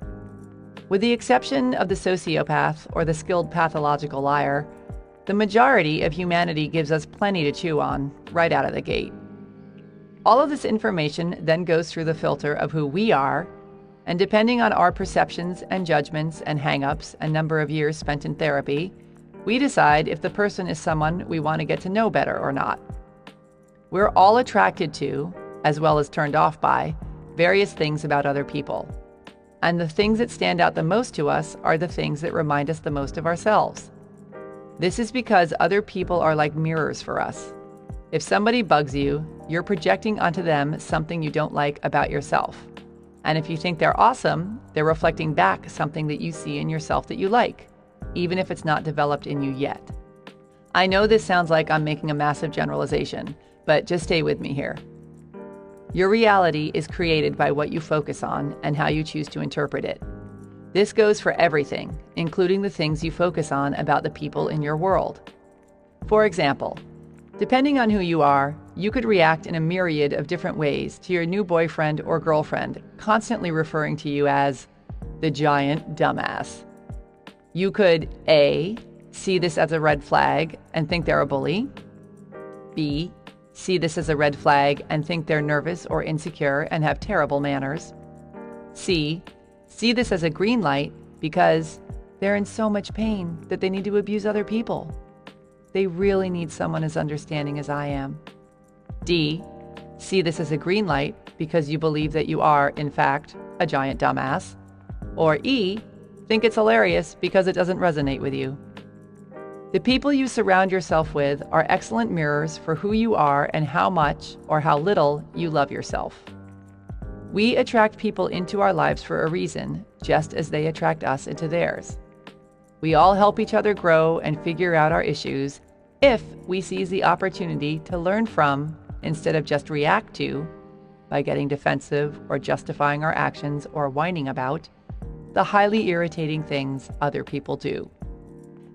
With the exception of the sociopath or the skilled pathological liar, the majority of humanity gives us plenty to chew on right out of the gate. All of this information then goes through the filter of who we are, and depending on our perceptions and judgments and hang-ups and number of years spent in therapy, we decide if the person is someone we want to get to know better or not. We're all attracted to as well as turned off by, various things about other people. And the things that stand out the most to us are the things that remind us the most of ourselves. This is because other people are like mirrors for us. If somebody bugs you, you're projecting onto them something you don't like about yourself. And if you think they're awesome, they're reflecting back something that you see in yourself that you like, even if it's not developed in you yet. I know this sounds like I'm making a massive generalization, but just stay with me here. Your reality is created by what you focus on and how you choose to interpret it. This goes for everything, including the things you focus on about the people in your world. For example, depending on who you are, you could react in a myriad of different ways to your new boyfriend or girlfriend constantly referring to you as the giant dumbass. You could A, see this as a red flag and think they're a bully. B, see this as a red flag and think they're nervous or insecure and have terrible manners. C, see this as a green light because they're in so much pain that they need to abuse other people. They really need someone as understanding as I am. D, see this as a green light because you believe that you are, in fact, a giant dumbass. Or E, think it's hilarious because it doesn't resonate with you. The people you surround yourself with are excellent mirrors for who you are and how much or how little you love yourself. We attract people into our lives for a reason, just as they attract us into theirs. We all help each other grow and figure out our issues if we seize the opportunity to learn from instead of just react to, by getting defensive or justifying our actions or whining about, the highly irritating things other people do.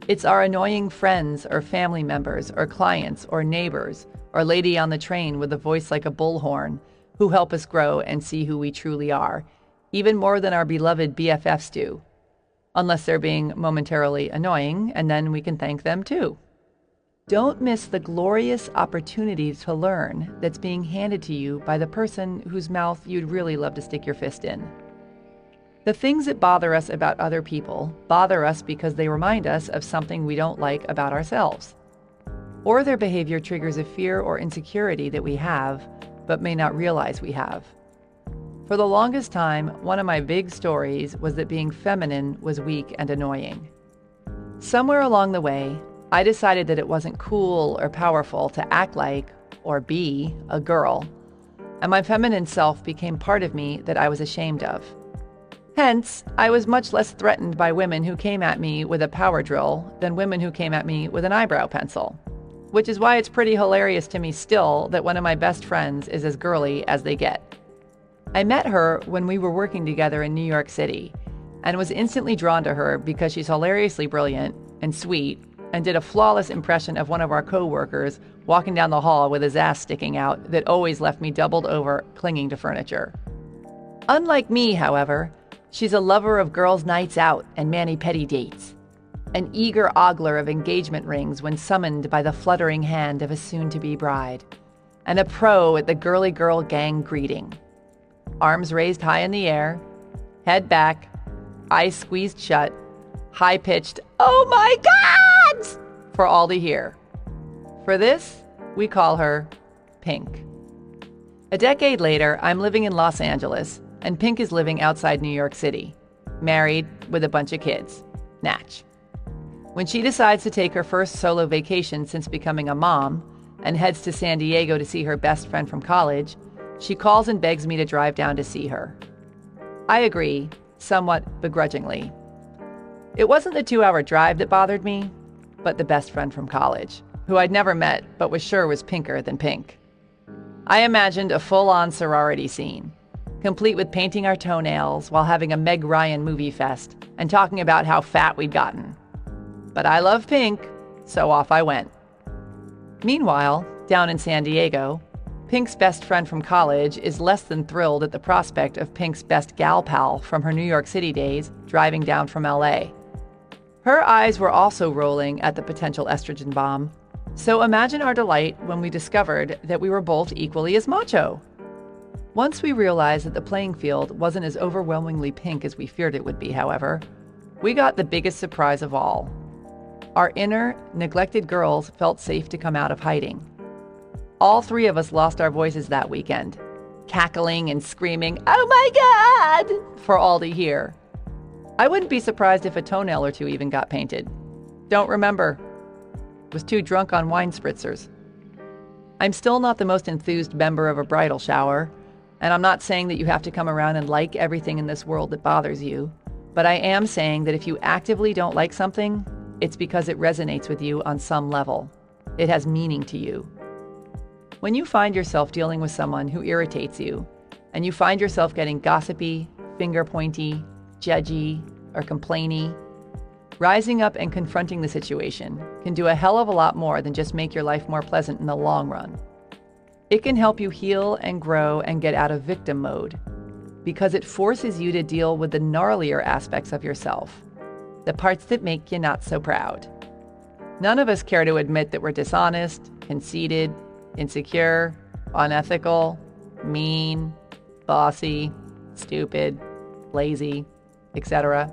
It's our annoying friends or family members or clients or neighbors or lady on the train with a voice like a bullhorn who help us grow and see who we truly are, even more than our beloved BFFs do. Unless they're being momentarily annoying, and then we can thank them too. Don't miss the glorious opportunity to learn that's being handed to you by the person whose mouth you'd really love to stick your fist in. The things that bother us about other people bother us because they remind us of something we don't like about ourselves. Or their behavior triggers a fear or insecurity that we have, but may not realize we have. For the longest time, one of my big stories was that being feminine was weak and annoying. Somewhere along the way, I decided that it wasn't cool or powerful to act like, or be, a girl, and my feminine self became part of me that I was ashamed of. Hence, I was much less threatened by women who came at me with a power drill than women who came at me with an eyebrow pencil, which is why it's pretty hilarious to me still that one of my best friends is as girly as they get. I met her when we were working together in New York City and was instantly drawn to her because she's hilariously brilliant and sweet and did a flawless impression of one of our co-workers walking down the hall with his ass sticking out that always left me doubled over, clinging to furniture. Unlike me, however, she's a lover of girls' nights out and mani-pedi dates, an eager ogler of engagement rings when summoned by the fluttering hand of a soon-to-be bride, and a pro at the girly girl gang greeting. Arms raised high in the air, head back, eyes squeezed shut, high-pitched, "Oh my God!" for all to hear. For this, we call her Pink. A decade later, I'm living in Los Angeles, and Pink is living outside New York City, married with a bunch of kids. Natch. When she decides to take her first solo vacation since becoming a mom and heads to San Diego to see her best friend from college, she calls and begs me to drive down to see her. I agree, somewhat begrudgingly. It wasn't the 2-hour drive that bothered me, but the best friend from college, who I'd never met but was sure was pinker than Pink. I imagined a full-on sorority scene, complete with painting our toenails while having a Meg Ryan movie fest and talking about how fat we'd gotten. But I love Pink, so off I went. Meanwhile, down in San Diego, Pink's best friend from college is less than thrilled at the prospect of Pink's best gal pal from her New York City days driving down from LA. Her eyes were also rolling at the potential estrogen bomb, so imagine our delight when we discovered that we were both equally as macho. Once we realized that the playing field wasn't as overwhelmingly pink as we feared it would be, however, we got the biggest surprise of all. Our inner, neglected girls felt safe to come out of hiding. All 3 of us lost our voices that weekend, cackling and screaming, "Oh my God!" for all to hear. I wouldn't be surprised if a toenail or two even got painted. Don't remember. Was too drunk on wine spritzers. I'm still not the most enthused member of a bridal shower, and I'm not saying that you have to come around and like everything in this world that bothers you, but I am saying that if you actively don't like something, it's because it resonates with you on some level. It has meaning to you. When you find yourself dealing with someone who irritates you, and you find yourself getting gossipy, finger-pointy, judgy, or complainy, rising up and confronting the situation can do a hell of a lot more than just make your life more pleasant in the long run. It can help you heal and grow and get out of victim mode, because it forces you to deal with the gnarlier aspects of yourself, the parts that make you not so proud. None of us care to admit that we're dishonest, conceited, insecure, unethical, mean, bossy, stupid, lazy, etc.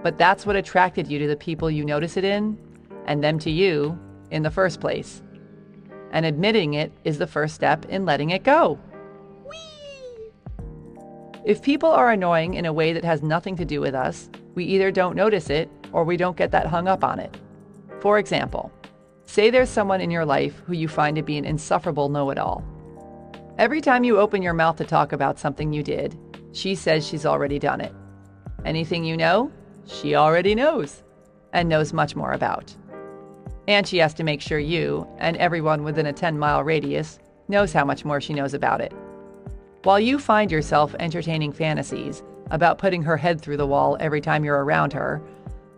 But that's what attracted you to the people you notice it in, and them to you in the first place. And admitting it is the first step in letting it go. Whee! If people are annoying in a way that has nothing to do with us, we either don't notice it or we don't get that hung up on it. For example, say there's someone in your life who you find to be an insufferable know-it-all. Every time you open your mouth to talk about something you did, she says she's already done it. Anything you know, she already knows, and knows much more about. And she has to make sure you, and everyone within a 10-mile radius, knows how much more she knows about it. While you find yourself entertaining fantasies about putting her head through the wall every time you're around her,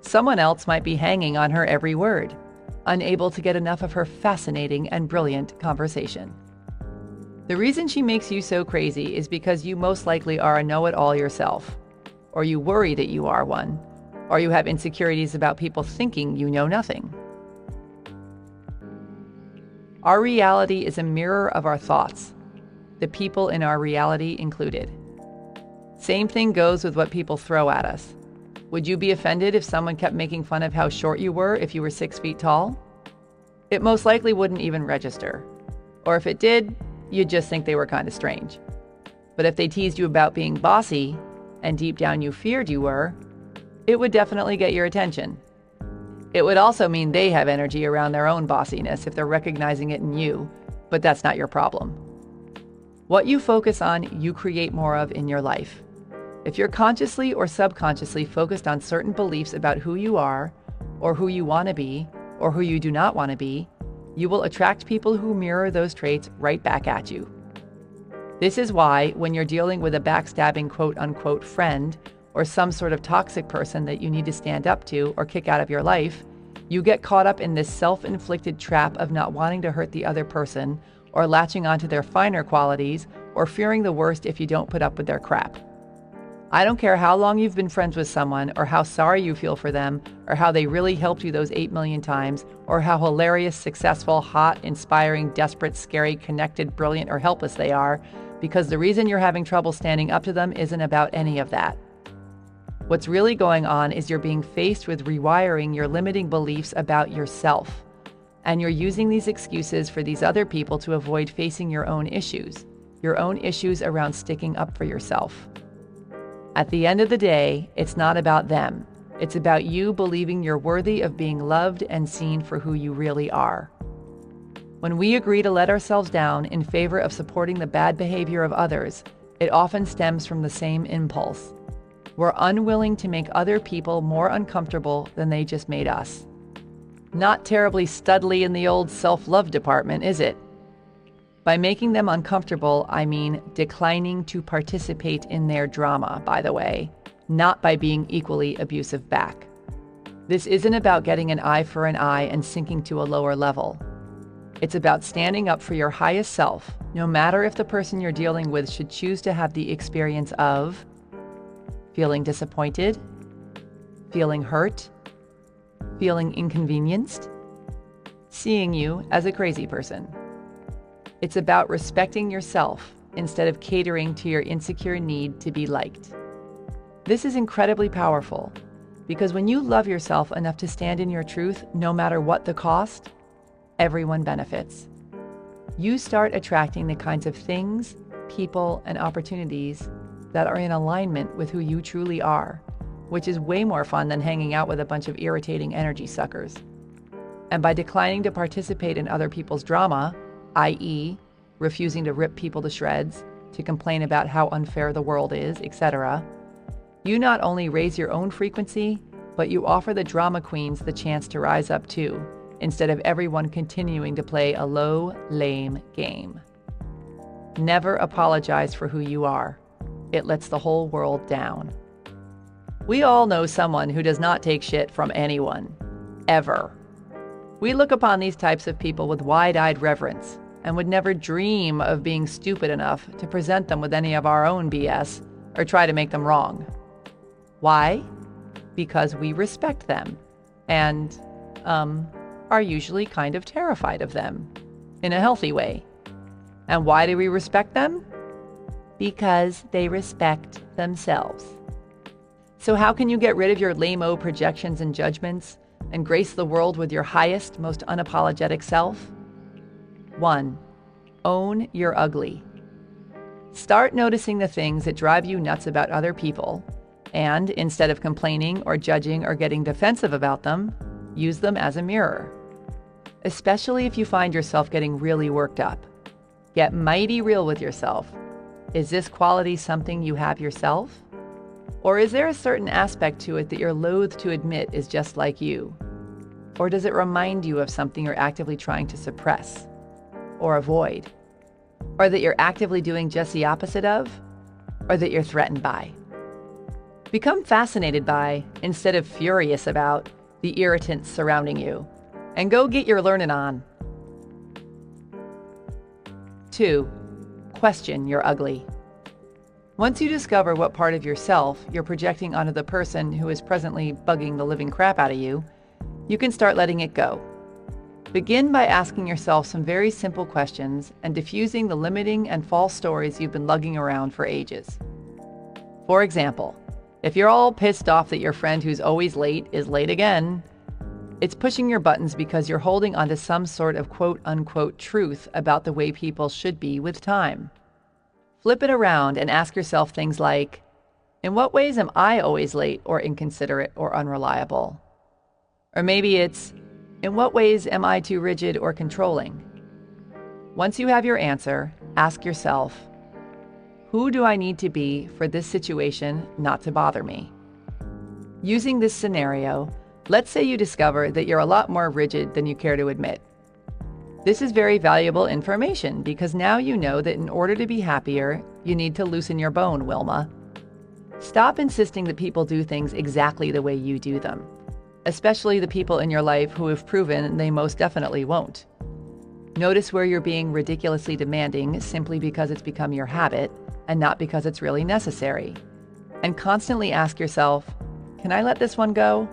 someone else might be hanging on her every word, unable to get enough of her fascinating and brilliant conversation. The reason she makes you so crazy is because you most likely are a know-it-all yourself, or you worry that you are one, or you have insecurities about people thinking you know nothing. Our reality is a mirror of our thoughts, the people in our reality included. Same thing goes with what people throw at us. Would you be offended if someone kept making fun of how short you were if you were 6 feet tall? It most likely wouldn't even register. Or if it did, you'd just think they were kind of strange. But if they teased you about being bossy, and deep down you feared you were, it would definitely get your attention. It would also mean they have energy around their own bossiness if they're recognizing it in you, but that's not your problem. What you focus on, you create more of in your life. If you're consciously or subconsciously focused on certain beliefs about who you are, or who you want to be, or who you do not want to be, you will attract people who mirror those traits right back at you. This is why, when you're dealing with a backstabbing quote-unquote friend, or some sort of toxic person that you need to stand up to or kick out of your life, you get caught up in this self-inflicted trap of not wanting to hurt the other person, or latching onto their finer qualities, or fearing the worst if you don't put up with their crap. I don't care how long you've been friends with someone, or how sorry you feel for them, or how they really helped you those 8 million times, or how hilarious, successful, hot, inspiring, desperate, scary, connected, brilliant, or helpless they are, because the reason you're having trouble standing up to them isn't about any of that. What's really going on is you're being faced with rewiring your limiting beliefs about yourself, and you're using these excuses for these other people to avoid facing your own issues around sticking up for yourself. At the end of the day, it's not about them. It's about you believing you're worthy of being loved and seen for who you really are. When we agree to let ourselves down in favor of supporting the bad behavior of others, it often stems from the same impulse. We're unwilling to make other people more uncomfortable than they just made us. Not terribly studly in the old self-love department, is it? By making them uncomfortable, I mean declining to participate in their drama, by the way, not by being equally abusive back. This isn't about getting an eye for an eye and sinking to a lower level. It's about standing up for your highest self, no matter if the person you're dealing with should choose to have the experience of feeling disappointed, feeling hurt, feeling inconvenienced, seeing you as a crazy person. It's about respecting yourself instead of catering to your insecure need to be liked. This is incredibly powerful because when you love yourself enough to stand in your truth, no matter what the cost, everyone benefits. You start attracting the kinds of things, people, and opportunities that are in alignment with who you truly are, which is way more fun than hanging out with a bunch of irritating energy suckers. And by declining to participate in other people's drama, i.e., refusing to rip people to shreds, to complain about how unfair the world is, etc., you not only raise your own frequency, but you offer the drama queens the chance to rise up too, instead of everyone continuing to play a low, lame game. Never apologize for who you are. It lets the whole world down. We all know someone who does not take shit from anyone, ever. We look upon these types of people with wide-eyed reverence and would never dream of being stupid enough to present them with any of our own BS or try to make them wrong. Why? Because we respect them and, are usually kind of terrified of them in a healthy way. And why do we respect them? Because they respect themselves. So how can you get rid of your lame-o projections and judgments and grace the world with your highest, most unapologetic self? 1. Own your ugly. Start noticing the things that drive you nuts about other people, and instead of complaining or judging or getting defensive about them, use them as a mirror. Especially if you find yourself getting really worked up. Get mighty real with yourself. Is this quality something you have yourself? Or is there a certain aspect to it that you're loath to admit is just like you? Or does it remind you of something you're actively trying to suppress or avoid? Or that you're actively doing just the opposite of? Or that you're threatened by? Become fascinated by, instead of furious about, the irritants surrounding you, and go get your learning on. 2. Question your ugly. Once you discover what part of yourself you're projecting onto the person who is presently bugging the living crap out of you, you can start letting it go. Begin by asking yourself some very simple questions and diffusing the limiting and false stories you've been lugging around for ages. For example, if you're all pissed off that your friend who's always late is late again, it's pushing your buttons because you're holding onto some sort of quote-unquote truth about the way people should be with time. Flip it around and ask yourself things like, in what ways am I always late or inconsiderate or unreliable? Or maybe it's, in what ways am I too rigid or controlling? Once you have your answer, ask yourself, who do I need to be for this situation not to bother me? Using this scenario, let's say you discover that you're a lot more rigid than you care to admit. This is very valuable information because now you know that in order to be happier, you need to loosen your bone, Wilma. Stop insisting that people do things exactly the way you do them, especially the people in your life who have proven they most definitely won't. Notice where you're being ridiculously demanding simply because it's become your habit and not because it's really necessary. And constantly ask yourself, can I let this one go?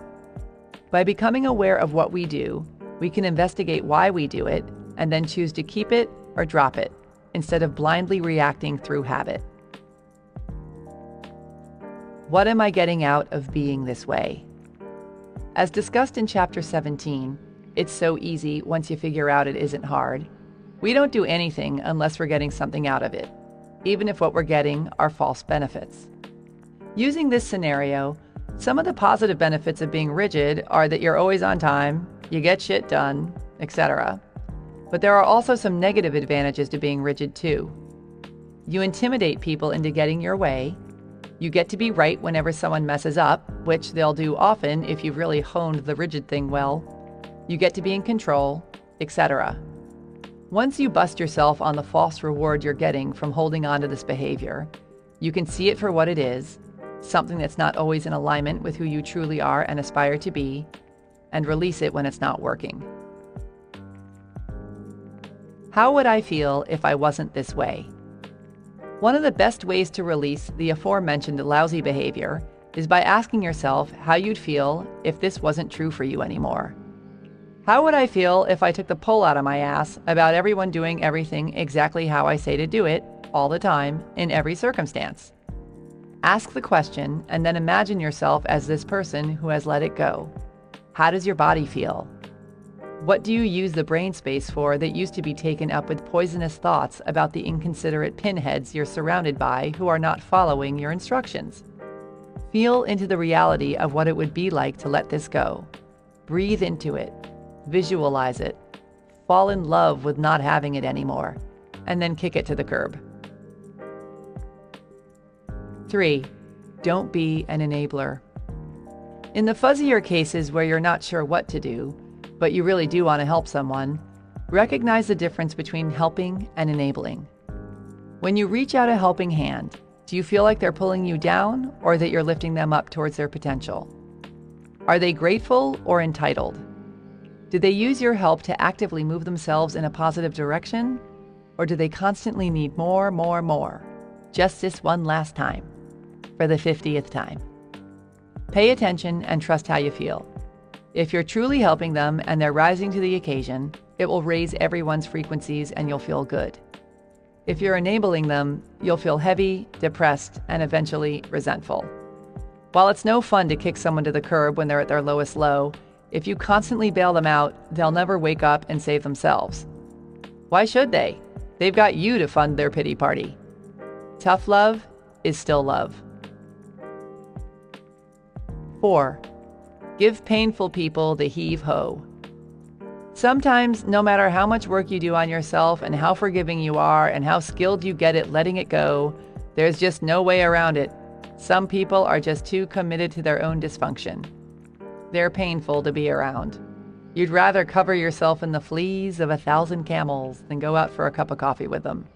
By becoming aware of what we do, we can investigate why we do it and then choose to keep it or drop it instead of blindly reacting through habit. What am I getting out of being this way? As discussed in Chapter 17, it's so easy once you figure out it isn't hard. We don't do anything unless we're getting something out of it, even if what we're getting are false benefits. Using this scenario, some of the positive benefits of being rigid are that you're always on time, you get shit done, etc. But there are also some negative advantages to being rigid too. You intimidate people into getting your way. You get to be right whenever someone messes up, which they'll do often if you've really honed the rigid thing well. You get to be in control, etc. Once you bust yourself on the false reward you're getting from holding on to this behavior, you can see it for what it is, something that's not always in alignment with who you truly are and aspire to be, and release it when it's not working. How would I feel if I wasn't this way? One of the best ways to release the aforementioned lousy behavior is by asking yourself how you'd feel if this wasn't true for you anymore. How would I feel if I took the pull out of my ass about everyone doing everything exactly how I say to do it, all the time, in every circumstance? Ask the question and then imagine yourself as this person who has let it go. How does your body feel? What do you use the brain space for that used to be taken up with poisonous thoughts about the inconsiderate pinheads you're surrounded by who are not following your instructions? Feel into the reality of what it would be like to let this go. Breathe into it. Visualize it. Fall in love with not having it anymore, and then kick it to the curb. 3. Don't be an enabler. In the fuzzier cases where you're not sure what to do, but you really do want to help someone, recognize the difference between helping and enabling. When you reach out a helping hand, do you feel like they're pulling you down or that you're lifting them up towards their potential? Are they grateful or entitled? Do they use your help to actively move themselves in a positive direction? Or do they constantly need more? Just this one last time, for the 50th time. Pay attention and trust how you feel. If you're truly helping them and they're rising to the occasion, it will raise everyone's frequencies and you'll feel good. If you're enabling them, you'll feel heavy, depressed, and eventually resentful. While it's no fun to kick someone to the curb when they're at their lowest low, if you constantly bail them out, they'll never wake up and save themselves. Why should they? They've got you to fund their pity party. Tough love is still love. 4. Give painful people the heave-ho. Sometimes, no matter how much work you do on yourself and how forgiving you are and how skilled you get at letting it go, there's just no way around it. Some people are just too committed to their own dysfunction. They're painful to be around. You'd rather cover yourself in the fleas of 1,000 camels than go out for a cup of coffee with them.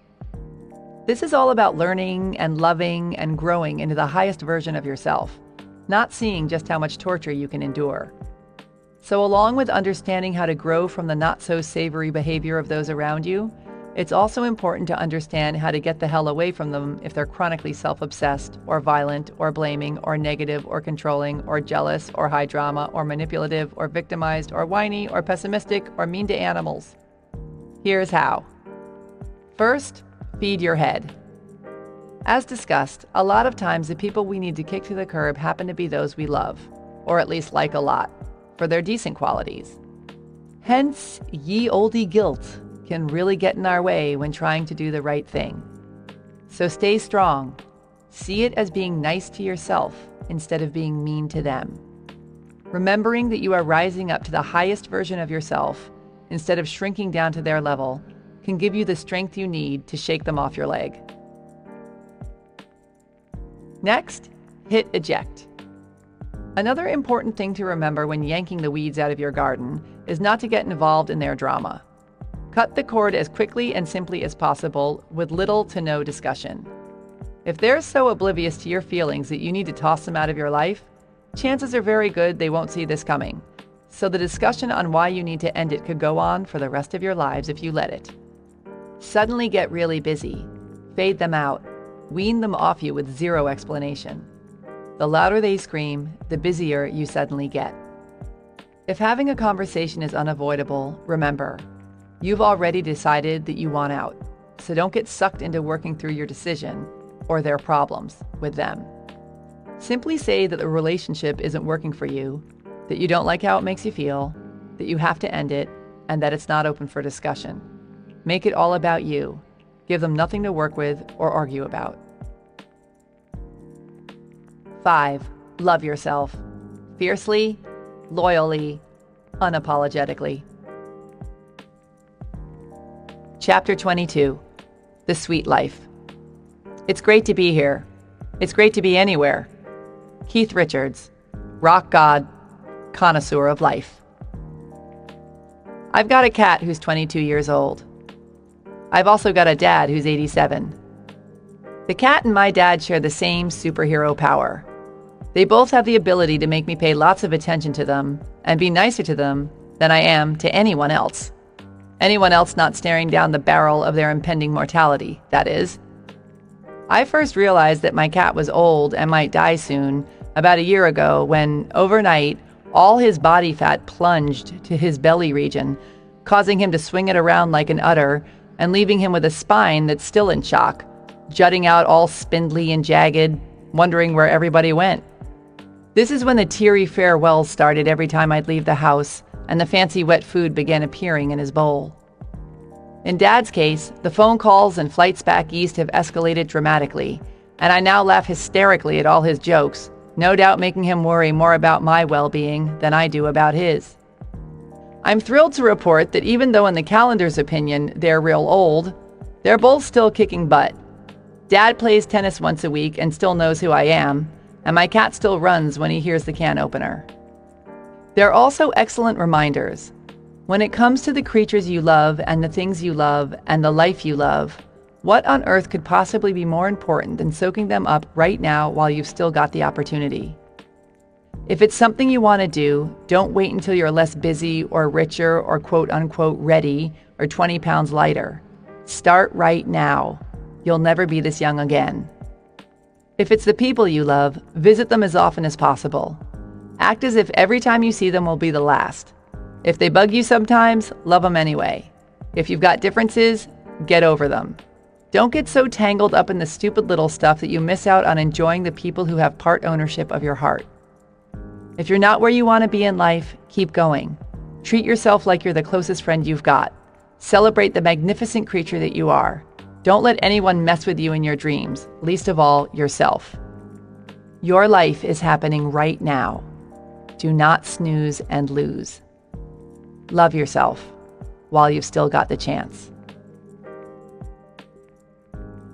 This is all about learning and loving and growing into the highest version of yourself, not seeing just how much torture you can endure. So along with understanding how to grow from the not-so-savory behavior of those around you, it's also important to understand how to get the hell away from them if they're chronically self-obsessed or violent or blaming or negative or controlling or jealous or high drama or manipulative or victimized or whiny or pessimistic or mean to animals. Here's how. First, feed your head. As discussed, a lot of times the people we need to kick to the curb happen to be those we love, or at least like a lot, for their decent qualities. Hence, ye olde guilt can really get in our way when trying to do the right thing. So stay strong. See it as being nice to yourself instead of being mean to them. Remembering that you are rising up to the highest version of yourself instead of shrinking down to their level can give you the strength you need to shake them off your leg. Next, hit eject. Another important thing to remember when yanking the weeds out of your garden is not to get involved in their drama. Cut the cord as quickly and simply as possible with little to no discussion. If they're so oblivious to your feelings that you need to toss them out of your life, chances are very good they won't see this coming. So the discussion on why you need to end it could go on for the rest of your lives if you let it. Suddenly get really busy. Fade them out. Wean them off you with zero explanation. The louder they scream, the busier you suddenly get. If having a conversation is unavoidable, remember, you've already decided that you want out, so don't get sucked into working through your decision or their problems with them. Simply say that the relationship isn't working for you, that you don't like how it makes you feel, that you have to end it, and that it's not open for discussion. Make it all about you. Give them nothing to work with or argue about. 5. Love yourself. Fiercely, loyally, unapologetically. Chapter 22. The Sweet Life. It's great to be here. It's great to be anywhere. Keith Richards, rock god, connoisseur of life. I've got a cat who's 22 years old. I've also got a dad who's 87. The cat and my dad share the same superhero power. They both have the ability to make me pay lots of attention to them and be nicer to them than I am to anyone else. Anyone else not staring down the barrel of their impending mortality, that is. I first realized that my cat was old and might die soon about a year ago when, overnight, all his body fat plunged to his belly region, causing him to swing it around like an udder and leaving him with a spine that's still in shock, jutting out all spindly and jagged, wondering where everybody went. This is when the teary farewells started every time I'd leave the house, and the fancy wet food began appearing in his bowl. In Dad's case, the phone calls and flights back east have escalated dramatically, and I now laugh hysterically at all his jokes, no doubt making him worry more about my well-being than I do about his. I'm thrilled to report that even though in the calendar's opinion they're real old, they're both still kicking butt. Dad plays tennis once a week and still knows who I am, and my cat still runs when he hears the can opener. They're also excellent reminders. When it comes to the creatures you love and the things you love and the life you love, what on earth could possibly be more important than soaking them up right now while you've still got the opportunity? If it's something you want to do, don't wait until you're less busy or richer or quote-unquote ready or 20 pounds lighter. Start right now. You'll never be this young again. If it's the people you love, visit them as often as possible. Act as if every time you see them will be the last. If they bug you sometimes, love them anyway. If you've got differences, get over them. Don't get so tangled up in the stupid little stuff that you miss out on enjoying the people who have part ownership of your heart. If you're not where you want to be in life, keep going. Treat yourself like you're the closest friend you've got. Celebrate the magnificent creature that you are. Don't let anyone mess with you in your dreams, least of all yourself. Your life is happening right now. Do not snooze and lose. Love yourself while you've still got the chance.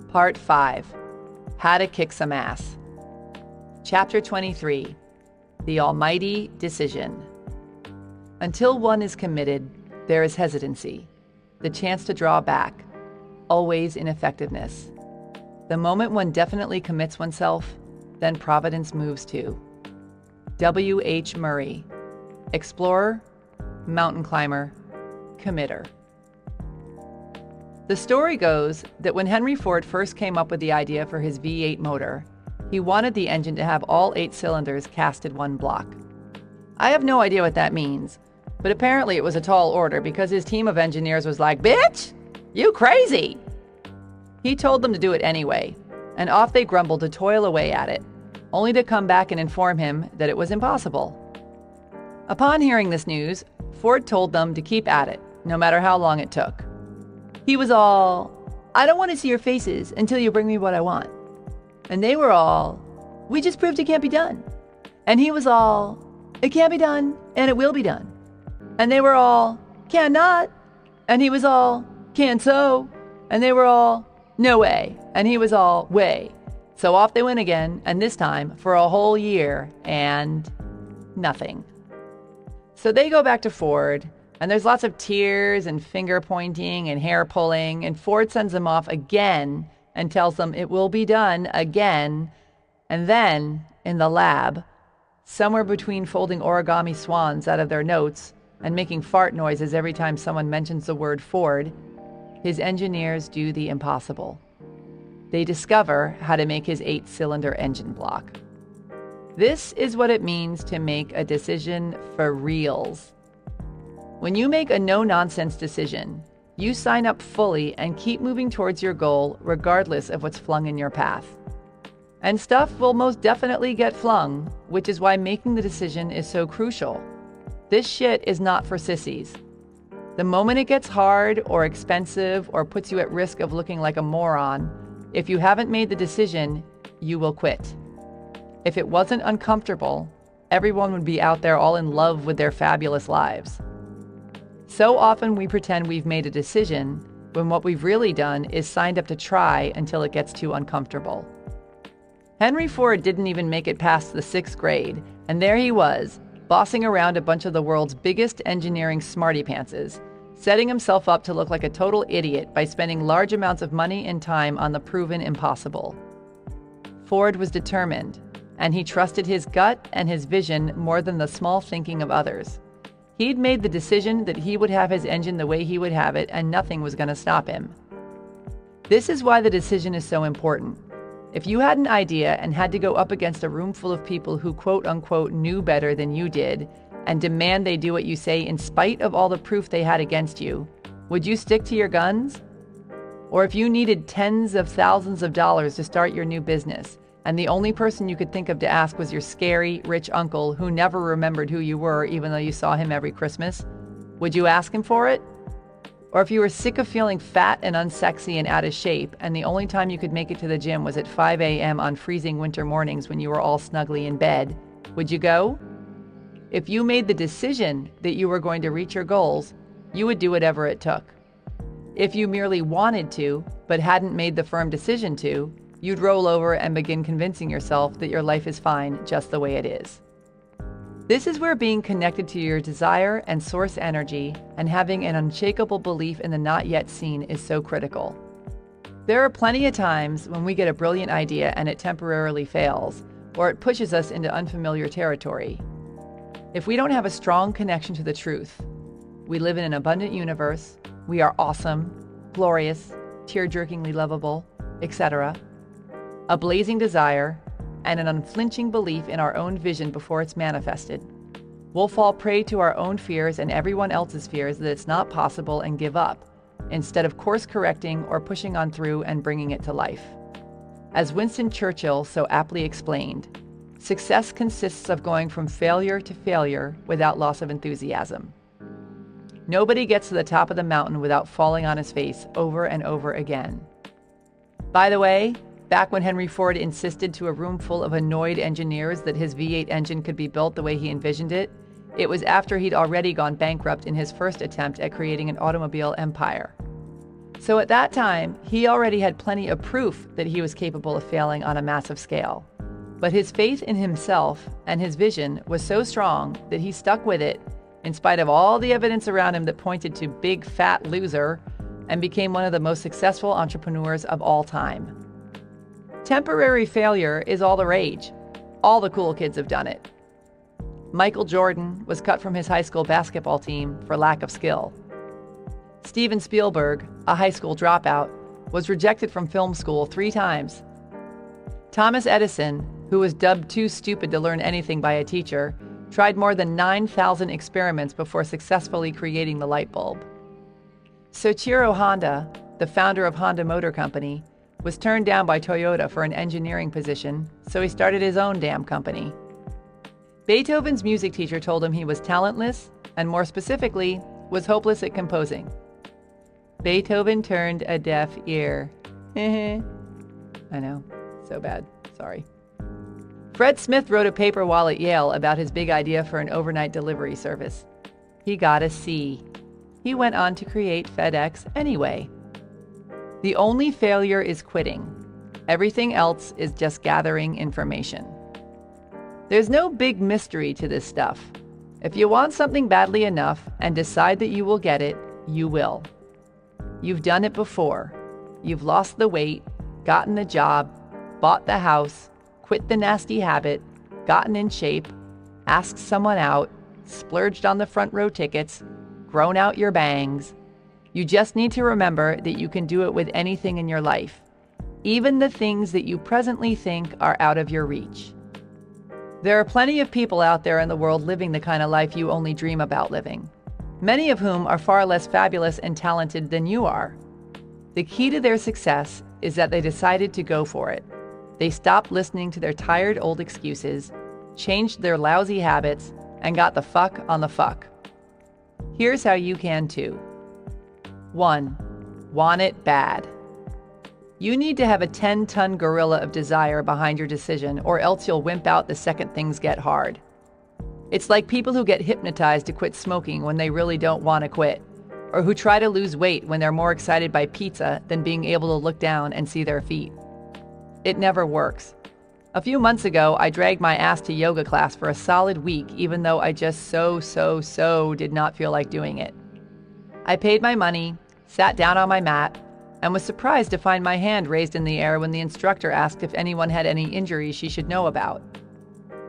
Part 5. How to Kick Some Ass. Chapter 23. The Almighty Decision. Until one is committed, there is hesitancy, the chance to draw back, always ineffectiveness. The moment one definitely commits oneself, then providence moves too. W. H. Murray, explorer, mountain climber, committer. The story goes that when Henry Ford first came up with the idea for his V8 motor, he wanted the engine to have all 8 cylinders casted one block. I have no idea what that means, but apparently it was a tall order because his team of engineers was like, "Bitch, you crazy!" He told them to do it anyway, and off they grumbled to toil away at it, only to come back and inform him that it was impossible. Upon hearing this news, Ford told them to keep at it, no matter how long it took. He was all, "I don't want to see your faces until you bring me what I want." And they were all, "We just proved it can't be done." And he was all, "It can't be done, and it will be done." And they were all, "Cannot." And he was all, "Can so." And they were all, "No way." And he was all, "Way." So off they went again, and this time for a whole year, and nothing. So they go back to Ford, and there's lots of tears and finger pointing and hair pulling, and Ford sends them off again and tells them it will be done again. And then, in the lab, somewhere between folding origami swans out of their notes and making fart noises every time someone mentions the word Ford, his engineers do the impossible. They discover how to make his 8-cylinder engine block. This is what it means to make a decision for reals. When you make a no-nonsense decision, you sign up fully and keep moving towards your goal regardless of what's flung in your path. And stuff will most definitely get flung, which is why making the decision is so crucial. This shit is not for sissies. The moment it gets hard or expensive or puts you at risk of looking like a moron, if you haven't made the decision, you will quit. If it wasn't uncomfortable, everyone would be out there all in love with their fabulous lives. So often we pretend we've made a decision when what we've really done is signed up to try until it gets too uncomfortable. Henry Ford didn't even make it past the 6th grade, and there he was, bossing around a bunch of the world's biggest engineering smarty-pantses, setting himself up to look like a total idiot by spending large amounts of money and time on the proven impossible. Ford was determined, and he trusted his gut and his vision more than the small thinking of others. He'd made the decision that he would have his engine the way he would have it, and nothing was going to stop him. This is why the decision is so important. If you had an idea and had to go up against a room full of people who quote-unquote knew better than you did and demand they do what you say in spite of all the proof they had against you, would you stick to your guns? Or if you needed tens of thousands of dollars to start your new business and the only person you could think of to ask was your scary, rich uncle who never remembered who you were even though you saw him every Christmas, would you ask him for it? Or if you were sick of feeling fat and unsexy and out of shape, and the only time you could make it to the gym was at 5 a.m. on freezing winter mornings when you were all snugly in bed, would you go? If you made the decision that you were going to reach your goals, you would do whatever it took. If you merely wanted to, but hadn't made the firm decision to, you'd roll over and begin convincing yourself that your life is fine just the way it is. This is where being connected to your desire and source energy and having an unshakable belief in the not yet seen is so critical. There are plenty of times when we get a brilliant idea and it temporarily fails, or it pushes us into unfamiliar territory. If we don't have a strong connection to the truth, we live in an abundant universe, we are awesome, glorious, tear-jerkingly lovable, etc., a blazing desire, and an unflinching belief in our own vision before it's manifested, we'll fall prey to our own fears and everyone else's fears that it's not possible and give up, instead of course-correcting or pushing on through and bringing it to life. As Winston Churchill so aptly explained, success consists of going from failure to failure without loss of enthusiasm. Nobody gets to the top of the mountain without falling on his face over and over again. By the way, back when Henry Ford insisted to a room full of annoyed engineers that his V8 engine could be built the way he envisioned it, it was after he'd already gone bankrupt in his first attempt at creating an automobile empire. So at that time, he already had plenty of proof that he was capable of failing on a massive scale. But his faith in himself and his vision was so strong that he stuck with it in spite of all the evidence around him that pointed to big fat loser, and became one of the most successful entrepreneurs of all time. Temporary failure is all the rage. All the cool kids have done it. Michael Jordan was cut from his high school basketball team for lack of skill. Steven Spielberg, a high school dropout, was rejected from film school 3 times. Thomas Edison, who was dubbed too stupid to learn anything by a teacher, tried more than 9,000 experiments before successfully creating the light bulb. Soichiro Honda, the founder of Honda Motor Company, was turned down by Toyota for an engineering position, so he started his own damn company. Beethoven's music teacher told him he was talentless, and more specifically, was hopeless at composing. Beethoven turned a deaf ear. I know, so bad, sorry. Fred Smith wrote a paper while at Yale about his big idea for an overnight delivery service. He got a C. He went on to create FedEx anyway. The only failure is quitting. Everything else is just gathering information. There's no big mystery to this stuff. If you want something badly enough and decide that you will get it, you will. You've done it before. You've lost the weight, gotten the job, bought the house, quit the nasty habit, gotten in shape, asked someone out, splurged on the front row tickets, grown out your bangs. You just need to remember that you can do it with anything in your life, even the things that you presently think are out of your reach. There are plenty of people out there in the world living the kind of life you only dream about living, many of whom are far less fabulous and talented than you are. The key to their success is that they decided to go for it. They stopped listening to their tired old excuses, changed their lousy habits, and got the fuck on the fuck. Here's how you can too. 1. Want it bad. You need to have a 10-ton gorilla of desire behind your decision, or else you'll wimp out the second things get hard. It's like people who get hypnotized to quit smoking when they really don't want to quit, or who try to lose weight when they're more excited by pizza than being able to look down and see their feet. It never works. A few months ago, I dragged my ass to yoga class for a solid week, even though I just so did not feel like doing it. I paid my money, sat down on my mat, and was surprised to find my hand raised in the air when the instructor asked if anyone had any injuries she should know about.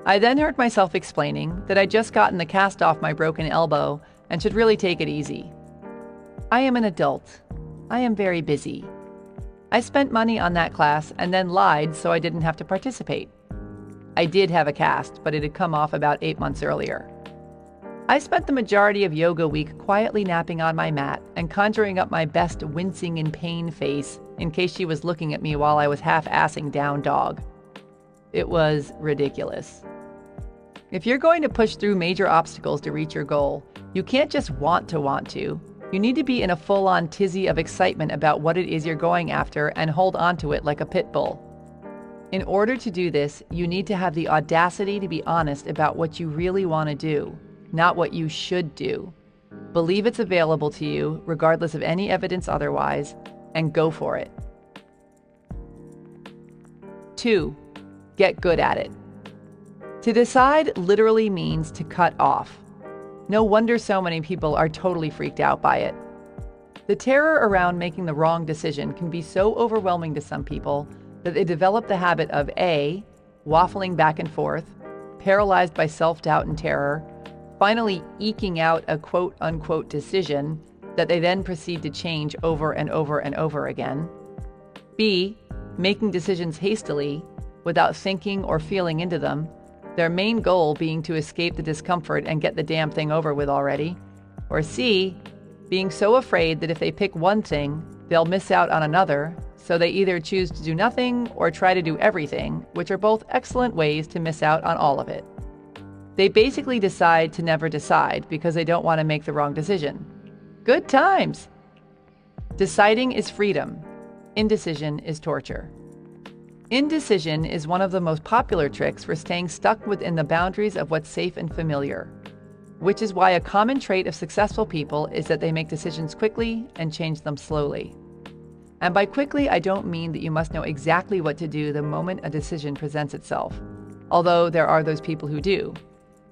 I then heard myself explaining that I'd just gotten the cast off my broken elbow and should really take it easy. I am an adult. I am very busy. I spent money on that class and then lied so I didn't have to participate. I did have a cast, but it had come off about 8 months earlier. I spent the majority of yoga week quietly napping on my mat and conjuring up my best wincing in pain face in case she was looking at me while I was half-assing down dog. It was ridiculous. If you're going to push through major obstacles to reach your goal, you can't just want to. You need to be in a full-on tizzy of excitement about what it is you're going after and hold onto it like a pit bull. In order to do this, you need to have the audacity to be honest about what you really want to do, not what you should do. Believe it's available to you, regardless of any evidence otherwise, and go for it. 2. Get good at it. To decide literally means to cut off. No wonder so many people are totally freaked out by it. The terror around making the wrong decision can be so overwhelming to some people that they develop the habit of A, waffling back and forth, paralyzed by self-doubt and terror, finally eking out a quote-unquote decision that they then proceed to change over and over again. B, making decisions hastily, without thinking or feeling into them, their main goal being to escape the discomfort and get the damn thing over with already. Or C, being so afraid that if they pick one thing, they'll miss out on another, so they either choose to do nothing or try to do everything, which are both excellent ways to miss out on all of it. They basically decide to never decide because they don't want to make the wrong decision. Good times! Deciding is freedom. Indecision is torture. Indecision is one of the most popular tricks for staying stuck within the boundaries of what's safe and familiar, which is why a common trait of successful people is that they make decisions quickly and change them slowly. And by quickly, I don't mean that you must know exactly what to do the moment a decision presents itself, although there are those people who do,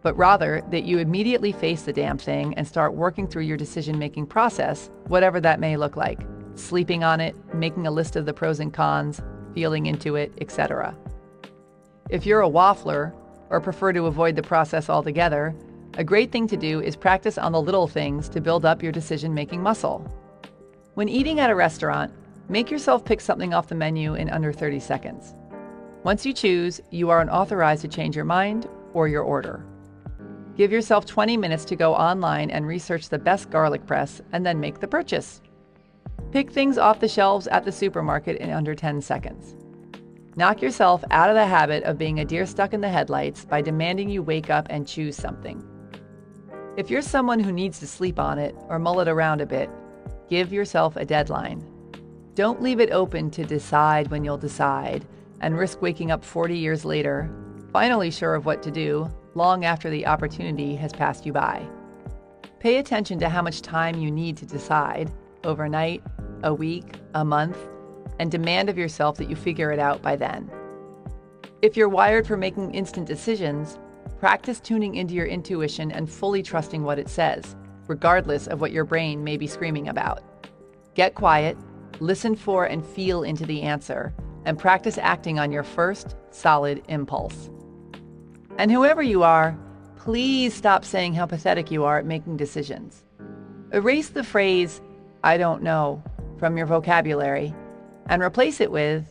but rather that you immediately face the damn thing and start working through your decision-making process, whatever that may look like, sleeping on it, making a list of the pros and cons, feeling into it, etc. If you're a waffler or prefer to avoid the process altogether, a great thing to do is practice on the little things to build up your decision-making muscle. When eating at a restaurant, make yourself pick something off the menu in under 30 seconds. Once you choose, you are unauthorized to change your mind or your order. Give yourself 20 minutes to go online and research the best garlic press and then make the purchase. Pick things off the shelves at the supermarket in under 10 seconds. Knock yourself out of the habit of being a deer stuck in the headlights by demanding you wake up and choose something. If you're someone who needs to sleep on it or mull it around a bit, give yourself a deadline. Don't leave it open to decide when you'll decide and risk waking up 40 years later, finally sure of what to do, long after the opportunity has passed you by. Pay attention to how much time you need to decide, overnight, a week, a month, and demand of yourself that you figure it out by then. If you're wired for making instant decisions, practice tuning into your intuition and fully trusting what it says, regardless of what your brain may be screaming about. Get quiet, listen for and feel into the answer, and practice acting on your first, solid impulse. And whoever you are, please stop saying how pathetic you are at making decisions. Erase the phrase, "I don't know," from your vocabulary, and replace it with,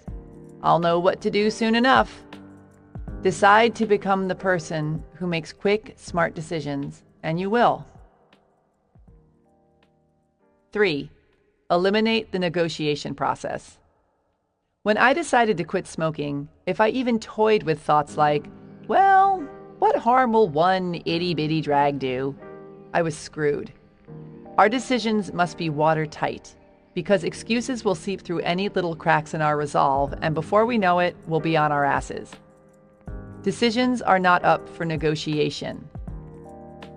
"I'll know what to do soon enough." Decide to become the person who makes quick, smart decisions, and you will. 3. Eliminate the negotiation process. When I decided to quit smoking, if I even toyed with thoughts like, well, what harm will one itty-bitty drag do? I was screwed. Our decisions must be watertight, because excuses will seep through any little cracks in our resolve, and before we know it, we'll be on our asses. Decisions are not up for negotiation.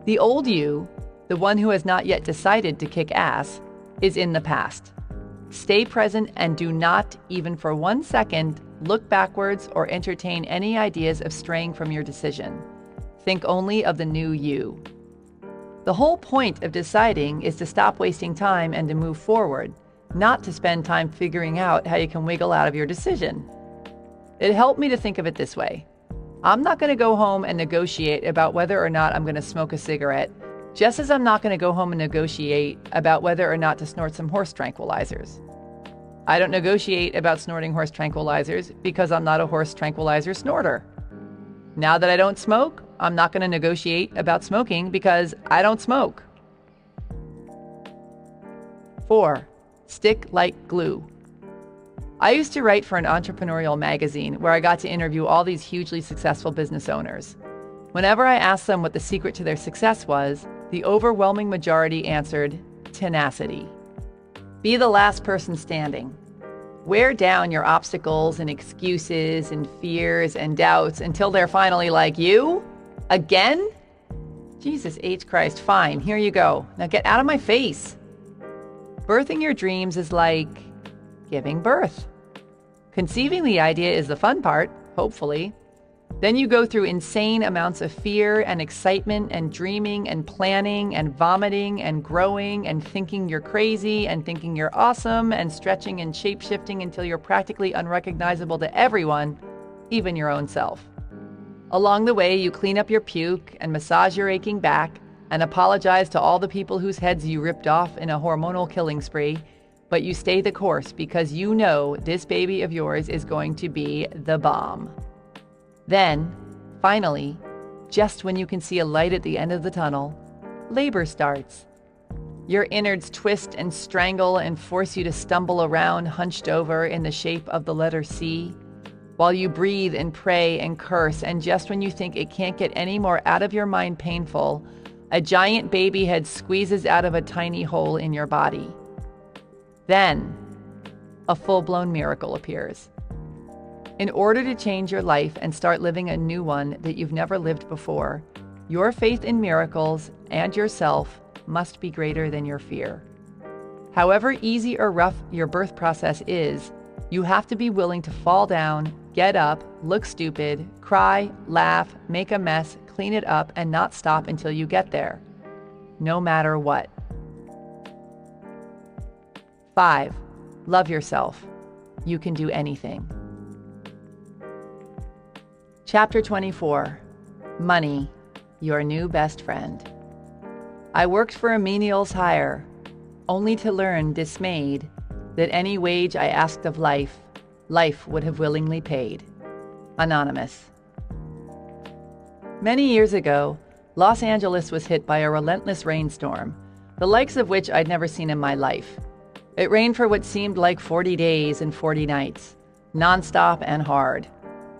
The old you, the one who has not yet decided to kick ass, is in the past. Stay present and do not, even for 1 second, look backwards or entertain any ideas of straying from your decision. Think only of the new you. The whole point of deciding is to stop wasting time and to move forward, not to spend time figuring out how you can wiggle out of your decision. It helped me to think of it this way. I'm not going to go home and negotiate about whether or not I'm going to smoke a cigarette, just as I'm not going to go home and negotiate about whether or not to snort some horse tranquilizers. I don't negotiate about snorting horse tranquilizers because I'm not a horse tranquilizer snorter. Now that I don't smoke, I'm not going to negotiate about smoking because I don't smoke. 4. Stick like glue. I used to write for an entrepreneurial magazine where I got to interview all these hugely successful business owners. Whenever I asked them what the secret to their success was, the overwhelming majority answered, tenacity. Be the last person standing. Wear down your obstacles and excuses and fears and doubts until they're finally like, you? Again? Jesus H. Christ, fine, here you go. Now get out of my face. Birthing your dreams is like giving birth. Conceiving the idea is the fun part, hopefully. Then you go through insane amounts of fear and excitement and dreaming and planning and vomiting and growing and thinking you're crazy and thinking you're awesome and stretching and shape-shifting until you're practically unrecognizable to everyone, even your own self. Along the way, you clean up your puke and massage your aching back and apologize to all the people whose heads you ripped off in a hormonal killing spree, but you stay the course because you know this baby of yours is going to be the bomb. Then, finally, just when you can see a light at the end of the tunnel, labor starts. Your innards twist and strangle and force you to stumble around hunched over in the shape of the letter C, while you breathe and pray and curse, and just when you think it can't get any more out of your mind painful, a giant baby head squeezes out of a tiny hole in your body. Then, a full-blown miracle appears. In order to change your life and start living a new one that you've never lived before, your faith in miracles and yourself must be greater than your fear. However easy or rough your birth process is, you have to be willing to fall down, get up, look stupid, cry, laugh, make a mess, clean it up, and not stop until you get there, no matter what. 5. Love yourself. You can do anything. Chapter 24. Money, your new best friend. I worked for a menial's hire, only to learn, dismayed, that any wage I asked of life, life would have willingly paid. Anonymous. Many years ago, Los Angeles was hit by a relentless rainstorm, the likes of which I'd never seen in my life. It rained for what seemed like 40 days and 40 nights, nonstop and hard.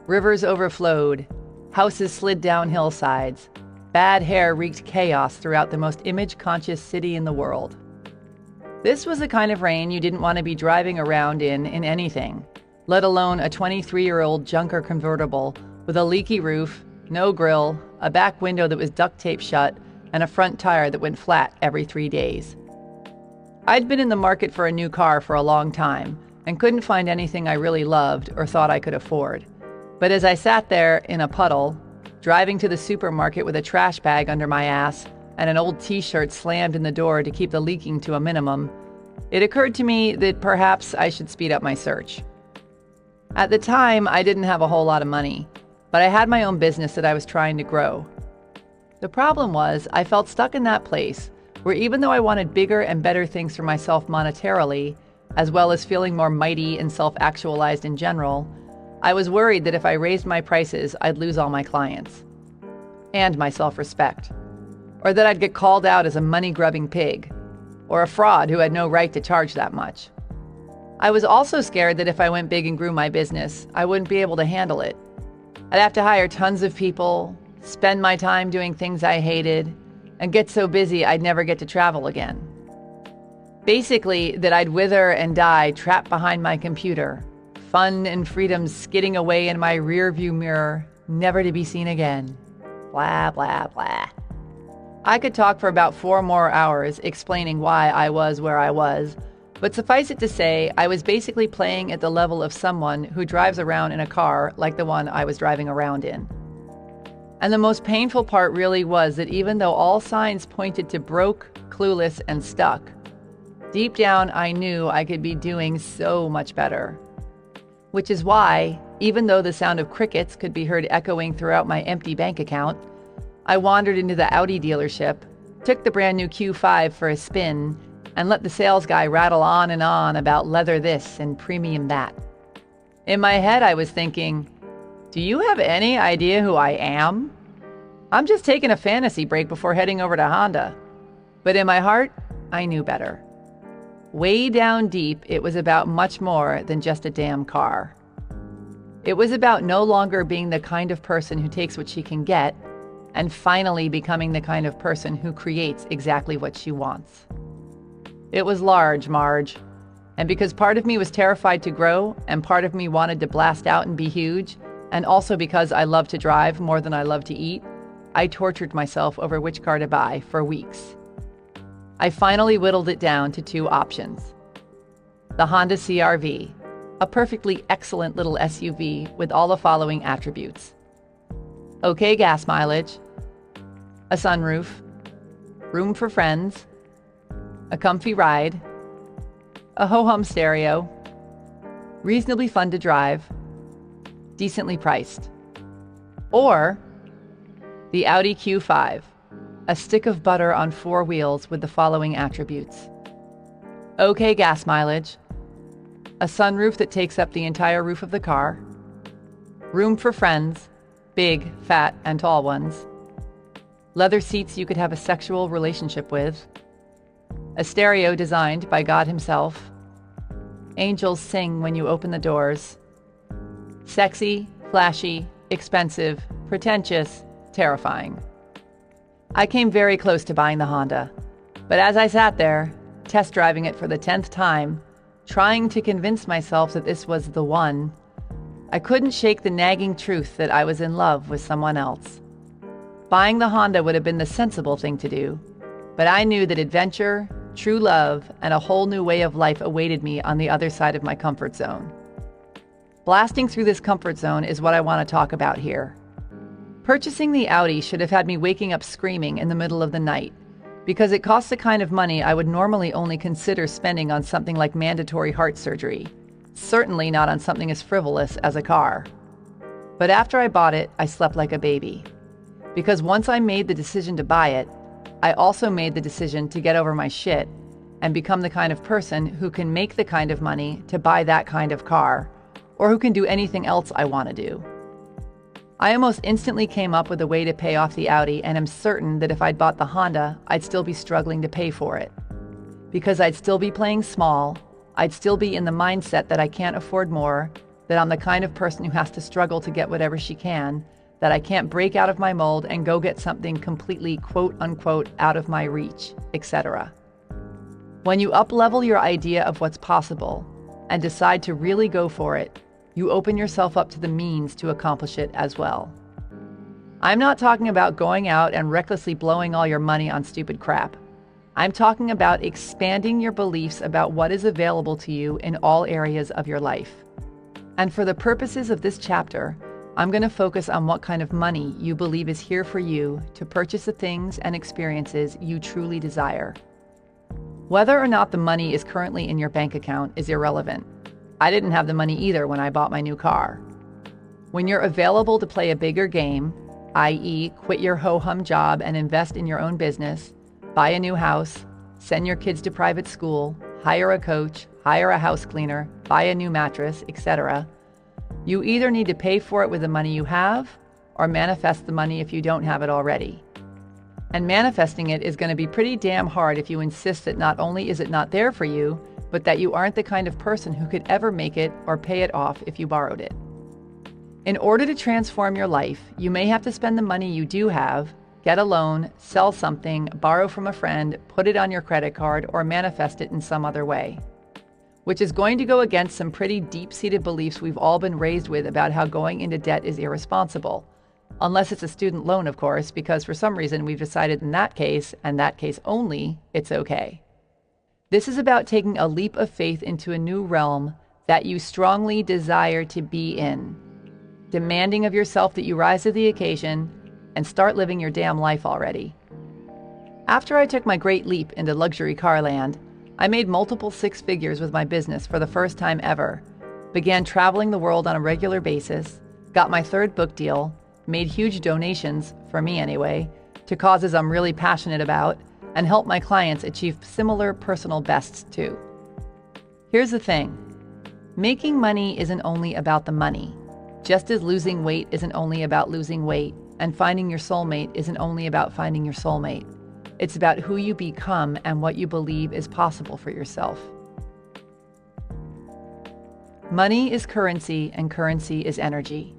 Rivers overflowed, houses slid down hillsides, bad hair wreaked chaos throughout the most image-conscious city in the world. This was the kind of rain you didn't want to be driving around in anything, let alone a 23-year-old junker convertible with a leaky roof, no grill, a back window that was duct taped shut, and a front tire that went flat every 3 days. I'd been in the market for a new car for a long time and couldn't find anything I really loved or thought I could afford. But as I sat there in a puddle, driving to the supermarket with a trash bag under my ass and an old t-shirt slammed in the door to keep the leaking to a minimum, it occurred to me that perhaps I should speed up my search. At the time, I didn't have a whole lot of money, but I had my own business that I was trying to grow. The problem was, I felt stuck in that place where even though I wanted bigger and better things for myself monetarily, as well as feeling more mighty and self-actualized in general, I was worried that if I raised my prices, I'd lose all my clients. And my self-respect. Or that I'd get called out as a money-grubbing pig. Or a fraud who had no right to charge that much. I was also scared that if I went big and grew my business, I wouldn't be able to handle it. I'd have to hire tons of people, spend my time doing things I hated, and get so busy I'd never get to travel again. Basically, that I'd wither and die trapped behind my computer, fun and freedom skidding away in my rearview mirror, never to be seen again. Blah, blah, blah. I could talk for about 4 more hours explaining why I was where I was, but suffice it to say, I was basically playing at the level of someone who drives around in a car like the one I was driving around in. And the most painful part really was that even though all signs pointed to broke, clueless, and stuck, deep down I knew I could be doing so much better. Which is why, even though the sound of crickets could be heard echoing throughout my empty bank account, I wandered into the Audi dealership, took the brand new Q5 for a spin, and let the sales guy rattle on and on about leather this and premium that. In my head, I was thinking, do you have any idea who I am? I'm just taking a fantasy break before heading over to Honda. But in my heart, I knew better. Way down deep, it was about much more than just a damn car. It was about no longer being the kind of person who takes what she can get and finally becoming the kind of person who creates exactly what she wants. It was large, Marge. And because part of me was terrified to grow and part of me wanted to blast out and be huge, and also because I love to drive more than I love to eat, I tortured myself over which car to buy for weeks. I finally whittled it down to 2 options. The Honda CR-V, a perfectly excellent little SUV with all the following attributes. Okay gas mileage, a sunroof, room for friends, a comfy ride, a ho-hum stereo, reasonably fun to drive, decently priced. Or the Audi Q5, a stick of butter on 4 wheels with the following attributes. Okay gas mileage, a sunroof that takes up the entire roof of the car, room for friends, big, fat, and tall ones, leather seats you could have a sexual relationship with, a stereo designed by God himself, angels sing when you open the doors, sexy, flashy, expensive, pretentious, terrifying. I came very close to buying the Honda, but as I sat there, test driving it for the 10th time, trying to convince myself that this was the one, I couldn't shake the nagging truth that I was in love with someone else. Buying the Honda would have been the sensible thing to do, but I knew that adventure, true love, and a whole new way of life awaited me on the other side of my comfort zone. Blasting through this comfort zone is what I want to talk about here. Purchasing the Audi should have had me waking up screaming in the middle of the night, because it costs the kind of money I would normally only consider spending on something like mandatory heart surgery, certainly not on something as frivolous as a car. But after I bought it, I slept like a baby. Because once I made the decision to buy it, I also made the decision to get over my shit and become the kind of person who can make the kind of money to buy that kind of car, or who can do anything else I want to do. I almost instantly came up with a way to pay off the Audi, and am certain that if I'd bought the Honda, I'd still be struggling to pay for it. Because I'd still be playing small, I'd still be in the mindset that I can't afford more, that I'm the kind of person who has to struggle to get whatever she can, that I can't break out of my mold and go get something completely quote-unquote out of my reach, etc. When you up-level your idea of what's possible and decide to really go for it, you open yourself up to the means to accomplish it as well. I'm not talking about going out and recklessly blowing all your money on stupid crap. I'm talking about expanding your beliefs about what is available to you in all areas of your life. And for the purposes of this chapter, I'm going to focus on what kind of money you believe is here for you to purchase the things and experiences you truly desire. Whether or not the money is currently in your bank account is irrelevant. I didn't have the money either when I bought my new car. When you're available to play a bigger game, i.e., quit your ho-hum job and invest in your own business, buy a new house, send your kids to private school, hire a coach, hire a house cleaner, buy a new mattress, etc., you either need to pay for it with the money you have or manifest the money if you don't have it already. And manifesting it is going to be pretty damn hard if you insist that not only is it not there for you, but that you aren't the kind of person who could ever make it or pay it off if you borrowed it. In order to transform your life, you may have to spend the money you do have, get a loan, sell something, borrow from a friend, put it on your credit card, or manifest it in some other way. Which is going to go against some pretty deep-seated beliefs we've all been raised with about how going into debt is irresponsible. Unless it's a student loan, of course, because for some reason we've decided in that case, and that case only, it's okay. This is about taking a leap of faith into a new realm that you strongly desire to be in, demanding of yourself that you rise to the occasion and start living your damn life already. After I took my great leap into luxury car land, I made multiple 6 figures with my business for the first time ever, began traveling the world on a regular basis, got my 3rd book deal, made huge donations, for me anyway, to causes I'm really passionate about, and help my clients achieve similar personal bests too. Here's the thing. Making money isn't only about the money, just as losing weight isn't only about losing weight, and finding your soulmate isn't only about finding your soulmate. It's about who you become and what you believe is possible for yourself. Money is currency, and currency is energy.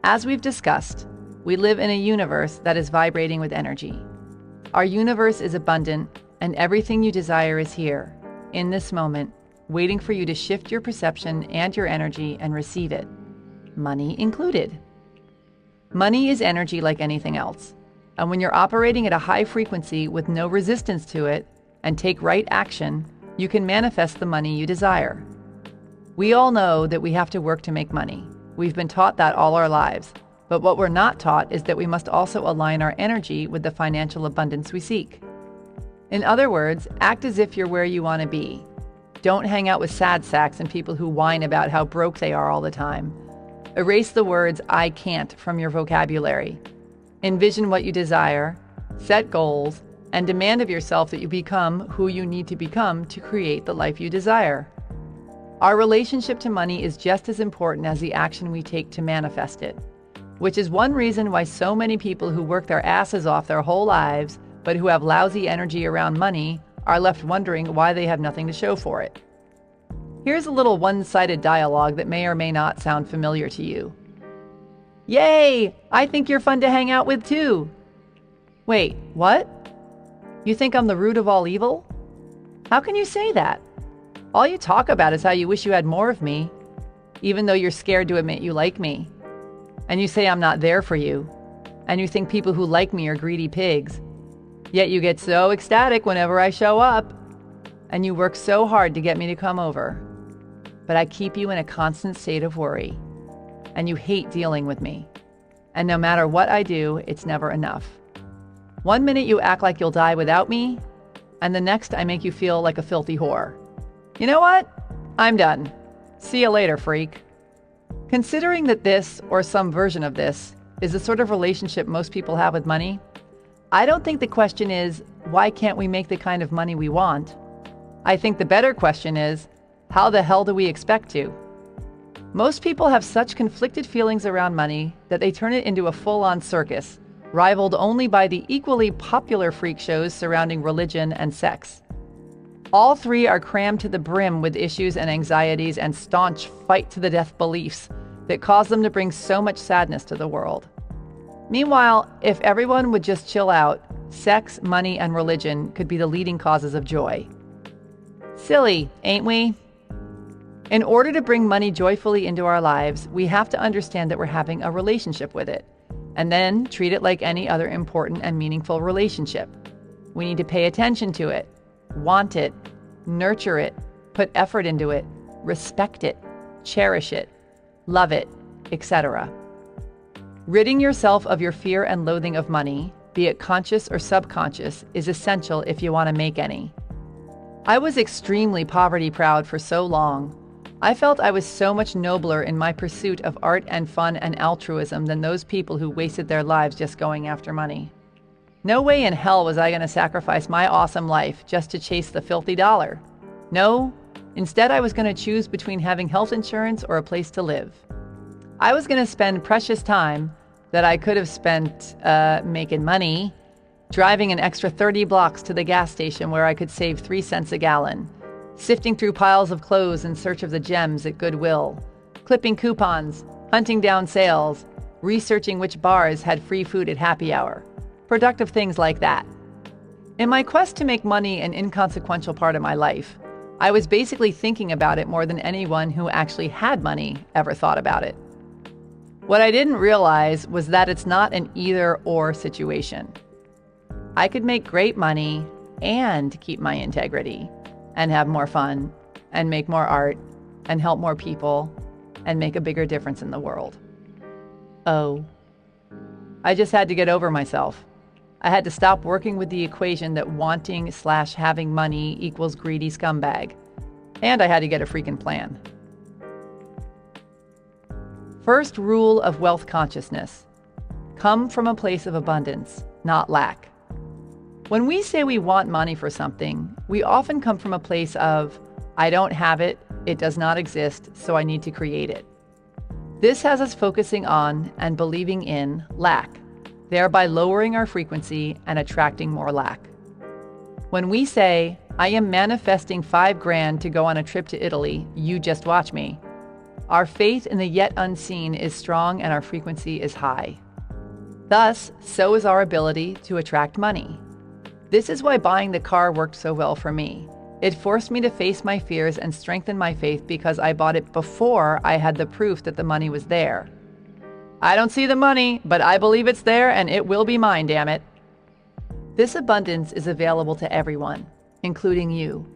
As we've discussed, we live in a universe that is vibrating with energy. Our universe is abundant, and everything you desire is here, in this moment, waiting for you to shift your perception and your energy and receive it, money included. Money is energy like anything else, and when you're operating at a high frequency with no resistance to it and take right action, you can manifest the money you desire. We all know that we have to work to make money. We've been taught that all our lives. But what we're not taught is that we must also align our energy with the financial abundance we seek. In other words, act as if you're where you want to be. Don't hang out with sad sacks and people who whine about how broke they are all the time. Erase the words "I can't" from your vocabulary. Envision what you desire, set goals, and demand of yourself that you become who you need to become to create the life you desire. Our relationship to money is just as important as the action we take to manifest it, which is one reason why so many people who work their asses off their whole lives, but who have lousy energy around money, are left wondering why they have nothing to show for it. Here's a little one-sided dialogue that may or may not sound familiar to you. Yay! I think you're fun to hang out with too. Wait, what? You think I'm the root of all evil? How can you say that? All you talk about is how you wish you had more of me, even though you're scared to admit you like me. And you say I'm not there for you. And you think people who like me are greedy pigs. Yet you get so ecstatic whenever I show up. And you work so hard to get me to come over. But I keep you in a constant state of worry. And you hate dealing with me. And no matter what I do, it's never enough. One minute you act like you'll die without me, and the next I make you feel like a filthy whore. You know what? I'm done. See you later, freak. Considering that this, or some version of this, is the sort of relationship most people have with money, I don't think the question is, why can't we make the kind of money we want? I think the better question is, how the hell do we expect to? Most people have such conflicted feelings around money that they turn it into a full-on circus, rivaled only by the equally popular freak shows surrounding religion and sex. All three are crammed to the brim with issues and anxieties and staunch fight-to-the-death beliefs that cause them to bring so much sadness to the world. Meanwhile, if everyone would just chill out, sex, money, and religion could be the leading causes of joy. Silly, ain't we? In order to bring money joyfully into our lives, we have to understand that we're having a relationship with it, and then treat it like any other important and meaningful relationship. We need to pay attention to it, want it, nurture it, put effort into it, respect it, cherish it, love it, etc. Ridding yourself of your fear and loathing of money, be it conscious or subconscious, is essential if you want to make any. I was extremely poverty proud for so long. I felt I was so much nobler in my pursuit of art and fun and altruism than those people who wasted their lives just going after money. No way in hell was I going to sacrifice my awesome life just to chase the filthy dollar. No, instead I was going to choose between having health insurance or a place to live. I was going to spend precious time that I could have spent making money, driving an extra 30 blocks to the gas station where I could save 3 cents a gallon, sifting through piles of clothes in search of the gems at Goodwill, clipping coupons, hunting down sales, researching which bars had free food at happy hour. Productive things like that. In my quest to make money an inconsequential part of my life, I was basically thinking about it more than anyone who actually had money ever thought about it. What I didn't realize was that it's not an either-or situation. I could make great money and keep my integrity, and have more fun, and make more art, and help more people, and make a bigger difference in the world. Oh. I just had to get over myself. I had to stop working with the equation that wanting/having money equals greedy scumbag. And I had to get a freaking plan. First rule of wealth consciousness: come from a place of abundance, not lack. When we say we want money for something, we often come from a place of, I don't have it, it does not exist, so I need to create it. This has us focusing on and believing in lack, thereby lowering our frequency and attracting more lack. When we say, I am manifesting $5,000 to go on a trip to Italy. You just watch me. Our faith in the yet unseen is strong and our frequency is high. Thus, so is our ability to attract money. This is why buying the car worked so well for me. It forced me to face my fears and strengthen my faith because I bought it before I had the proof that the money was there. I don't see the money, but I believe it's there and it will be mine, damn it. This abundance is available to everyone, including you,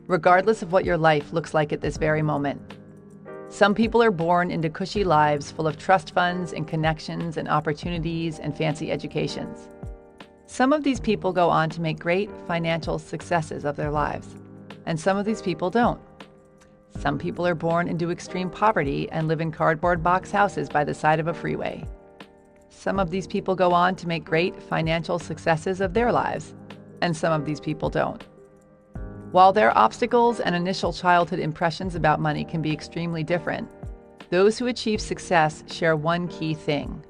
regardless of what your life looks like at this very moment. Some people are born into cushy lives full of trust funds and connections and opportunities and fancy educations. Some of these people go on to make great financial successes of their lives, and some of these people don't. Some people are born into extreme poverty and live in cardboard box houses by the side of a freeway. Some of these people go on to make great financial successes of their lives, and some of these people don't. While their obstacles and initial childhood impressions about money can be extremely different, those who achieve success share one key thing: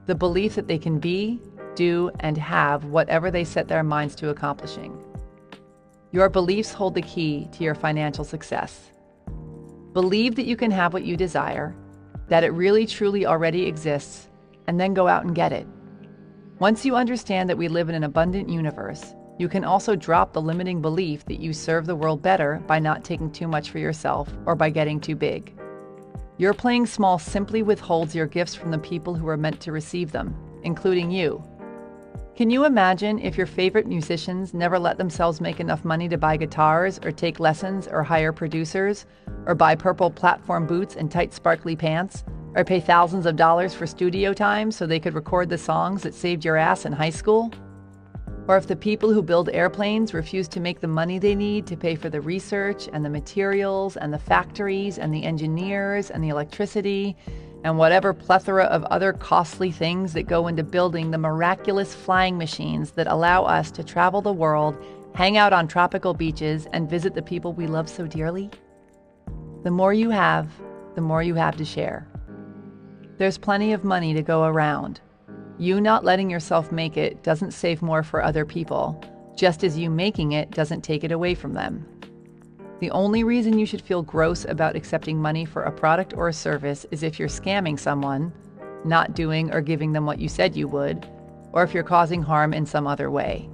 the belief that they can be, do, and have whatever they set their minds to accomplishing. Your beliefs hold the key to your financial success. Believe that you can have what you desire, that it really truly already exists, and then go out and get it. Once you understand that we live in an abundant universe, you can also drop the limiting belief that you serve the world better by not taking too much for yourself or by getting too big. Your playing small simply withholds your gifts from the people who are meant to receive them, including you. Can you imagine if your favorite musicians never let themselves make enough money to buy guitars or take lessons or hire producers or buy purple platform boots and tight sparkly pants or pay thousands of dollars for studio time so they could record the songs that saved your ass in high school? Or if the people who build airplanes refuse to make the money they need to pay for the research and the materials and the factories and the engineers and the electricity and whatever plethora of other costly things that go into building the miraculous flying machines that allow us to travel the world, hang out on tropical beaches, and visit the people we love so dearly? The more you have to share. There's plenty of money to go around. You not letting yourself make it doesn't save more for other people, just as you making it doesn't take it away from them. The only reason you should feel gross about accepting money for a product or a service is if you're scamming someone, not doing or giving them what you said you would, or if you're causing harm in some other way.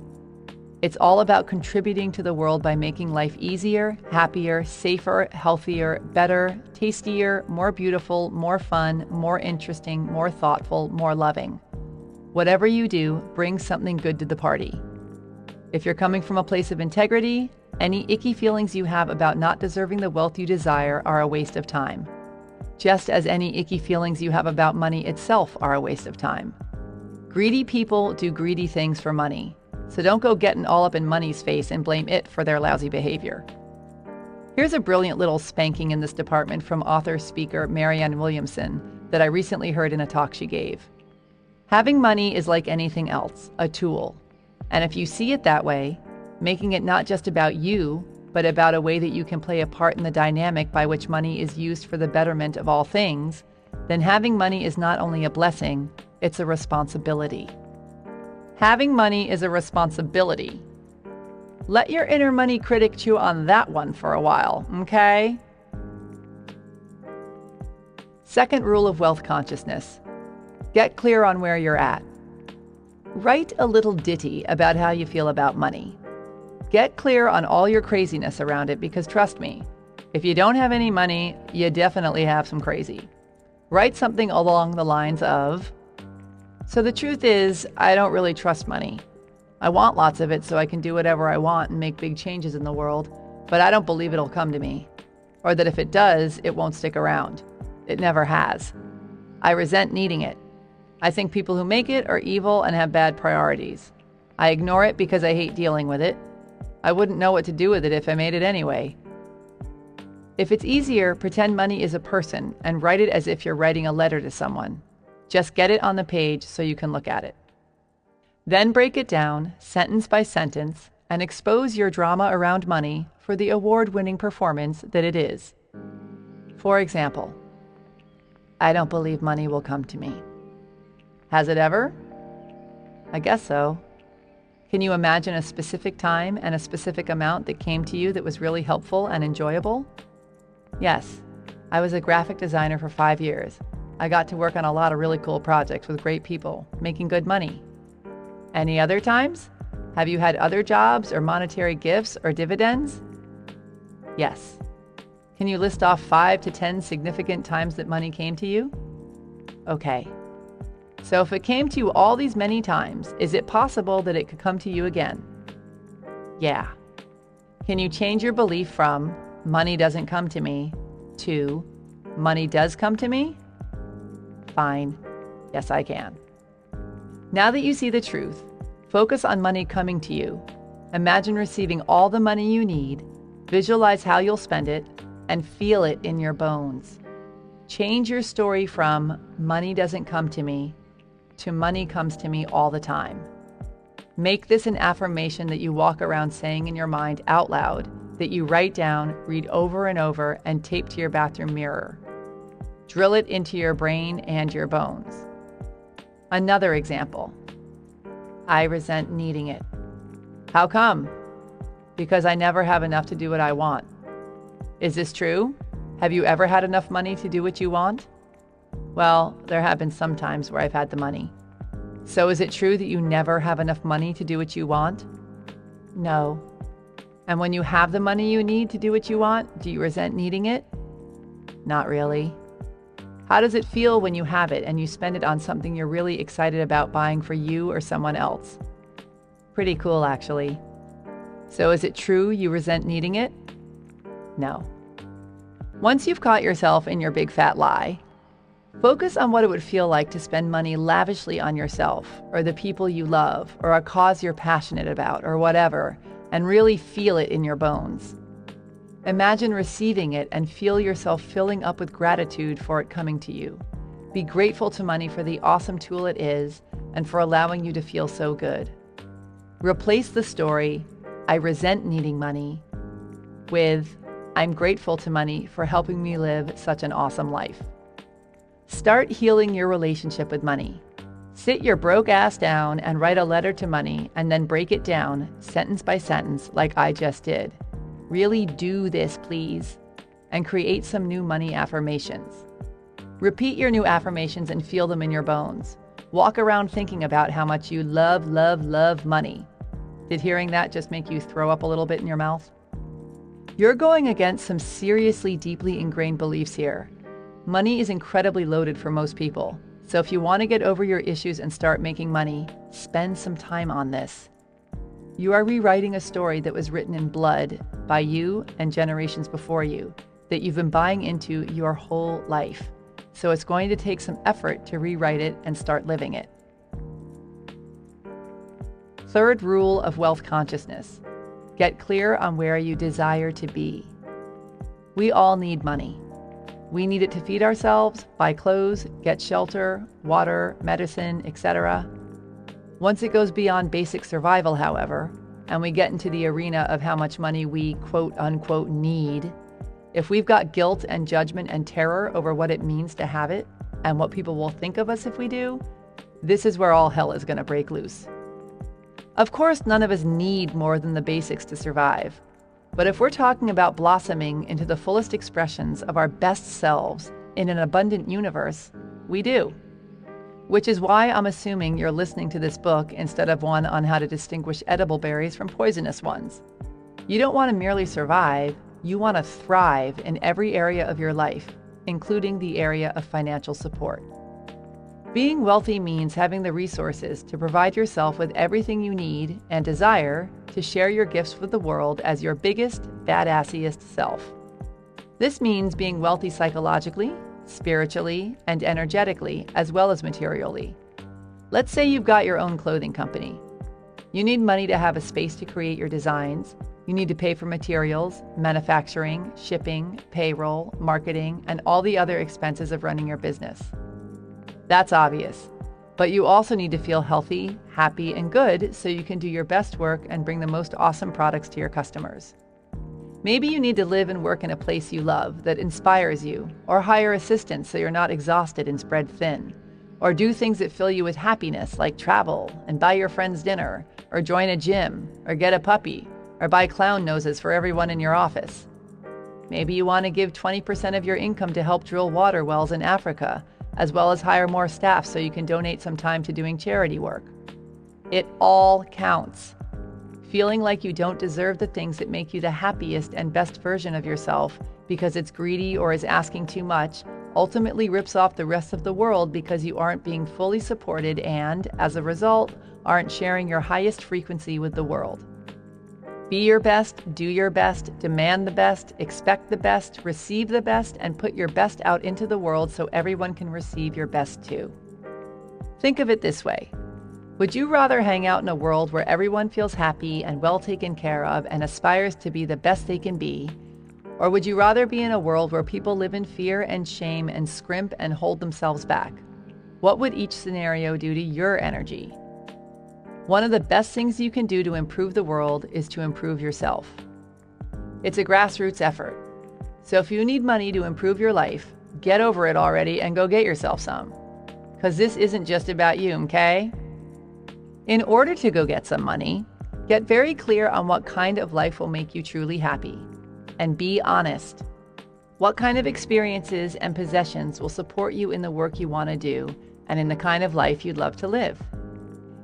It's all about contributing to the world by making life easier, happier, safer, healthier, better, tastier, more beautiful, more fun, more interesting, more thoughtful, more loving. Whatever you do, bring something good to the party. If you're coming from a place of integrity, any icky feelings you have about not deserving the wealth you desire are a waste of time, just as any icky feelings you have about money itself are a waste of time. Greedy people do greedy things for money, so don't go getting all up in money's face and blame it for their lousy behavior. Here's a brilliant little spanking in this department from author-speaker Marianne Williamson that I recently heard in a talk she gave. Having money is like anything else, a tool. And if you see it that way, making it not just about you, but about a way that you can play a part in the dynamic by which money is used for the betterment of all things, then having money is not only a blessing, it's a responsibility. Having money is a responsibility. Let your inner money critic chew on that one for a while, okay? Second rule of wealth consciousness: get clear on where you're at. Write a little ditty about how you feel about money. Get clear on all your craziness around it, because trust me, if you don't have any money, you definitely have some crazy. Write something along the lines of, "So the truth is, I don't really trust money. I want lots of it so I can do whatever I want and make big changes in the world, but I don't believe it'll come to me. Or that if it does, it won't stick around. It never has. I resent needing it. I think people who make it are evil and have bad priorities. I ignore it because I hate dealing with it. I wouldn't know what to do with it if I made it anyway." If it's easier, pretend money is a person and write it as if you're writing a letter to someone. Just get it on the page so you can look at it. Then break it down, sentence by sentence, and expose your drama around money for the award-winning performance that it is. For example, "I don't believe money will come to me. Has it ever? I guess so. Can you imagine a specific time and a specific amount that came to you that was really helpful and enjoyable? Yes, I was a graphic designer for 5 years. I got to work on a lot of really cool projects with great people, making good money. Any other times? Have you had other jobs or monetary gifts or dividends? Yes. Can you list off 5 to 10 significant times that money came to you? Okay. So if it came to you all these many times, is it possible that it could come to you again? Yeah. Can you change your belief from money doesn't come to me to money does come to me? Fine. Yes, I can. Now that you see the truth, focus on money coming to you. Imagine receiving all the money you need, visualize how you'll spend it, and feel it in your bones. Change your story from money doesn't come to me to money comes to me all the time. Make this an affirmation that you walk around saying in your mind out loud, that you write down, read over and over, and tape to your bathroom mirror. Drill it into your brain and your bones. Another example. I resent needing it. How come? Because I never have enough to do what I want. Is this true? Have you ever had enough money to do what you want? Well, there have been some times where I've had the money. So is it true that you never have enough money to do what you want? No. And when you have the money you need to do what you want, do you resent needing it? Not really. How does it feel when you have it and you spend it on something you're really excited about buying for you or someone else? Pretty cool, actually. So is it true you resent needing it? No. Once you've caught yourself in your big fat lie, focus on what it would feel like to spend money lavishly on yourself or the people you love or a cause you're passionate about or whatever, and really feel it in your bones. Imagine receiving it and feel yourself filling up with gratitude for it coming to you. Be grateful to money for the awesome tool it is and for allowing you to feel so good. Replace the story, I resent needing money, with I'm grateful to money for helping me live such an awesome life. Start healing your relationship with money. Sit your broke ass down and write a letter to money and then break it down sentence by sentence like I just did. Really do this, please, and create some new money affirmations. Repeat your new affirmations and feel them in your bones. Walk around thinking about how much you love, love, love money. Did hearing that just make you throw up a little bit in your mouth? You're going against some seriously deeply ingrained beliefs here. Money is incredibly loaded for most people. So if you want to get over your issues and start making money, spend some time on this. You are rewriting a story that was written in blood by you and generations before you that you've been buying into your whole life. So it's going to take some effort to rewrite it and start living it. Third rule of wealth consciousness. Get clear on where you desire to be. We all need money. We need it to feed ourselves, buy clothes, get shelter, water, medicine, etc. Once it goes beyond basic survival, however, and we get into the arena of how much money we quote-unquote need, if we've got guilt and judgment and terror over what it means to have it and what people will think of us if we do, this is where all hell is going to break loose. Of course, none of us need more than the basics to survive. But if we're talking about blossoming into the fullest expressions of our best selves in an abundant universe, we do. Which is why I'm assuming you're listening to this book instead of one on how to distinguish edible berries from poisonous ones. You don't want to merely survive, you want to thrive in every area of your life, including the area of financial support. Being wealthy means having the resources to provide yourself with everything you need and desire to share your gifts with the world as your biggest, badassiest self. This means being wealthy psychologically, spiritually, and energetically, as well as materially. Let's say you've got your own clothing company. You need money to have a space to create your designs. You need to pay for materials, manufacturing, shipping, payroll, marketing, and all the other expenses of running your business. That's obvious, but you also need to feel healthy, happy, and good so you can do your best work and bring the most awesome products to your customers. Maybe you need to live and work in a place you love that inspires you, or hire assistants so you're not exhausted and spread thin, or do things that fill you with happiness like travel and buy your friends dinner, or join a gym, or get a puppy, or buy clown noses for everyone in your office. Maybe you want to give 20% of your income to help drill water wells in Africa, as well as hire more staff so you can donate some time to doing charity work. It all counts. Feeling like you don't deserve the things that make you the happiest and best version of yourself because it's greedy or is asking too much ultimately rips off the rest of the world because you aren't being fully supported and, as a result, aren't sharing your highest frequency with the world. Be your best, do your best, demand the best, expect the best, receive the best, and put your best out into the world so everyone can receive your best too. Think of it this way. Would you rather hang out in a world where everyone feels happy and well taken care of and aspires to be the best they can be? Or would you rather be in a world where people live in fear and shame and scrimp and hold themselves back? What would each scenario do to your energy? One of the best things you can do to improve the world is to improve yourself. It's a grassroots effort. So if you need money to improve your life, get over it already and go get yourself some. Because this isn't just about you, okay? In order to go get some money, get very clear on what kind of life will make you truly happy. And be honest. What kind of experiences and possessions will support you in the work you want to do and in the kind of life you'd love to live?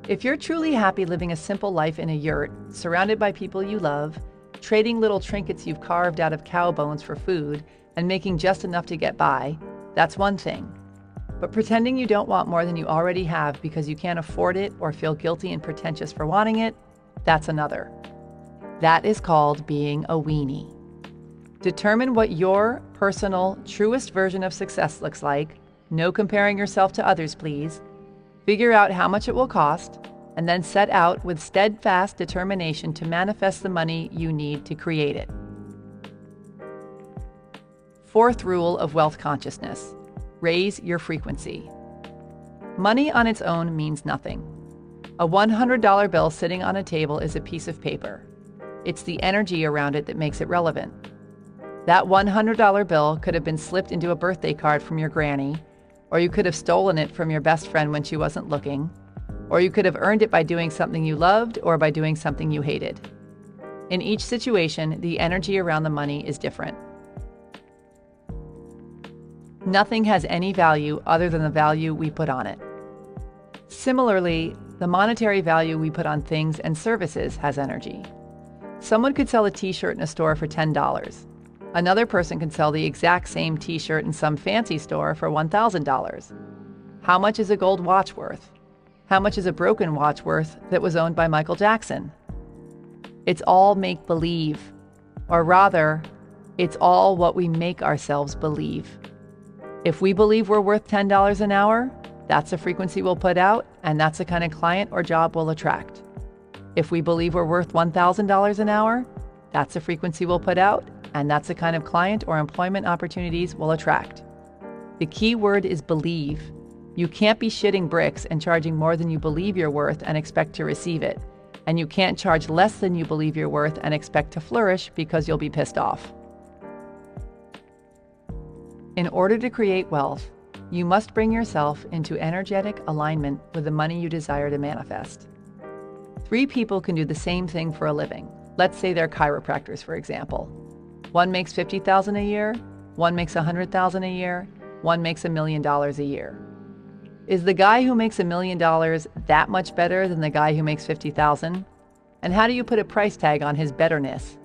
If you're truly happy living a simple life in a yurt, surrounded by people you love, trading little trinkets you've carved out of cow bones for food, and making just enough to get by, that's one thing. But pretending you don't want more than you already have because you can't afford it or feel guilty and pretentious for wanting it, that's another. That is called being a weenie. Determine what your personal, truest version of success looks like. No comparing yourself to others, please. Figure out how much it will cost, and then set out with steadfast determination to manifest the money you need to create it. Fourth rule of wealth consciousness: raise your frequency. Money on its own means nothing. A $100 bill sitting on a table is a piece of paper. It's the energy around it that makes it relevant. That $100 bill could have been slipped into a birthday card from your granny, or you could have stolen it from your best friend when she wasn't looking, or you could have earned it by doing something you loved or by doing something you hated. In each situation, the energy around the money is different. Nothing has any value other than the value we put on it. Similarly, the monetary value we put on things and services has energy. Someone could sell a t-shirt in a store for $10. Another person can sell the exact same t-shirt in some fancy store for $1,000. How much is a gold watch worth? How much is a broken watch worth that was owned by Michael Jackson? It's all make-believe. Or rather, it's all what we make ourselves believe. If we believe we're worth $10 an hour, that's the frequency we'll put out, and that's the kind of client or job we'll attract. If we believe we're worth $1,000 an hour, that's the frequency we'll put out, and that's the kind of client or employment opportunities we'll attract. The key word is believe. You can't be shitting bricks and charging more than you believe you're worth and expect to receive it. And you can't charge less than you believe you're worth and expect to flourish because you'll be pissed off. In order to create wealth, you must bring yourself into energetic alignment with the money you desire to manifest. 3 people can do the same thing for a living. Let's say they're chiropractors, for example. One makes $50,000 a year, one makes $100,000 a year, one makes $1 million a year. Is the guy who makes $1 million that much better than the guy who makes $50,000? And how do you put a price tag on his betterness?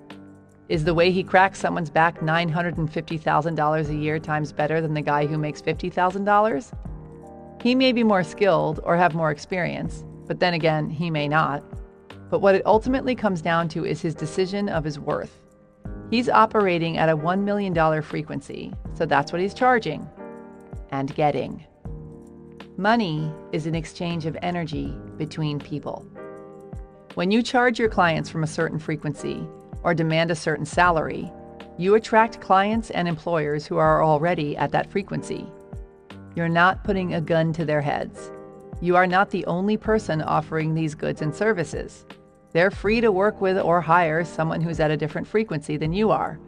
Is the way he cracks someone's back $950,000 a year times better than the guy who makes $50,000? He may be more skilled or have more experience, but then again, he may not. But what it ultimately comes down to is his decision of his worth. He's operating at a $1 million frequency, so that's what he's charging and getting. Money is an exchange of energy between people. When you charge your clients from a certain frequency or demand a certain salary, you attract clients and employers who are already at that frequency. You're not putting a gun to their heads. You are not the only person offering these goods and services. They're free to work with or hire someone who's at a different frequency than you are,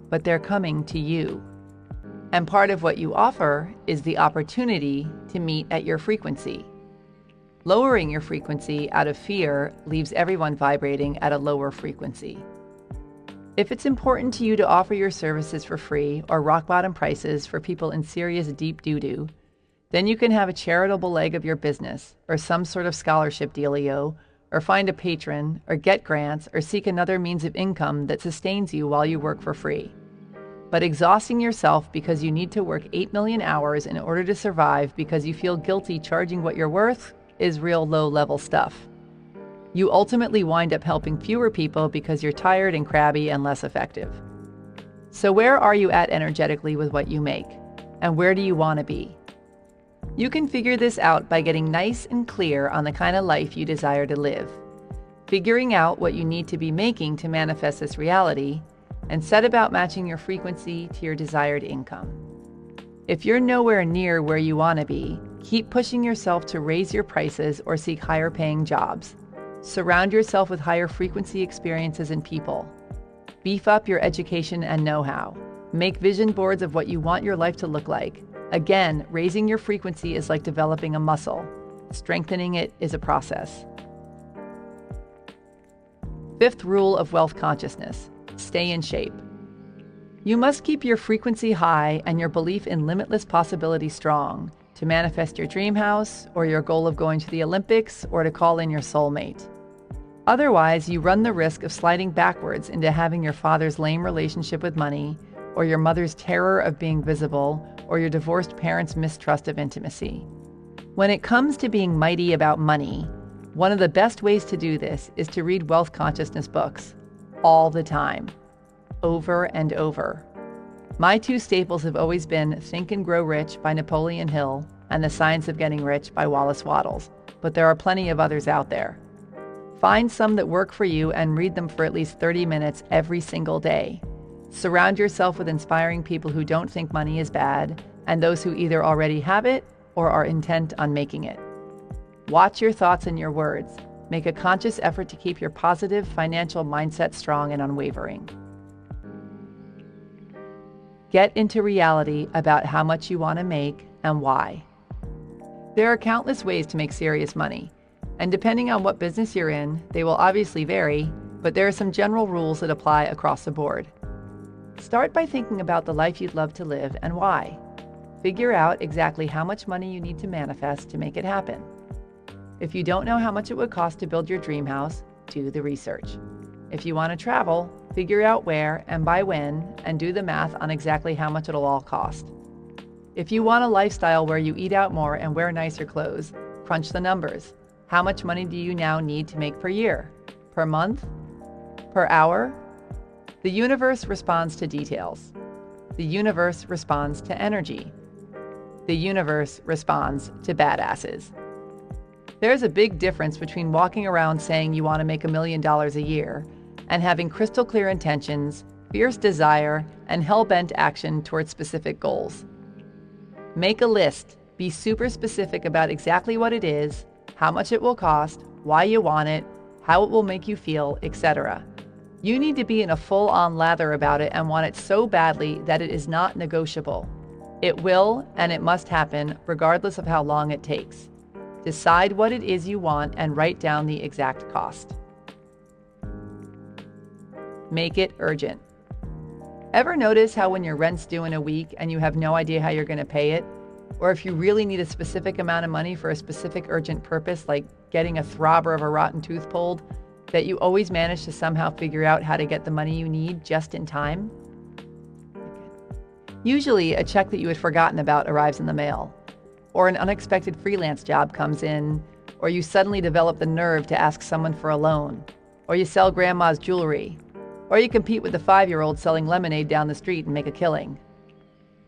but they're coming to you. And part of what you offer is the opportunity to meet at your frequency. Lowering your frequency out of fear leaves everyone vibrating at a lower frequency. If it's important to you to offer your services for free or rock bottom prices for people in serious deep doo-doo, then you can have a charitable leg of your business or some sort of scholarship dealio, or find a patron, or get grants, or seek another means of income that sustains you while you work for free. But exhausting yourself because you need to work 8 million hours in order to survive because you feel guilty charging what you're worth is real low-level stuff. You ultimately wind up helping fewer people because you're tired and crabby and less effective. So where are you at energetically with what you make? And where do you want to be? You can figure this out by getting nice and clear on the kind of life you desire to live, figuring out what you need to be making to manifest this reality, and set about matching your frequency to your desired income. If you're nowhere near where you want to be, keep pushing yourself to raise your prices or seek higher paying jobs. Surround yourself with higher frequency experiences and people. Beef up your education and know-how. Make vision boards of what you want your life to look like. Again, raising your frequency is like developing a muscle. Strengthening it is a process. Fifth rule of wealth consciousness: stay in shape. You must keep your frequency high and your belief in limitless possibility strong to manifest your dream house or your goal of going to the Olympics or to call in your soulmate. Otherwise, you run the risk of sliding backwards into having your father's lame relationship with money, or your mother's terror of being visible, or your divorced parents' mistrust of intimacy. When it comes to being mighty about money, one of the best ways to do this is to read wealth consciousness books all the time, over and over. My two staples have always been Think and Grow Rich by Napoleon Hill and The Science of Getting Rich by Wallace Wattles, but there are plenty of others out there. Find some that work for you and read them for at least 30 minutes every single day. Surround yourself with inspiring people who don't think money is bad, and those who either already have it or are intent on making it. Watch your thoughts and your words. Make a conscious effort to keep your positive financial mindset strong and unwavering. Get into reality about how much you want to make and why. There are countless ways to make serious money, and depending on what business you're in, they will obviously vary, but there are some general rules that apply across the board. Start by thinking about the life you'd love to live and why. Figure out exactly how much money you need to manifest to make it happen. If you don't know how much it would cost to build your dream house, do the research. If you want to travel, figure out where and by when, and do the math on exactly how much it'll all cost. If you want a lifestyle where you eat out more and wear nicer clothes, crunch the numbers. How much money do you now need to make per year? Per month? Per hour? The universe responds to details. The universe responds to energy. The universe responds to badasses. There's a big difference between walking around saying you want to make $1 million a year and having crystal clear intentions, fierce desire, and hell-bent action towards specific goals. Make a list. Be super specific about exactly what it is, how much it will cost, why you want it, how it will make you feel, etc. You need to be in a full-on lather about it and want it so badly that it is not negotiable. It will and it must happen regardless of how long it takes. Decide what it is you want and write down the exact cost. Make it urgent. Ever notice how when your rent's due in a week and you have no idea how you're going to pay it? Or if you really need a specific amount of money for a specific urgent purpose, like getting a throbber of a rotten tooth pulled, that you always manage to somehow figure out how to get the money you need just in time? Usually, a check that you had forgotten about arrives in the mail, or an unexpected freelance job comes in, or you suddenly develop the nerve to ask someone for a loan, or you sell grandma's jewelry, or you compete with the 5-year-old selling lemonade down the street and make a killing.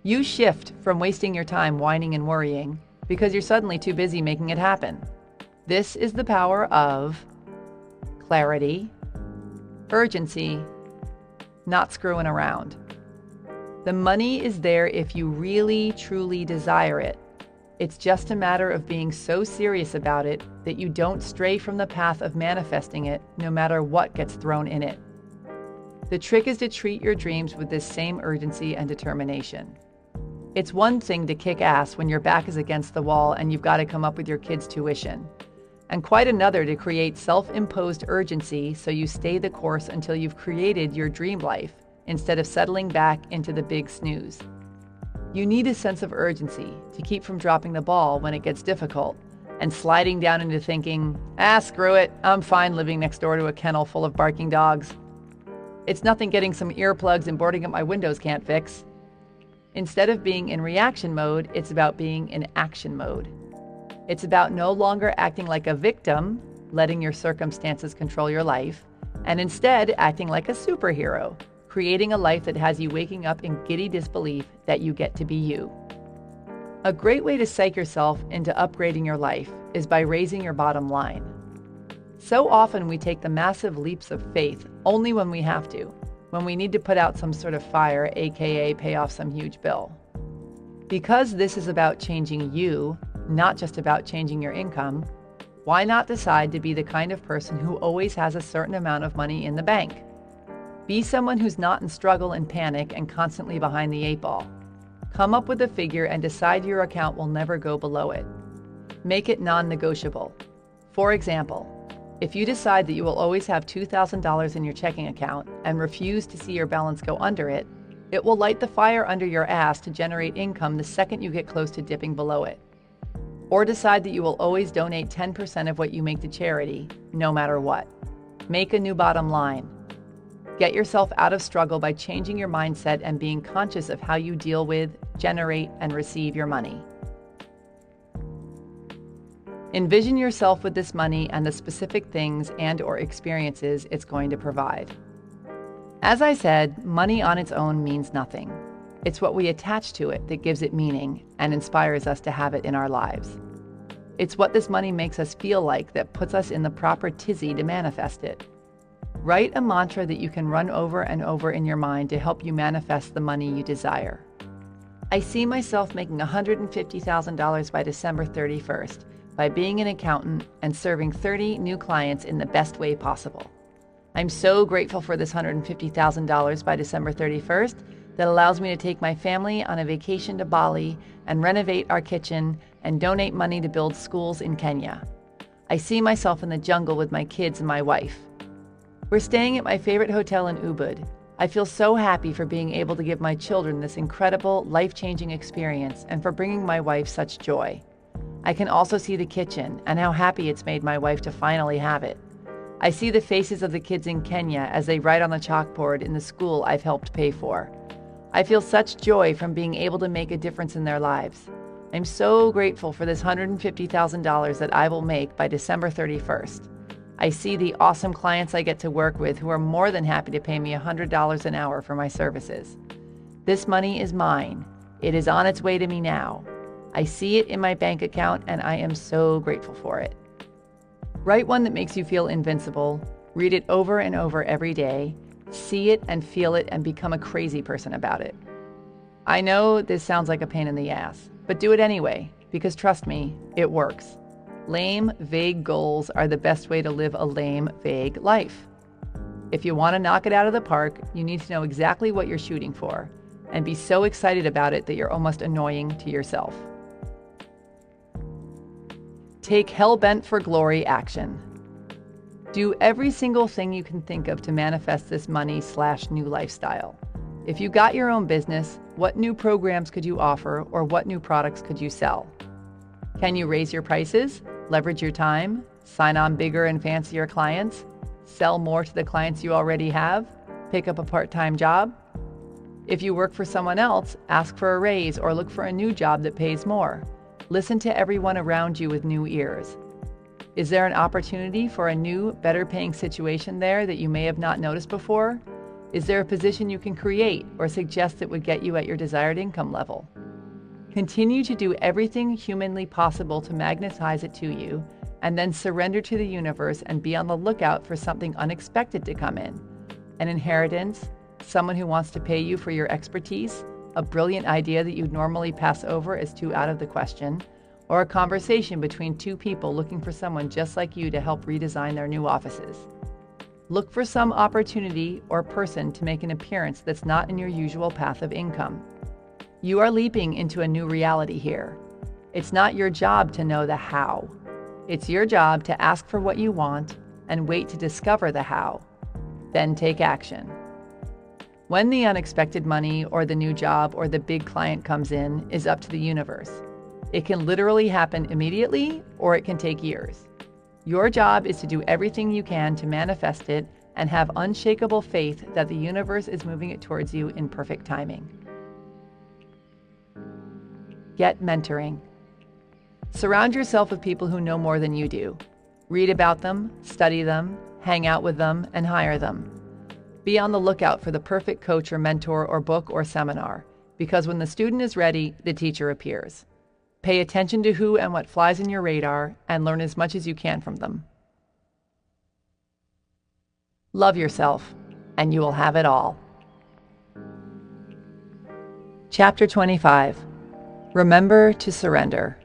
You shift from wasting your time whining and worrying because you're suddenly too busy making it happen. This is the power of clarity, urgency, not screwing around. The money is there if you really, truly desire it. It's just a matter of being so serious about it that you don't stray from the path of manifesting it no matter what gets thrown in it. The trick is to treat your dreams with this same urgency and determination. It's one thing to kick ass when your back is against the wall and you've got to come up with your kids' tuition. and quite another to create self-imposed urgency so you stay the course until you've created your dream life instead of settling back into the big snooze. You need a sense of urgency to keep from dropping the ball when it gets difficult and sliding down into thinking, screw it, I'm fine living next door to a kennel full of barking dogs. It's nothing getting some earplugs and boarding up my windows can't fix. Instead of being in reaction mode, it's about being in action mode. It's about no longer acting like a victim, letting your circumstances control your life, and instead acting like a superhero, creating a life that has you waking up in giddy disbelief that you get to be you. A great way to psych yourself into upgrading your life is by raising your bottom line. So often we take the massive leaps of faith only when we have to, when we need to put out some sort of fire, aka pay off some huge bill. Because this is about changing you, not just about changing your income, why not decide to be the kind of person who always has a certain amount of money in the bank? Be someone who's not in struggle and panic and constantly behind the 8 ball. Come up with a figure and decide your account will never go below it. Make it non-negotiable. For example, if you decide that you will always have $2,000 in your checking account and refuse to see your balance go under it, it will light the fire under your ass to generate income the second you get close to dipping below it. Or decide that you will always donate 10% of what you make to charity, no matter what. Make a new bottom line. Get yourself out of struggle by changing your mindset and being conscious of how you deal with, generate, and receive your money. Envision yourself with this money and the specific things and/or experiences it's going to provide. As I said, money on its own means nothing. It's what we attach to it that gives it meaning and inspires us to have it in our lives. It's what this money makes us feel like that puts us in the proper tizzy to manifest it. Write a mantra that you can run over and over in your mind to help you manifest the money you desire. I see myself making $150,000 by December 31st by being an accountant and serving 30 new clients in the best way possible. I'm so grateful for this $150,000 by December 31st that allows me to take my family on a vacation to Bali and renovate our kitchen and donate money to build schools in Kenya. I see myself in the jungle with my kids and my wife. We're staying at my favorite hotel in Ubud. I feel so happy for being able to give my children this incredible, life-changing experience and for bringing my wife such joy. I can also see the kitchen and how happy it's made my wife to finally have it. I see the faces of the kids in Kenya as they write on the chalkboard in the school I've helped pay for. I feel such joy from being able to make a difference in their lives. I'm so grateful for this $150,000 that I will make by December 31st. I see the awesome clients I get to work with who are more than happy to pay me $100 an hour for my services. This money is mine. It is on its way to me now. I see it in my bank account and I am so grateful for it. Write one that makes you feel invincible. Read it over and over every day. See it and feel it and become a crazy person about it. I know this sounds like a pain in the ass, but do it anyway, because trust me, it works. Lame, vague goals are the best way to live a lame, vague life. If you want to knock it out of the park, you need to know exactly what you're shooting for and be so excited about it that you're almost annoying to yourself. Take hell-bent for glory action. Do every single thing you can think of to manifest this money/new lifestyle. If you got your own business, what new programs could you offer or what new products could you sell? Can you raise your prices, leverage your time, sign on bigger and fancier clients, sell more to the clients you already have, pick up a part-time job? If you work for someone else, ask for a raise or look for a new job that pays more. Listen to everyone around you with new ears. Is there an opportunity for a new, better-paying situation there that you may have not noticed before? Is there a position you can create or suggest that would get you at your desired income level? Continue to do everything humanly possible to magnetize it to you, and then surrender to the universe and be on the lookout for something unexpected to come in. An inheritance, someone who wants to pay you for your expertise, a brilliant idea that you'd normally pass over as too out of the question, or a conversation between two people looking for someone just like you to help redesign their new offices. Look for some opportunity or person to make an appearance that's not in your usual path of income. You are leaping into a new reality here. It's not your job to know the how. It's your job to ask for what you want and wait to discover the how. Then take action. When the unexpected money or the new job or the big client comes in is up to the universe. It can literally happen immediately or it can take years. Your job is to do everything you can to manifest it and have unshakable faith that the universe is moving it towards you in perfect timing. Get mentoring. Surround yourself with people who know more than you do. Read about them, study them, hang out with them, and hire them. Be on the lookout for the perfect coach or mentor or book or seminar, because when the student is ready, the teacher appears. Pay attention to who and what flies in your radar and learn as much as you can from them. Love yourself, and you will have it all. Chapter 25. Remember to surrender.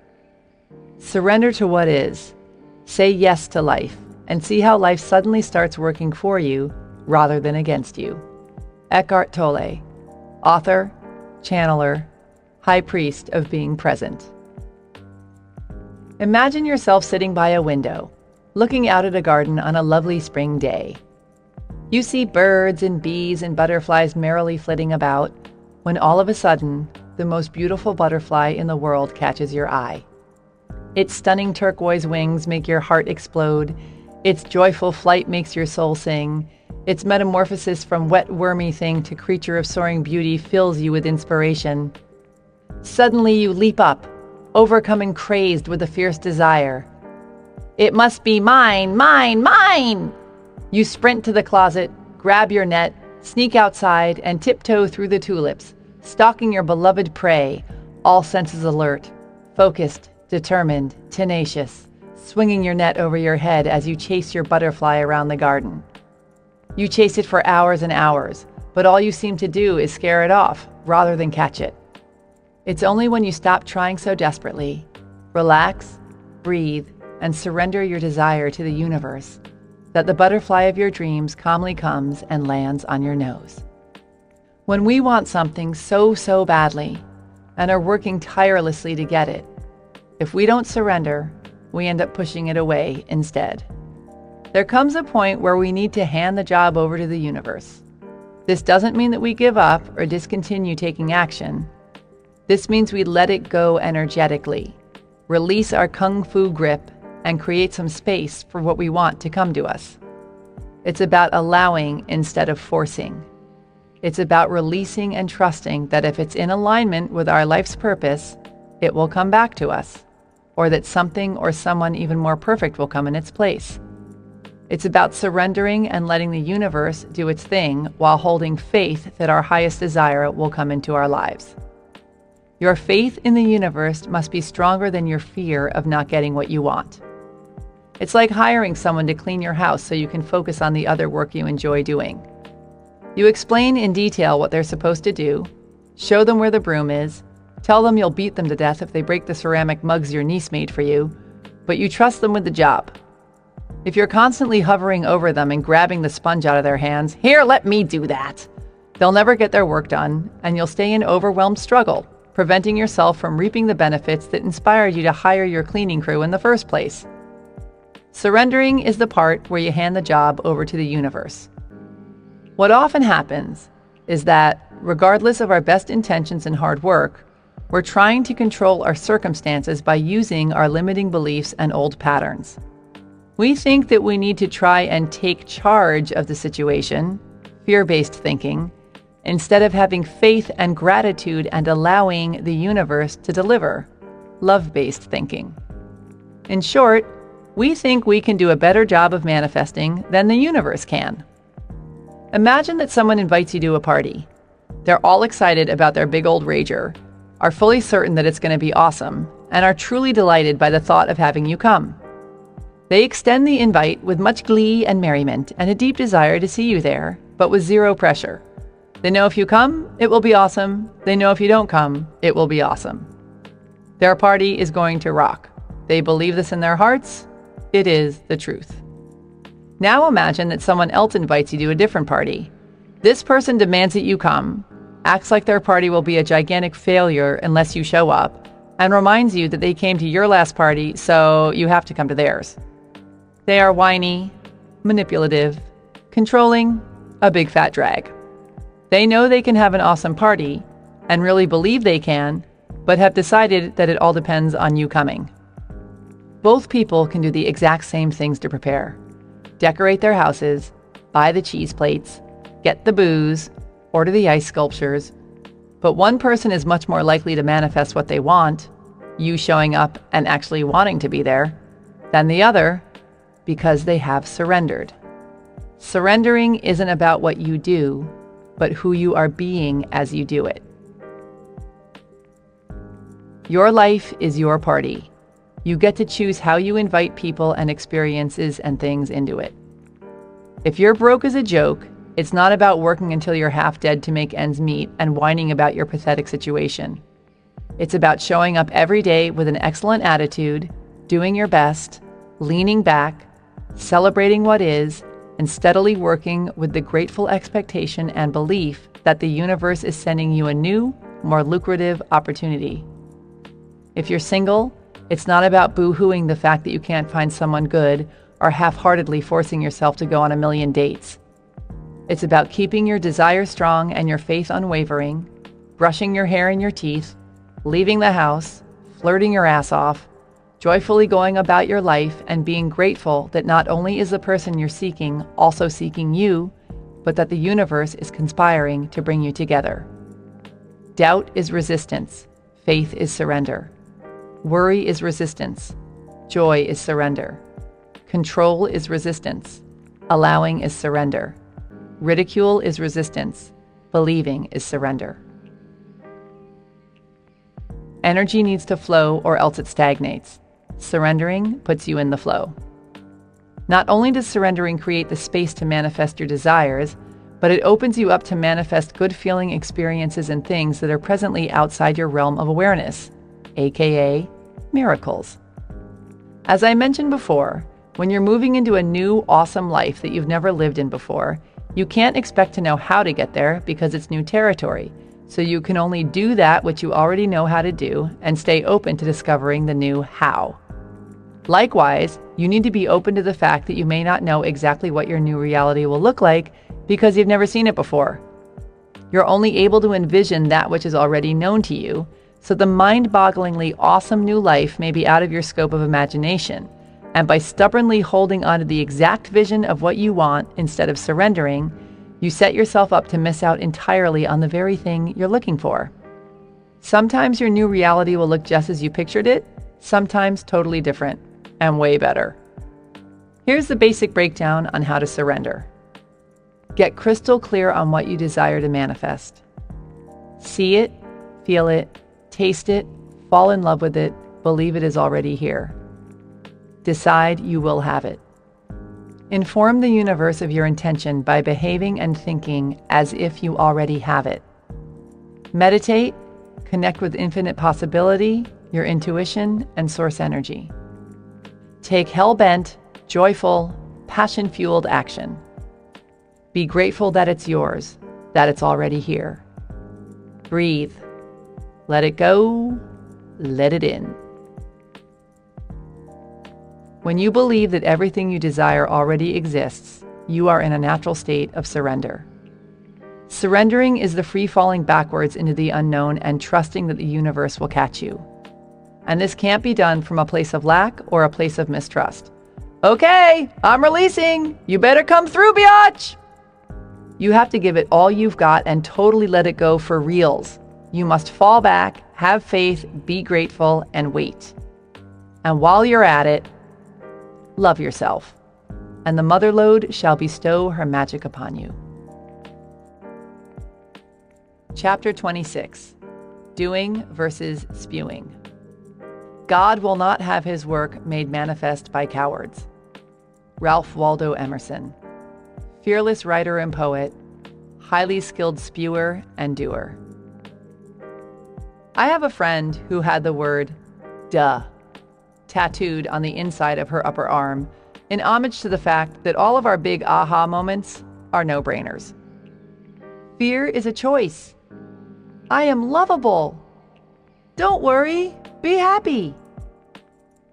Surrender to what is. Say yes to life, and see how life suddenly starts working for you rather than against you. Eckhart Tolle, author, channeler, high priest of being present. Imagine yourself sitting by a window, looking out at a garden on a lovely spring day. You see birds and bees and butterflies merrily flitting about, when all of a sudden, the most beautiful butterfly in the world catches your eye. Its stunning turquoise wings make your heart explode. Its joyful flight makes your soul sing. Its metamorphosis from wet, wormy thing to creature of soaring beauty fills you with inspiration. Suddenly you leap up, overcome and crazed with a fierce desire. It must be mine, mine, mine! You sprint to the closet, grab your net, sneak outside, and tiptoe through the tulips, stalking your beloved prey, all senses alert, focused, determined, tenacious, swinging your net over your head as you chase your butterfly around the garden. You chase it for hours and hours, but all you seem to do is scare it off rather than catch it. It's only when you stop trying so desperately, relax, breathe, and surrender your desire to the universe that the butterfly of your dreams calmly comes and lands on your nose. When we want something so badly and are working tirelessly to get it, if we don't surrender, we end up pushing it away instead. There comes a point where we need to hand the job over to the universe. This doesn't mean that we give up or discontinue taking action. This means we let it go energetically, release our kung fu grip, and create some space for what we want to come to us. It's about allowing instead of forcing. It's about releasing and trusting that if it's in alignment with our life's purpose, it will come back to us, or that something or someone even more perfect will come in its place. It's about surrendering and letting the universe do its thing while holding faith that our highest desire will come into our lives. Your faith in the universe must be stronger than your fear of not getting what you want. It's like hiring someone to clean your house so you can focus on the other work you enjoy doing. You explain in detail what they're supposed to do, show them where the broom is, tell them you'll beat them to death if they break the ceramic mugs your niece made for you, but you trust them with the job. If you're constantly hovering over them and grabbing the sponge out of their hands, "Here, let me do that," they'll never get their work done, and you'll stay in overwhelmed struggle, preventing yourself from reaping the benefits that inspired you to hire your cleaning crew in the first place. Surrendering is the part where you hand the job over to the universe. What often happens is that, regardless of our best intentions and hard work, we're trying to control our circumstances by using our limiting beliefs and old patterns. We think that we need to try and take charge of the situation, fear-based thinking, instead of having faith and gratitude and allowing the universe to deliver, love-based thinking. In short, we think we can do a better job of manifesting than the universe can. Imagine that someone invites you to a party. They're all excited about their big old rager, are fully certain that it's going to be awesome, and are truly delighted by the thought of having you come. They extend the invite with much glee and merriment and a deep desire to see you there, but with zero pressure. They know if you come, it will be awesome. They know if you don't come, it will be awesome. Their party is going to rock. They believe this in their hearts. It is the truth. Now imagine that someone else invites you to a different party. This person demands that you come, acts like their party will be a gigantic failure unless you show up, and reminds you that they came to your last party, so you have to come to theirs. They are whiny, manipulative, controlling, a big fat drag. They know they can have an awesome party and really believe they can, but have decided that it all depends on you coming. Both people can do the exact same things to prepare. Decorate their houses, buy the cheese plates, get the booze, order the ice sculptures. But one person is much more likely to manifest what they want, you showing up and actually wanting to be there, than the other, because they have surrendered. Surrendering isn't about what you do, but who you are being as you do it. Your life is your party. You get to choose how you invite people and experiences and things into it. If you're broke as a joke, it's not about working until you're half dead to make ends meet and whining about your pathetic situation. It's about showing up every day with an excellent attitude, doing your best, leaning back, celebrating what is, and steadily working with the grateful expectation and belief that the universe is sending you a new, more lucrative opportunity. If you're single, it's not about boo-hooing the fact that you can't find someone good or half-heartedly forcing yourself to go on a million dates. It's about keeping your desire strong and your faith unwavering, brushing your hair and your teeth, leaving the house, flirting your ass off, joyfully going about your life and being grateful that not only is the person you're seeking also seeking you, but that the universe is conspiring to bring you together. Doubt is resistance. Faith is surrender. Worry is resistance. Joy is surrender. Control is resistance. Allowing is surrender. Ridicule is resistance. Believing is surrender. Energy needs to flow or else it stagnates. Surrendering puts you in the flow. Not only does surrendering create the space to manifest your desires, but it opens you up to manifest good-feeling experiences and things that are presently outside your realm of awareness, aka miracles. As I mentioned before, when you're moving into a new, awesome life that you've never lived in before, you can't expect to know how to get there because it's new territory, so you can only do that which you already know how to do and stay open to discovering the new how. Likewise, you need to be open to the fact that you may not know exactly what your new reality will look like because you've never seen it before. You're only able to envision that which is already known to you, so the mind-bogglingly awesome new life may be out of your scope of imagination. And by stubbornly holding on to the exact vision of what you want instead of surrendering, you set yourself up to miss out entirely on the very thing you're looking for. Sometimes your new reality will look just as you pictured it, sometimes totally different, and way better. Here's the basic breakdown on how to surrender. Get crystal clear on what you desire to manifest. See it, feel it, taste it, fall in love with it, believe it is already here. Decide you will have it. Inform the universe of your intention by behaving and thinking as if you already have it. Meditate, connect with infinite possibility, your intuition, and source energy. Take hell-bent, joyful, passion-fueled action. Be grateful that it's yours, that it's already here. Breathe. Let it go. Let it in. When you believe that everything you desire already exists, you are in a natural state of surrender. Surrendering is the free falling backwards into the unknown and trusting that the universe will catch you. And this can't be done from a place of lack or a place of mistrust. Okay, I'm releasing. You better come through, biatch. You have to give it all you've got and totally let it go for reals. You must fall back, have faith, be grateful, and wait. And while you're at it, love yourself, and the mother lode shall bestow her magic upon you. Chapter 26. Doing versus spewing. God will not have his work made manifest by cowards. Ralph Waldo Emerson. Fearless writer and poet, highly skilled spewer and doer. I have a friend who had the word duh tattooed on the inside of her upper arm in homage to the fact that all of our big aha moments are no-brainers. Fear is a choice. I am lovable. Don't worry, Be happy.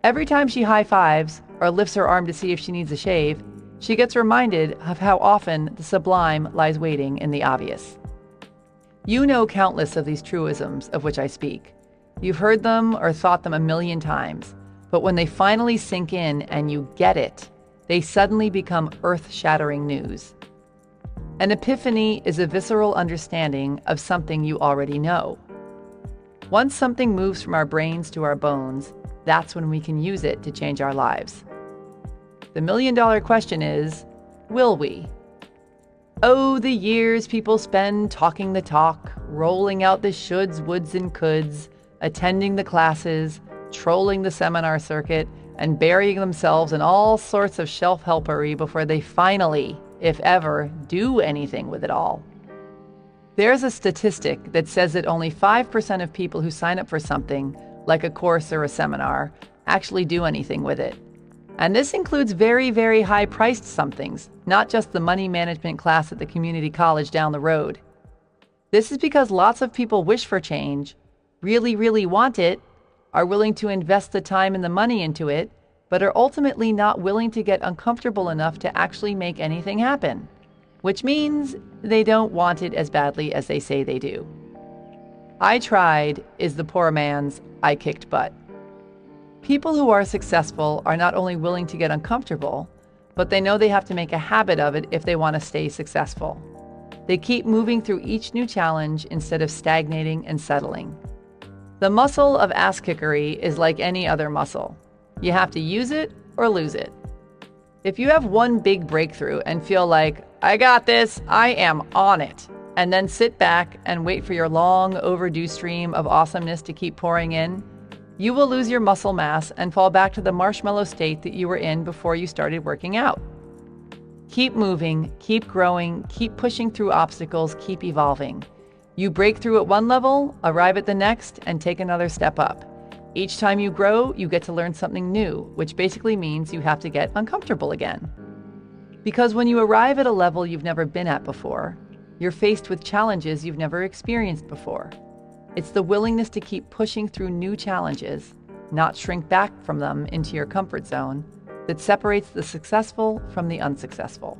Every time she high-fives or lifts her arm to see if she needs a shave, she gets reminded of how often the sublime lies waiting in the obvious. You know countless of these truisms of which I speak. You've heard them or thought them a million times, but when they finally sink in and you get it, they suddenly become earth-shattering news. An epiphany is a visceral understanding of something you already know. Once something moves from our brains to our bones, that's when we can use it to change our lives. The million-dollar question is, will we? Oh, the years people spend talking the talk, rolling out the shoulds, woulds, and coulds, attending the classes, trolling the seminar circuit, and burying themselves in all sorts of shelf-helpery before they finally, if ever, do anything with it all. There's a statistic that says that only 5% of people who sign up for something, like a course or a seminar, actually do anything with it. And this includes very, very high-priced somethings, not just the money management class at the community college down the road. This is because lots of people wish for change, really, really want it, are willing to invest the time and the money into it, but are ultimately not willing to get uncomfortable enough to actually make anything happen, which means they don't want it as badly as they say they do. I tried is the poor man's I kicked butt. People who are successful are not only willing to get uncomfortable, but they know they have to make a habit of it if they want to stay successful. They keep moving through each new challenge instead of stagnating and settling. The muscle of ass-kickery is like any other muscle. You have to use it or lose it. If you have one big breakthrough and feel like, I got this, I am on it, and then sit back and wait for your long overdue stream of awesomeness to keep pouring in, you will lose your muscle mass and fall back to the marshmallow state that you were in before you started working out. Keep moving, keep growing, keep pushing through obstacles, keep evolving. You break through at one level, arrive at the next, and take another step up. Each time you grow, you get to learn something new, which basically means you have to get uncomfortable again. Because when you arrive at a level you've never been at before, you're faced with challenges you've never experienced before. It's the willingness to keep pushing through new challenges, not shrink back from them into your comfort zone, that separates the successful from the unsuccessful.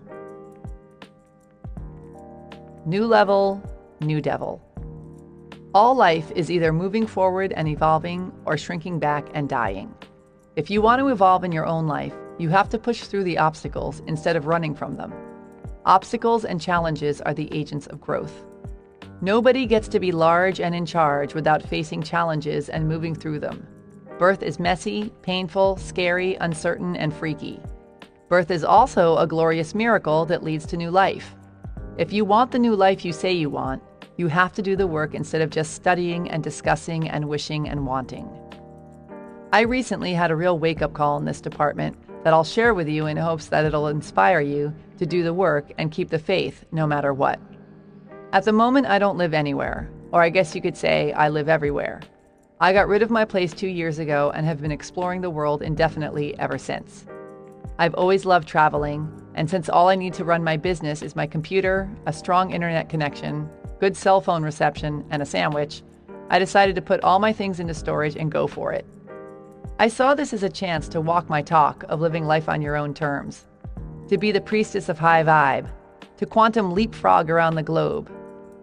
New level, new devil. All life is either moving forward and evolving or shrinking back and dying. If you want to evolve in your own life, you have to push through the obstacles instead of running from them. Obstacles and challenges are the agents of growth. Nobody gets to be large and in charge without facing challenges and moving through them. Birth is messy, painful, scary, uncertain, and freaky. Birth is also a glorious miracle that leads to new life. If you want the new life you say you want, you have to do the work instead of just studying and discussing and wishing and wanting. I recently had a real wake-up call in this department that I'll share with you in hopes that it'll inspire you to do the work and keep the faith no matter what. At the moment, I don't live anywhere, or I guess you could say I live everywhere. I got rid of my place 2 years ago and have been exploring the world indefinitely ever since. I've always loved traveling, and since all I need to run my business is my computer, a strong internet connection, good cell phone reception, and a sandwich, I decided to put all my things into storage and go for it. I saw this as a chance to walk my talk of living life on your own terms, to be the priestess of high vibe, to quantum leapfrog around the globe,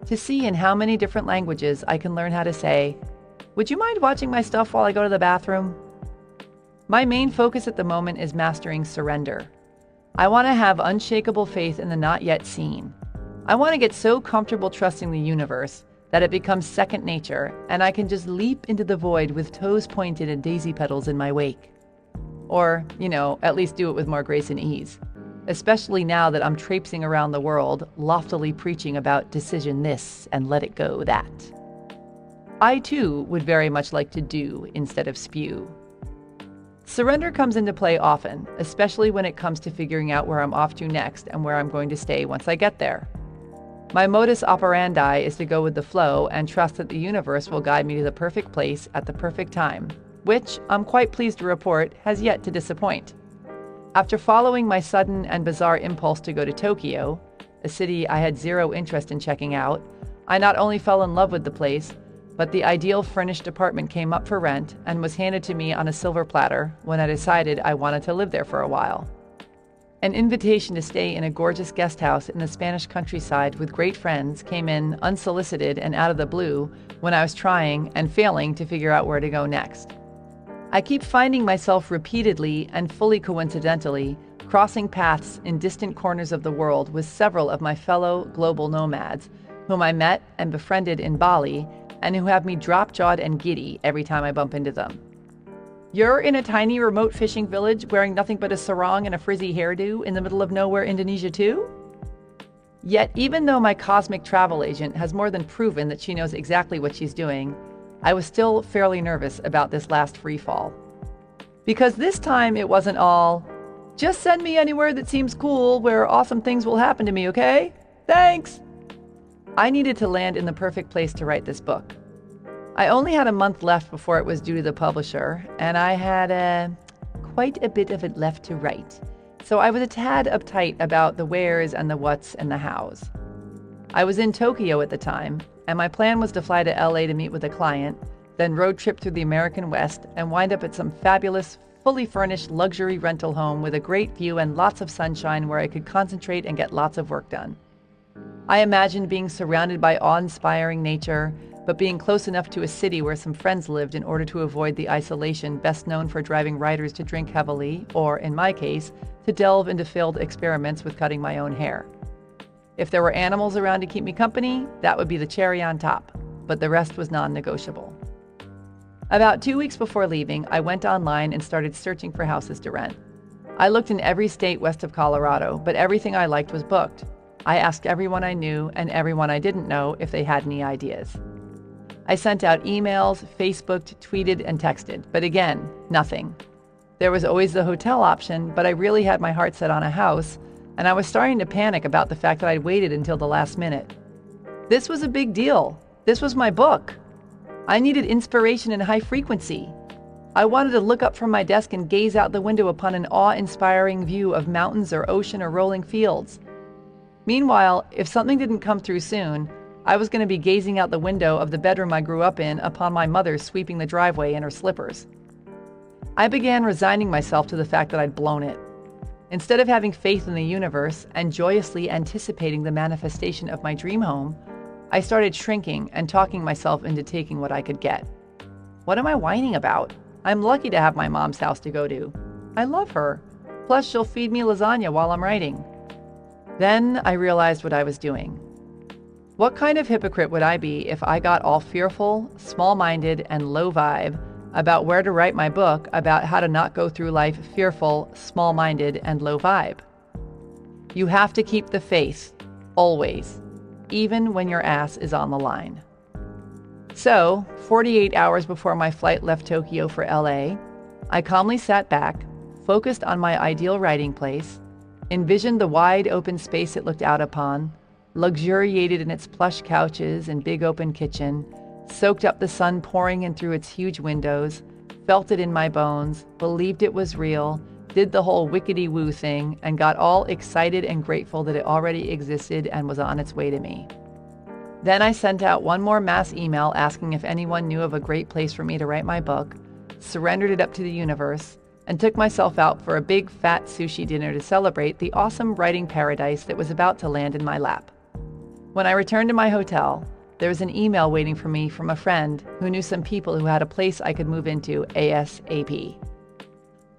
to see in how many different languages I can learn how to say, "Would you mind watching my stuff while I go to the bathroom?" My main focus at the moment is mastering surrender. I want to have unshakable faith in the not yet seen. I want to get so comfortable trusting the universe that it becomes second nature and I can just leap into the void with toes pointed and daisy petals in my wake. Or, at least do it with more grace and ease. Especially now that I'm traipsing around the world, loftily preaching about decision this and let it go that. I too would very much like to do instead of spew. Surrender comes into play often, especially when it comes to figuring out where I'm off to next and where I'm going to stay once I get there. My modus operandi is to go with the flow and trust that the universe will guide me to the perfect place at the perfect time, which I'm quite pleased to report has yet to disappoint. After following my sudden and bizarre impulse to go to Tokyo, a city I had zero interest in checking out, I not only fell in love with the place, But the ideal furnished apartment came up for rent and was handed to me on a silver platter when I decided I wanted to live there for a while. An invitation to stay in a gorgeous guest house in the Spanish countryside with great friends came in unsolicited and out of the blue when I was trying and failing to figure out where to go next. I keep finding myself repeatedly and fully coincidentally crossing paths in distant corners of the world with several of my fellow global nomads whom I met and befriended in Bali and who have me drop-jawed and giddy every time I bump into them. You're in a tiny remote fishing village wearing nothing but a sarong and a frizzy hairdo in the middle of nowhere, Indonesia too? Yet even though my cosmic travel agent has more than proven that she knows exactly what she's doing, I was still fairly nervous about this last free fall. Because this time it wasn't all, just send me anywhere that seems cool where awesome things will happen to me, okay? Thanks! I needed to land in the perfect place to write this book. I only had a month left before it was due to the publisher, and I had quite a bit of it left to write. So I was a tad uptight about the wheres and the whats and the hows. I was in Tokyo at the time, and my plan was to fly to LA to meet with a client, then road trip through the American West and wind up at some fabulous, fully furnished luxury rental home with a great view and lots of sunshine where I could concentrate and get lots of work done. I imagined being surrounded by awe-inspiring nature, but being close enough to a city where some friends lived in order to avoid the isolation best known for driving riders to drink heavily, or, in my case, to delve into failed experiments with cutting my own hair. If there were animals around to keep me company, that would be the cherry on top, but the rest was non-negotiable. About 2 weeks before leaving, I went online and started searching for houses to rent. I looked in every state west of Colorado, but everything I liked was booked. I asked everyone I knew and everyone I didn't know if they had any ideas. I sent out emails, Facebooked, tweeted, and texted, but again, nothing. There was always the hotel option, but I really had my heart set on a house, and I was starting to panic about the fact that I'd waited until the last minute. This was a big deal. This was my book. I needed inspiration and high frequency. I wanted to look up from my desk and gaze out the window upon an awe-inspiring view of mountains or ocean or rolling fields. Meanwhile, if something didn't come through soon, I was going to be gazing out the window of the bedroom I grew up in upon my mother sweeping the driveway in her slippers. I began resigning myself to the fact that I'd blown it. Instead of having faith in the universe and joyously anticipating the manifestation of my dream home, I started shrinking and talking myself into taking what I could get. What am I whining about? I'm lucky to have my mom's house to go to. I love her. Plus, she'll feed me lasagna while I'm writing. Then I realized what I was doing. What kind of hypocrite would I be if I got all fearful, small-minded, and low vibe about where to write my book about how to not go through life fearful, small-minded, and low vibe? You have to keep the faith, always, even when your ass is on the line. So, 48 hours before my flight left Tokyo for LA, I calmly sat back, focused on my ideal writing place, envisioned the wide open space it looked out upon, luxuriated in its plush couches and big open kitchen, soaked up the sun pouring in through its huge windows, felt it in my bones, believed it was real, did the whole wickety-woo thing, and got all excited and grateful that it already existed and was on its way to me. Then I sent out one more mass email asking if anyone knew of a great place for me to write my book, surrendered it up to the universe, and took myself out for a big fat sushi dinner to celebrate the awesome writing paradise that was about to land in my lap. When I returned to my hotel, there was an email waiting for me from a friend who knew some people who had a place I could move into ASAP.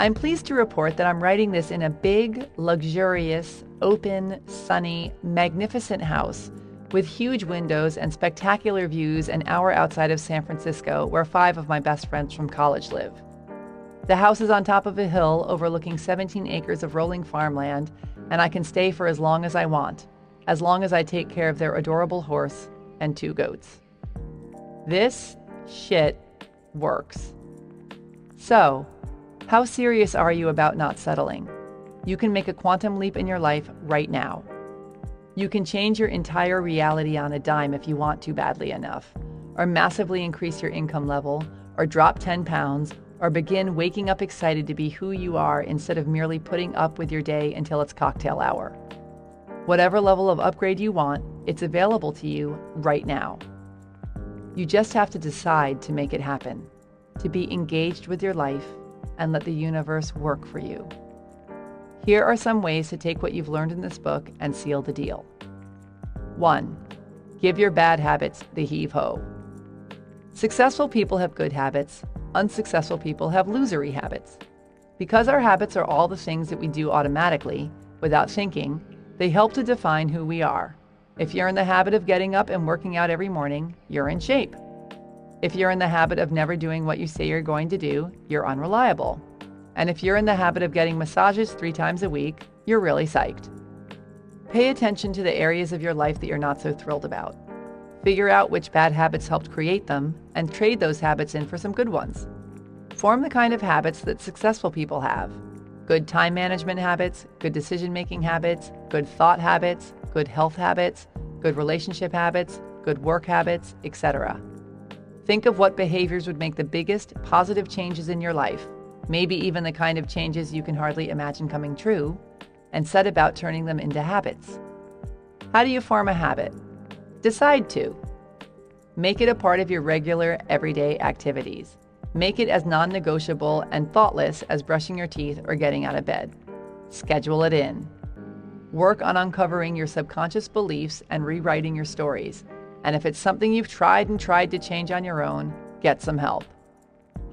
I'm pleased to report that I'm writing this in a big, luxurious, open, sunny, magnificent house with huge windows and spectacular views an hour outside of San Francisco, where 5 of my best friends from college live. The house is on top of a hill overlooking 17 acres of rolling farmland, and I can stay for as long as I want, as long as I take care of their adorable horse and 2 goats. This shit works. So, how serious are you about not settling? You can make a quantum leap in your life right now. You can change your entire reality on a dime if you want to badly enough, or massively increase your income level, or drop 10 pounds, or begin waking up excited to be who you are instead of merely putting up with your day until it's cocktail hour. Whatever level of upgrade you want, it's available to you right now. You just have to decide to make it happen, to be engaged with your life and let the universe work for you. Here are some ways to take what you've learned in this book and seal the deal. 1. Give your bad habits the heave-ho. Successful people have good habits. Unsuccessful people have losery habits. Because our habits are all the things that we do automatically, without thinking, they help to define who we are. If you're in the habit of getting up and working out every morning, you're in shape. If you're in the habit of never doing what you say you're going to do, you're unreliable. And if you're in the habit of getting massages 3 times a week, you're really psyched. Pay attention to the areas of your life that you're not so thrilled about. Figure out which bad habits helped create them and trade those habits in for some good ones. Form the kind of habits that successful people have. Good time management habits, good decision-making habits, good thought habits, good health habits, good relationship habits, good work habits, etc. Think of what behaviors would make the biggest positive changes in your life, maybe even the kind of changes you can hardly imagine coming true, and set about turning them into habits. How do you form a habit? Decide to. Make it a part of your regular, everyday activities. Make it as non-negotiable and thoughtless as brushing your teeth or getting out of bed. Schedule it in. Work on uncovering your subconscious beliefs and rewriting your stories. And if it's something you've tried to change on your own, get some help.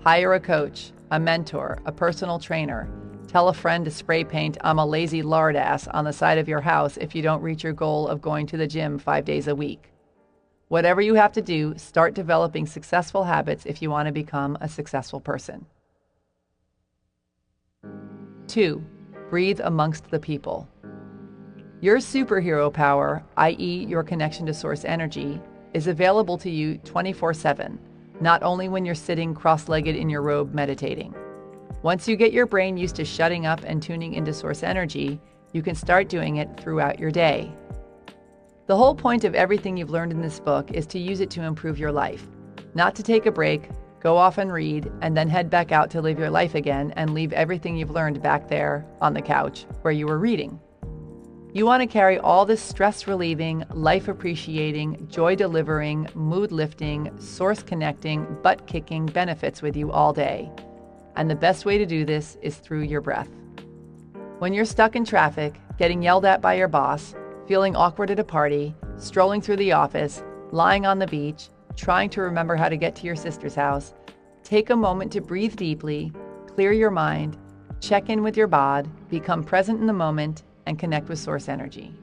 Hire a coach, a mentor, a personal trainer. Tell a friend to spray paint "I'm a lazy lard ass" on the side of your house if you don't reach your goal of going to the gym 5 days a week. Whatever you have to do, start developing successful habits if you want to become a successful person. 2. Breathe amongst the people. Your superhero power, i.e. your connection to source energy, is available to you 24/7, not only when you're sitting cross-legged in your robe meditating. Once you get your brain used to shutting up and tuning into source energy, you can start doing it throughout your day. The whole point of everything you've learned in this book is to use it to improve your life, not to take a break, go off and read, and then head back out to live your life again and leave everything you've learned back there on the couch where you were reading. You want to carry all this stress-relieving, life-appreciating, joy-delivering, mood-lifting, source-connecting, butt-kicking benefits with you all day. And the best way to do this is through your breath. When you're stuck in traffic, getting yelled at by your boss, feeling awkward at a party, strolling through the office, lying on the beach, trying to remember how to get to your sister's house, take a moment to breathe deeply, clear your mind, check in with your bod, become present in the moment, and connect with source energy.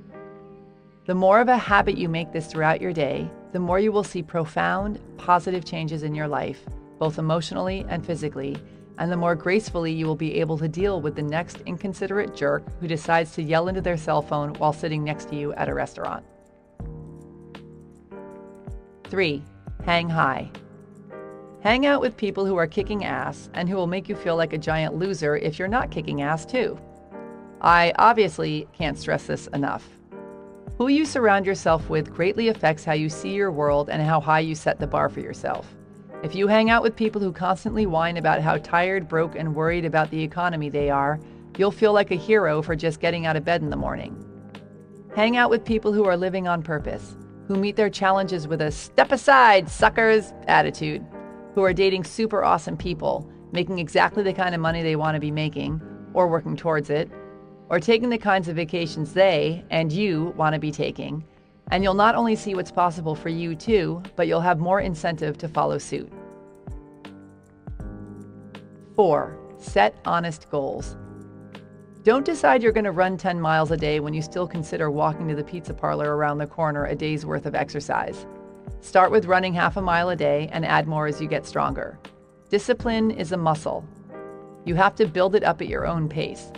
The more of a habit you make this throughout your day, the more you will see profound, positive changes in your life, both emotionally and physically, and the more gracefully you will be able to deal with the next inconsiderate jerk who decides to yell into their cell phone while sitting next to you at a restaurant. 3. Hang high. Hang out with people who are kicking ass and who will make you feel like a giant loser if you're not kicking ass too. I obviously can't stress this enough. Who you surround yourself with greatly affects how you see your world and how high you set the bar for yourself. If you hang out with people who constantly whine about how tired, broke, and worried about the economy they are, you'll feel like a hero for just getting out of bed in the morning. Hang out with people who are living on purpose, who meet their challenges with a "step aside, suckers" attitude, who are dating super awesome people, making exactly the kind of money they want to be making, or working towards it, or taking the kinds of vacations they, and you, want to be taking. And you'll not only see what's possible for you too, but you'll have more incentive to follow suit. 4. Set honest goals. Don't decide you're going to run 10 miles a day when you still consider walking to the pizza parlor around the corner a day's worth of exercise. Start with running half a mile a day and add more as you get stronger. Discipline is a muscle. You have to build it up at your own pace.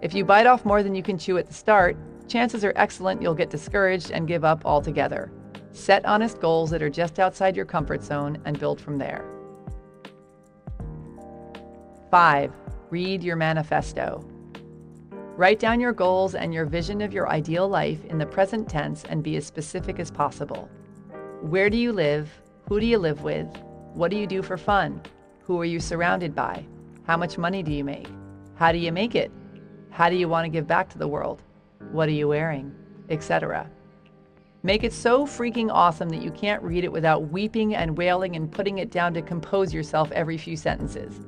If you bite off more than you can chew at the start, chances are excellent you'll get discouraged and give up altogether. Set honest goals that are just outside your comfort zone and build from there. 5. Read your manifesto. Write down your goals and your vision of your ideal life in the present tense and be as specific as possible. Where do you live? Who do you live with? What do you do for fun? Who are you surrounded by? How much money do you make? How do you make it? How do you want to give back to the world? What are you wearing? Etc. Make it so freaking awesome that you can't read it without weeping and wailing and putting it down to compose yourself every few sentences.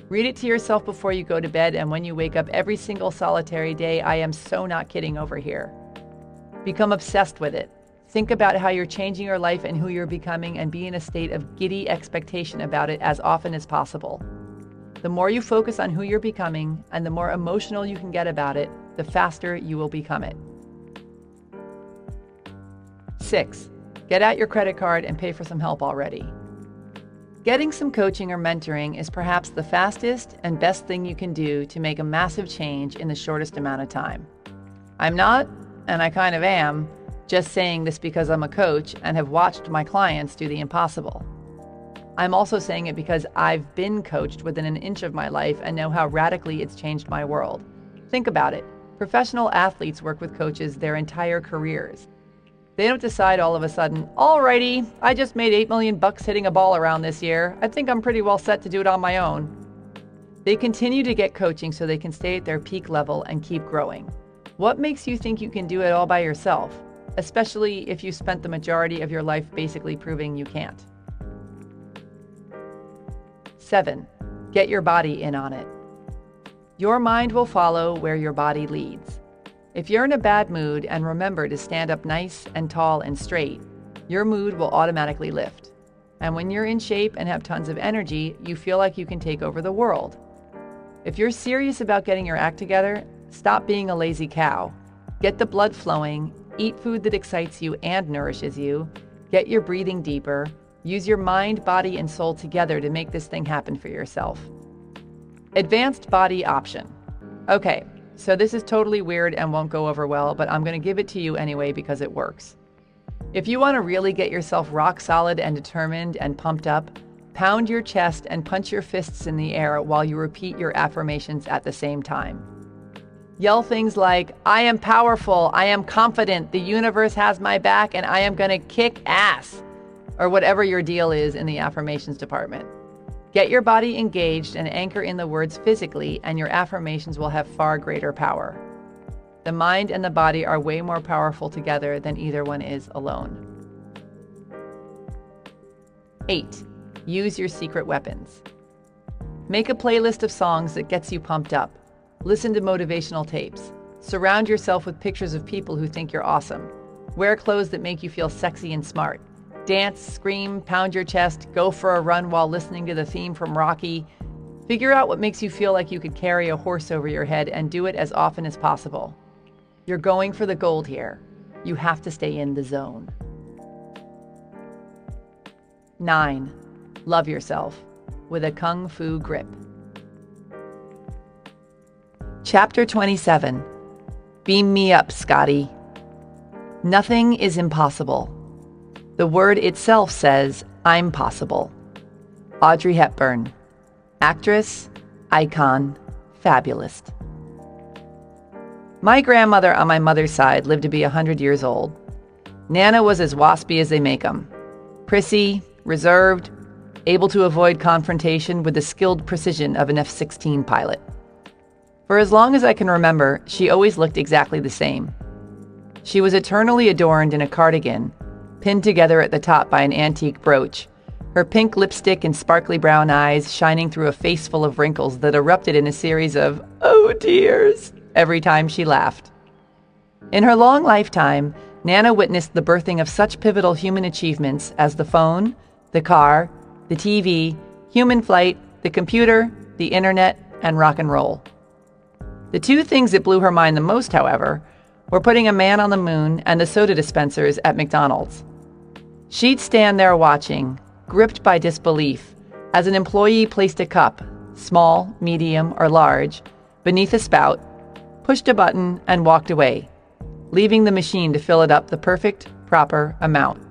Read it to yourself before you go to bed and when you wake up every single solitary day. I am so not kidding over here. Become obsessed with it. Think about how you're changing your life and who you're becoming, and be in a state of giddy expectation about it as often as possible. The more you focus on who you're becoming and the more emotional you can get about it, the faster you will become it. 6. Get out your credit card and pay for some help already. Getting some coaching or mentoring is perhaps the fastest and best thing you can do to make a massive change in the shortest amount of time. I'm not, and I kind of am, just saying this because I'm a coach and have watched my clients do the impossible. I'm also saying it because I've been coached within an inch of my life and know how radically it's changed my world. Think about it. Professional athletes work with coaches their entire careers. They don't decide all of a sudden, alrighty, I just made $8 million hitting a ball around this year. I think I'm pretty well set to do it on my own. They continue to get coaching so they can stay at their peak level and keep growing. What makes you think you can do it all by yourself, especially if you spent the majority of your life basically proving you can't? 7. Get your body in on it. Your mind will follow where your body leads. If you're in a bad mood and remember to stand up nice and tall and straight, your mood will automatically lift. And when you're in shape and have tons of energy, you feel like you can take over the world. If you're serious about getting your act together, stop being a lazy cow. Get the blood flowing, eat food that excites you and nourishes you, get your breathing deeper, use your mind, body, and soul together to make this thing happen for yourself. Advanced body option. Okay. So this is totally weird and won't go over well, but I'm going to give it to you anyway because it works. If you want to really get yourself rock solid and determined and pumped up, pound your chest and punch your fists in the air while you repeat your affirmations at the same time. Yell things like, I am powerful, I am confident, the universe has my back, and I am going to kick ass, or whatever your deal is in the affirmations department. Get your body engaged and anchor in the words physically, and your affirmations will have far greater power. The mind and the body are way more powerful together than either one is alone. 8. Use your secret weapons. Make a playlist of songs that gets you pumped up. Listen to motivational tapes. Surround yourself with pictures of people who think you're awesome. Wear clothes that make you feel sexy and smart. Dance, scream, pound your chest, go for a run while listening to the theme from Rocky. Figure out what makes you feel like you could carry a horse over your head and do it as often as possible. You're going for the gold here. You have to stay in the zone. 9. Love yourself with a kung fu grip. Chapter 27. Beam me up, Scotty. Nothing is impossible. The word itself says, I'm possible. Audrey Hepburn. Actress, icon, fabulist. My grandmother on my mother's side lived to be 100 years old. Nana was as waspy as they make 'em. Prissy, reserved, able to avoid confrontation with the skilled precision of an F-16 pilot. For as long as I can remember, she always looked exactly the same. She was eternally adorned in a cardigan, pinned together at the top by an antique brooch, her pink lipstick and sparkly brown eyes shining through a face full of wrinkles that erupted in a series of "oh dears" every time she laughed. In her long lifetime, Nana witnessed the birthing of such pivotal human achievements as the phone, the car, the TV, human flight, the computer, the internet, and rock and roll. The two things that blew her mind the most, however, were putting a man on the moon and the soda dispensers at McDonald's. She'd stand there watching, gripped by disbelief, as an employee placed a cup, small, medium, or large, beneath a spout, pushed a button, and walked away, leaving the machine to fill it up the perfect, proper amount.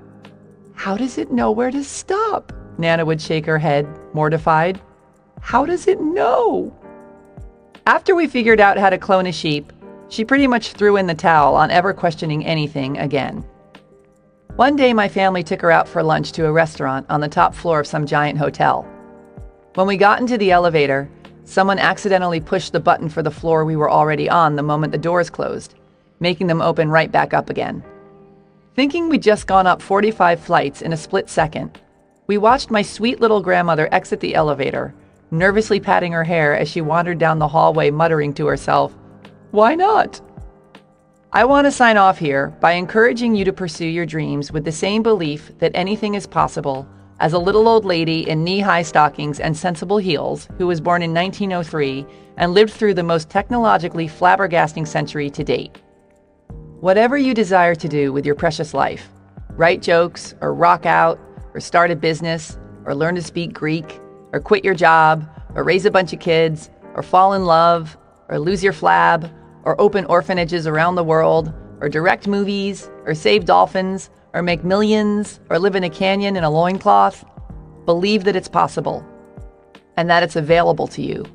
How does it know where to stop? Nana would shake her head, mortified. How does it know? After we figured out how to clone a sheep, she pretty much threw in the towel on ever questioning anything again. One day, my family took her out for lunch to a restaurant on the top floor of some giant hotel. When we got into the elevator, someone accidentally pushed the button for the floor we were already on the moment the doors closed, making them open right back up again. Thinking we'd just gone up 45 flights in a split second, we watched my sweet little grandmother exit the elevator, nervously patting her hair as she wandered down the hallway muttering to herself, "Why not?" I want to sign off here by encouraging you to pursue your dreams with the same belief that anything is possible as a little old lady in knee-high stockings and sensible heels who was born in 1903 and lived through the most technologically flabbergasting century to date. Whatever you desire to do with your precious life, write jokes or rock out or start a business or learn to speak Greek or quit your job or raise a bunch of kids or fall in love or lose your flab or open orphanages around the world or direct movies or save dolphins or make millions or live in a canyon in a loincloth, believe that it's possible and that it's available to you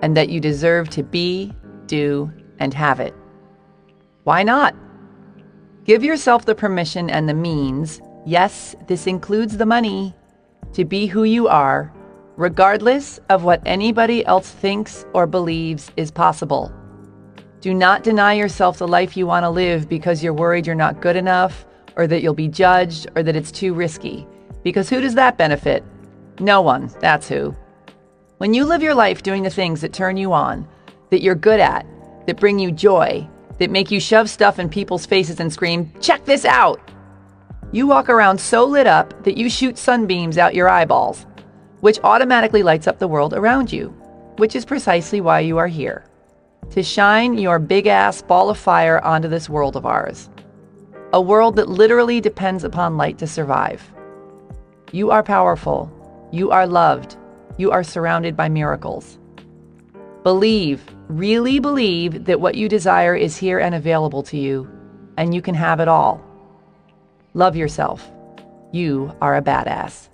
and that you deserve to be, do, and have it. Why not? Give yourself the permission and the means, yes, this includes the money, to be who you are, regardless of what anybody else thinks or believes is possible. Do not deny yourself the life you want to live because you're worried you're not good enough, or that you'll be judged, or that it's too risky. Because who does that benefit? No one, that's who. When you live your life doing the things that turn you on, that you're good at, that bring you joy, that make you shove stuff in people's faces and scream, "Check this out!" You walk around so lit up that you shoot sunbeams out your eyeballs, which automatically lights up the world around you, which is precisely why you are here. To shine your big-ass ball of fire onto this world of ours. A world that literally depends upon light to survive. You are powerful. You are loved. You are surrounded by miracles. Believe, really believe that what you desire is here and available to you, and you can have it all. Love yourself. You are a badass.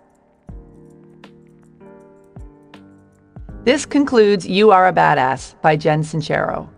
This concludes You Are a Badass by Jen Sincero.